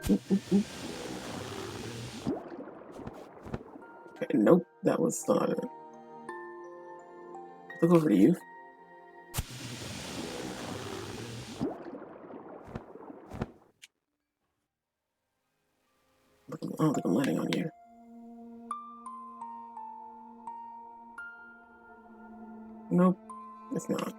Ooh. Okay, nope, that was not it. Look over to you. I don't think I'm landing on you. Nope, it's not.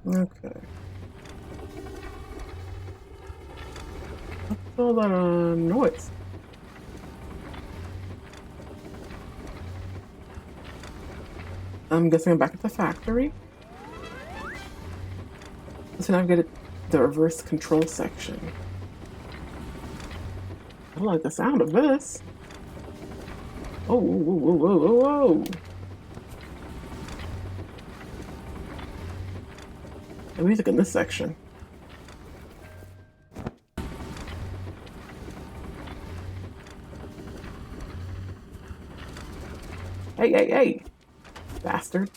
Okay. What's all that noise? I'm guessing I'm back at the factory. So now I've got the reverse control section. I don't like the sound of this. Oh, whoa. The music in this section. Hey. Bastard.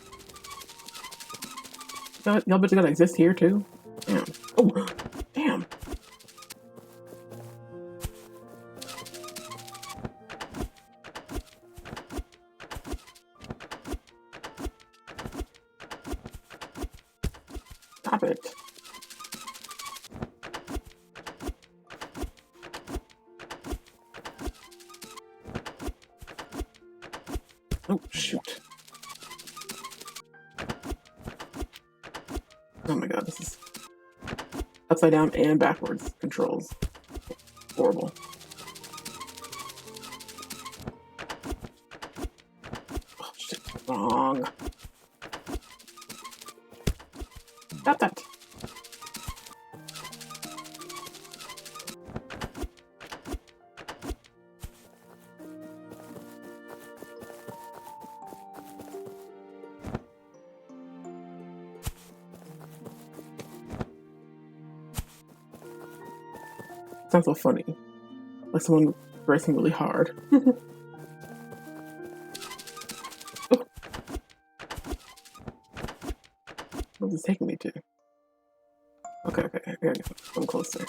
Y'all bitches gotta exist here too? Damn. Oh, damn. Stop it. Oh, shoot. Oh my god, this is upside down and backwards controls. Horrible. Oh, shit. Wrong. Stop that. sounds so funny. Like someone racing really hard. Where's this taking me to? Okay, I gotta come closer.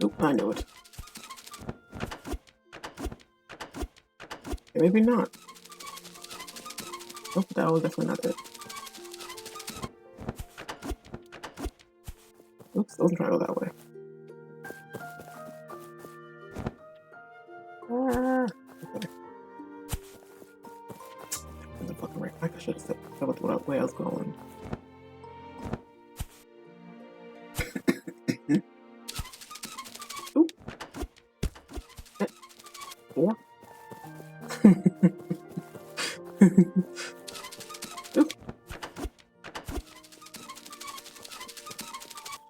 Oop, I knew it. Okay, maybe not. Nope, that was definitely not it. Oops, I wasn't trying to go that way. Okay. That's the fucking right. I should have said what way I was going. Oop. Four. Oop.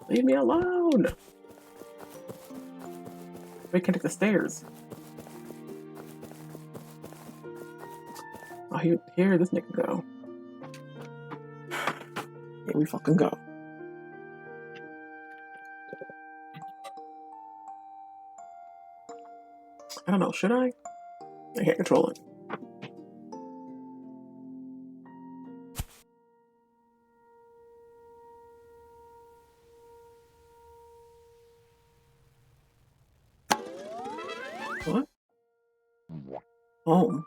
Leave me alone. We can't take the stairs. Oh, here this nigga go. Here we fucking go. I don't know, should I? I can't control it. What? Home.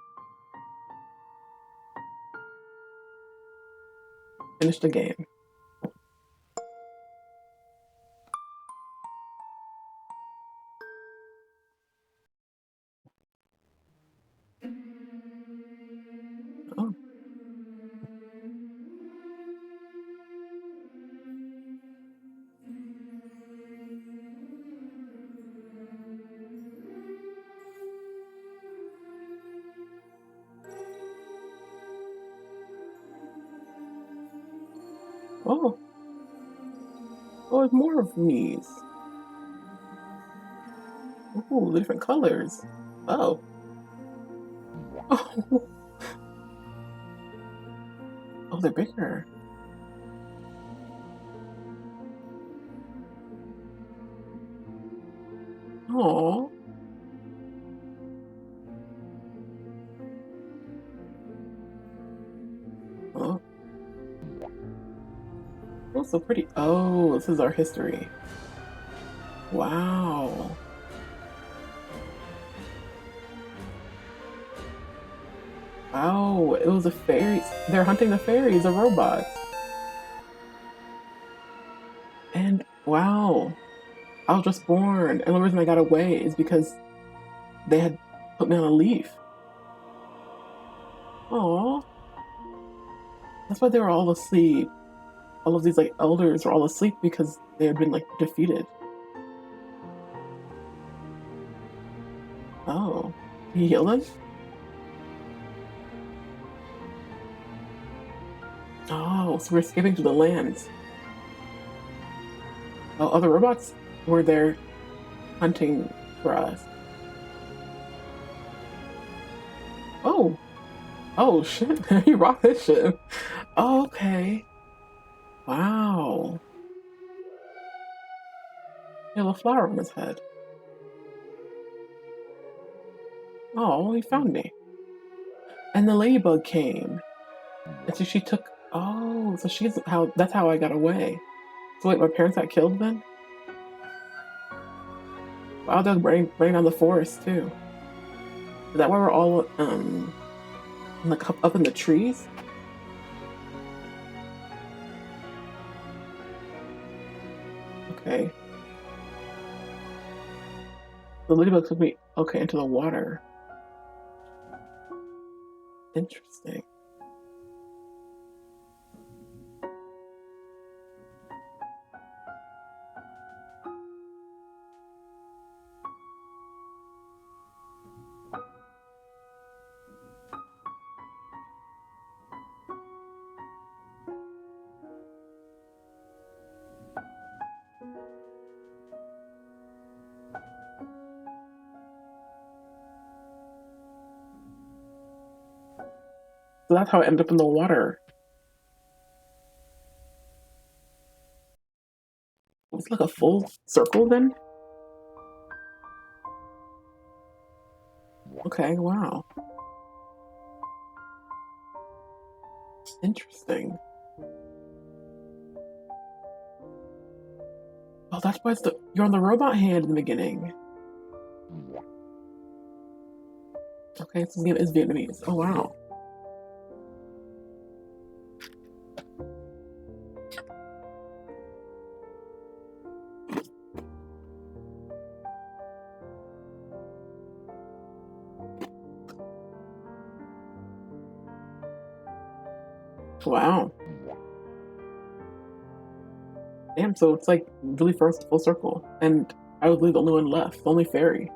Finish the game. Oh. Oh. Oh, there's more of these. Ooh, different colors. Oh. Oh. Oh, they're bigger. Oh. Oh. Oh, so pretty. Oh, this is our history. Wow. Wow, it was the fairies. They're hunting the fairies, the robots. And wow, I was just born. And the reason I got away is because they had put me on a leaf. Aw. That's why they were all asleep. All of these like elders were all asleep because they had been like defeated. Oh. Did he heal them? Oh, so we're escaping to the lands. Oh, other robots were there hunting for us. Oh. Oh shit, he rocked this shit. Oh, okay. Wow. He had a flower on his head. Oh, he found me. And the ladybug came. And so she took, oh, so that's how I got away. So wait, my parents got killed then? Wow, they're burning down the forest too. Is that why we're all, Like up in the trees? Okay. The ladybug took me, okay, into the water. Interesting. So that's how I ended up in the water. It's like a full circle then? Okay, wow. Interesting. Oh, that's why you're on the robot hand in the beginning. Okay, so this game is Vietnamese. Oh, wow. Wow. Damn, so it's like really first full circle. And I was really the only one left, the only fairy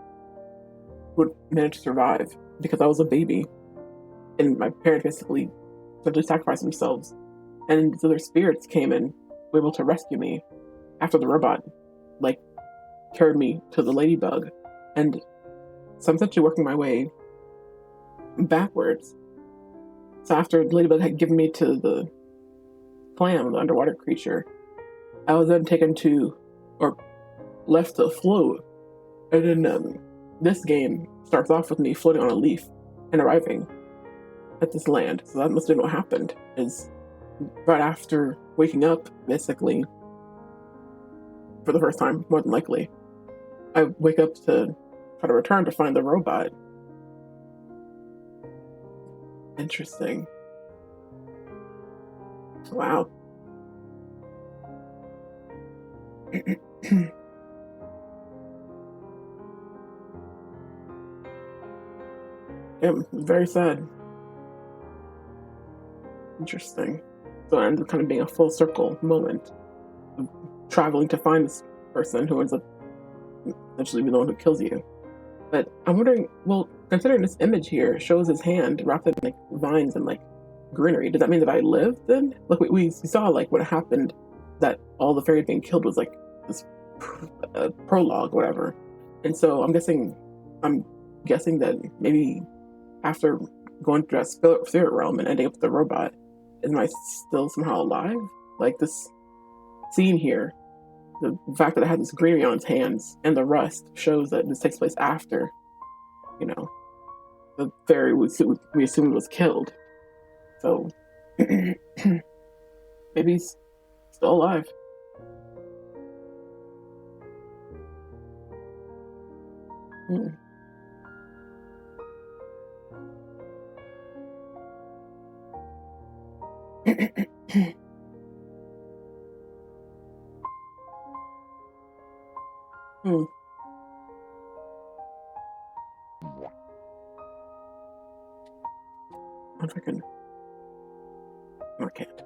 who would manage to survive because I was a baby. And my parents basically essentially sacrificed themselves. And so their spirits came and were able to rescue me after the robot, like, carried me to the ladybug. And so I'm essentially working my way backwards. So after the ladybug had given me to the clam, the underwater creature, I was then taken to, or left to float. And then this game starts off with me floating on a leaf and arriving at this land. So that must have been what happened, is right after waking up, basically, for the first time, more than likely, I wake up to try to return to find the robot. Interesting. Wow. Yeah, very sad. Interesting. So it ends up kind of being a full circle moment of traveling to find this person who ends up eventually being the one who kills you. But I'm wondering, well, considering this image here shows his hand wrapped in like vines and like greenery, does that mean that I lived then? Like we saw like what happened, that all the fairies being killed was like this prologue, whatever. And so I'm guessing that maybe after going through that spirit realm and ending up with the robot, am I still somehow alive? Like this scene here, the fact that I had this greenery on its hands and the rust shows that this takes place after, the fairy we assumed was killed. So maybe he's still alive. Hmm. Hmm. If I can. No, I can't.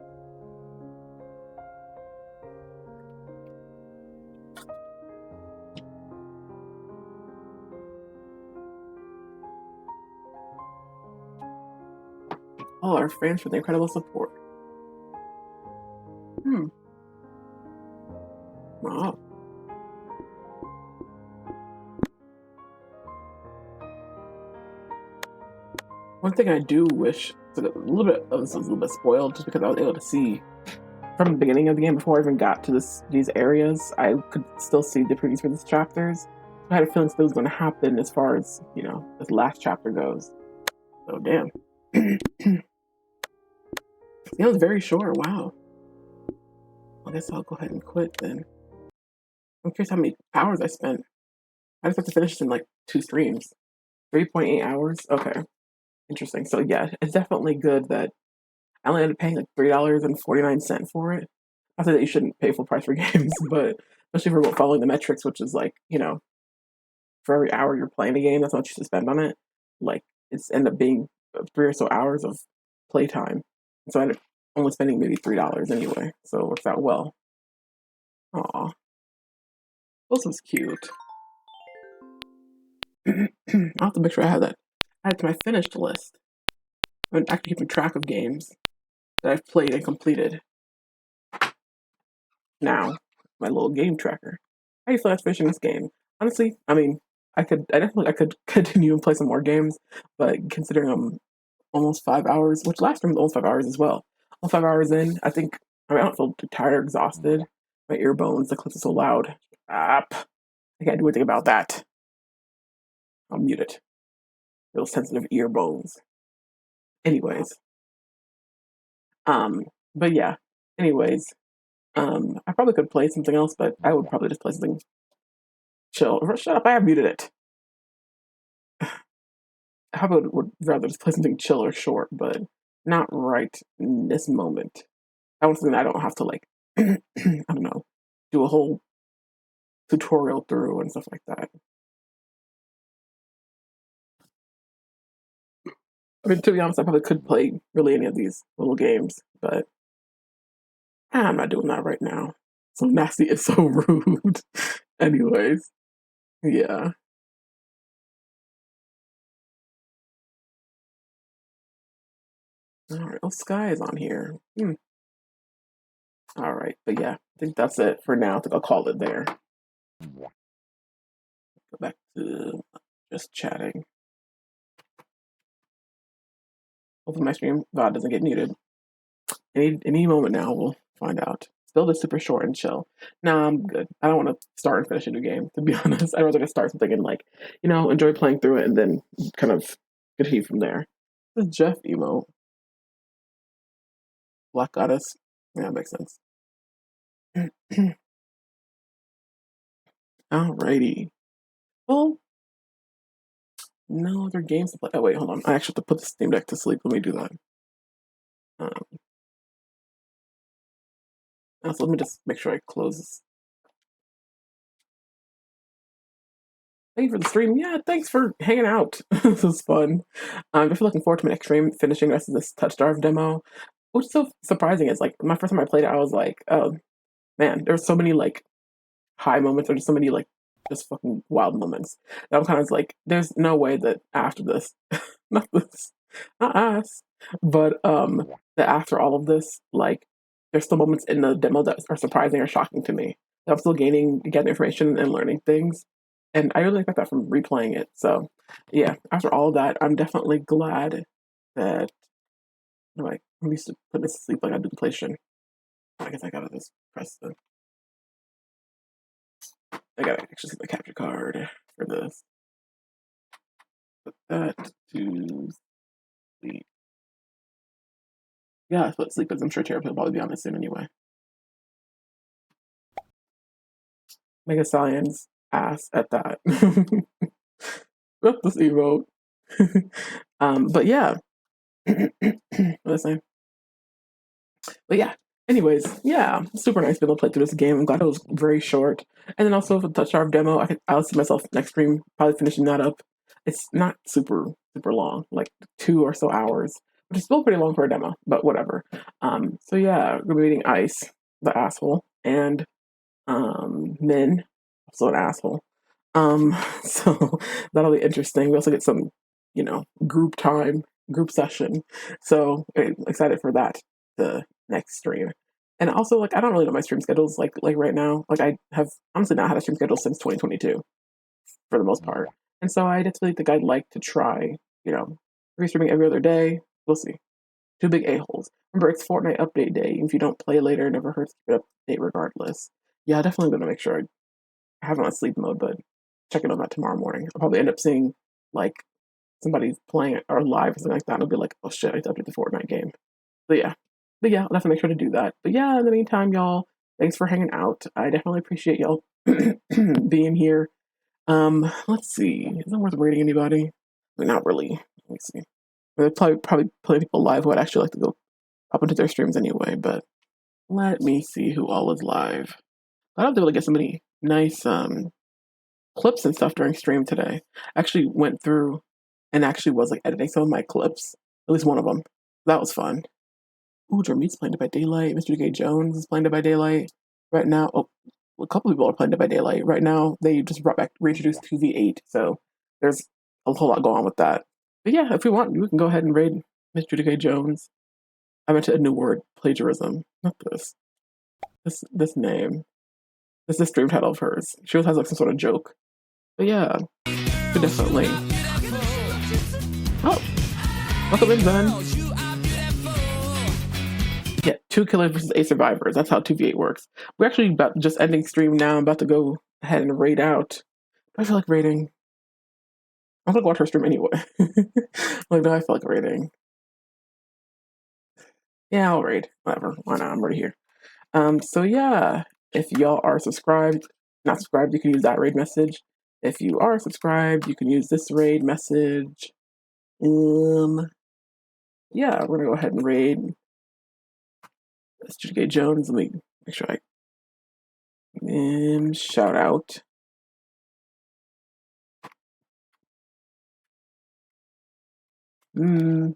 All our fans for the incredible support. Wow. One thing I do wish, so a little bit of this was a little bit spoiled, just because I was able to see from the beginning of the game before I even got to these areas, I could still see the previous chapters. I had a feeling something was going to happen as far as this last chapter goes. So damn. It was very short. Wow. I guess I'll go ahead and quit then. I'm curious how many hours I spent. I just have to finish this in like 2 streams. 3.8 hours? Okay. Interesting. So yeah, it's definitely good that I only ended up paying like $3.49 for it. Not that you shouldn't pay full price for games, but especially for following the metrics, which is like, for every hour you're playing a game, that's how much you should spend on it. Like it's end up being 3 or so hours of playtime. So I ended up only spending maybe $3 anyway. So it works out well. Aw. This was cute. I'll have to make sure I have that. Add to my finished list. I'm actually keeping track of games that I've played and completed. Now, my little game tracker. How do you feel after finishing this game? Honestly, I mean, I could continue and play some more games, but considering I'm almost 5 hours, which last time was almost 5 hours as well. Almost 5 hours in, I don't feel too tired or exhausted. My ear bones, the clips are so loud. I can't do anything about that. I'll mute it. Real sensitive ear bones. Anyways, but yeah. Anyways, I probably could play something else, but I would probably just play something chill. Shut up! I have muted it. How about would rather just play something chill or short, but not right in this moment. I want something that I don't have to like, I don't know, do a whole tutorial through and stuff like that. I mean, to be honest, I probably could play really any of these little games, but I'm not doing that right now. So nasty is so rude. Anyways, yeah. All right. Oh, Sky is on here. All right, but yeah, I think that's it for now. I think I'll call it there. Go back to just chatting. Hopefully my stream VOD doesn't get muted. Any moment now, we'll find out. Still just super short and chill. Nah, I'm good. I don't want to start and finish a new game, to be honest. I'd rather just start something and like, enjoy playing through it and then kind of continue from there. This is Jeff emote. Black Goddess. Yeah, that makes sense. Alrighty. Well, no other games to play. Oh, wait, hold on. I actually have to put the Steam Deck to sleep. Let me do that. So let me just make sure I close this. Thank you for the stream. Yeah, thanks for hanging out. This was fun. I'm definitely looking forward to my next stream, finishing the rest of this TOUCHSTARVED demo. What's so surprising is like my first time I played it, I was like, oh man, there were so many like high moments, or just so many like just fucking wild moments. That I'm kind of like, there's no way that after this, not this, not us, but that after all of this, like there's still moments in the demo that are surprising or shocking to me. That I'm still getting information and learning things. And I really like that from replaying it. So yeah, after all of that, I'm definitely glad that like I'm used to putting this to sleep like I do the PlayStation. I guess I gotta just press the I gotta actually see the capture card for this. Put that to sleep. Yeah, I put sleep because I'm sure Terrapin will probably be on this soon anyway. Mega Science ass at that. Love this emote. But yeah. What was I saying? But yeah. Anyways, yeah, super nice being able to play through this game. I'm glad it was very short. And then also for the TOUCHSTARVED demo, I'll see myself next stream probably finishing that up. It's not super long, like 2 or so hours, which is still pretty long for a demo, but whatever. So yeah, we're meeting Ice, the asshole, and Min, also an asshole. So that'll be interesting. We also get some, group time, group session. So excited for that, the next stream. And also, like, I don't really know my stream schedules like right now. Like, I have honestly not had a stream schedule since 2022 for the most part. And so I definitely think I'd like to try, streaming every other day. We'll see. Two big a-holes. Remember, it's Fortnite update day. If you don't play later, it never hurts to keep it update regardless. Yeah, definitely going to make sure I have it on sleep mode, but checking on that tomorrow morning. I'll probably end up seeing, like, somebody playing it or live or something like that. And I'll be like, oh shit, I have to update the Fortnite game. But yeah, I'll definitely make sure to do that. But yeah, in the meantime, y'all, thanks for hanging out. I definitely appreciate y'all being here. Let's see. Is it worth rating anybody? I mean, not really. Let me see. There's probably plenty of people live who would actually like to go up into their streams anyway, but let me see who all is live. I was able to get so many nice clips and stuff during stream today. I actually went through and actually was like editing some of my clips, at least one of them. That was fun. Ooh, Jermeet's playing Dead by Daylight. Mr. J. Jones is playing Dead by Daylight. Right now, a couple people are playing Dead by Daylight. Right now, they just reintroduced 2v8, so there's a whole lot going on with that. But yeah, if you want, you can go ahead and raid Mr. J. Jones. I meant a new word, plagiarism. Not this. This name. This is the stream title of hers. She always has like some sort of joke. But yeah, definitely. Oh, welcome in, Ben. Yeah, 2 killers versus 8 survivors. That's how 2v8 works. We're actually about just ending stream now. I'm about to go ahead and raid out. I feel like raiding. I'm gonna watch her stream anyway. Like, no, I feel like raiding. Yeah, I'll raid. Whatever. Why not? I'm already here. So yeah, if y'all are subscribed, not subscribed, you can use that raid message. If you are subscribed, you can use this raid message. Yeah, we're gonna go ahead and raid Mr. J. Jones. Let me make sure I shout out. What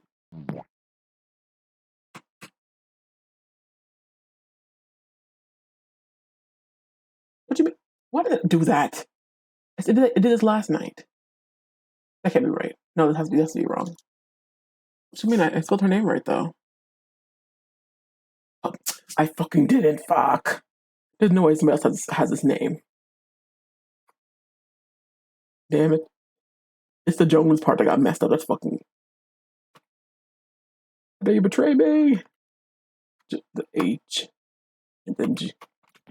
do you mean? Why did it do that? It did this last night. That can't be right. No, this has to be wrong. What do you mean? I spelled her name right though. Oh, I fucking didn't. Fuck. There's no way somebody else has this name. Damn it. It's the Jones part that got messed up. That's fucking. Did you betray me? The H and then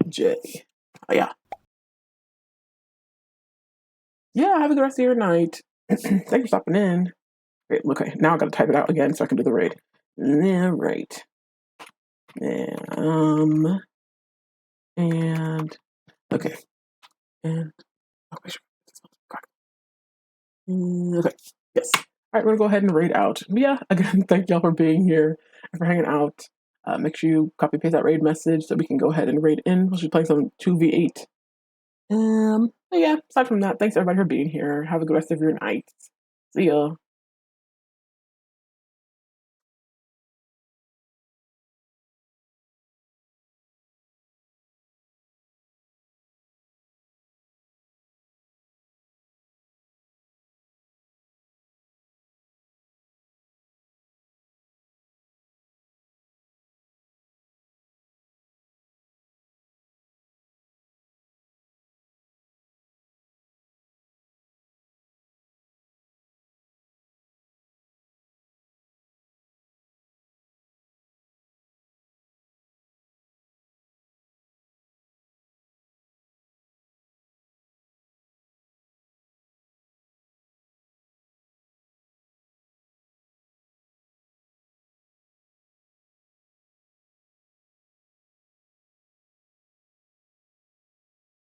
J. Oh, yeah. Yeah, have a good rest of your night. Thanks for stopping in. Wait, okay, now I gotta type it out again so I can do the raid. Yeah, right. And okay. And okay, sure. Okay, yes. All right, we're gonna go ahead and raid out. But yeah, again, thank y'all for being here and for hanging out. Make sure you copy paste that raid message so we can go ahead and raid in. We'll be playing some 2v8. But yeah, aside from that, thanks everybody for being here. Have a good rest of your night. See ya.